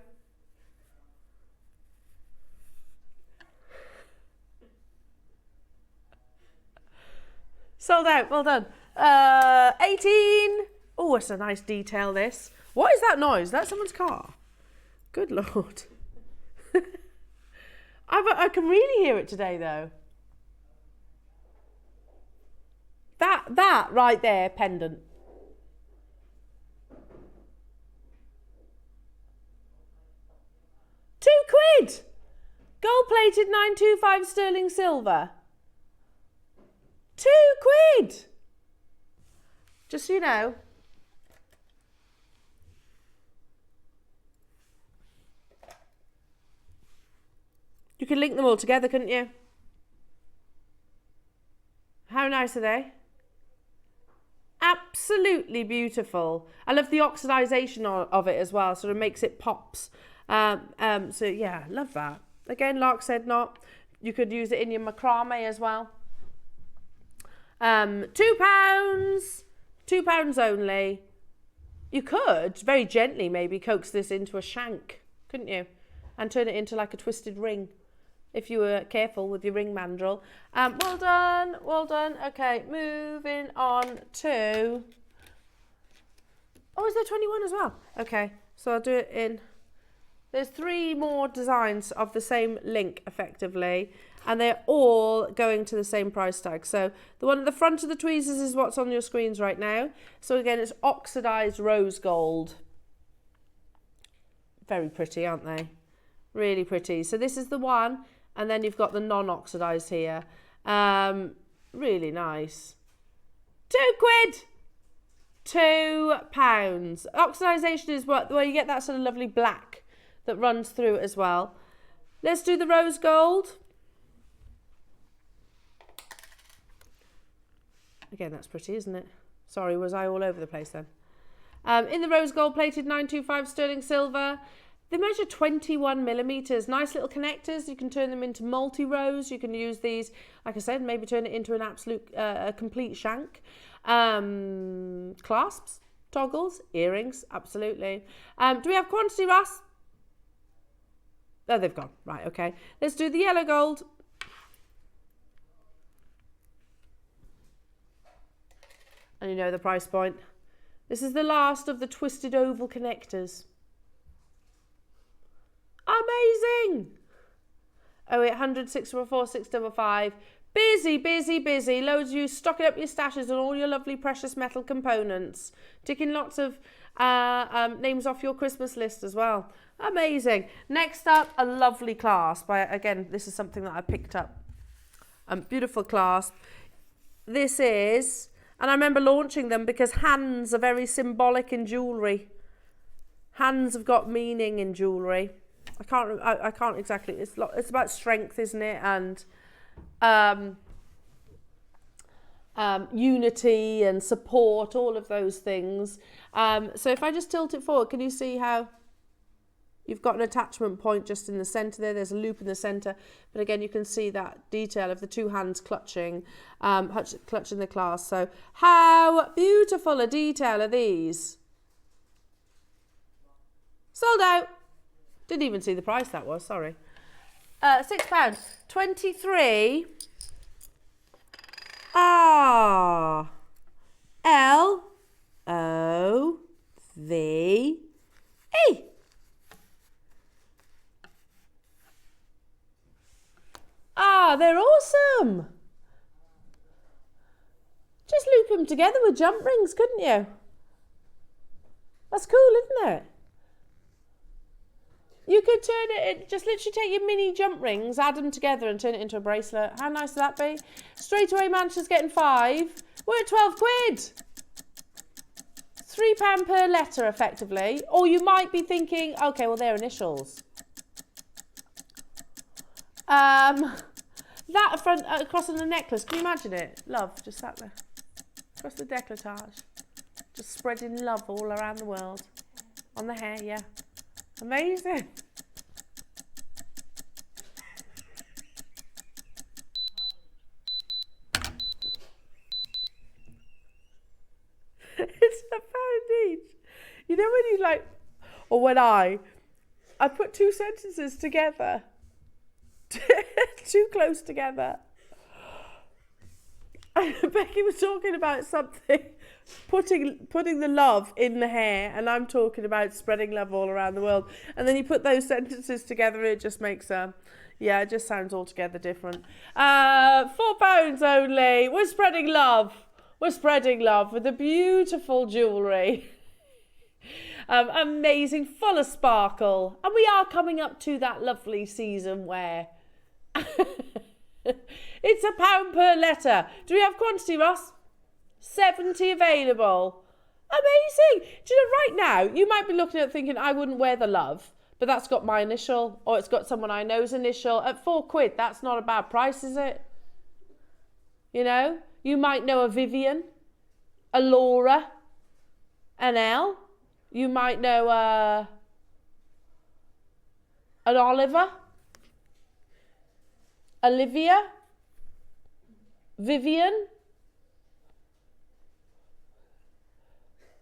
Sold out, well done. 18. Oh, it's a nice detail, this. What is that noise? Is that someone's car? Good Lord. I can really hear it today, though. That right there, pendant. £2. Gold-plated 925 sterling silver. £2. Just so you know. You could link them all together, couldn't you? How nice are they? absolutely beautiful. I love the oxidization of it as well, sort of makes it pops. So yeah, love that. Again, Lark said not. You could use it in your macrame as well. £2. £2 only. You could very gently maybe coax this into a shank, couldn't you? And turn it into like a twisted ring, if you were careful with your ring mandrel. Well done, well done. Okay, moving on to... Oh, is there 21 as well? Okay, so I'll do it in... There's 3 more designs of the same link, effectively, and they're all going to the same price tag. So the one at the front of the tweezers is what's on your screens right now. So again, it's oxidized rose gold. Very pretty, aren't they? Really pretty. So this is the one, and then you've got the non-oxidized here. Really nice. £2. £2. Oxidization is where you get that sort of lovely black that runs through it as well. Let's do the rose gold. Again, that's pretty, isn't it? Sorry, was I all over the place then? In the rose gold plated 925 sterling silver. They measure 21 millimeters. Nice little connectors. You can turn them into multi-rows. You can use these, like I said, maybe turn it into an absolute, a complete shank. Clasps, toggles, earrings, absolutely. Do we have quantity, Russ? Oh, they've gone. Right, okay. Let's do the yellow gold. And you know the price point. This is the last of the twisted oval connectors. Amazing! 0800 644 655. Busy, busy, busy. Loads of you stocking up your stashes on all your lovely precious metal components. Ticking lots of names off your Christmas list as well. Amazing. Next up, a lovely clasp. Again, this is something that I picked up. Beautiful clasp. This is, and I remember launching them because hands are very symbolic in jewellery. Hands have got meaning in jewellery. I can't exactly. It's about strength, isn't it? And unity and support, all of those things. So if I just tilt it forward, can you see how you've got an attachment point just in the centre there? There's a loop in the centre, but again, you can see that detail of the 2 hands clutching the clasp. So how beautiful a detail are these? Sold out. Didn't even see the price that was, sorry. £6. 23. Ah. L-O-V-E. Ah, they're awesome. Just loop them together with jump rings, couldn't you? That's cool, isn't it? You could turn it, just literally take your mini jump rings, add them together and turn it into a bracelet. How nice would that be? Straight away, Manchester's getting 5. We're at 12 quid. £3 per letter, effectively. Or you might be thinking, okay, well, they're initials. That front, across on the necklace, can you imagine it? Love, just sat there. Across the décolletage. Just spreading love all around the world. On the hair, yeah. Amazing. It's £1 each. You know when you like, or when I put 2 sentences together, too close together. Becky was talking about something, putting the love in the hair, and I'm talking about spreading love all around the world. And then you put those sentences together, it just makes yeah, it just sounds altogether different. £4 only. We're spreading love. We're spreading love with the beautiful jewellery. Amazing, full of sparkle. And we are coming up to that lovely season where it's £1 per letter. Do we have quantity, Ross? 70 available. Amazing. Do you know, right now, you might be looking at it thinking, I wouldn't wear the love, but that's got my initial, or it's got someone I know's initial. At 4 quid, that's not a bad price, is it? You know, you might know a Vivian, a Laura, an Elle. You might know an Oliver, Olivia, Vivian,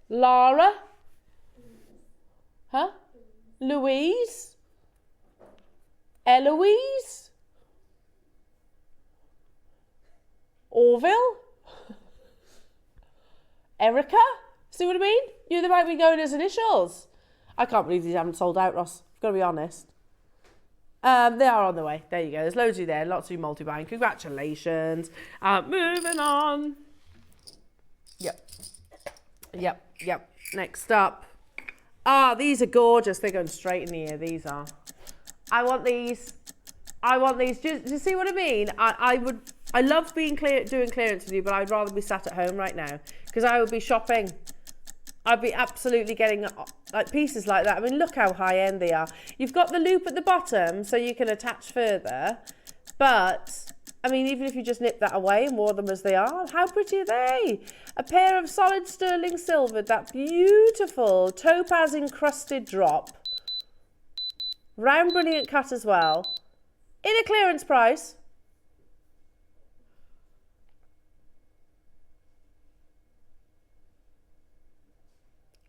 Lara, Louise, Eloise, Orville, Erica. See what I mean? They might be going as initials. I can't believe these haven't sold out, Ross. I've got to be honest. They are on the way. There you go. There's loads of you there. Lots of you multi-buying. Congratulations. Moving on. Yep. Next up. These are gorgeous. They're going straight in the ear. These are. I want these. Do you see what I mean? I love doing clearance with you, but I'd rather be sat at home right now because I would be shopping. I'd be absolutely getting like pieces like that. I mean, look how high end they are. You've got the loop at the bottom so you can attach further. But, I mean, even if you just nip that away and wore them as they are, how pretty are they? A pair of solid sterling silver, that beautiful topaz encrusted drop. Round brilliant cut as well. In a clearance price.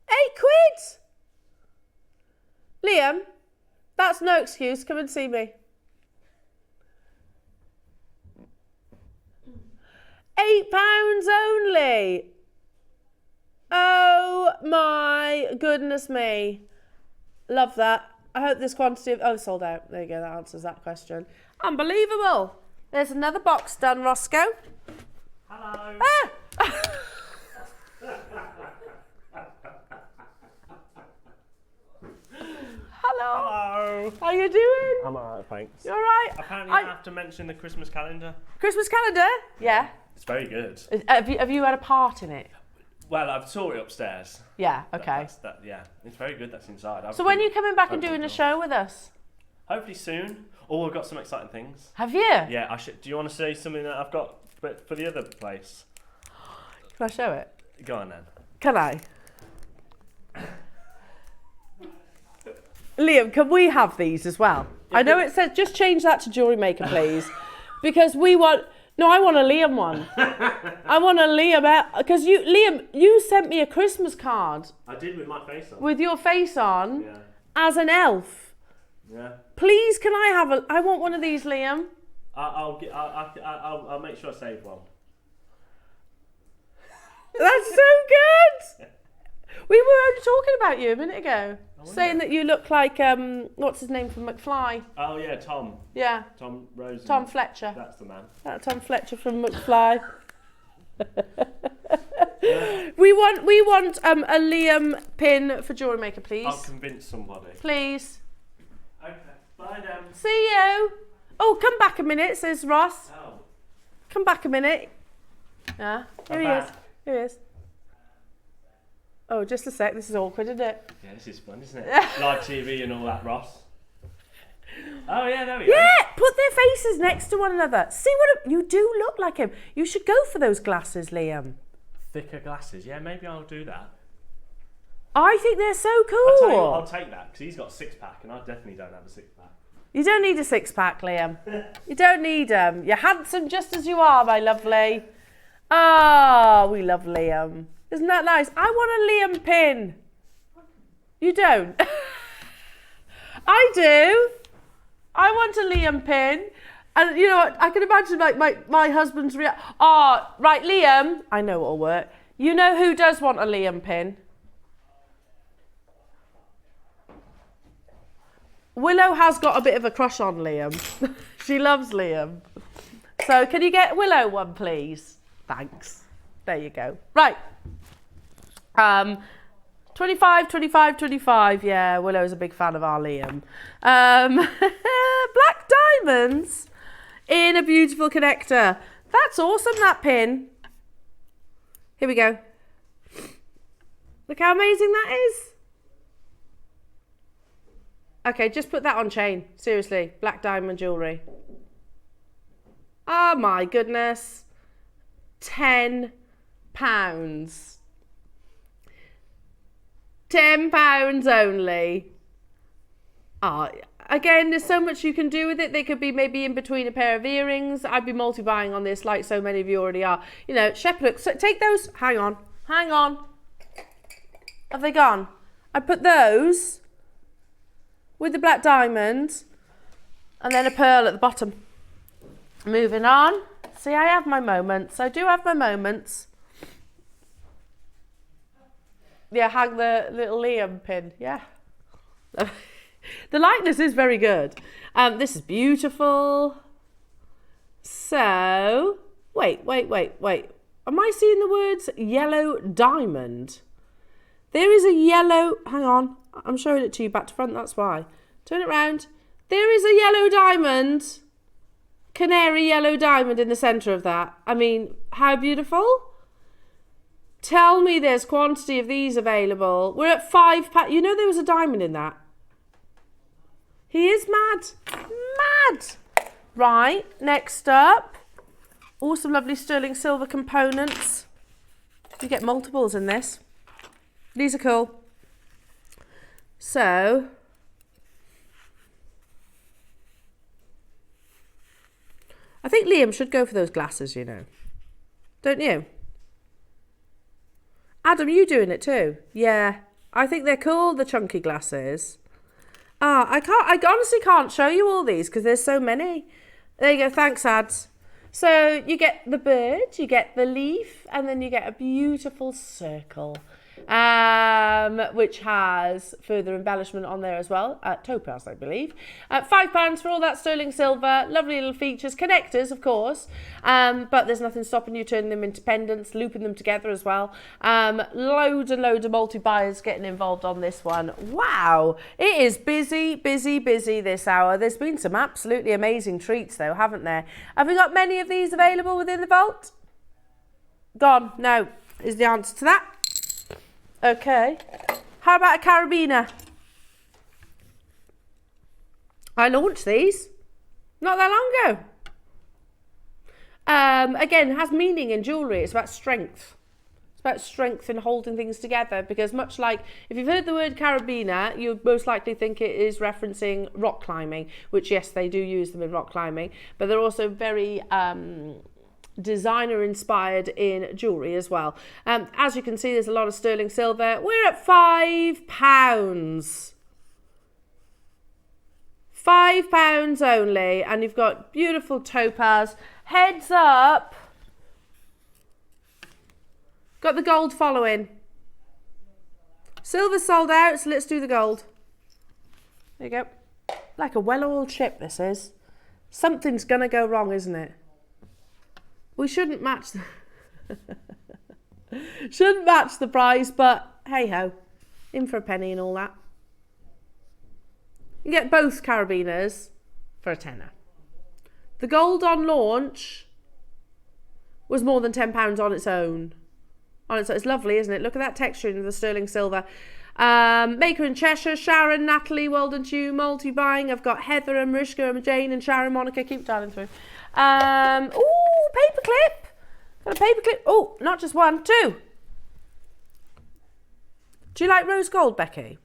£8. Liam, that's no excuse. Come and see me. £8 only. Oh my goodness me. Love that. I hope this quantity of... Oh, sold out. There you go. That answers that question. Unbelievable. There's another box done, Roscoe. Hello. Hello. How you doing? I'm alright, thanks. You alright? Apparently I have to mention the Christmas calendar. Christmas calendar? Yeah. It's very good. Have you had a part in it? Well, I've saw it upstairs. Yeah, okay. Yeah, it's very good that's inside. So when are you coming back and doing a show with us? Hopefully soon. Oh, I've got some exciting things. Have you? Yeah, I should. Do you want to say something that I've got for the other place? Can I show it? Go on then. Can I? Liam, can we have these as well? I know it says, just change that to JewelleryMaker, please. Because we want... No, I want a Liam one. I want a Liam... Because Liam, you sent me a Christmas card. I did with my face on. With your face on. Yeah. As an elf. Yeah. Please, can I have a... I want one of these, Liam. I'll make sure I save one. That's so good! We were only talking about you a minute ago. Saying that you look like, what's his name from McFly? Oh yeah, Tom. Yeah. Tom Rosen. Tom Fletcher. That's the man. Tom Fletcher from McFly. We want a Liam pin for JewelleryMaker, please. I'll convince somebody. Please. Okay, bye then. See you. Oh, come back a minute, says Ross. Oh. Come back a minute. Yeah, here he is. Here he is. Oh, just a sec. This is awkward, isn't it? Yeah, this is fun, isn't it? Live TV and all that, Ross. Oh yeah, there we go. Yeah, put their faces next to one another. See what you do look like him. You should go for those glasses, Liam. Thicker glasses. Yeah, maybe I'll do that. I think they're so cool. I'll tell you what, I'll take that because he's got a six-pack and I definitely don't have a six-pack. You don't need a six-pack, Liam. You don't need them. You're handsome just as you are, my lovely. Oh, we love Liam. Isn't that nice? I want a Liam pin. You don't? I do. I want a Liam pin. And you know what? I can imagine like my husband's reaction. Oh, right, Liam. I know what'll work. You know who does want a Liam pin? Willow has got a bit of a crush on Liam. She loves Liam. So can you get Willow one, please? Thanks. There you go. Right. 25, 25, 25. Yeah, Willow's a big fan of our Liam. Black diamonds in a beautiful connector. That's awesome, that pin. Here we go. Look how amazing that is. Okay, just put that on chain. Seriously, black diamond jewellery. Oh my goodness. 10 £10 only. Again, there's so much you can do with it. They could be maybe in between a pair of earrings. I'd be multi-buying on this like so many of you already are. You know, shepherd hooks. So take those. Hang on. Have they gone? I put those with the black diamond and then a pearl at the bottom. Moving on. See, I have my moments. I do have my moments. Yeah, hang the little Liam pin. Yeah. The likeness is very good. This is beautiful. So, wait. Am I seeing the words yellow diamond? There is a yellow, hang on, I'm showing it to you back to front, that's why. Turn it round. There is a yellow diamond, canary yellow diamond in the centre of that. I mean, how beautiful. Tell me there's quantity of these available. We're at £5. You know there was a diamond in that. He is mad. Right, next up. Some lovely sterling silver components. You get multiples in this. These are cool. So, I think Liam should go for those glasses, you know. Don't you? Adam, you doing it too? Yeah. I think they're cool, the chunky glasses. I honestly can't show you all these because there's so many. There you go, thanks, Ads. So you get the bird, you get the leaf, and then you get a beautiful circle, which has further embellishment on there as well, topaz, I believe. £5 for all that sterling silver, lovely little features, connectors, of course, but there's nothing stopping you turning them into pendants, looping them together as well. Loads and loads of multi-buyers getting involved on this one. Wow, it is busy this hour. There's been some absolutely amazing treats though, haven't there? Have we got many of these available within the vault? Gone, no, is the answer to that. Okay, how about a carabiner? I launched these not that long ago. Again, it has meaning in jewellery. It's about strength. It's about strength in holding things together, because much like, if you've heard the word carabiner, you most likely think it is referencing rock climbing, which yes, they do use them in rock climbing, but they're also very designer inspired in jewellery as well. As you can see, there's a lot of sterling silver. We're at £5. £5 only, and you've got beautiful topaz. Heads up, got the gold following. Silver sold out, so let's do the gold. There you go. Like a well-oiled ship, this is. Something's gonna go wrong, isn't it? We shouldn't match the price, but hey ho, in for a penny and all that. You get both carabiners for a tenner. The gold on launch was more than £10 on its own. It's lovely, isn't it? Look at that texture in the sterling silver. Maker in Cheshire, Sharon, Natalie, well done to you. Multi-buying, I've got Heather and Mariska and Jane and Sharon, Monica, keep dialing through. Paperclip. Got a paperclip. Oh, not just one, two. Do you like rose gold, Becky?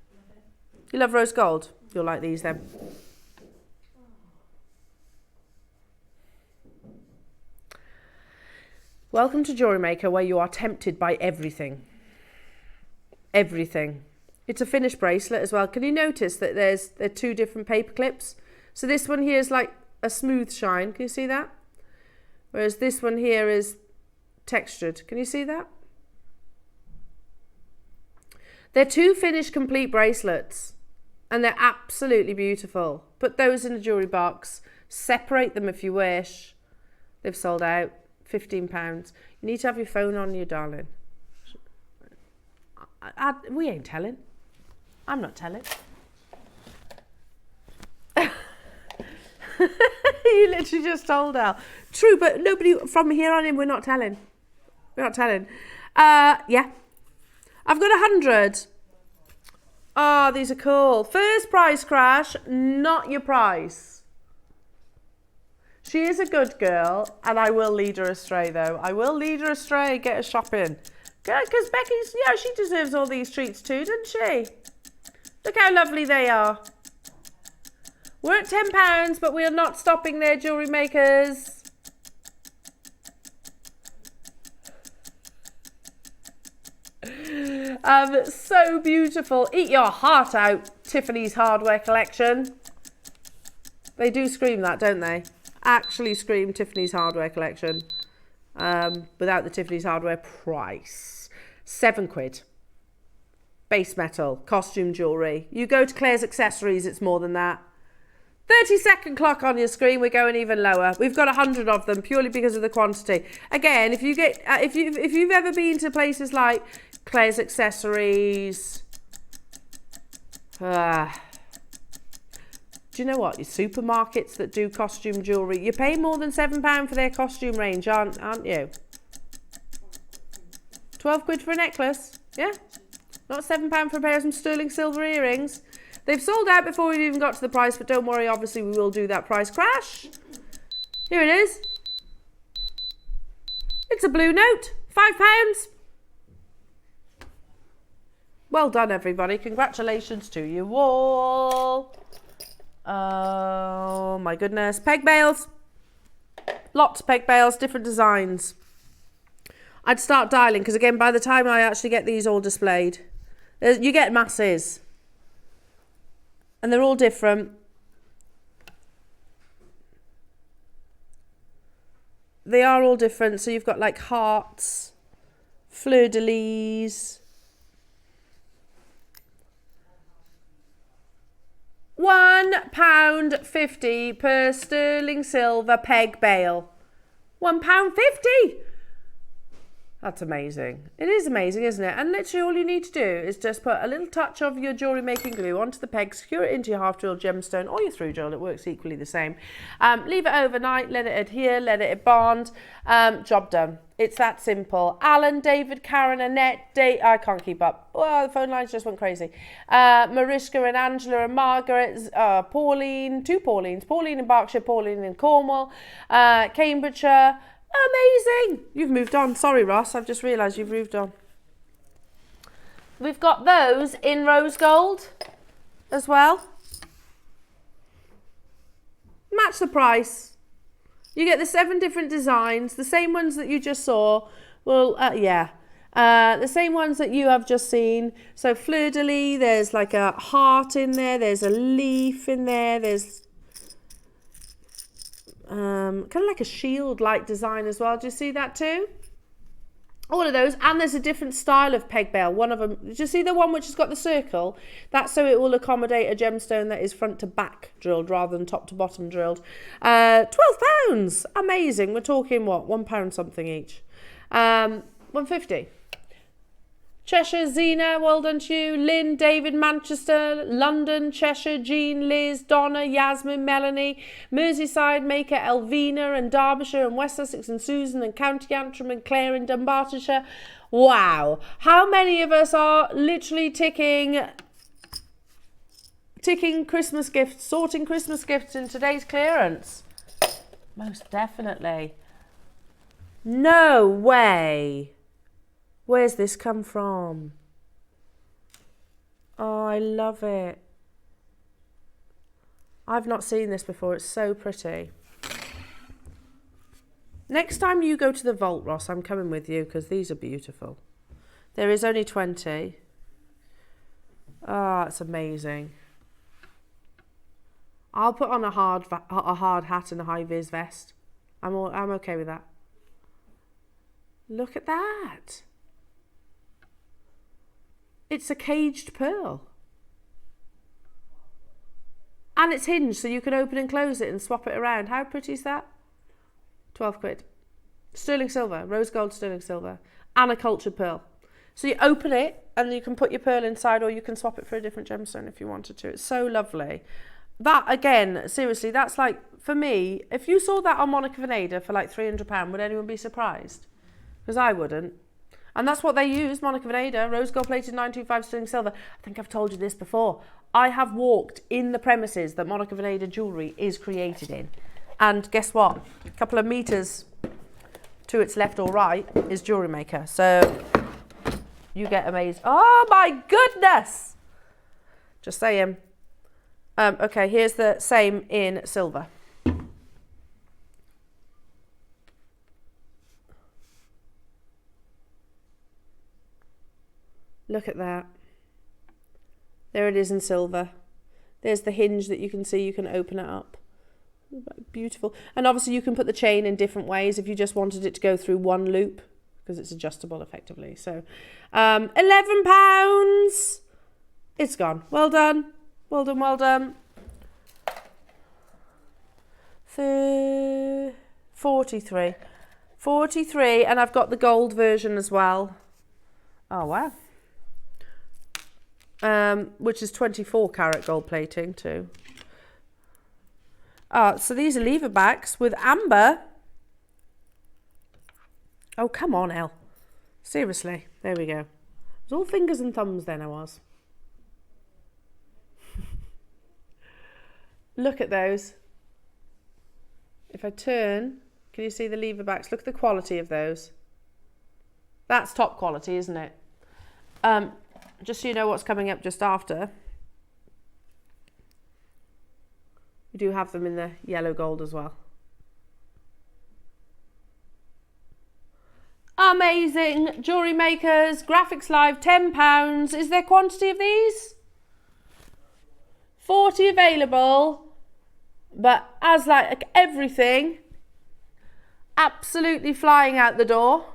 You love rose gold? You'll like these then. Welcome to JewelleryMaker, where you are tempted by everything. Everything. It's a finished bracelet as well. Can you notice that there are two different paper clips? So this one here is like a smooth shine. Can you see that? Whereas this one here is textured. Can you see that? They're two finished complete bracelets, and they're absolutely beautiful. Put those in a jewellery box. Separate them if you wish. They've sold out. £15. You need to have your phone on you, darling. We ain't telling. I'm not telling. You literally just told Al. True, but nobody from here on in, we're not telling. We're not telling. Yeah. I've got 100. Oh, these are cool. First price crash, not your price. She is a good girl, and I will lead her astray, though. I will lead her astray, get her shopping. Because Becky's, yeah, she deserves all these treats too, doesn't she? Look how lovely they are. We're at £10, but we are not stopping there, jewellery makers. So beautiful. Eat your heart out, Tiffany's hardware collection. They do scream that, don't they? Actually scream Tiffany's hardware collection. Without the Tiffany's hardware price. £7. Base metal, costume jewellery. You go to Claire's Accessories, it's more than that. 30-second clock on your screen. We're going even lower. We've got 100 of them purely because of the quantity. Again, if you get, if you've ever been to places like Claire's Accessories, do you know what? Your supermarkets that do costume jewellery, you pay more than £7 for their costume range, aren't you? £12 for a necklace, yeah? Not £7 for a pair of some sterling silver earrings. They've sold out before we've even got to the price, but don't worry, obviously we will do that price crash. Here it is. It's a blue note, £5. Well done, everybody. Congratulations to you all. Oh, my goodness. Peg bales. Lots of peg bales, different designs. I'd start dialing, because again, by the time I actually get these all displayed, you get masses. And they're all different. They are all different. So you've got like hearts, fleur-de-lis. £1.50 per sterling silver peg bale. £1.50. That's amazing. It is amazing, isn't it? And literally all you need to do is just put a little touch of your jewellery making glue onto the peg, secure it into your half drilled gemstone or your through drill. It works equally the same. Leave it overnight, let it adhere, let it bond. Job done. It's that simple. Alan, David, Karen, Annette, I can't keep up. Oh, the phone lines just went crazy. Mariska and Angela and Margaret, Pauline, two Paulines. Pauline in Berkshire, Pauline in Cornwall, Cambridgeshire. Amazing. You've moved on. Sorry, Ross. I've just realised you've moved on. We've got those in rose gold as well. Match the price. You get the 7 different designs, the same ones that you just saw. Well, the same ones that you have just seen. So fleur-de-lis, there's like a heart in there, there's a leaf in there, there's kind of like a shield-like design as well. Do you see that too? All of those, and there's a different style of peg bale. One of them, do you see the one which has got the circle? That's so it will accommodate a gemstone that is front to back drilled rather than top to bottom drilled. £12. Amazing. We're talking what, £1 something each. £1.50. Cheshire, Zena, well done to you. Lynn, David, Manchester, London, Cheshire, Jean, Liz, Donna, Yasmin, Melanie, Merseyside, Maker, Elvina, and Derbyshire, and West Sussex, and Susan, and County Antrim, and Claire, and Dunbartonshire. Wow. How many of us are literally ticking Christmas gifts, sorting Christmas gifts in today's clearance? Most definitely. No way. Where's this come from? Oh, I love it. I've not seen this before. It's so pretty. Next time you go to the vault, Ross, I'm coming with you because these are beautiful. There is only 20. Oh, it's amazing. I'll put on a hard hat and a high-vis vest. I'm okay with that. Look at that. It's a caged pearl. And it's hinged, so you can open and close it and swap it around. How pretty is that? £12. Sterling silver, rose gold sterling silver. And a cultured pearl. So you open it, and you can put your pearl inside, or you can swap it for a different gemstone if you wanted to. It's so lovely. That, again, seriously, that's like, for me, if you saw that on Monica Vinader for like £300, would anyone be surprised? Because I wouldn't. And that's what they use, Monica Vinader, rose gold plated 925 sterling silver. I think I've told you this before. I have walked in the premises that Monica Vinader jewellery is created in. And guess what? A couple of metres to its left or right is JewelleryMaker. So you get amazed. Oh my goodness! Just saying. Okay, here's the same in silver. Look at that. There it is in silver. There's the hinge that you can see, you can open it up. Beautiful. And obviously you can put the chain in different ways if you just wanted it to go through one loop, because it's adjustable effectively. So £11. It's gone. Well done. Well done, well done. 43. 43, and I've got the gold version as well. Oh, wow. Which is 24 karat gold plating too. So these are lever backs with amber. Oh, come on, Elle. Seriously. There we go. It was all fingers and thumbs then, I was. Look at those. If I turn, can you see the lever backs? Look at the quality of those. That's top quality, isn't it? Just so you know what's coming up just after. We do have them in the yellow gold as well. Amazing. Jewellery Makers, Graphics Live, £10. Is there quantity of these? 40 available. But as like everything, absolutely flying out the door.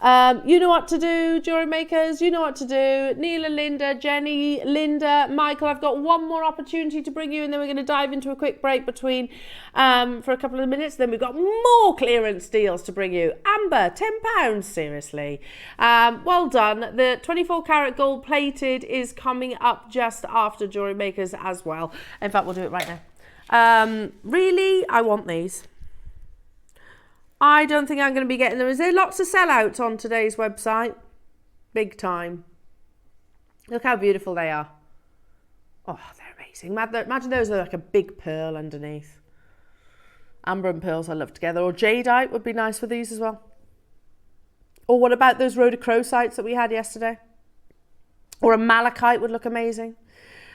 You know what to do, Jewellery Makers. You know what to do. Neil and Linda, Jenny, Linda, Michael, I've got one more opportunity to bring you, and then we're going to dive into a quick break between for a couple of minutes. Then we've got more clearance deals to bring you. Amber, £10, seriously. Well done. The 24 karat gold plated is coming up just after Jewellery Makers as well. In fact, we'll do it right now. Really, I want these. I don't think I'm going to be getting them. Is there lots of sellouts on today's website? Big time. Look how beautiful they are. Oh, they're amazing. Imagine those are like a big pearl underneath. Amber and pearls I love together. Or jadeite would be nice for these as well. Or what about those rhodochrosites that we had yesterday? Or a malachite would look amazing.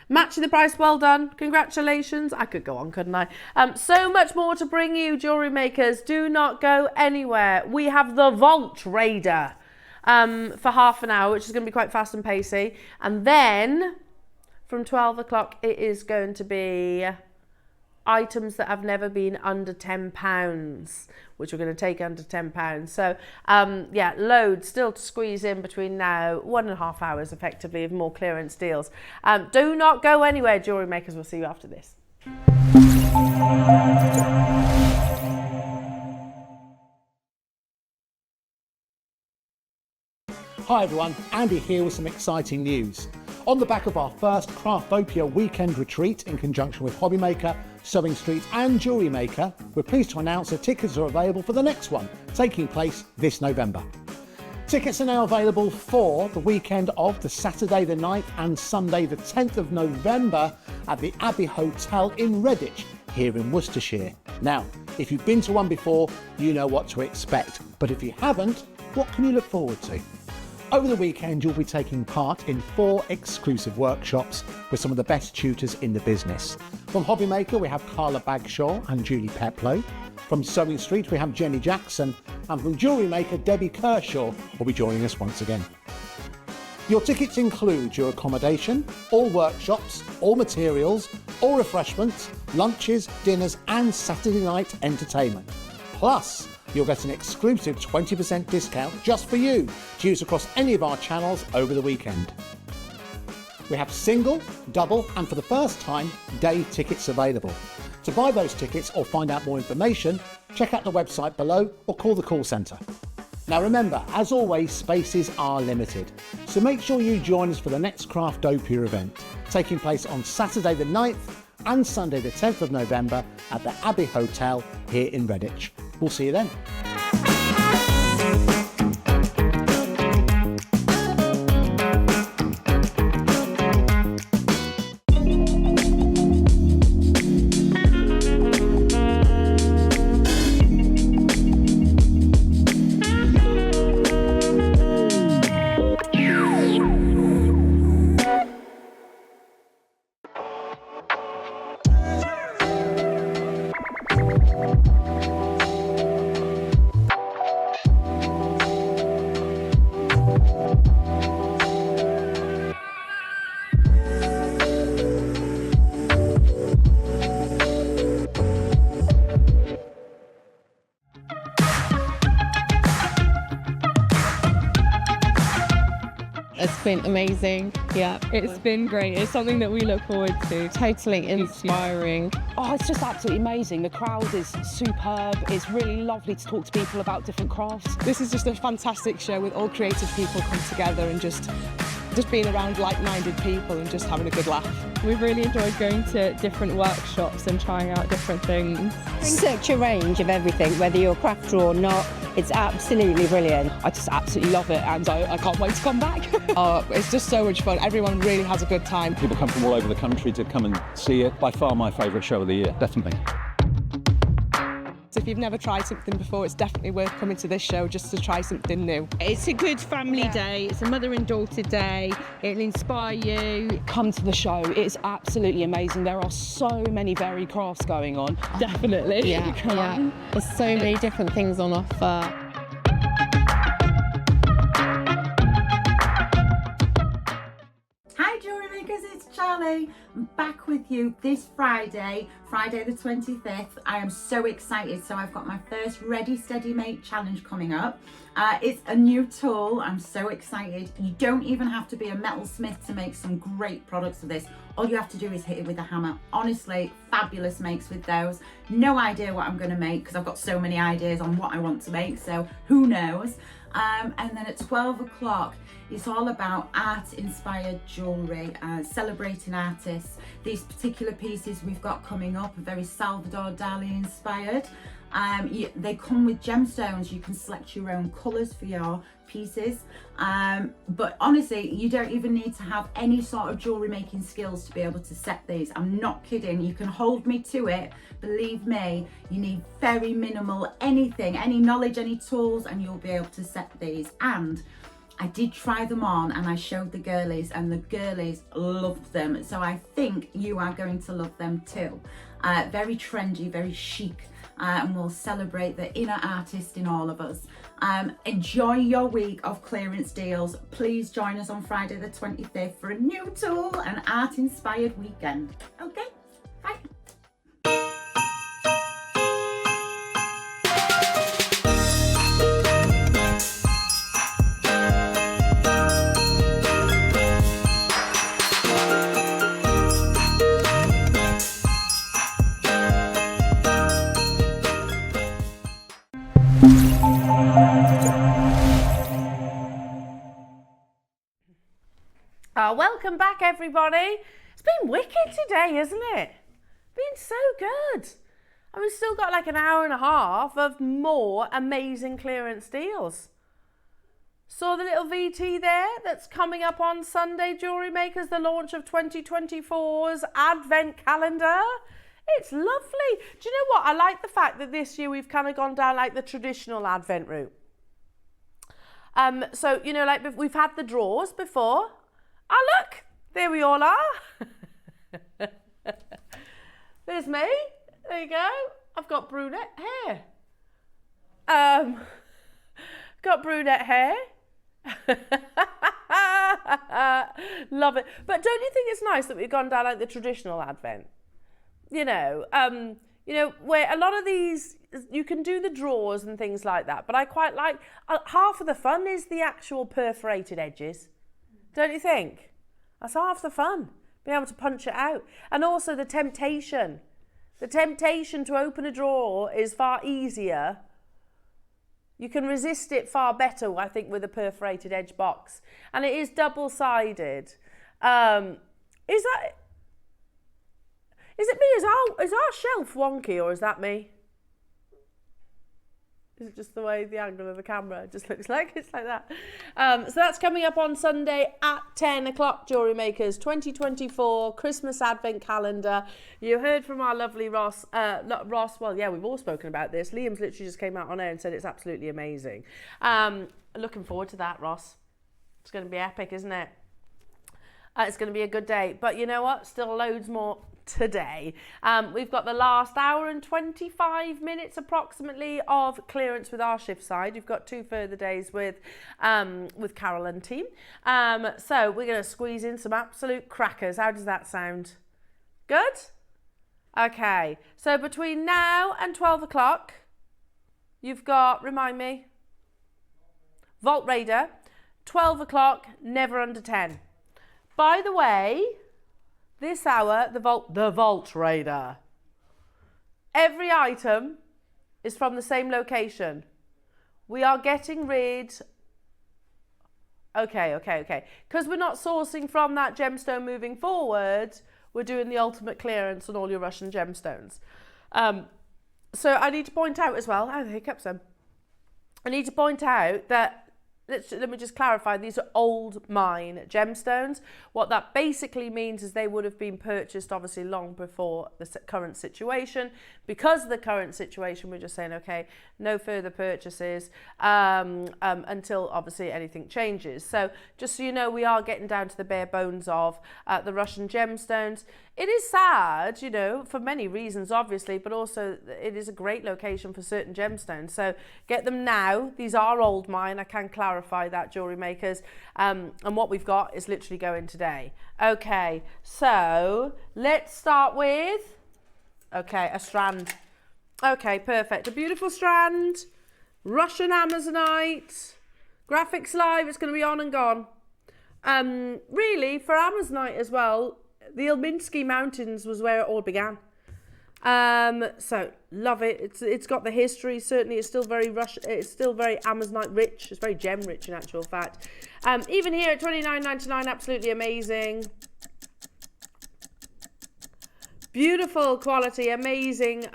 Matching the price, well done. Congratulations. I could go on, couldn't I? So much more to bring you, Jewellery Makers. Do not go anywhere. We have the Vault Raider for half an hour, which is going to be quite fast and pacey. And then from 12 o'clock, it is going to be items that have never been under £10, which we're going to take under £10. So, yeah, loads still to squeeze in between now. 1.5 hours, effectively, of more clearance deals. Do not go anywhere, Jewellery Makers. We'll see you after this. Hi everyone, Andy here with some exciting news. On the back of our first Craftopia weekend retreat in conjunction with HobbyMaker, Sewing Street and JewelleryMaker, we're pleased to announce that tickets are available for the next one, taking place this November. Tickets are now available for the weekend of the Saturday the 9th and Sunday the 10th of November at the Abbey Hotel in Redditch, here in Worcestershire. Now, if you've been to one before, you know what to expect, but if you haven't, what can you look forward to? Over the weekend, you'll be taking part in 4 exclusive workshops with some of the best tutors in the business. From HobbyMaker, we have Carla Bagshaw and Julie Peplow. From Sewing Street, we have Jenny Jackson. And from JewelleryMaker, Debbie Kershaw will be joining us once again. Your tickets include your accommodation, all workshops, all materials, all refreshments, lunches, dinners and Saturday night entertainment. Plus, you'll get an exclusive 20% discount just for you to use across any of our channels over the weekend. We have single, double and for the first time, day tickets available. To buy those tickets or find out more information, check out the website below or call the call centre. Now remember, as always, spaces are limited, so make sure you join us for the next Craftopia event, taking place on Saturday the 9th and Sunday the 10th of November at the Abbey Hotel here in Redditch. We'll see you then. It's been amazing. Yeah, it's been great. It's something that we look forward to. Totally inspiring. Oh, it's just absolutely amazing. The crowd is superb. It's really lovely to talk to people about different crafts. This is just a fantastic show with all creative people come together and just being around like-minded people and just having a good laugh. We've really enjoyed going to different workshops and trying out different things. Such a range of everything, whether you're a crafter or not. It's absolutely brilliant. I just absolutely love it, and I can't wait to come back. It's just so much fun. Everyone really has a good time. People come from all over the country to come and see it. By far my favourite show of the year, definitely. So if you've never tried something before, it's definitely worth coming to this show just to try something new. It's a good family day. It's a mother and daughter day. It'll inspire you. Come to the show. It's absolutely amazing. There are so many varied crafts going on. Definitely. Yeah. There's so many different things on offer. Hi Jewellery Makers, it's Charlie. I'm back with you this Friday the 25th. I am so excited. So I've got my first Ready Steady Make challenge coming up. It's a new tool. I'm so excited. You don't even have to be a metalsmith to make some great products with this. All you have to do is hit it with a hammer. Honestly, fabulous makes with those. No idea what I'm going to make because I've got so many ideas on what I want to make, so who knows. And then at 12 o'clock, it's all about art-inspired jewellery, celebrating artists. These particular pieces we've got coming up are very Salvador Dali inspired. They come with gemstones. You can select your own colours for your pieces. But honestly, you don't even need to have any sort of jewellery making skills to be able to set these. I'm not kidding. You can hold me to it. Believe me, you need very minimal anything, any knowledge, any tools, and you'll be able to set these. And I did try them on and I showed the girlies and the girlies loved them. So I think you are going to love them too. Very trendy, very chic. And we'll celebrate the inner artist in all of us. Enjoy your week of clearance deals. Please join us on Friday the 25th for a new tool and art-inspired weekend. Okay, bye. Welcome back, everybody. It's been wicked today, isn't it? Been so good. And we've still got like an hour and a half of more amazing clearance deals. Saw the little VT there that's coming up on Sunday, Jewellery Makers, the launch of 2024's Advent calendar. It's lovely. Do you know what? I like the fact that this year we've kind of gone down like the traditional Advent route. So, you know, like we've had the drawers before. Oh, look, there we all are. There's me. There you go. I've got brunette hair. Got brunette hair. Love it. But don't you think it's nice that we've gone down like the traditional Advent? You know, where a lot of these, you can do the drawers and things like that. But I quite like, half of the fun is the actual perforated edges. Don't you think? That's half the fun, being able to punch it out. And also the temptation. The temptation to open a drawer is far easier. You can resist it far better, I think, with a perforated edge box. And it is double-sided. Is it me? Is our shelf wonky, or is that me? Is it just the way the angle of the camera just looks like it's like that? So that's coming up on Sunday at 10 o'clock, Jewellery Makers, 2024 Christmas Advent Calendar. You heard from our lovely Ross. Well, yeah, we've all spoken about this. Liam's literally just came out on air and said it's absolutely amazing. Looking forward to that, Ross. It's going to be epic, isn't it? It's going to be a good day. But you know what? Still loads more today. We've got the last hour and 25 minutes approximately of clearance with our shift side. We've got 2 further days with Carol and team. So we're going to squeeze in some absolute crackers. How does that sound? Good? Okay. So between now and 12 o'clock, you've got, remind me, Vault Raider, 12 o'clock, never under 10. By the way, this hour, the Vault Raider. Every item is from the same location. We are getting rid... Okay. Because we're not sourcing from that gemstone moving forward, we're doing the ultimate clearance on all your Russian gemstones. So I need to point out as well, the hiccups then. I need to point out that, let me just clarify, these are old mine gemstones. What that basically means is they would have been purchased obviously long before the current situation. Because of the current situation, we're just saying, okay, no further purchases until obviously anything changes. So just so you know, we are getting down to the bare bones of the Russian gemstones. It is sad, you know, for many reasons, obviously, but also it is a great location for certain gemstones. So get them now. These are old mine. I can clarify that, jewellery makers. And what we've got is literally going today. Okay, so let's start with, okay, a strand. Okay, perfect. A beautiful strand. Russian Amazonite. Graphics Live. It's going to be on and gone. Really, for Amazonite as well, the Ilminsky Mountains was where it all began. So love it. It's got the history. Certainly, it's still very It's still very Amazonite rich. It's very gem rich in actual fact. Even here at $29.99, absolutely amazing. Beautiful quality, amazing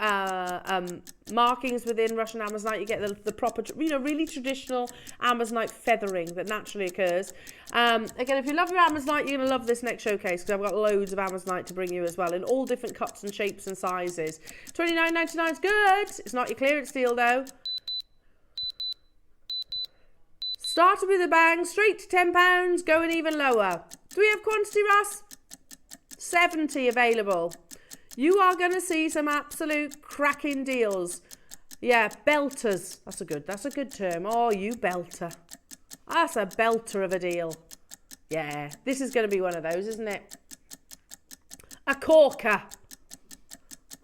markings within Russian Amazonite. You get the proper, you know, really traditional Amazonite feathering that naturally occurs. Again, if you love your Amazonite, you're going to love this next showcase because I've got loads of Amazonite to bring you as well in all different cuts and shapes and sizes. $29.99 is good. It's not your clearance deal though. Started with a bang, straight to £10, going even lower. Do we have quantity, Russ? 70 available. You are going to see some absolute cracking deals. Yeah, belters. That's a good term. Oh, you belter. That's a belter of a deal. Yeah, this is going to be one of those, isn't it? A corker.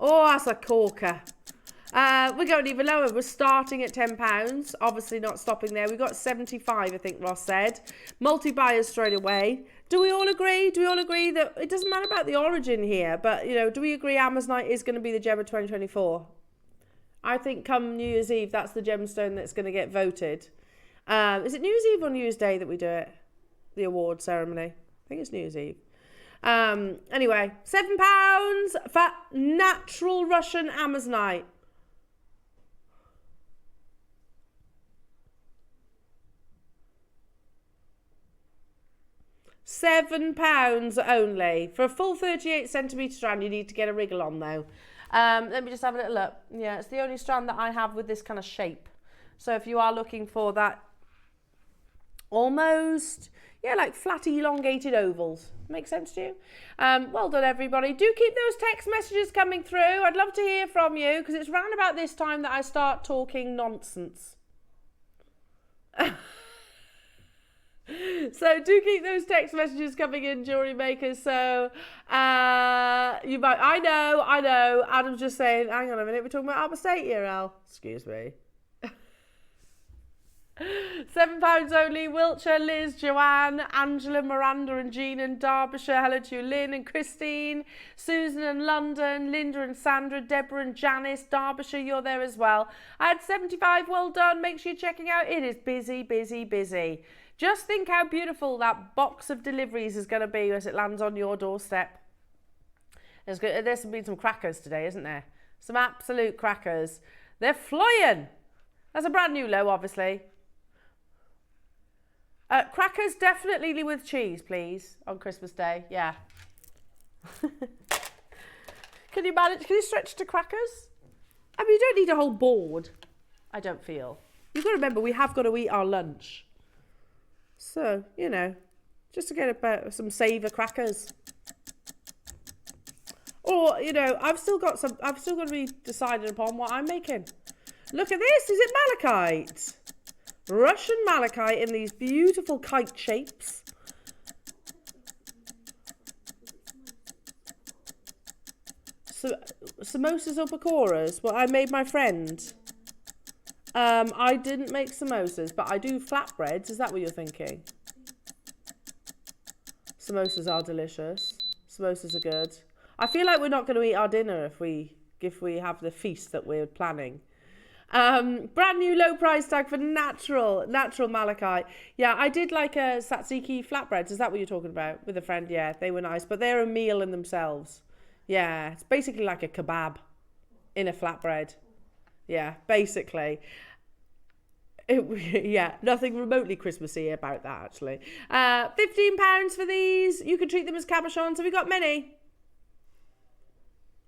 Oh, that's a corker. We're going even lower. We're starting at £10. Obviously not stopping there. We've got 75, I think Ross said. Multi-buyers straight away. Do we all agree? Do we all agree that it doesn't matter about the origin here, but, you know, do we agree Amazonite is going to be the gem of 2024? I think come New Year's Eve, that's the gemstone that's going to get voted. Is it New Year's Eve or New Year's Day that we do it? The award ceremony. I think it's New Year's Eve. Anyway, £7 for natural Russian Amazonite. £7 only. For a full 38 centimetre strand, you need to get a wriggle on though. Let me just have a little look. Yeah, it's the only strand that I have with this kind of shape. So if you are looking for that almost, yeah, like flat elongated ovals. Makes sense to you? Well done, everybody. Do keep those text messages coming through. I'd love to hear from you because it's round about this time that I start talking nonsense. So do keep those text messages coming in, jewellery makers. So you might, I know. Adam's just saying, hang on a minute, we're talking about Albert State here, Al. Excuse me. £7 only. Wiltshire, Liz, Joanne, Angela, Miranda and Jean and Derbyshire. Hello to you, Lynn and Christine, Susan and London, Linda and Sandra, Deborah and Janice, Derbyshire, you're there as well. I had 75, well done. Make sure you're checking out. It is busy, busy, busy. Just think how beautiful that box of deliveries is going to be as it lands on your doorstep. There's been some crackers today, isn't there? Some absolute crackers. They're flying. That's a brand new low, obviously. Crackers definitely with cheese, please, on Christmas Day. Yeah. Can you manage? Can you stretch to crackers? I mean, you don't need a whole board, I don't feel. You've got to remember, we have got to eat our lunch. So, you know, just to get about some savour crackers. Or, you know, I've still got to be decided upon what I'm making. Look at this. Is it malachite? Russian malachite in these beautiful kite shapes. So, samosas or pakoras? Well, I made my friend. I didn't make samosas, but I do flatbreads. Is that what you're thinking? Samosas are delicious. Samosas are good. I feel like we're not going to eat our dinner if we have the feast that we're planning. Brand new low price tag for natural malachite. Yeah, I did like a tzatziki flatbreads. Is that what you're talking about? With a friend, yeah, they were nice, but they're a meal in themselves. Yeah, it's basically like a kebab in a flatbread. Yeah, basically. Yeah, nothing remotely Christmassy about that, actually. £15 for these. You can treat them as cabochons. Have we got many?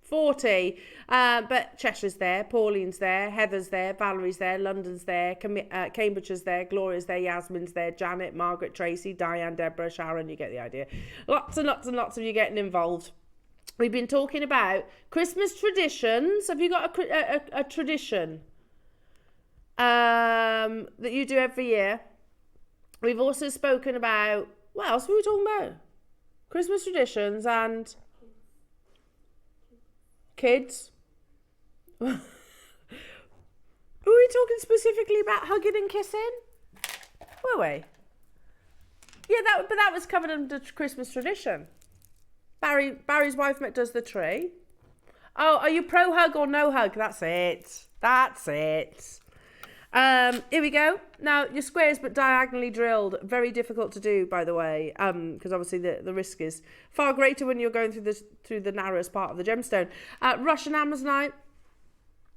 40. But Cheshire's there, Pauline's there, Heather's there, Valerie's there, London's there, Cambridge's there, Gloria's there, Yasmin's there, Janet, Margaret, Tracy, Diane, Deborah, Sharon, you get the idea. Lots and lots and lots of you getting involved. We've been talking about Christmas traditions. Have you got a tradition that you do every year? We've also spoken about, what else were we talking about? Christmas traditions and kids. Were we talking specifically about hugging and kissing? Were we? Yeah, but that was covered under Christmas tradition. Barry's wife does the tree. Oh, are you pro hug or no hug? That's it. That's it. Here we go. Now, your squares but diagonally drilled. Very difficult to do, by the way, because obviously the risk is far greater when you're going through the narrowest part of the gemstone. Russian Amazonite.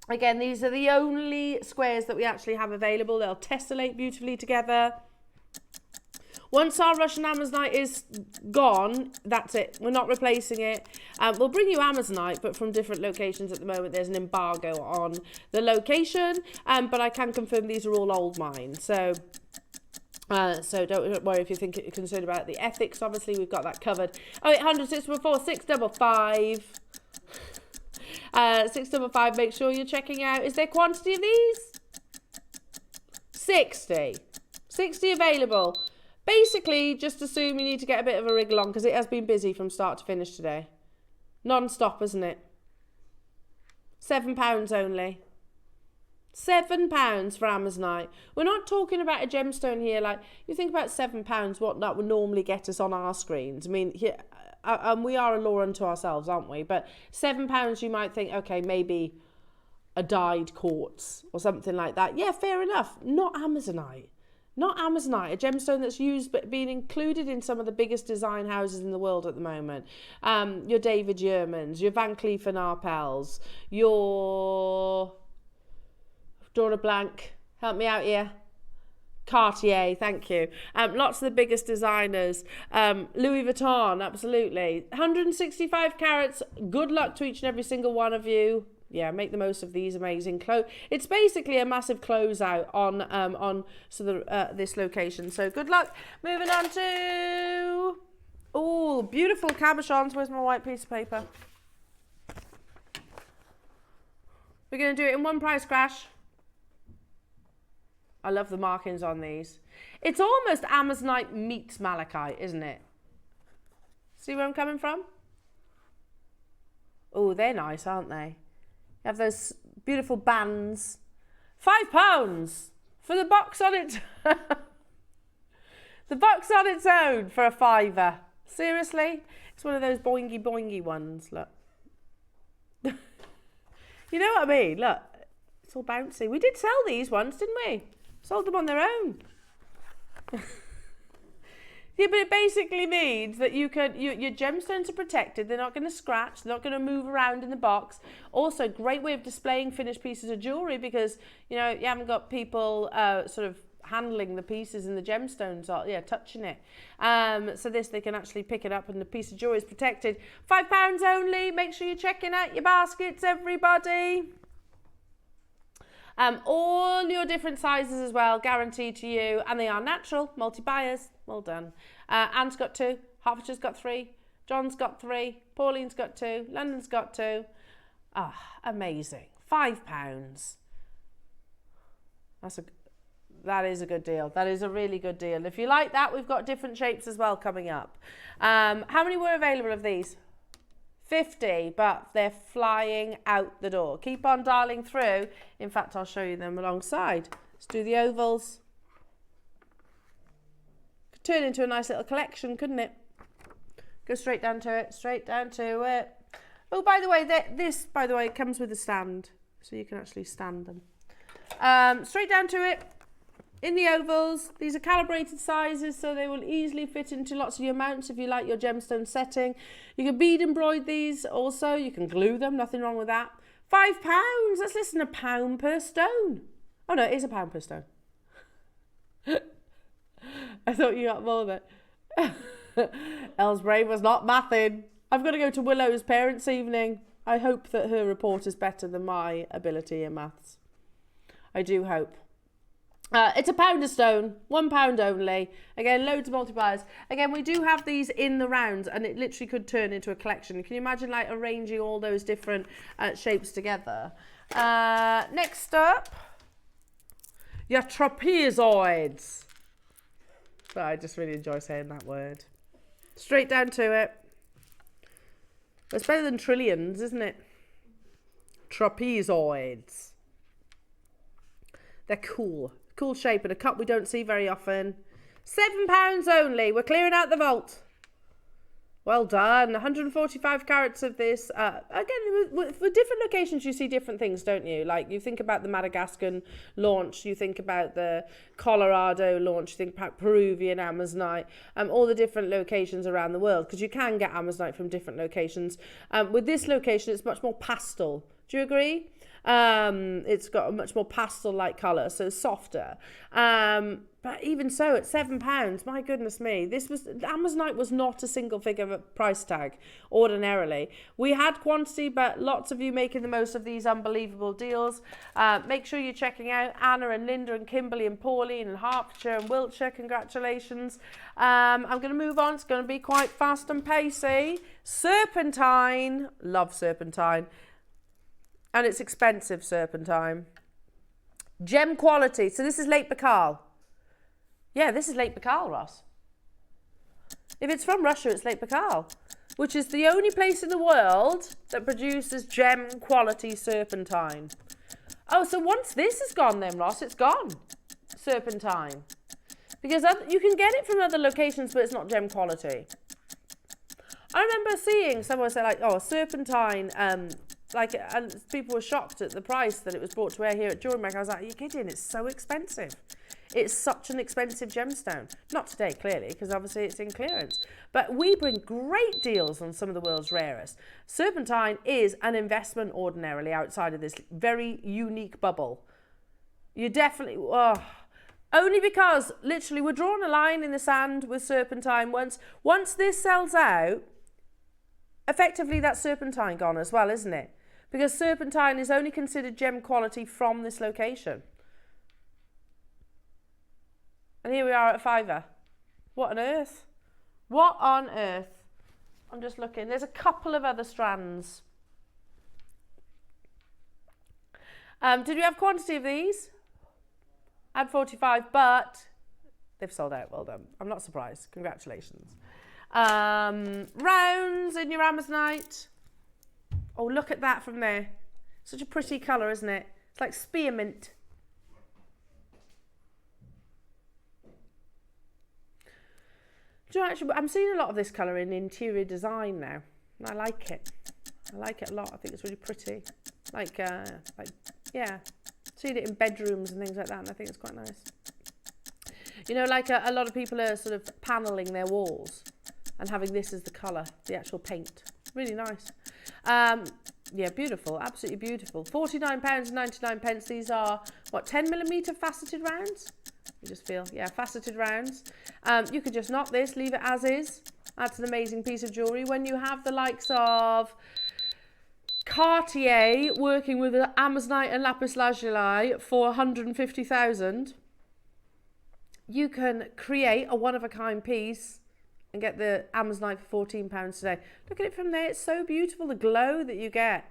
Again, these are the only squares that we actually have available. They'll tessellate beautifully together. Once our Russian Amazonite is gone, that's it. We're not replacing it. We'll bring you Amazonite, but from different locations at the moment. There's an embargo on the location, but I can confirm these are all old mines. So don't worry if you're concerned about the ethics. Obviously, we've got that covered. 0800 614 655. 655. Make sure you're checking out. Is there quantity of these? 60. 60 available. Basically, just assume you need to get a bit of a wriggle on because it has been busy from start to finish today. Non-stop, isn't it? £7 only. £7 for Amazonite. We're not talking about a gemstone here. Like, you think about £7, what that would normally get us on our screens. I mean, here, we are a law unto ourselves, aren't we? But £7, you might think, okay, maybe a dyed quartz or something like that. Yeah, fair enough. Not Amazonite. Not Amazonite, a gemstone that's used but being included in some of the biggest design houses in the world at the moment. Your David Yurmans, your Van Cleef & Arpels, your... Dora Blanc, help me out here. Cartier, thank you. Lots of the biggest designers. Louis Vuitton, absolutely. 165 carats. Good luck to each and every single one of you. Yeah, make the most of these amazing clothes. It's basically a massive closeout on this location. So good luck. Moving on to beautiful cabochons. Where's my white piece of paper? We're going to do it in one price crash. I love the markings on these. It's almost Amazonite meets malachite, isn't it? See where I'm coming from? Oh, they're nice, aren't they? You have those beautiful bands. £5 for the box on it. The box on its own for a £5. Seriously? It's one of those boingy boingy ones. Look. You know what I mean? Look. It's all bouncy. We did sell these once, didn't we? Sold them on their own. Yeah, but it basically means that your gemstones are protected. They're not going to scratch. They're not going to move around in the box. Also, great way of displaying finished pieces of jewellery because, you know, you haven't got people sort of handling the pieces and the gemstones, or, touching it. So they can actually pick it up and the piece of jewellery is protected. £5 only. Make sure you're checking out your baskets, everybody. All your different sizes as well, guaranteed to you, and they are natural, multi-buyers. Well done. Anne's got 2, Hertfordshire's got 3, John's got 3, Pauline's got 2, London's got 2. Amazing. £5. That is a good deal. That is a really good deal. If you like that, we've got different shapes as well coming up. How many were available of these? 50, but they're flying out the door. Keep on dialing through. In fact, I'll show you them alongside. Let's do the ovals. Could turn into a nice little collection, couldn't it? Go straight down to it, straight down to it. Oh, by the way, this, by the way, comes with a stand, so you can actually stand them. Straight down to it. In the ovals, these are calibrated sizes, so they will easily fit into lots of your mounts if you like your gemstone setting. You can bead embroider these also. You can glue them, nothing wrong with that. £5, that's less than £1 per stone. Oh no, it is £1 per stone. I thought you got more than Elle's brain was not mathing. I've got to go to Willow's parents' evening. I hope that her report is better than my ability in maths. I do hope. It's £1 a stone, £1 only. Again, loads of multipliers. Again, we do have these in the rounds, and it literally could turn into a collection. Can you imagine like arranging all those different shapes together? Next up, your trapezoids. But I just really enjoy saying that word. Straight down to it. It's better than trillions, isn't it? Trapezoids. They're cool. Cool shape and a cut we don't see very often. £7 only. We're clearing out the vault. Well done. 145 carats of this. Again, for different locations, you see different things, don't you? Like, you think about the Madagascar launch, you think about the Colorado launch, you think about Peruvian Amazonite, all the different locations around the world, because you can get Amazonite from different locations. With this location, it's much more pastel. Do you agree? It's got a much more pastel-like colour, so softer. But even so, at £7, my goodness me, Amazonite was not a single figure price tag ordinarily. We had quantity, but lots of you making the most of these unbelievable deals. Make sure you're checking out Anna and Linda and Kimberly and Pauline and Hertfordshire and Wiltshire. Congratulations. I'm going to move on. It's going to be quite fast and pacey. Serpentine. Love serpentine. And it's expensive serpentine. Gem quality. So this is Lake Baikal. Yeah, this is Lake Baikal, Ross. If it's from Russia, it's Lake Baikal, which is the only place in the world that produces gem quality serpentine. Oh, so once this is gone then, Ross, it's gone. Serpentine. Because you can get it from other locations, but it's not gem quality. I remember seeing someone say like, oh, serpentine, and people were shocked at the price that it was brought to air here at JewelleryMaker. I was like, are you kidding? It's so expensive. It's such an expensive gemstone. Not today, clearly, because obviously it's in clearance. But we bring great deals on some of the world's rarest. Serpentine is an investment ordinarily outside of this very unique bubble. You definitely... only because, literally, we're drawing a line in the sand with serpentine. Once this sells out, effectively that's serpentine gone as well, isn't it? Because serpentine is only considered gem quality from this location. And here we are at £5. What on earth? What on earth? I'm just looking. There's a couple of other strands. Did we have quantity of these? I had 45, but they've sold out. Well done. I'm not surprised. Congratulations. Rounds in your Amazonite. Oh, look at that from there. Such a pretty colour, isn't it? It's like spearmint. Do you know, actually, I'm seeing a lot of this colour in interior design now. And I like it. I like it a lot. I think it's really pretty. Yeah. Seen it in bedrooms and things like that, and I think it's quite nice. You know, like a lot of people are sort of panelling their walls and having this as the colour, the actual paint. Really nice. Yeah, beautiful, absolutely beautiful. £49.99. These are, what, 10mm faceted rounds? You just feel, yeah, faceted rounds. You could just knot this, leave it as is. That's an amazing piece of jewellery. When you have the likes of Cartier working with Amazonite and lapis lazuli for 150,000, you can create a one-of-a-kind piece and get the Amazonite for £14 today. Look at it from there. It's so beautiful, the glow that you get.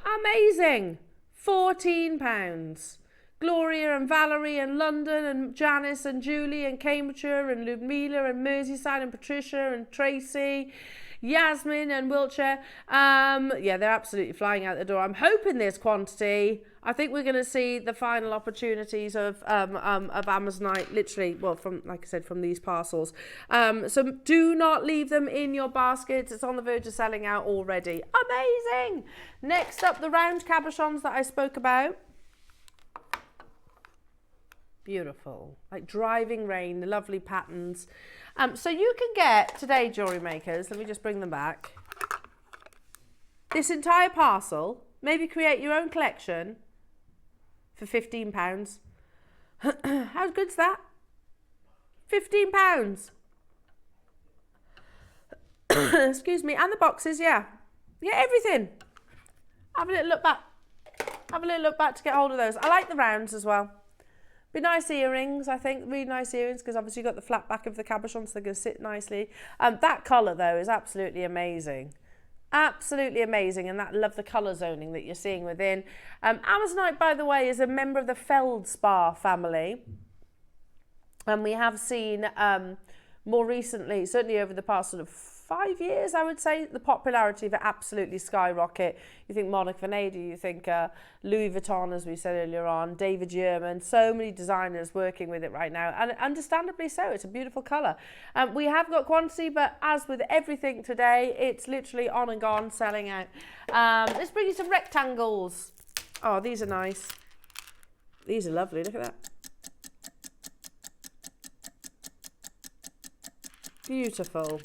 Amazing. £14. Gloria and Valerie and London and Janice and Julie and Cambridgeshire and Ludmilla and Merseyside and Patricia and Tracy. Yasmin and Wiltshire. Yeah, they're absolutely flying out the door. I'm hoping there's quantity. I think we're going to see the final opportunities of Amazonite, literally, well, from, like I said, from these parcels. So do not leave them in your baskets. It's on the verge of selling out already. Amazing. Next up, the round cabochons that I spoke about. Beautiful, like driving rain, the lovely patterns. So you can get today, jewellery makers, let me just bring them back. This entire parcel, maybe create your own collection for £15. How good's that? £15. Excuse me, and the boxes, yeah. Yeah, everything. Have a little look back. Have a little look back to get hold of those. I like the rounds as well. Be nice earrings, I think. Really nice earrings, because obviously you've got the flat back of the cabochon, so they're going to sit nicely. That colour, though, is absolutely amazing. Absolutely amazing, and that love the colour zoning that you're seeing within. Amazonite, by the way, is a member of the feldspar family. And we have seen more recently, certainly over the past sort of 5 years, I would say, the popularity of it absolutely skyrocket. You think Monica Vinader, you think Louis Vuitton, as we said earlier on, David Yurman, so many designers working with it right now, and understandably so. It's a beautiful colour. We have got quantity, but as with everything today, it's literally on and gone, selling out. Let's bring you some rectangles. Oh, these are nice. These are lovely. Look at that. Beautiful.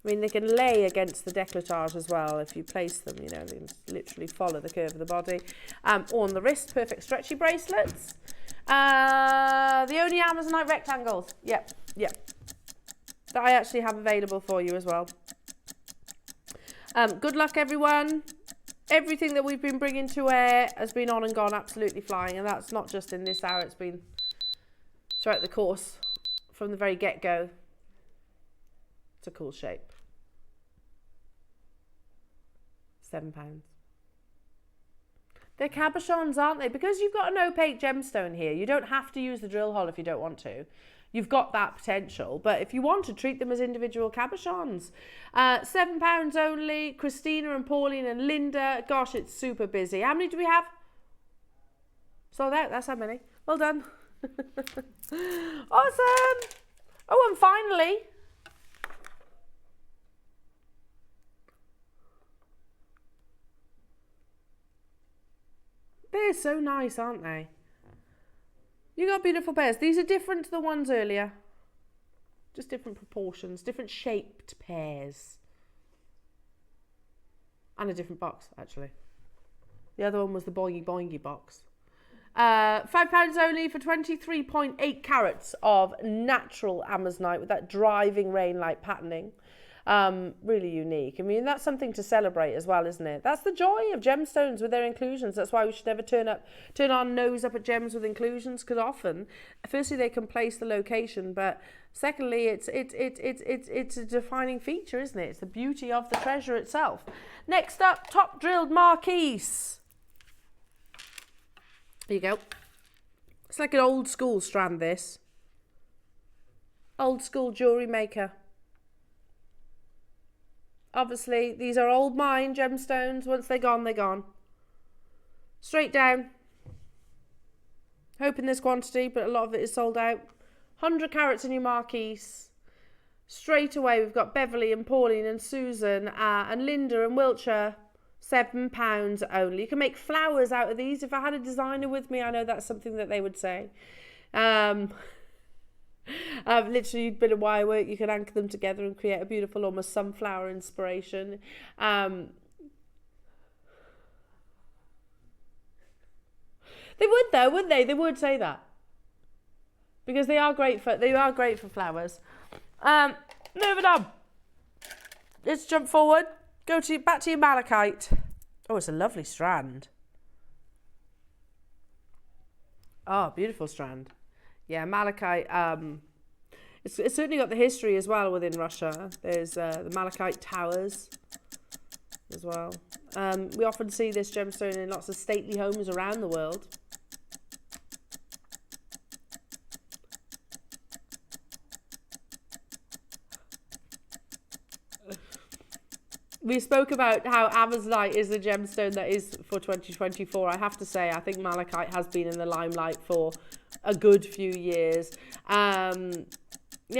I mean, they can lay against the décolletage as well if you place them, you know, they can literally follow the curve of the body. Or on the wrist, perfect stretchy bracelets. The only Amazonite rectangles. Yep. That I actually have available for you as well. Good luck, everyone. Everything that we've been bringing to air has been on and gone, absolutely flying. And that's not just in this hour, it's been throughout the course from the very get-go. It's a cool shape. £7. They're cabochons, aren't they? Because you've got an opaque gemstone here, you don't have to use the drill hole if you don't want to. You've got that potential, but if you want to, treat them as individual cabochons. £7 only. Christina and Pauline and Linda. Gosh, it's super busy. How many do we have? Sold out. That's how many. Well done. Awesome. Oh, and finally, they're so nice, aren't they? You got beautiful pairs. These are different to the ones earlier. Just different proportions, different shaped pairs. And a different box, actually. The other one was the boingy boingy box. £5 only for 23.8 carats of natural Amazonite with that driving rain-like patterning. Really unique. I mean, that's something to celebrate as well, isn't it? That's the joy of gemstones with their inclusions. That's why we should never turn our nose up at gems with inclusions, because often, firstly, they can place the location, but secondly, it's a defining feature, isn't it? It's the beauty of the treasure itself. Next up, top drilled marquise. There you go. It's like an old school strand, this. Old school jewellery maker. Obviously, these are old mine gemstones. Once they're gone, they're gone. Straight down. Hoping there's quantity, but a lot of it is sold out. 100 carats in your marquise. Straight away, we've got Beverly and Pauline and Susan and Linda and Wiltshire. £7 only. You can make flowers out of these. If I had a designer with me, I know that's something that they would say. Literally a bit of wire work, you can anchor them together and create a beautiful almost sunflower inspiration. They would though, wouldn't they? They would say that, because they are great for flowers. Moving on, let's jump forward, back to your malachite. Oh, it's a lovely strand. Oh, beautiful strand. Yeah, malachite, it's certainly got the history as well within Russia. There's the malachite towers as well. We often see this gemstone in lots of stately homes around the world. We spoke about how Amazonite is the gemstone that is for 2024. I have to say, I think malachite has been in the limelight for a good few years. Yeah,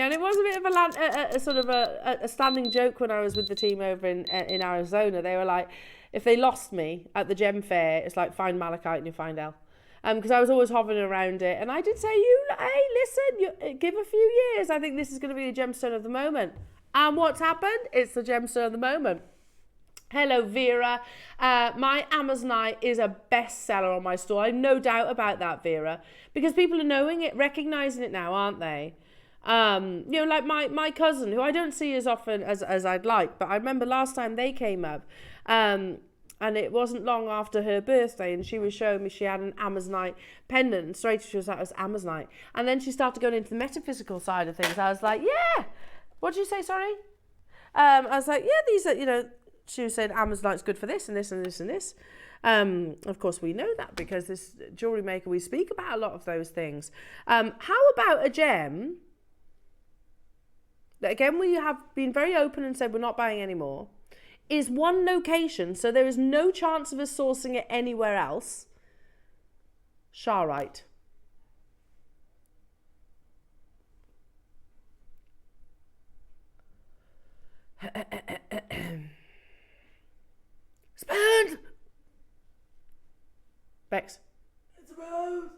and it was a bit of a sort of a standing joke when I was with the team over in Arizona. They were like, if they lost me at the gem fair, it's like find malachite and you find L. Because I was always hovering around it. And I did say, hey, listen, give a few years. I think this is going to be the gemstone of the moment. And what's happened? It's the gemstone of the moment. Hello, Vera. My Amazonite is a bestseller on my store. I have no doubt about that, Vera. Because people are knowing it, recognizing it now, aren't they? You know, like my cousin, who I don't see as often as I'd like, but I remember last time they came up, and it wasn't long after her birthday, and she was showing me she had an Amazonite pendant, and straight she was like, it's Amazonite. And then she started going into the metaphysical side of things. I was like, yeah. What did you say, sorry? I was like, yeah, these are, you know, she was saying Amazonite's good for this and this and this and this. Of course, we know that because this Jewellery Maker, we speak about a lot of those things. How about a gem that, again, we have been very open and said we're not buying any more, is one location, so there is no chance of us sourcing it anywhere else. Charoite. Spend! Bex. It's a rose.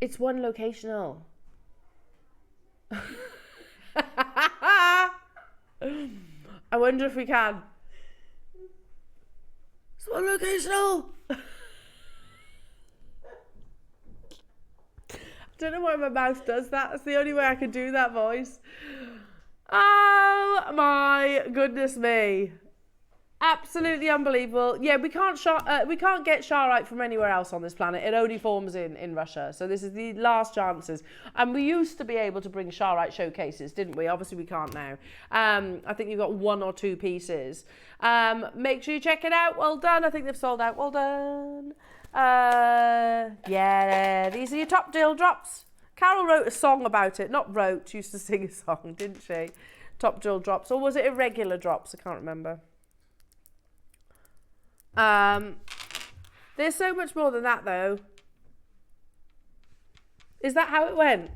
It's one locational. I wonder if we can. It's one locational. I don't know why my mouth does that. That's the only way I can do that voice. Oh my goodness me. Absolutely unbelievable. Yeah, we can't get charoite from anywhere else on this planet. It only forms in Russia. So this is the last chances. And we used to be able to bring charoite showcases, didn't we? Obviously we can't now. I think you've got 1 or 2 pieces. Make sure you check it out. Well done. I think they've sold out. Well done. Yeah, these are your top deal drops. Carol wrote a song about it. Not wrote, she used to sing a song, didn't she? Top deal drops. Or was it irregular drops? I can't remember. There's so much more than that, though. Is that how it went?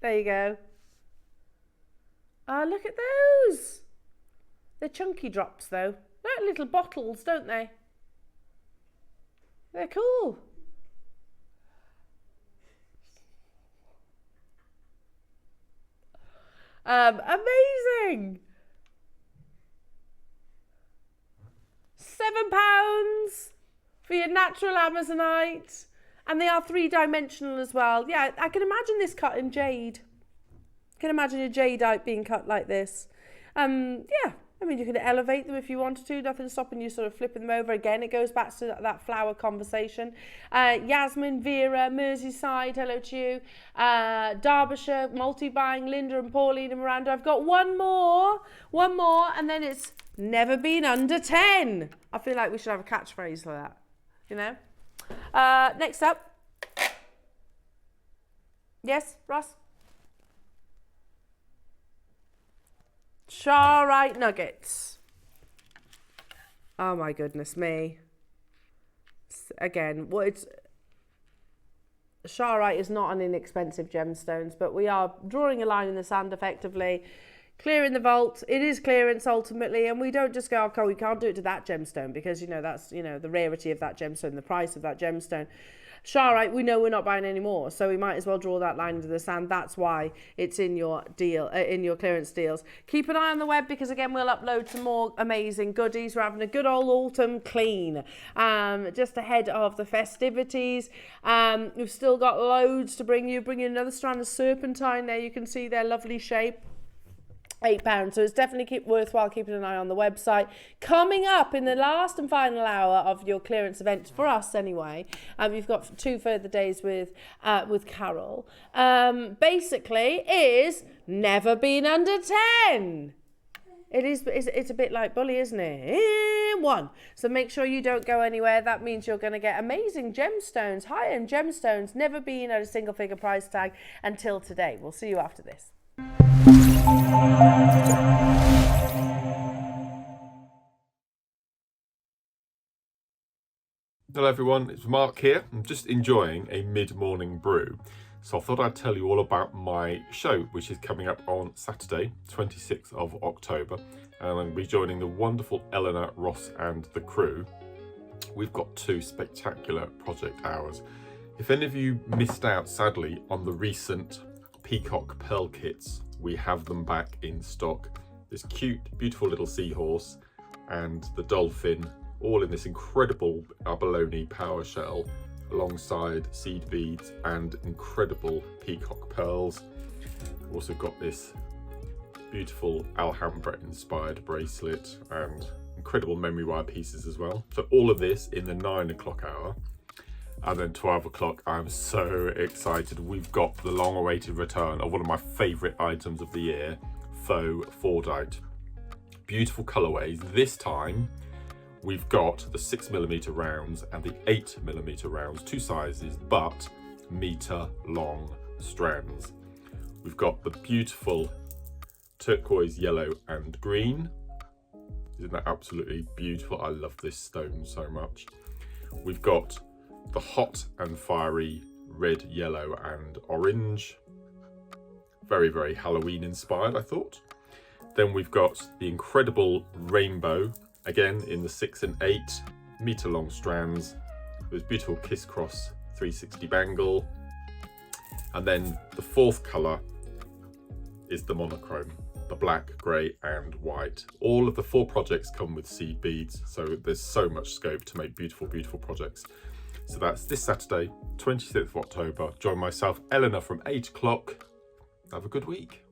There you go. Ah, look at those. They're chunky drops, though. They're little bottles, don't they? They're cool. Amazing. £7 for your natural Amazonite. And they are 3-dimensional as well. Yeah, I can imagine this cut in jade. I can imagine a jadeite being cut like this. Yeah, I mean, you could elevate them if you wanted to. Nothing stopping you sort of flipping them over. Again, it goes back to that flower conversation. Yasmin, Vera, Merseyside, hello to you. Derbyshire, multi-buying, Linda and Pauline and Miranda. I've got one more, and then it's never been under 10. I feel like we should have a catchphrase for that, you know? Next up. Yes, Ross? Charoite nuggets. Oh my goodness me. Again, charoite is not an inexpensive gemstones, but we are drawing a line in the sand effectively, clearing the vault. It is clearance ultimately, and we don't just go, okay, we can't do it to that gemstone because, you know, that's, you know, the rarity of that gemstone, the price of that gemstone. Charoite, we know we're not buying any more, so we might as well draw that line into the sand. That's why it's in your deal, in your clearance deals. Keep an eye on the web because again we'll upload some more amazing goodies. We're having a good old autumn clean, just ahead of the festivities. We've still got loads to bring you. Bring you another strand of serpentine there. You can see their lovely shape. £8, so it's definitely worthwhile keeping an eye on the website. Coming up in the last and final hour of your clearance event, for us anyway, you've got 2 further days with Carol. Basically, is never been under 10. It's a bit like Bully, isn't it? In 1. So make sure you don't go anywhere. That means you're going to get amazing gemstones, high-end gemstones, never been at a single figure price tag until today. We'll see you after this. Hello everyone, it's Mark here. I'm just enjoying a mid-morning brew. So I thought I'd tell you all about my show, which is coming up on Saturday, 26th of October. And I'm going to be joining the wonderful Eleanor, Ross and the crew. We've got 2 spectacular project hours. If any of you missed out, sadly, on the recent Peacock Pearl kits, we have them back in stock. This cute, beautiful little seahorse and the dolphin, all in this incredible abalone power shell, alongside seed beads and incredible peacock pearls. We've also got this beautiful Alhambra inspired bracelet and incredible memory wire pieces as well. So all of this in the 9 o'clock hour. And then 12 o'clock, I'm so excited. We've got the long awaited return of one of my favourite items of the year, faux Fordite. Beautiful colourways. This time, we've got the 6mm rounds and the 8mm rounds, 2 sizes, but metre long strands. We've got the beautiful turquoise, yellow and green. Isn't that absolutely beautiful? I love this stone so much. We've got the hot and fiery red, yellow and orange. Very, very Halloween inspired, I thought. Then we've got the incredible rainbow, again in the 6 and 8 metre long strands. This beautiful Kiss Cross 360 bangle. And then the 4th colour is the monochrome, the black, grey and white. All of the 4 projects come with seed beads, so there's so much scope to make beautiful, beautiful projects. So that's this Saturday, 26th of October. Join myself, Eleanor, from 8 o'clock. Have a good week.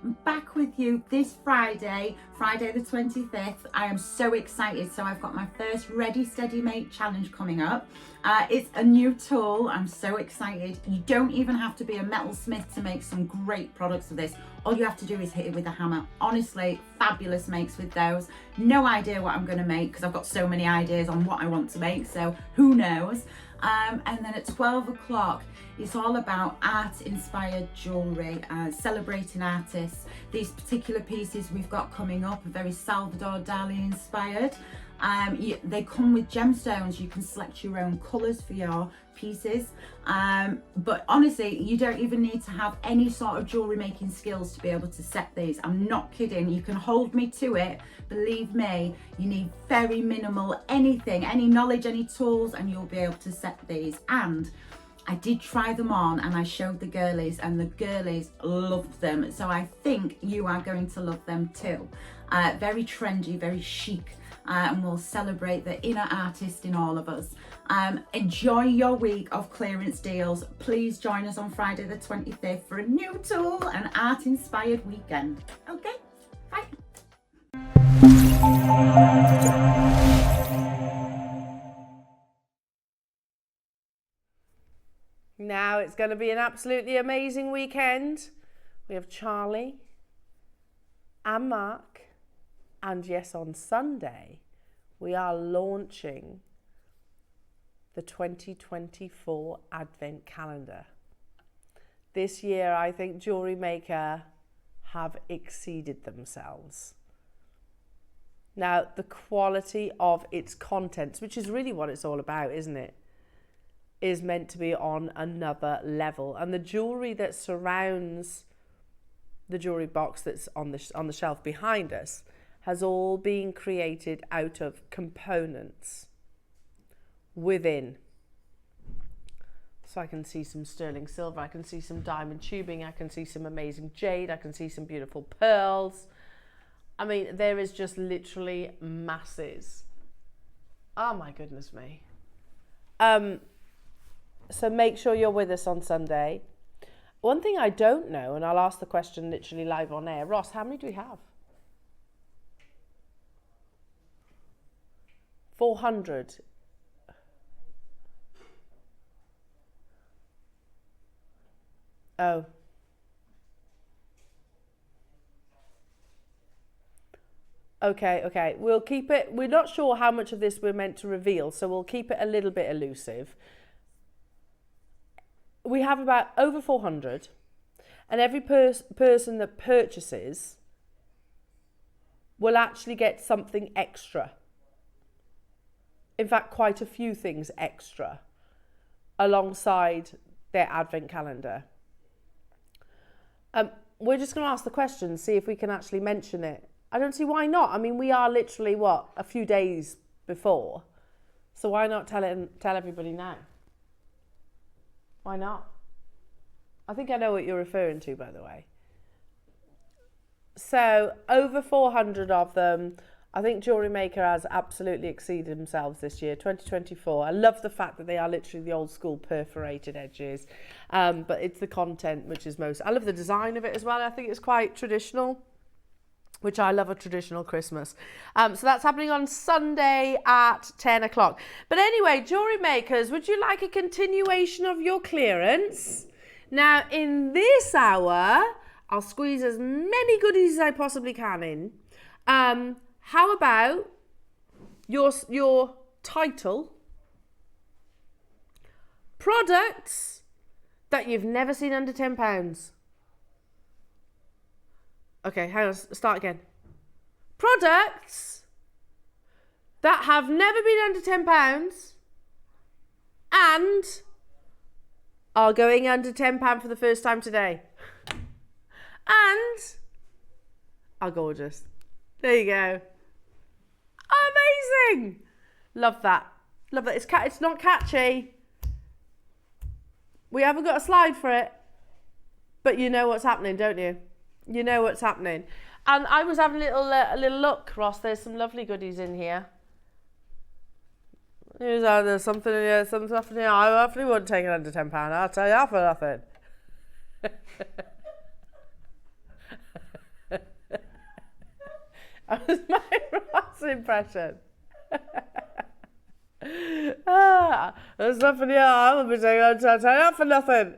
I'm back with you this Friday the 25th. I am so excited. So I've got my first Ready Steady Make challenge coming up. It's a new tool. I'm so excited. You don't even have to be a metalsmith to make some great products with this. All you have to do is hit it with a hammer. Honestly, fabulous makes with those. No idea what I'm going to make because I've got so many ideas on what I want to make, so who knows. And then at 12 o'clock, it's all about art-inspired jewellery, celebrating artists. These particular pieces we've got coming up are very Salvador Dali inspired. They come with gemstones. You can select your own colours for your pieces. But honestly, you don't even need to have any sort of jewellery making skills to be able to set these. I'm not kidding. You can hold me to it. Believe me, you need very minimal anything, any knowledge, any tools, and you'll be able to set these. And I did try them on and I showed the girlies and the girlies loved them. So I think you are going to love them too. Very trendy, very chic. And we'll celebrate the inner artist in all of us. Enjoy your week of clearance deals. Please join us on Friday the 25th for a new tool and art inspired weekend. Okay, bye. Now it's going to be an absolutely amazing weekend. We have Charlie and Mark, and yes, on Sunday we are launching the 2024 Advent Calendar. this year, I think JewelleryMaker have exceeded themselves. Now, the quality of its contents, which is really what it's all about, isn't it, is meant to be on another level. And the jewellery that surrounds the jewellery box that's on the shelf behind us has all been created out of components within. So I can see some sterling silver, I can see some diamond tubing, I can see some amazing jade, I can see some beautiful pearls. I mean, there is just literally masses. Oh my goodness me. So make sure you're with us on Sunday. One thing I don't know, and I'll ask the question literally live on air. Ross, how many do we have? 400. Oh. Okay. We'll keep it. We're not sure how much of this we're meant to reveal, so we'll keep it a little bit elusive. We have about over 400, and every person that purchases will actually get something extra. In fact, quite a few things extra alongside their advent calendar. We're just going to ask the question, see if we can actually mention it. I don't see why not. I mean, we are literally, a few days before. So why not tell everybody now? Why not? I think I know what you're referring to, by the way. So, over 400 of them. I think JewelleryMaker has absolutely exceeded themselves this year, 2024. I love the fact that they are literally the old school perforated edges. But it's the content which is most... I love the design of it as well. I think it's quite traditional, which I love a traditional Christmas. So that's happening on Sunday at 10 o'clock. But anyway, Jewellery Makers, would you like a continuation of your clearance? Now, in this hour, I'll squeeze as many goodies as I possibly can in. How about your title, products that you've never seen under £10? Okay, hang on, start again. Products that have never been under £10 and are going under £10 for the first time today. And are gorgeous. There you go. Amazing. Love that. Love that. It's not catchy. We haven't got a slide for it. But you know what's happening, don't you? You know what's happening. And I was having a little look, Ross. There's some lovely goodies in here. There's something in here, some stuff in here. I definitely wouldn't take it under £10. I'll tell you that for nothing. That was my Ross impression. There's nothing here. I wouldn't be taking it under £10. I'll tell you that for nothing.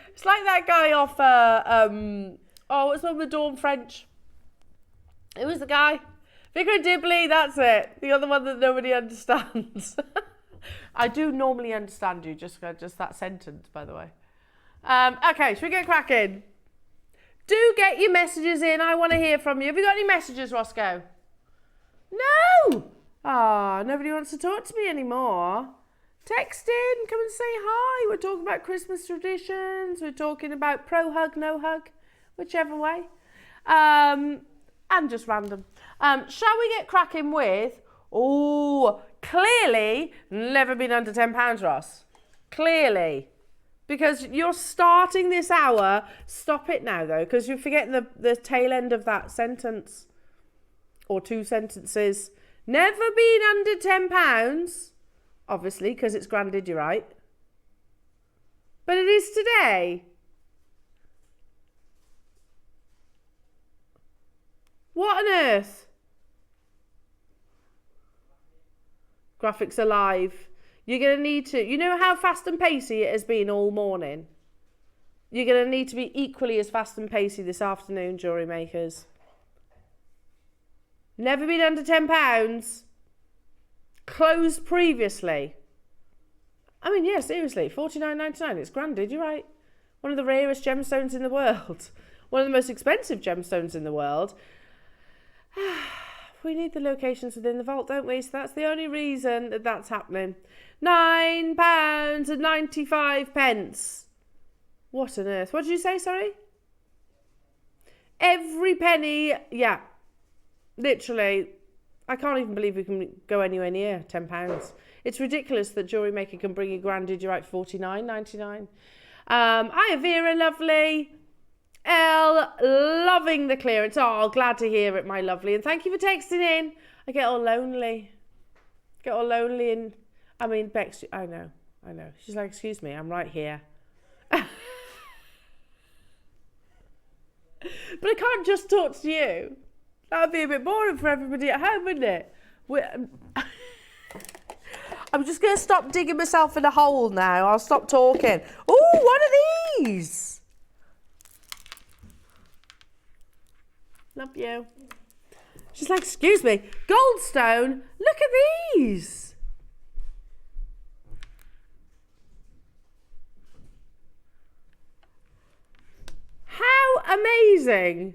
It's like that guy off, what's the one with Dawn French? Who was the guy? Vicar and Dibley, that's it. The other one that nobody understands. I do normally understand you, just that sentence, by the way. Okay, should we get cracking? Do get your messages in. I want to hear from you. Have you got any messages, Roscoe? No! Nobody wants to talk to me anymore. Text in, come and say hi. We're talking about Christmas traditions. We're talking about pro hug, no hug, whichever way. And just random. Shall we get cracking with, clearly never been under £10, Ross. Clearly. Because you're starting this hour. Stop it now, though, because you're forgetting the tail end of that sentence. Or two sentences. Never been under £10. Obviously, because it's Grandid, you're right. But it is today. What on earth? Graphics are live. You're going to need to... You know how fast and pacey it has been all morning? You're going to need to be equally as fast and pacey this afternoon, Jewellery Makers. Never been under £10. Closed previously. I mean, yeah, seriously, $49.99. It's grand, you're right. One of the rarest gemstones in the world. One of the most expensive gemstones in the world. We need the locations within the vault, don't we? So that's the only reason that that's happening. £9.95. What on earth? What did you say, sorry? Every penny, yeah. Literally, I can't even believe we can go anywhere near £10. It's ridiculous that JewelleryMaker can bring you grand, did you right, $49.99. Hiya Vera, lovely. Elle, loving the clearance. Oh, glad to hear it, my lovely. And thank you for texting in. I get all lonely. And I mean, Bex, I know. She's like, excuse me, I'm right here. But I can't just talk to you. That would be a bit boring for everybody at home, wouldn't it? I'm just going to stop digging myself in a hole now. I'll stop talking. Oh, what are these? Love you. She's like, excuse me, Goldstone, look at these. How amazing.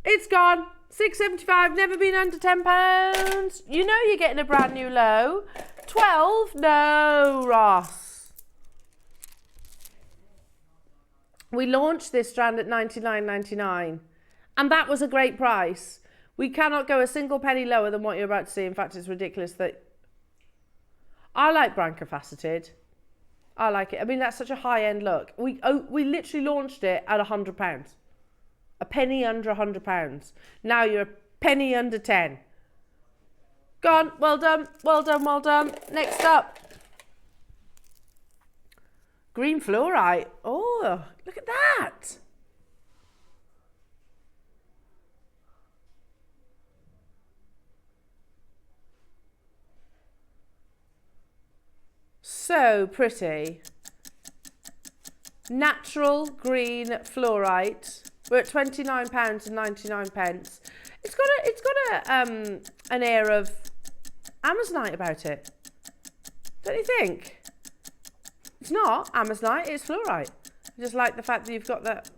It's gone. $6.75, never been under £10. You know you're getting a brand new low. 12? No, Ross. We launched this strand at $99.99. And that was a great price. We cannot go a single penny lower than what you're about to see. In fact, it's ridiculous that... I like Branca faceted. I like it. I mean, that's such a high-end look. We literally launched it at £100. A penny under £100. Now you're a penny under 10. Gone. Well done. Well done. Well done. Next up. Green fluorite. Oh, look at that. So pretty. Natural green fluorite. We're at £29.99. It's got an air of Amazonite about it. Don't you think? It's not Amazonite, it's fluorite. I just like the fact that you've got that.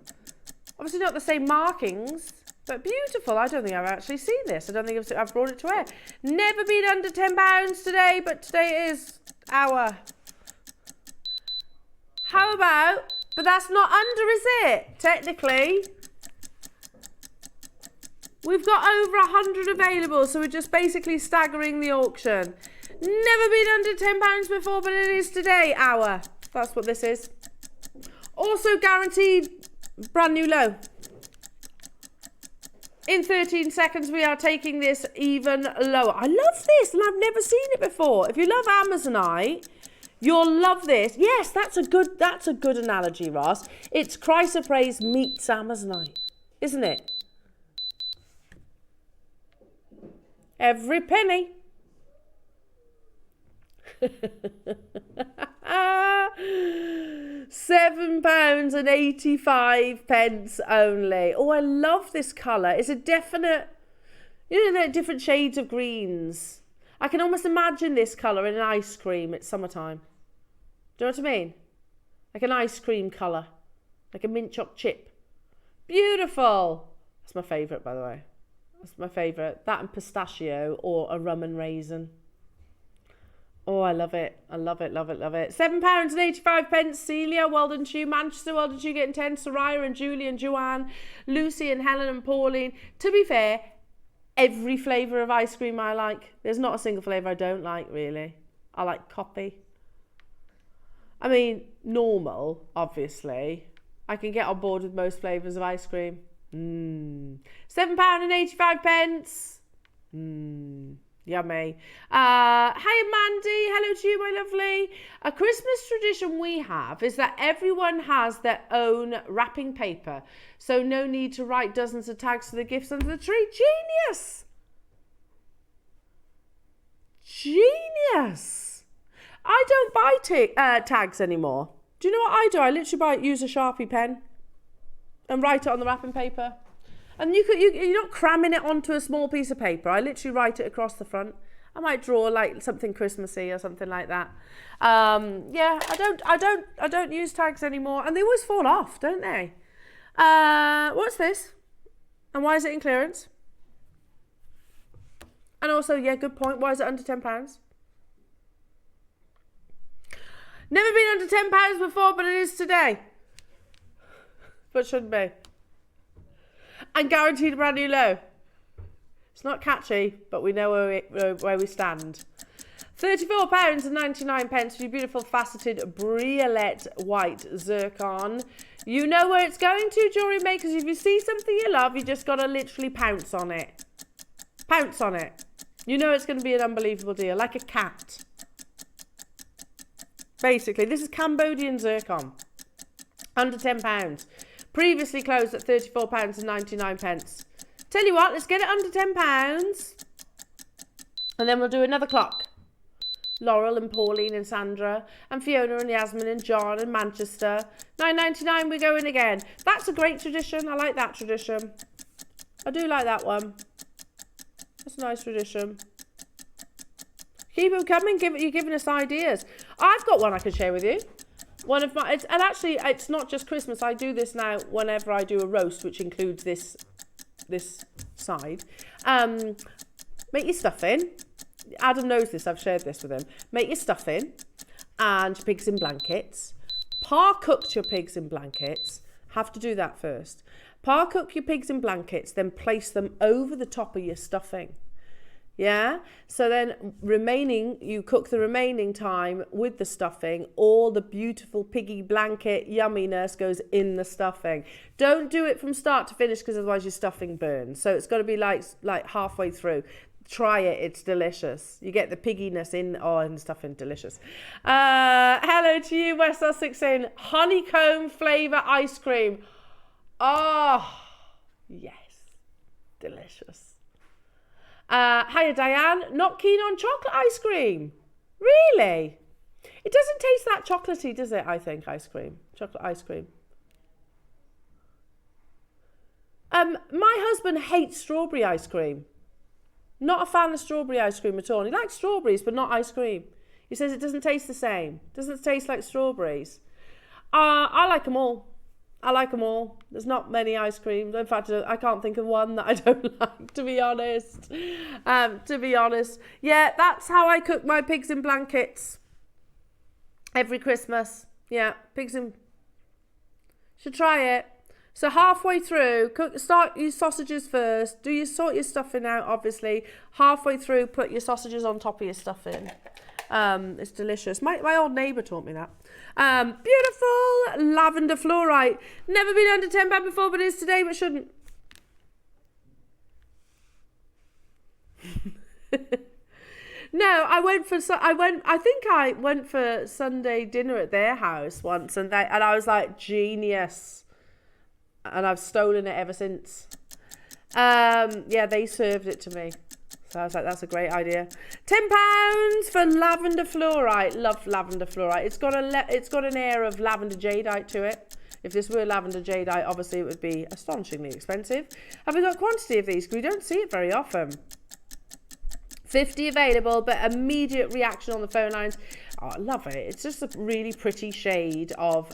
Obviously not the same markings, but beautiful. I don't think I've actually seen this. I don't think I've brought it to wear. Never been under £10 today, but today is our. How about, but that's not under, is it? Technically. We've got over 100 available, so we're just basically staggering the auction. Never been under £10 before, but it is today, our. That's what this is. Also guaranteed brand new low. In 13 seconds, we are taking this even lower. I love this, and I've never seen it before. If you love Amazonite, you'll love this. Yes, that's a good analogy, Ross. It's chrysoprase meets Amazonite, isn't it? Every penny. £7.85 only. Oh, I love this colour. It's a definite, you know, different shades of greens. I can almost imagine this colour in an ice cream. It's summertime. Do you know what I mean? Like an ice cream colour. Like a mint choc chip. Beautiful. That's my favourite, by the way. That's my favourite. That and pistachio or a rum and raisin. Oh, I love it. I love it, love it, love it. £7.85. Celia, well done to you. Manchester, well done to you, getting 10. Soraya and Julie and Joanne. Lucy and Helen and Pauline. To be fair, every flavour of ice cream I like. There's not a single flavour I don't like, really. I like coffee. I mean, normal, obviously. I can get on board with most flavours of ice cream. £7.85. Yummy. Hi Mandy, hello to you, my lovely. A Christmas tradition we have is that everyone has their own wrapping paper, so no need to write dozens of tags for the gifts under the tree. Genius. Genius. I don't buy tags anymore. Do you know what I do? I literally use a Sharpie pen and write it on the wrapping paper. And you're not cramming it onto a small piece of paper. I literally write it across the front I might draw like something Christmassy or something like that. Yeah, I don't use tags anymore, and they always fall off, don't they? What's this? And why is it in clearance? And also, yeah, good point. Why is it under £10? Never been under £10 before, but it is today. But shouldn't be. And guaranteed a brand new low. It's not catchy, but we know where we stand. £34.99 for your beautiful faceted briolette white zircon. You know where it's going to, jewellery makers. If you see something you love, you just got to literally pounce on it. Pounce on it. You know it's going to be an unbelievable deal, like a cat. Basically, this is Cambodian zircon. Under £10. Previously closed at £34.99. Tell you what, let's get it under £10. And then we'll do another clock. Laurel and Pauline and Sandra and Fiona and Yasmin and John and Manchester. £9.99, we're going again. That's a great tradition. I like that tradition. I do like that one. That's a nice tradition. Keep them coming. You're giving us ideas. I've got one I can share with you. One of my, and actually, it's not just Christmas. I do this now whenever I do a roast, which includes this side. Make your stuffing. Adam knows this. I've shared this with him. Make your stuffing and your pigs in blankets. Par-cooked your pigs in blankets. Have to do that first. Par-cook your pigs in blankets, then place them over the top of your stuffing. Yeah, so then you cook the remaining time with the stuffing. All the beautiful piggy blanket yumminess goes in the stuffing. Don't do it from start to finish, because otherwise your stuffing burns. So it's got to be like halfway through. Try it, it's delicious. You get the pigginess in, and stuffing, delicious. Hello to you, West Sussex, saying honeycomb flavour ice cream. Oh, yes, delicious. Hiya Diane, not keen on chocolate ice cream. Really? It doesn't taste that chocolatey, does it? I think chocolate ice cream. My husband hates strawberry ice cream. Not a fan of strawberry ice cream at all. He likes strawberries, but not ice cream. He says it doesn't taste the same. Doesn't taste like strawberries. I like them all. I like them all. There's not many ice creams. In fact, I can't think of one that I don't like, to be honest. Yeah, that's how I cook my pigs in blankets every Christmas. Yeah, pigs in... Should try it. So halfway through, start your sausages first. Sort your stuffing out, obviously. Halfway through, put your sausages on top of your stuffing. It's delicious. My old neighbour taught me that. Beautiful lavender fluorite. Never been under £10 before, but it is today, but shouldn't. No, I think I went for Sunday dinner at their house once, and I was like, genius. And I've stolen it ever since. Yeah, they served it to me. So I was like, that's a great idea. £10 for lavender fluorite. Love lavender fluorite. It's got an air of lavender jadeite to it. If this were lavender jadeite, obviously it would be astonishingly expensive. Have we got quantity of these? We don't see it very often. 50 available, but immediate reaction on the phone lines. Oh, I love it. It's just a really pretty shade of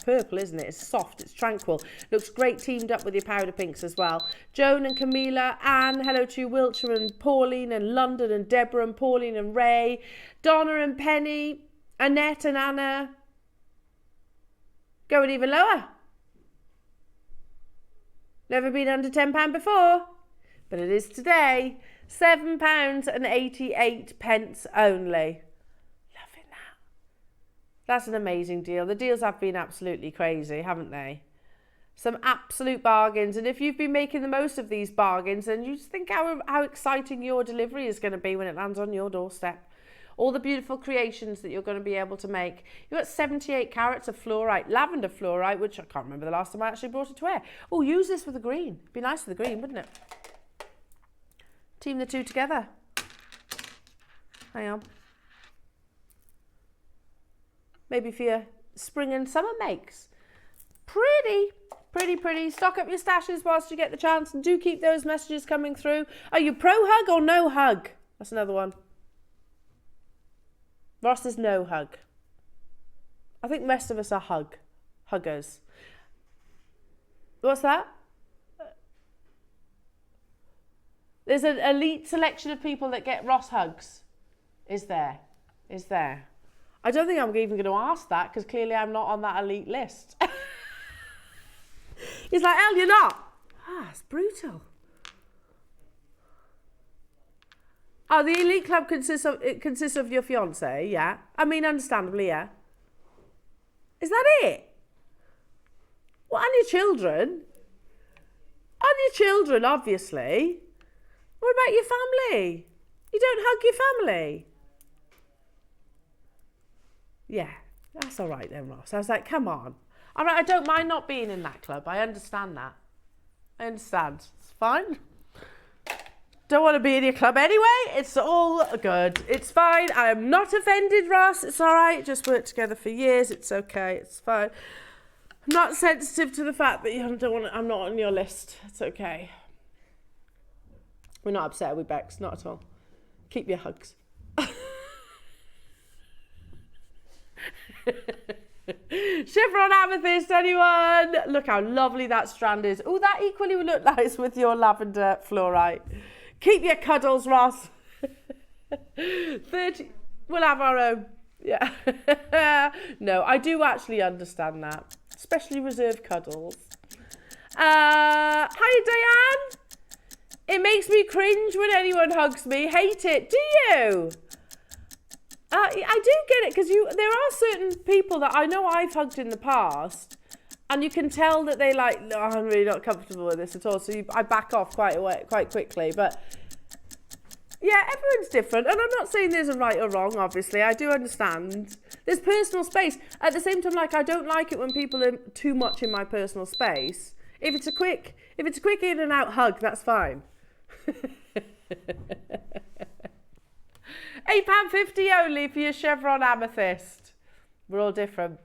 purple, isn't it? It's soft, it's tranquil. Looks great teamed up with your powder pinks as well. Joan and Camilla, Anne, hello to you, Wiltshire and Pauline and London and Deborah and Pauline and Ray, Donna and Penny, Annette and Anna. Going even lower. Never been under £10 before, but it is today. £7.88 only. Loving that. That's an amazing deal. The deals have been absolutely crazy, haven't they? Some absolute bargains. And if you've been making the most of these bargains, then you just think how exciting your delivery is going to be when it lands on your doorstep. All the beautiful creations that you're going to be able to make. You've got 78 carats of fluorite, lavender fluorite, which I can't remember the last time I actually brought it to wear. Oh, use this with the green. Be nice with the green, wouldn't it? Team the two together. Hang on. Maybe for your spring and summer makes. Pretty. Stock up your stashes whilst you get the chance, and do keep those messages coming through. Are you pro hug or no hug? That's another one. Ross is no hug. I think the rest of us are huggers. What's that? There's an elite selection of people that get Ross hugs. Is there? I don't think I'm even going to ask that because clearly I'm not on that elite list. He's like, Elle, you're not. It's brutal. Oh, the elite club consists of your fiance, yeah. I mean, understandably, yeah. Is that it? Well, and your children. And your children, obviously. What about your family? You don't hug your family? Yeah, that's all right then, Ross. I was like, come on. All right, I don't mind not being in that club. I understand that. I understand. It's fine. Don't want to be in your club anyway. It's all good. It's fine. I am not offended, Ross. It's all right. Just worked together for years. It's okay. It's fine. I'm not sensitive to the fact that you don't want to, I'm not on your list. It's okay. We're not upset with Bex. Not at all. Keep your hugs. Chevron amethyst, anyone? Look how lovely that strand is. Oh, that equally would look nice with your lavender fluorite. Keep your cuddles, Ross. 30. We'll have our own. Yeah. No, I do actually understand that. Especially reserved cuddles. Hi, Diane. It makes me cringe when anyone hugs me. Hate it. Do you? I do get it because there are certain people that I know I've hugged in the past, and you can tell that they like, no, I'm really not comfortable with this at all. So I back off quite quickly. But yeah, everyone's different, and I'm not saying there's a right or wrong. Obviously, I do understand. There's personal space. At the same time, like I don't like it when people are too much in my personal space. If it's a quick in and out hug, that's fine. £8.50 only for your Chevron amethyst. We're all different.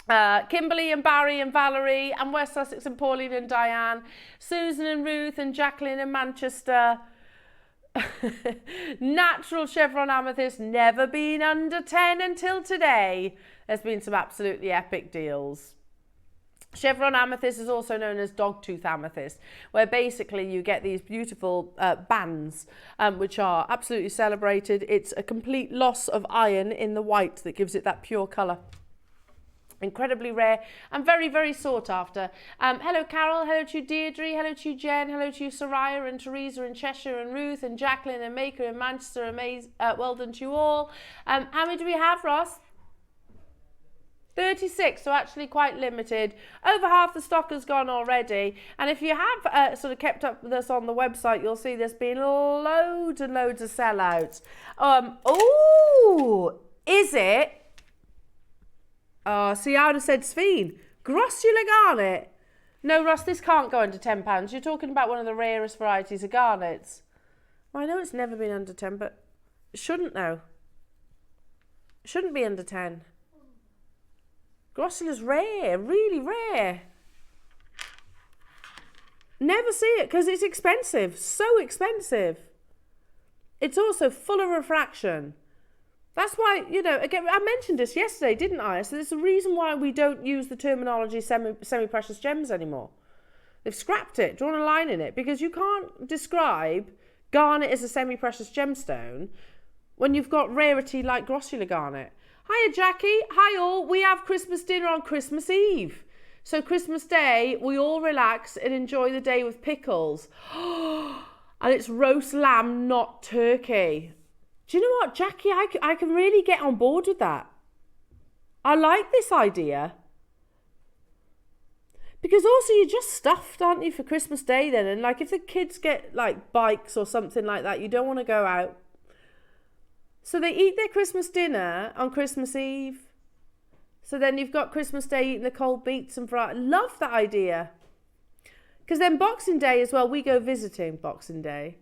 Kimberly and Barry and Valerie and West Sussex and Pauline and Diane, Susan and Ruth and Jacqueline in Manchester. Natural Chevron amethyst, never been under 10 until today. There's been some absolutely epic deals. Chevron amethyst is also known as dogtooth amethyst, where basically you get these beautiful bands, which are absolutely celebrated. It's a complete loss of iron in the white that gives it that pure colour. Incredibly rare and very, very sought after. Hello, Carol. Hello to you, Deirdre. Hello to you, Jen. Hello to you, Soraya and Teresa and Cheshire and Ruth and Jacqueline and Maker in Manchester. Well done to you all. How many do we have, Ross? 36, so actually quite limited. Over half the stock has gone already. And if you have sort of kept up with us on the website, you'll see there's been loads and loads of sellouts. Oh, is it? See, I would have said Sveen. Grossular garnet. No, Ross, this can't go under £10. You're talking about one of the rarest varieties of garnets. Well, I know it's never been under 10, but it shouldn't though. It shouldn't be under 10. Grossular's rare, really rare. Never see it because it's expensive, so expensive. It's also full of refraction. That's why, you know, again, I mentioned this yesterday, didn't I? So there's a reason why we don't use the terminology semi-precious gems anymore. They've scrapped it, drawn a line in it, because you can't describe garnet as a semi-precious gemstone when you've got rarity like grossular garnet. Hiya, Jackie. Hi, all. We have Christmas dinner on Christmas Eve. So Christmas Day, we all relax and enjoy the day with pickles. And it's roast lamb, not turkey. Do you know what, Jackie? I can really get on board with that. I like this idea. Because also you're just stuffed, aren't you, for Christmas Day then? And like if the kids get like bikes or something like that, you don't want to go out. So they eat their Christmas dinner on Christmas Eve. So then you've got Christmas Day eating the cold beets and fries. Love that idea. Because then Boxing Day as well, we go visiting Boxing Day.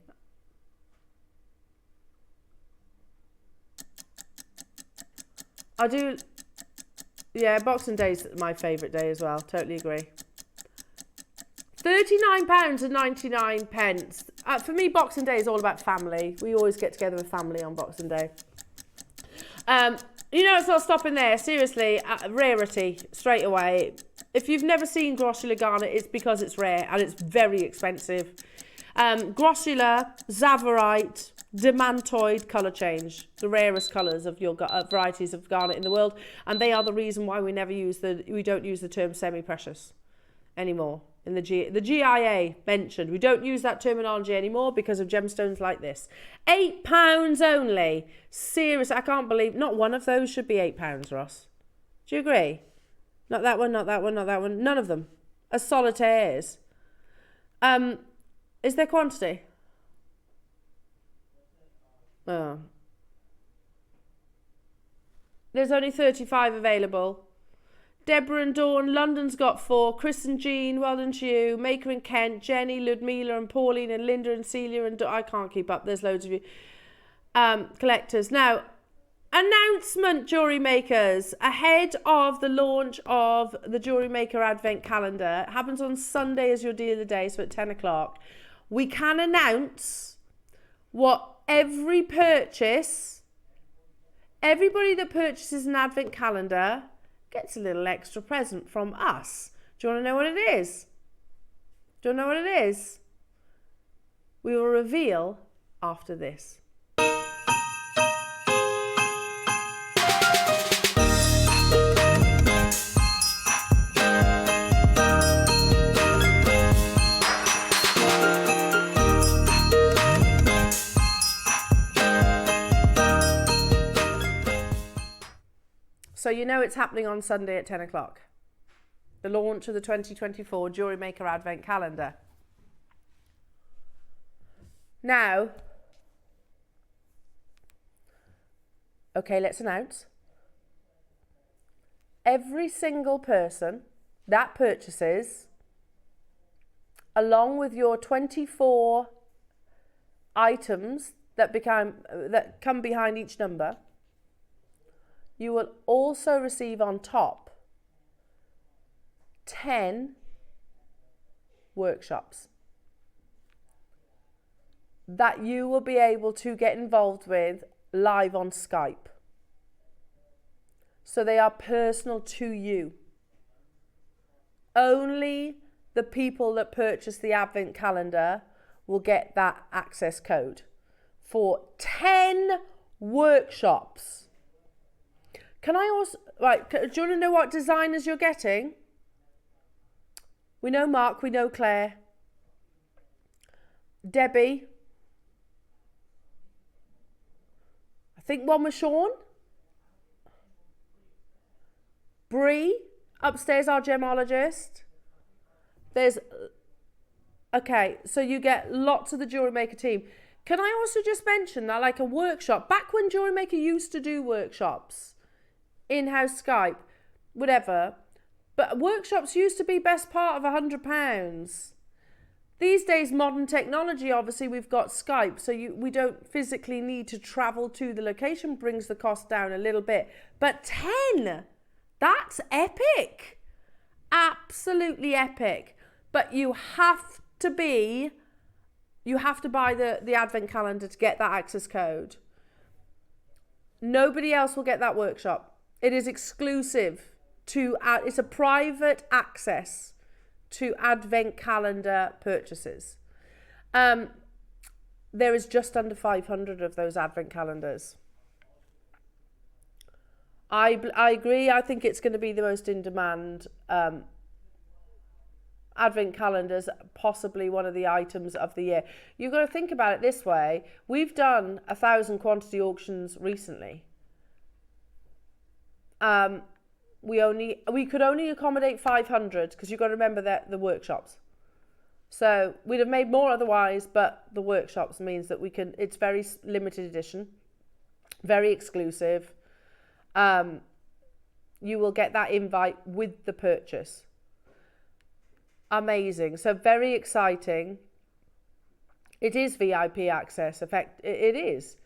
I do, yeah, Boxing Day's my favourite day as well. Totally agree. £39.99. For me, Boxing Day is all about family. We always get together with family on Boxing Day. You know, it's not stopping there. Seriously, rarity straight away. If you've never seen Grossula garnet, it's because it's rare and it's very expensive. Grossula, Zavorite, Demantoid colour change, the rarest colours of your varieties of garnet in the world, and they are the reason why we don't use the term semi-precious anymore in the GIA mentioned. We don't use that terminology anymore because of gemstones like this. £8 only. Seriously, I can't believe not one of those should be £8, Ross. Do you agree? Not that one, not that one, not that one. None of them. As solitaires. Is there quantity? Oh. There's only 35 available. Deborah and Dawn, London's got 4. Chris and Jean, well done to you. Maker and Kent, Jenny, Ludmila and Pauline and Linda and Celia and I can't keep up. There's loads of you. Collectors. Now, announcement, jewellery makers, ahead of the launch of the Jewellery Maker Advent Calendar. It happens on Sunday as your deal of the day, so at 10 o'clock. We can announce what every purchase, everybody that purchases an Advent Calendar gets a little extra present from us. Do you want to know what it is? Do you want to know what it is? We will reveal after this. So you know it's happening on Sunday at 10 o'clock. The launch of the 2024 Jewellery Maker Advent Calendar. Now, okay, let's announce. Every single person that purchases, along with your 24 items that come behind each number, you will also receive on top 10 workshops that you will be able to get involved with live on Skype. So they are personal to you. Only the people that purchase the Advent Calendar will get that access code for 10 workshops. Can I also, right, do you want to know what designers you're getting? We know Mark, we know Claire. Debbie. I think one was Sean. Bree, upstairs, our gemologist. There's, okay, so you get lots of the Jewellery Maker team. Can I also just mention that, like a workshop, back when Jewellery Maker used to do workshops, in-house Skype, whatever, but workshops used to be best part of £100. These days, modern technology, obviously we've got Skype, so we don't physically need to travel to the location, brings the cost down a little bit. But 10, that's epic, absolutely epic. But you have to buy the Advent Calendar to get that access code. Nobody else will get that workshop. It is exclusive to, it's a private access to Advent Calendar purchases. There is just under 500 of those Advent Calendars. I agree. I think it's going to be the most in demand Advent Calendars, possibly one of the items of the year. You've got to think about it this way. We've done 1,000 quantity auctions recently. We could only accommodate 500 because you've got to remember that the workshops. So we'd have made more otherwise, but the workshops means that we can, it's very limited edition, very exclusive. You will get that invite with the purchase. Amazing. So very exciting. It is VIP access. It is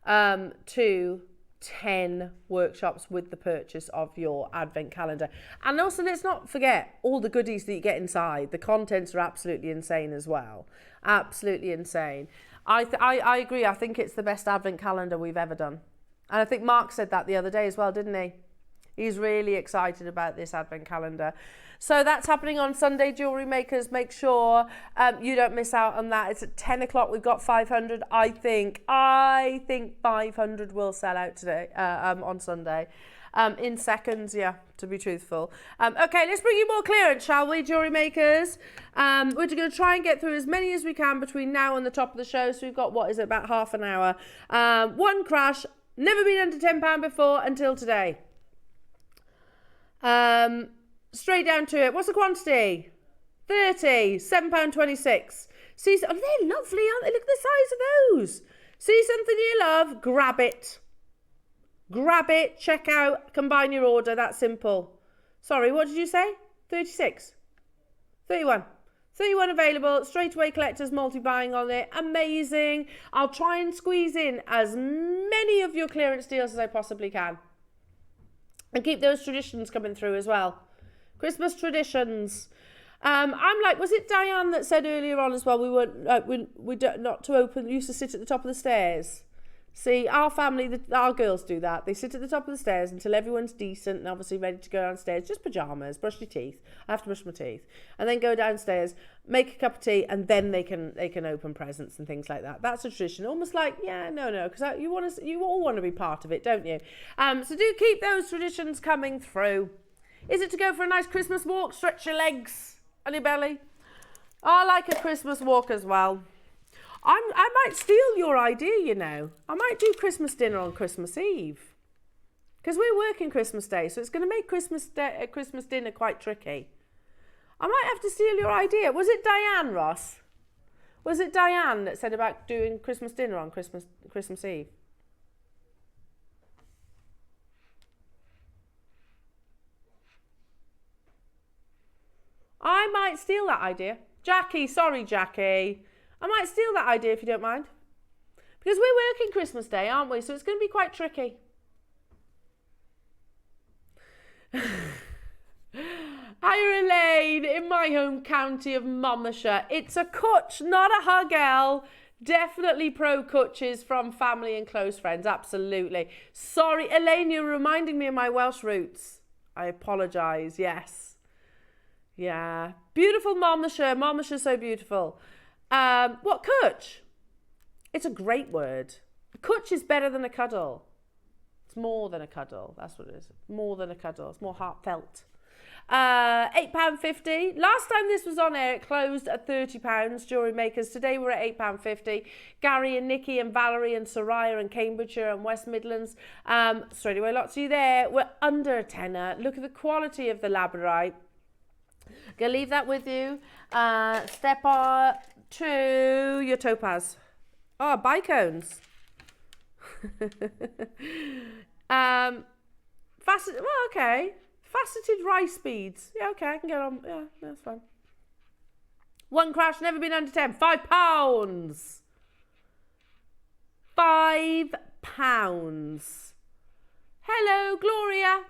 to 10 workshops with the purchase of your Advent Calendar. And also, let's not forget all the goodies that you get inside. The contents are absolutely insane as well. Absolutely insane. I agree. I think it's the best Advent Calendar we've ever done. And I think Mark said that the other day as well, didn't he? He's really excited about this advent calendar. So that's happening on Sunday, Jewellery Makers. Make sure you don't miss out on that. It's at 10 o'clock. We've got 500. I think 500 will sell out today on Sunday. In seconds, yeah, to be truthful. Okay, let's bring you more clearance, shall we, Jewellery Makers? We're going to try and get through as many as we can between now and the top of the show. So we've got, what is it, about half an hour. One crash, never been under £10 before until today. Straight down to it. What's the quantity? 30, £7.26. See, oh, they're lovely, aren't they? Look at the size of those. See something you love, grab it. Grab it, check out, combine your order, that's simple. Sorry, what did you say? 36? 31. 31 available, straight away collectors multi-buying on it. Amazing. I'll try and squeeze in as many of your clearance deals as I possibly can. And keep those traditions coming through as well. Christmas traditions. I'm like, was it Diane that said earlier on as well, we weren't, we don't, not to open, we used to sit at the top of the stairs. See, our family, our girls do that. They sit at the top of the stairs until everyone's decent and obviously ready to go downstairs. Just pyjamas, brush your teeth. I have to brush my teeth. And then go downstairs, make a cup of tea, and then they can open presents and things like that. That's a tradition. Almost like, yeah, no, because you all want to be part of it, don't you? So do keep those traditions coming through. Is it to go for a nice Christmas walk? Stretch your legs and your belly. I like a Christmas walk as well. I might steal your idea, you know. I might do Christmas dinner on Christmas Eve. Because we're working Christmas Day, so it's going to make Christmas dinner quite tricky. I might have to steal your idea. Was it Diane, Ross? Was it Diane that said about doing Christmas dinner on Christmas Eve? I might steal that idea. Jackie, sorry, Jackie. I might steal that idea if you don't mind. Because we're working Christmas Day, aren't we? So it's going to be quite tricky. Hiya, Elaine, in my home county of Monmouthshire. It's a cutch, not a hug, Elle. Definitely pro cutches from family and close friends, absolutely. Sorry, Elaine, you're reminding me of my Welsh roots. I apologise, yes. Yeah, beautiful Monmouthshire. Monmouthshire's so beautiful. What cutch? It's a great word. A cutch is better than a cuddle. It's more than a cuddle. That's what it is. More than a cuddle. It's more heartfelt. £8.50. Last time this was on air, it closed at £30. Jewellery Makers. Today we're at £8.50. Gary and Nikki and Valerie and Soraya and Cambridgeshire and West Midlands. Straight away, lots of you there. We're under a tenner. Look at the quality of the labradorite. Gonna leave that with you. Step on to your topaz. Oh, bicones. Faceted. Well, okay. Faceted rice beads. Yeah, okay, I can get on. Yeah, that's fine. One crash, never been under 10. £5. £5. Hello, Gloria.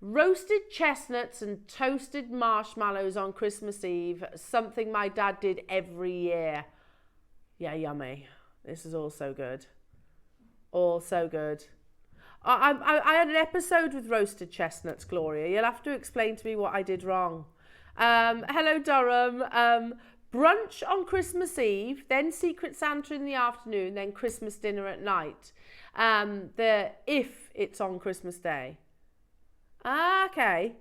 Roasted chestnuts and toasted marshmallows on Christmas Eve. Something my dad did every year. Yeah, yummy. This is all so good. All so good. I had an episode with roasted chestnuts, Gloria. You'll have to explain to me what I did wrong. Hello, Durham. Brunch on Christmas Eve, then Secret Santa in the afternoon, then Christmas dinner at night. If it's on Christmas Day. Ah, okay.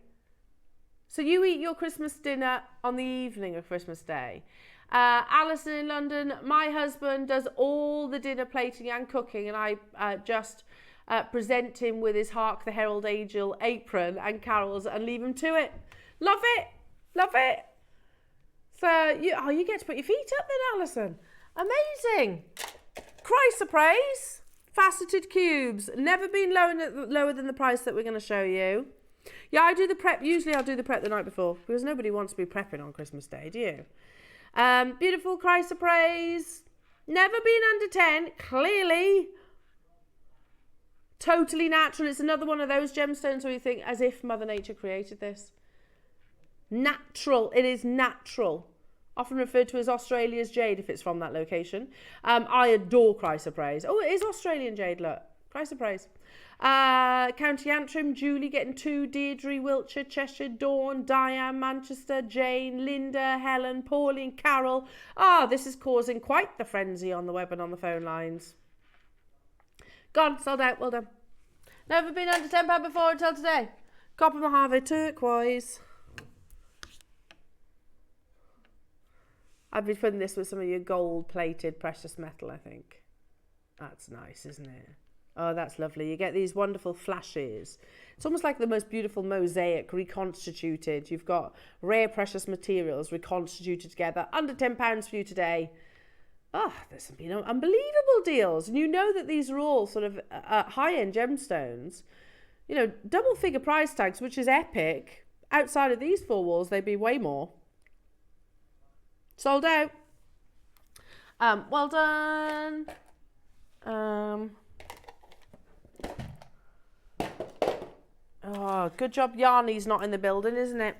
So you eat your Christmas dinner on the evening of Christmas Day. Alison in London, my husband does all the dinner plating and cooking, and I just present him with his Hark the Herald Angel apron and carols and leave him to it. Love it. Love it. So you get to put your feet up then, Alison. Amazing. Chrysoprase. Faceted cubes, never been lower than the price that we're going to show you. Yeah, I do the prep. Usually I'll do the prep the night before because nobody wants to be prepping on Christmas Day, do you? Beautiful chrysoprase, never been under 10, clearly. Totally natural. It's another one of those gemstones where you think as if Mother Nature created this. Natural, it is natural. Often referred to as Australia's jade if it's from that location. I adore chrysoprase. Oh, it is Australian jade, look. Price of praise. County Antrim, Julie getting 2, Deirdre, Wiltshire, Cheshire, Dawn, Diane, Manchester, Jane, Linda, Helen, Pauline, Carol. This is causing quite the frenzy on the web and on the phone lines. Gone, sold out, well done. Never been under £10 before until today. Copper Mojave, turquoise. I'd be putting this with some of your gold-plated precious metal, I think. That's nice, isn't it? Oh, that's lovely. You get these wonderful flashes. It's almost like the most beautiful mosaic reconstituted. You've got rare precious materials reconstituted together. Under £10 for you today. There's been unbelievable deals. And you know that these are all sort of high-end gemstones. You know, double-figure price tags, which is epic. Outside of these four walls, they'd be way more. Sold out. Well done. Good job Yarny's not in the building, isn't it?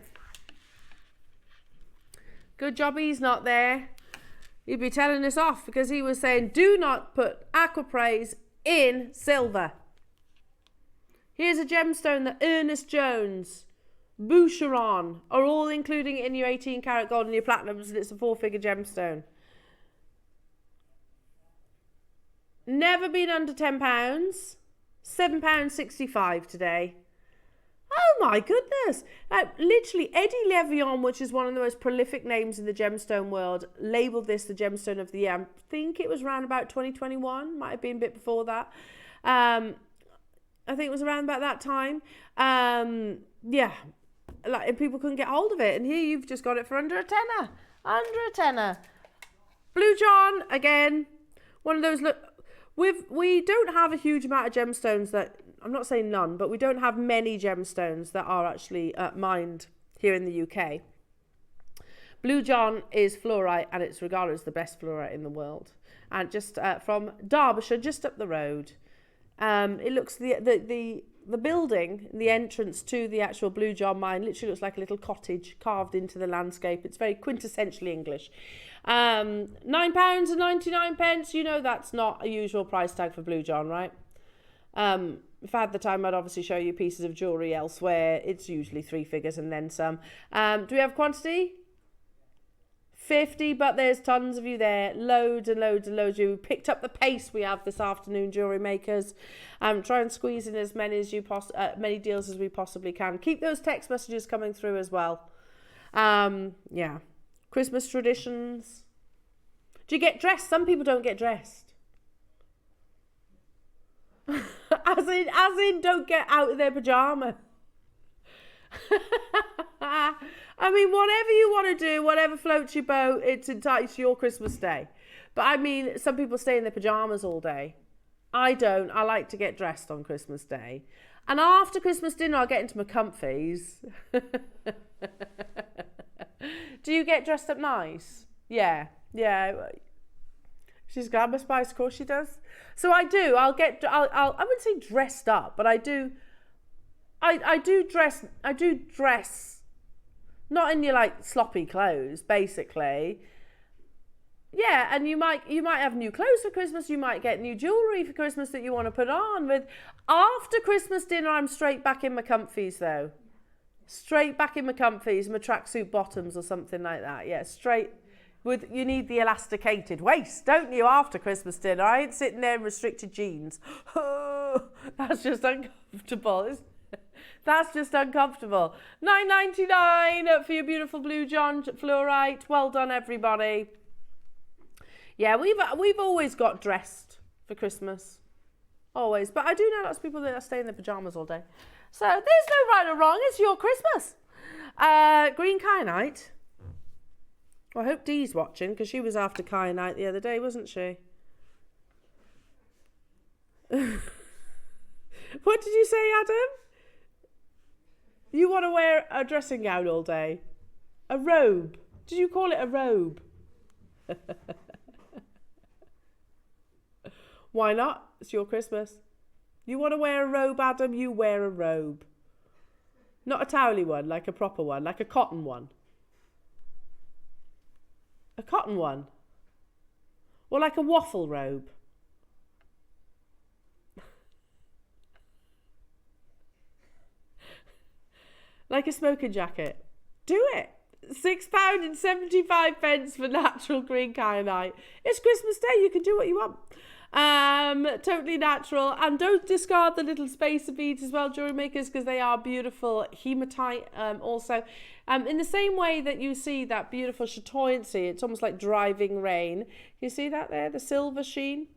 Good job he's not there. He'd be telling us off because he was saying, do not put aquapraise in silver. Here's a gemstone that Ernest Jones, Boucheron are all including it in your 18 karat gold and your platinums, and it's a 4-figure gemstone. Never been under £10. £7.65 today. Oh my goodness. Literally, Eddie Levion, which is one of the most prolific names in the gemstone world, labelled this the gemstone of the year. I think it was around about 2021. Might have been a bit before that. I think it was around about that time. Yeah. Like, people couldn't get hold of it. And here you've just got it for under a tenner. Under a tenner. Blue John, again. One of those... We don't have a huge amount of gemstones that... I'm not saying none, but we don't have many gemstones that are actually mined here in the UK. Blue John is fluorite, and it's regarded as the best fluorite in the world. And just from Derbyshire, just up the road. It looks... The building, the entrance to the actual Blue John mine, literally looks like a little cottage carved into the landscape. It's very quintessentially English. £9.99. You know that's not a usual price tag for Blue John, right? If I had the time, I'd obviously show you pieces of jewellery elsewhere. It's usually 3 figures and then some. Do we have quantity? 50, but there's tons of you there. Loads and loads and loads of you. Picked up the pace we have this afternoon, jewellery makers. Try and squeeze in as many many deals as we possibly can. Keep those text messages coming through as well. Yeah. Christmas traditions. Do you get dressed? Some people don't get dressed. as in don't get out of their pyjama. I mean, whatever you want to do, whatever floats your boat, it's entirely your Christmas day. But I mean, some people stay in their pyjamas all day. I don't. I like to get dressed on Christmas Day. And after Christmas dinner, I'll get into my comfies. Do you get dressed up nice? Yeah. She's Glamour Spice, of course she does. So I do. I wouldn't say dressed up, but I do. I do dress. Not in your like sloppy clothes, basically. Yeah, and you might have new clothes for Christmas. You might get new jewellery for Christmas that you want to put on. After Christmas dinner, I'm straight back in my comfies though. Straight back in my comfies, my tracksuit bottoms or something like that. Yeah, straight. You need the elasticated waist, don't you? After Christmas dinner, I ain't sitting there in restricted jeans. Oh, that's just uncomfortable, isn't it? That's just uncomfortable. $9.99 for your beautiful Blue John fluorite. Well done, everybody. Yeah, we've always got dressed for Christmas. Always. But I do know lots of people that stay in their pyjamas all day. So there's no right or wrong. It's your Christmas. Green kyanite. Well, I hope Dee's watching because she was after kyanite the other day, wasn't she? What did you say, Adam? You want to wear a dressing gown all day? A robe? Did you call it a robe? Why not? It's your Christmas. You want to wear a robe, Adam? You wear a robe. Not a towely one, like a proper one, like a cotton one. A cotton one. Or like a waffle robe. like a smoking jacket. Do it. £6.75 for natural green kyanite. It's Christmas Day, you can do what you want. Totally natural, and don't discard the little spacer beads as well, jewelry makers, because they are beautiful. Hematite also. In the same way that you see that beautiful chatoyancy, it's almost like driving rain. You see that there, the silver sheen?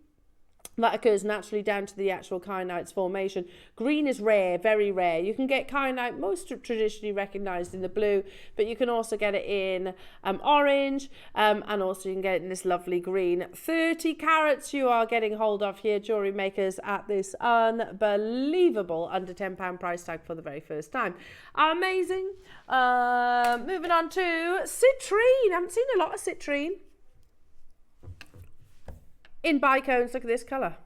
That occurs naturally down to the actual kyanite's formation. Green is rare, very rare. You can get kyanite most traditionally recognised in the blue, but you can also get it in orange, and also you can get it in this lovely green. 30 carats you are getting hold of here, jewellery makers, at this unbelievable under £10 price tag for the very first time. Amazing. Moving on to citrine. I haven't seen a lot of citrine. In bicones, look at this colour.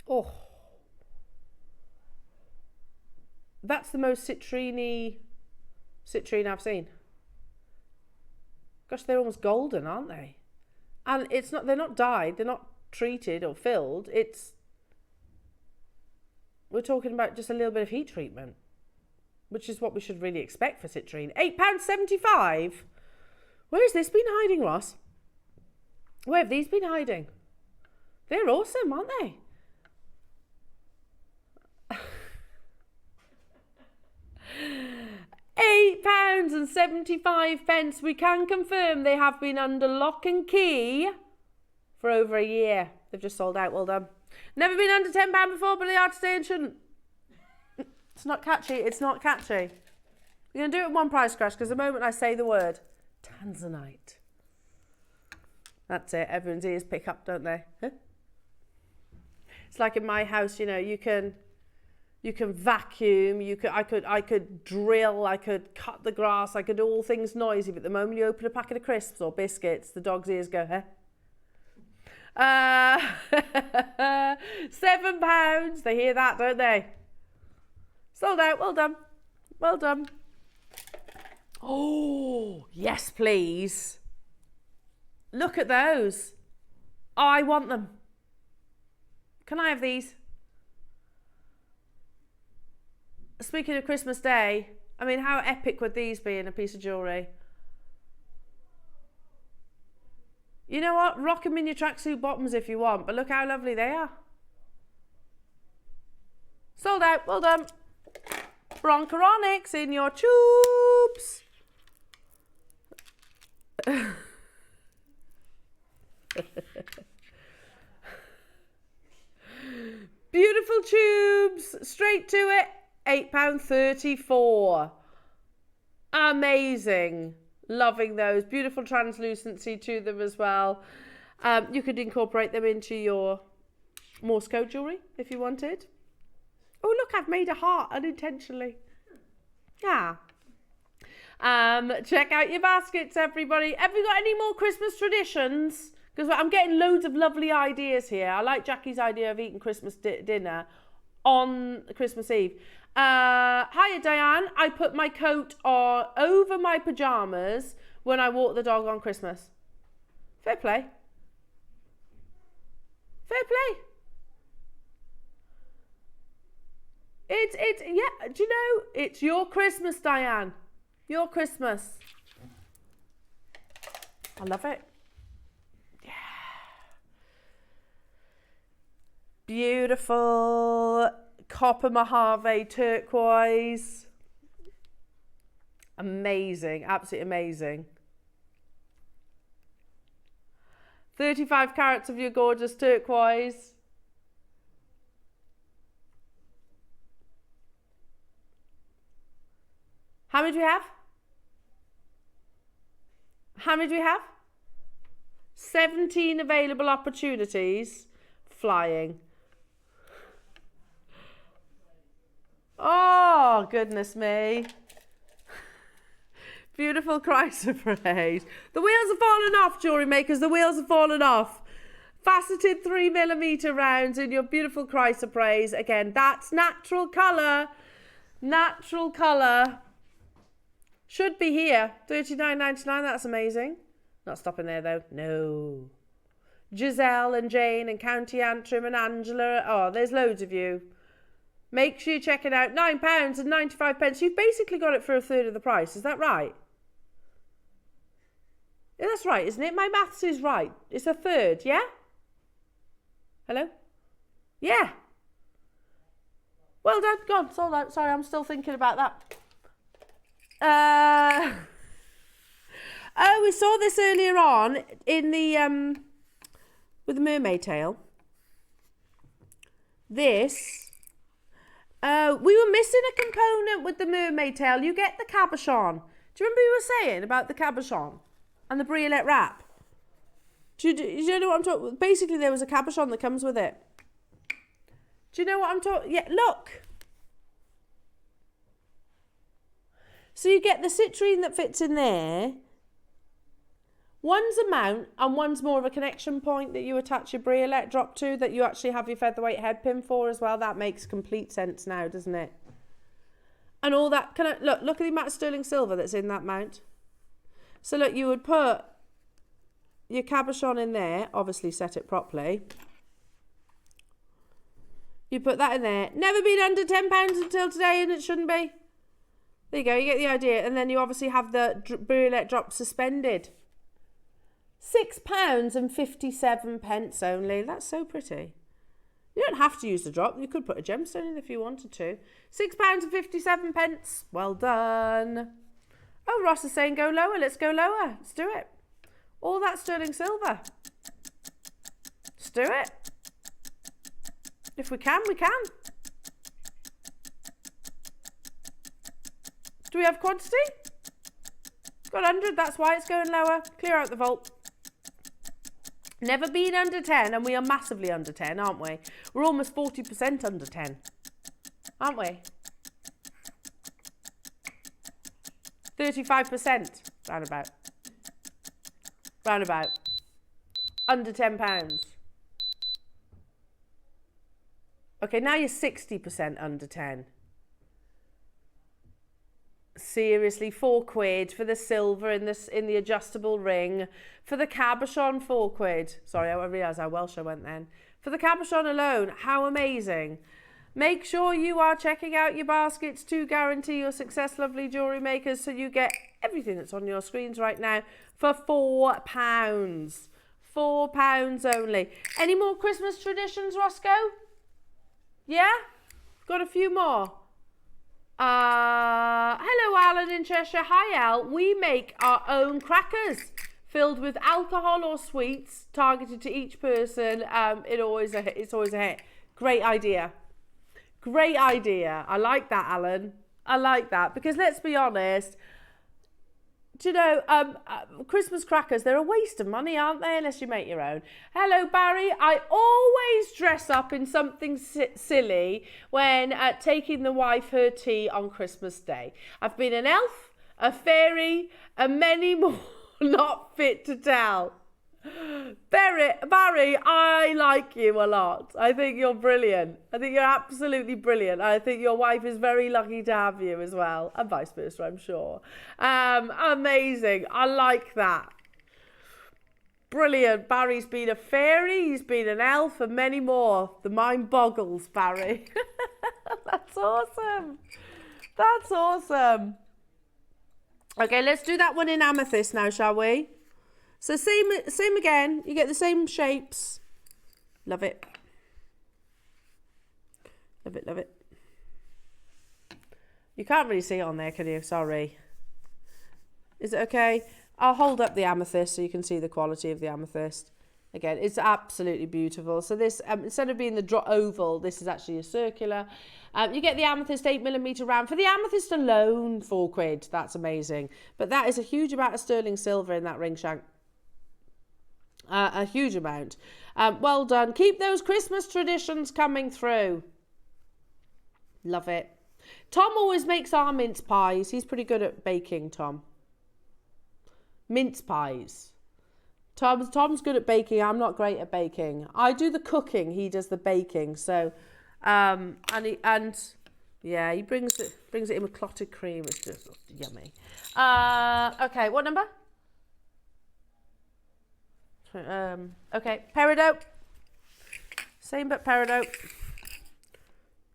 Oh. That's the most citrine I've seen. Gosh, they're almost golden, aren't they? And it's not, they're not dyed, they're not treated or filled. We're talking about just a little bit of heat treatment, which is what we should really expect for citrine. £8.75. Where has this been hiding, Ross? Where have these been hiding? They're awesome, aren't they? £8.75. We can confirm they have been under lock and key for over a year. They've just sold out. Well done. Never been under £10 before, but they are today and shouldn't. It's not catchy. It's not catchy. We're going to do it in one price crash, because the moment I say the word Tanzanite, that's it. Everyone's ears pick up, don't they? Huh? It's like in my house, you know, you can vacuum, I could drill, I could cut the grass, I could do all things noisy, but the moment you open a packet of crisps or biscuits, the dog's ears go, huh? £7. They hear that, don't they? Sold out. Well done. Well done. Oh, yes, please. Look at those. Oh, I want them. Can I have these? Speaking of Christmas Day, I mean, how epic would these be in a piece of jewellery? You know what? Rock them in your tracksuit bottoms if you want, but look how lovely they are. Sold out. Well done. Bronchoronics in your tubes. Beautiful tubes. Straight to it. £8.34. Amazing. Loving those. Beautiful translucency to them as well. You could incorporate them into your Morse code jewellery if you wanted. Oh, look, I've made a heart unintentionally. Yeah. Check out your baskets, everybody. Have you got any more Christmas traditions? Because I'm getting loads of lovely ideas here. I like Jackie's idea of eating Christmas dinner on Christmas Eve. Hiya, Diane. I put my coat over my pyjamas when I walk the dog on Christmas. Fair play. Fair play. Yeah, do you know, it's your Christmas, Diane. Your Christmas. I love it. Yeah. Beautiful copper Mojave turquoise. Amazing, absolutely amazing. 35 carats of your gorgeous turquoise. How many do we have? How many do we have? 17 available opportunities. Flying. Oh, goodness me. Beautiful chrysoprase. The wheels have fallen off, jewellery makers. The wheels have fallen off. Faceted 3mm rounds in your beautiful chrysoprase. Again, that's natural colour. Natural colour. Should be here. $39.99. That's amazing. Not stopping there, though. No. Giselle and Jane and County Antrim and Angela. Oh, there's loads of you. Make sure you check it out. £9.95. You've basically got it for a third of the price. Is that right? Yeah, that's right, isn't it? My maths is right. It's a third, yeah? Hello? Yeah. Well done. Go on, sold out. Sorry, I'm still thinking about that. Oh, we saw this earlier on in the with the mermaid tail. This, we were missing a component with the mermaid tail. You get the cabochon. Do you remember you were saying about the cabochon and the briolette wrap? Do you know what I'm talking? Basically, there was a cabochon that comes with it. Do you know what I'm talking? Yeah, look. So you get the citrine that fits in there. One's a mount and one's more of a connection point that you attach your briolette drop to, that you actually have your featherweight head pin for as well. That makes complete sense now, doesn't it? And all that, look at the amount of sterling silver that's in that mount. So look, you would put your cabochon in there, obviously set it properly. You put that in there. Never been under £10 until today, and it shouldn't be. There you go, you get the idea. And then you obviously have the briolette drop suspended. £6.57 only. That's so pretty. You don't have to use the drop. You could put a gemstone in if you wanted to. £6.57. Well done. Oh, Ross is saying go lower. Let's go lower. Let's do it. All that sterling silver. Let's do it. If we can, we can. Do we have quantity? It's got 100, that's why it's going lower. Clear out the vault. Never been under 10, and we are massively under 10, aren't we? We're almost 40% under 10, aren't we? 35%, roundabout. Roundabout. Under £10. Okay, now you're 60% under 10. Seriously, £4 for the silver in the adjustable ring. For the cabochon, £4. Sorry, I realised how Welsh I went then. For the cabochon alone, how amazing. Make sure you are checking out your baskets to guarantee your success, lovely jewellery makers, so you get everything that's on your screens right now for £4. £4 only. Any more Christmas traditions, Roscoe? Yeah? Got a few more. Hello, Alan in Cheshire. Hi, Al. We make our own crackers filled with alcohol or sweets targeted to each person. It's always a hit. Great idea. Great idea. I like that, Alan. I like that because let's be honest. Do you know, Christmas crackers, they're a waste of money, aren't they, unless you make your own. Hello, Barry. I always dress up in something silly when taking the wife her tea on Christmas Day. I've been an elf, a fairy, and many more not fit to tell. Barry, I like you a lot. I think you're brilliant. I think you're absolutely brilliant. I think your wife is very lucky to have you as well, and vice versa, I'm sure. Amazing. I like that. Brilliant. Barry's been a fairy, he's been an elf, and many more. The mind boggles, Barry. That's awesome. That's awesome. Okay, let's do that one in amethyst now, shall we? So same again. You get the same shapes. Love it. Love it, love it. You can't really see it on there, can you? Sorry. Is it okay? I'll hold up the amethyst so you can see the quality of the amethyst. Again, it's absolutely beautiful. So this, instead of being the oval, this is actually a circular. You get the amethyst 8mm round. For the amethyst alone, £4. That's amazing. But that is a huge amount of sterling silver in that ring shank. A huge amount. Well done. Keep those Christmas traditions coming through. Love it. Tom always makes our mince pies. He's pretty good at baking, Tom. Mince pies. Tom's good at baking. I'm not great at baking. I do the cooking. He does the baking. So, yeah, he brings it in with clotted cream. It's just yummy. Okay, what number? Okay, peridot. Same but peridot.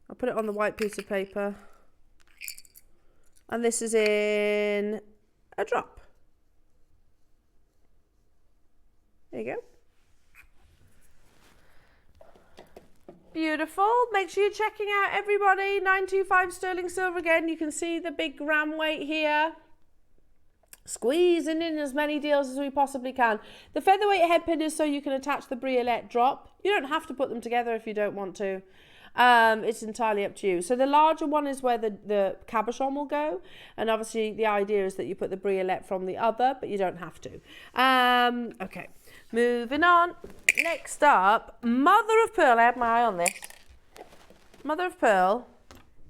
I'll put it on the white piece of paper. And this is in a drop. There you go. Beautiful. Make sure you're checking out, everybody. 925 sterling silver again. You can see the big gram weight here. Squeezing in as many deals as we possibly can. The featherweight headpin is so you can attach the briolette drop. You don't have to put them together if you don't want to. It's entirely up to you. So the larger one is where the cabochon will go. And obviously the idea is that you put the briolette from the other, but you don't have to. Okay, moving on. Next up, mother of pearl. I had my eye on this. Mother of pearl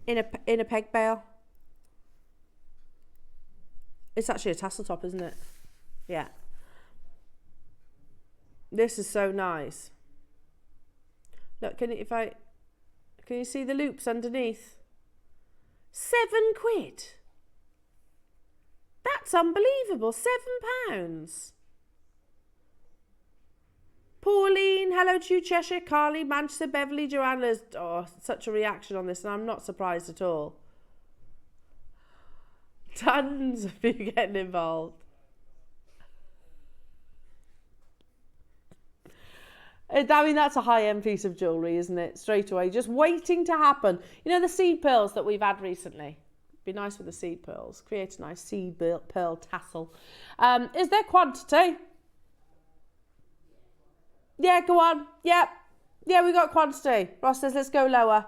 in a peg bale. It's actually a tassel top, isn't it? Yeah. This is so nice. Look, can you see the loops underneath? £7. That's unbelievable. £7. Pauline, hello to you, Cheshire, Carly, Manchester, Beverly, Joanna. Oh, such a reaction on this, and I'm not surprised at all. Tons of you getting involved. I mean, that's a high-end piece of jewellery, isn't it? Straight away, just waiting to happen. You know the seed pearls that we've had recently? Be nice with the seed pearls. Create a nice seed pearl tassel. Is there quantity? Yeah, go on. Yep. Yeah, we got quantity. Ross says, let's go lower.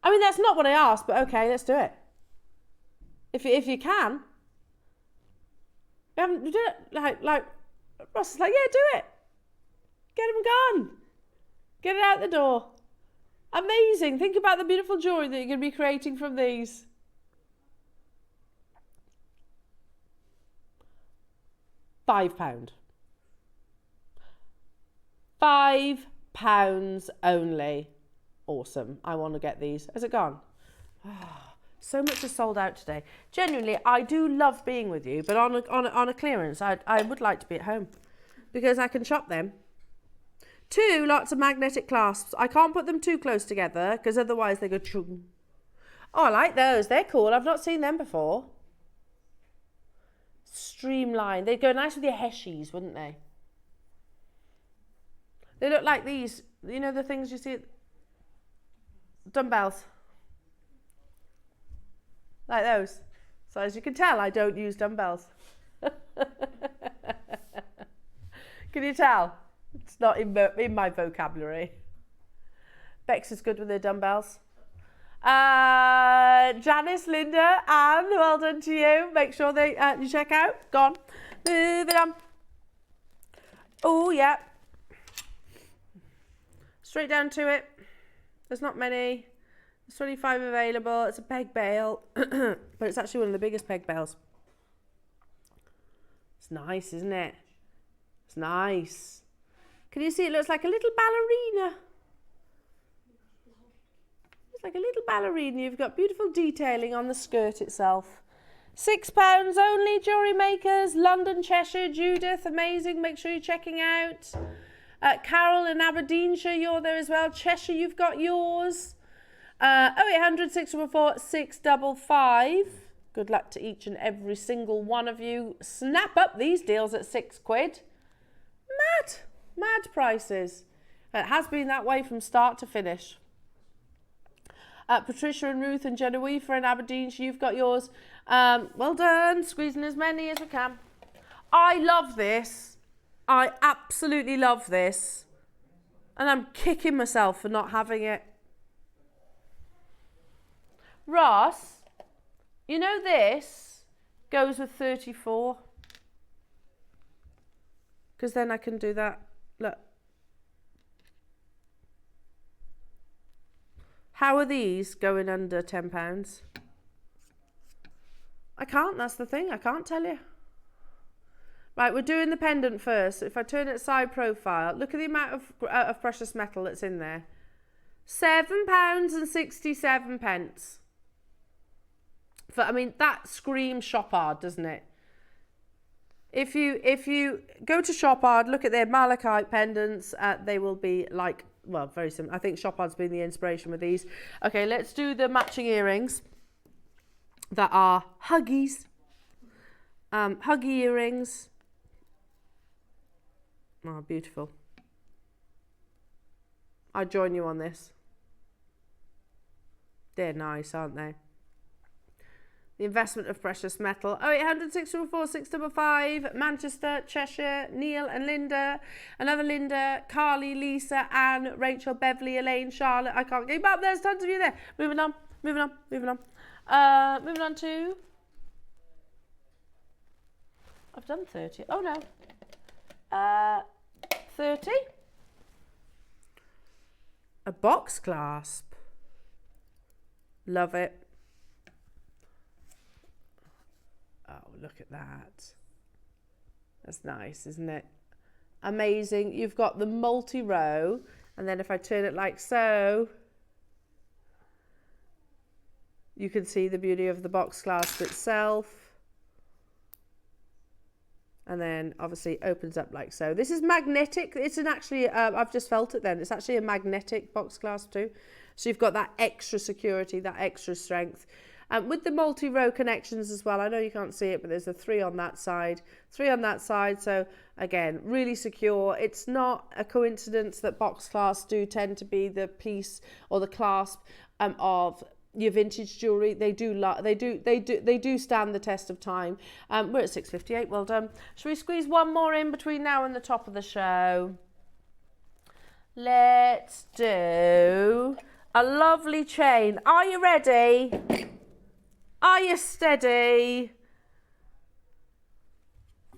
I mean, that's not what I asked, but okay, let's do it. If you can. We haven't done it like Ross is like, yeah, do it. Get them gone. Get it out the door. Amazing. Think about the beautiful jewellery that you're going to be creating from these. £5. £5 only. Awesome. I want to get these. Has it gone? So much is sold out today. Genuinely, I do love being with you, but on a clearance, I would like to be at home because I can shop them. 2 lots of magnetic clasps. I can't put them too close together because otherwise they go chung. Oh, I like those. They're cool. I've not seen them before. Streamline. They'd go nice with your heshies, wouldn't they? They look like these. You know the things you see? Dumbbells. Like those. So as you can tell, I don't use dumbbells. Can you tell? It's not in my vocabulary. Bex is good with her dumbbells. Janice, Linda, Anne, well done to you. Make sure you check out. Go on. Moving on. Oh, yeah. Straight down to it. There's not many. There's 25 available. It's a peg bale, but it's actually one of the biggest peg bales. It's nice, isn't it? It's nice. Can you see it looks like a little ballerina? It's like a little ballerina. You've got beautiful detailing on the skirt itself. £6 only, Jewellery Makers, London, Cheshire, Judith, amazing. Make sure you're checking out. Carol in Aberdeenshire, you're there as well. Cheshire, you've got yours. 0800 644 655. Good luck to each and every single one of you. Snap up these deals at £6. Mad prices. It has been that way from start to finish. Patricia and Ruth and Genevieve in Aberdeenshire, you've got yours. Well done, squeezing as many as we can. I love this. I absolutely love this. And I'm kicking myself for not having it. Ross, you know this goes with 34. Because then I can do that. Look. How are these going under £10? I can't, that's the thing. I can't tell you. Right, we're doing the pendant first. If I turn it side profile, look at the amount of precious metal that's in there. £7.67. I mean, that screams shop hard, doesn't it? If you go to shop hard, look at their malachite pendants, they will be like well, very similar. I think Chopard's been the inspiration with these. Okay, let's do the matching earrings that are huggies. Huggy earrings. Oh, beautiful. I join you on this. They're nice, aren't they? The investment of precious metal. 0800 644 655. Manchester, Cheshire, Neil and Linda. Another Linda, Carly, Lisa, Anne, Rachel, Beverly, Elaine, Charlotte. I can't keep up. There's tons of you there. Moving on. Moving on. Moving on. Moving on to... I've done 30. Oh, no. 30. A box clasp. Love it. Oh, look at that. That's nice, isn't it? Amazing. You've got the multi-row, and then if I turn it like so, you can see the beauty of the box clasp itself. And then obviously opens up like so. This is magnetic. It's an actually, I've just felt it then. It's actually a magnetic box clasp too. So you've got that extra security, that extra strength. With the multi-row connections as well. I know you can't see it, but there's a 3 on that side, 3 on that side. So again, really secure. It's not a coincidence that box clasps do tend to be the piece or the clasp of your vintage jewelry. They do stand the test of time. We're at 6:58. Well done. Should we squeeze one more in between now and the top of the show? Let's do a lovely chain. Are you ready? Are you steady?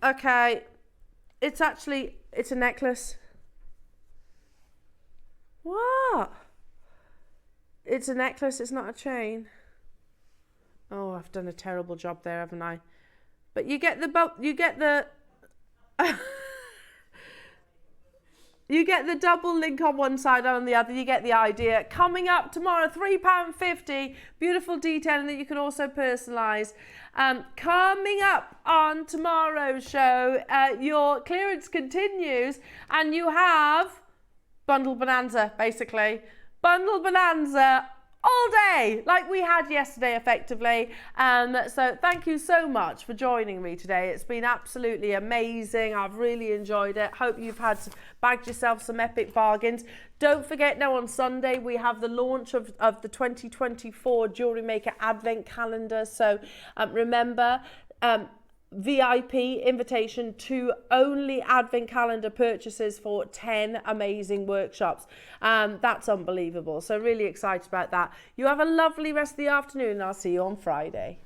Okay. It's a necklace. What? It's a necklace, it's not a chain. Oh, I've done a terrible job there, haven't I? But you get the you get the double link on one side and on the other. You get the idea. Coming up tomorrow, £3.50. Beautiful detailing that you can also personalise. Coming up on tomorrow's show, your clearance continues, and you have bundle bonanza, basically. Bundle bonanza all day, like we had yesterday, effectively. So thank you so much for joining me today. It's been absolutely amazing. I've really enjoyed it. Hope you've bagged yourself some epic bargains. Don't forget now on Sunday we have the launch of the 2024 JewelleryMaker Advent Calendar. So remember, VIP invitation to only Advent Calendar purchases for 10 amazing workshops. That's unbelievable. So really excited about that. You have a lovely rest of the afternoon, and I'll see you on Friday.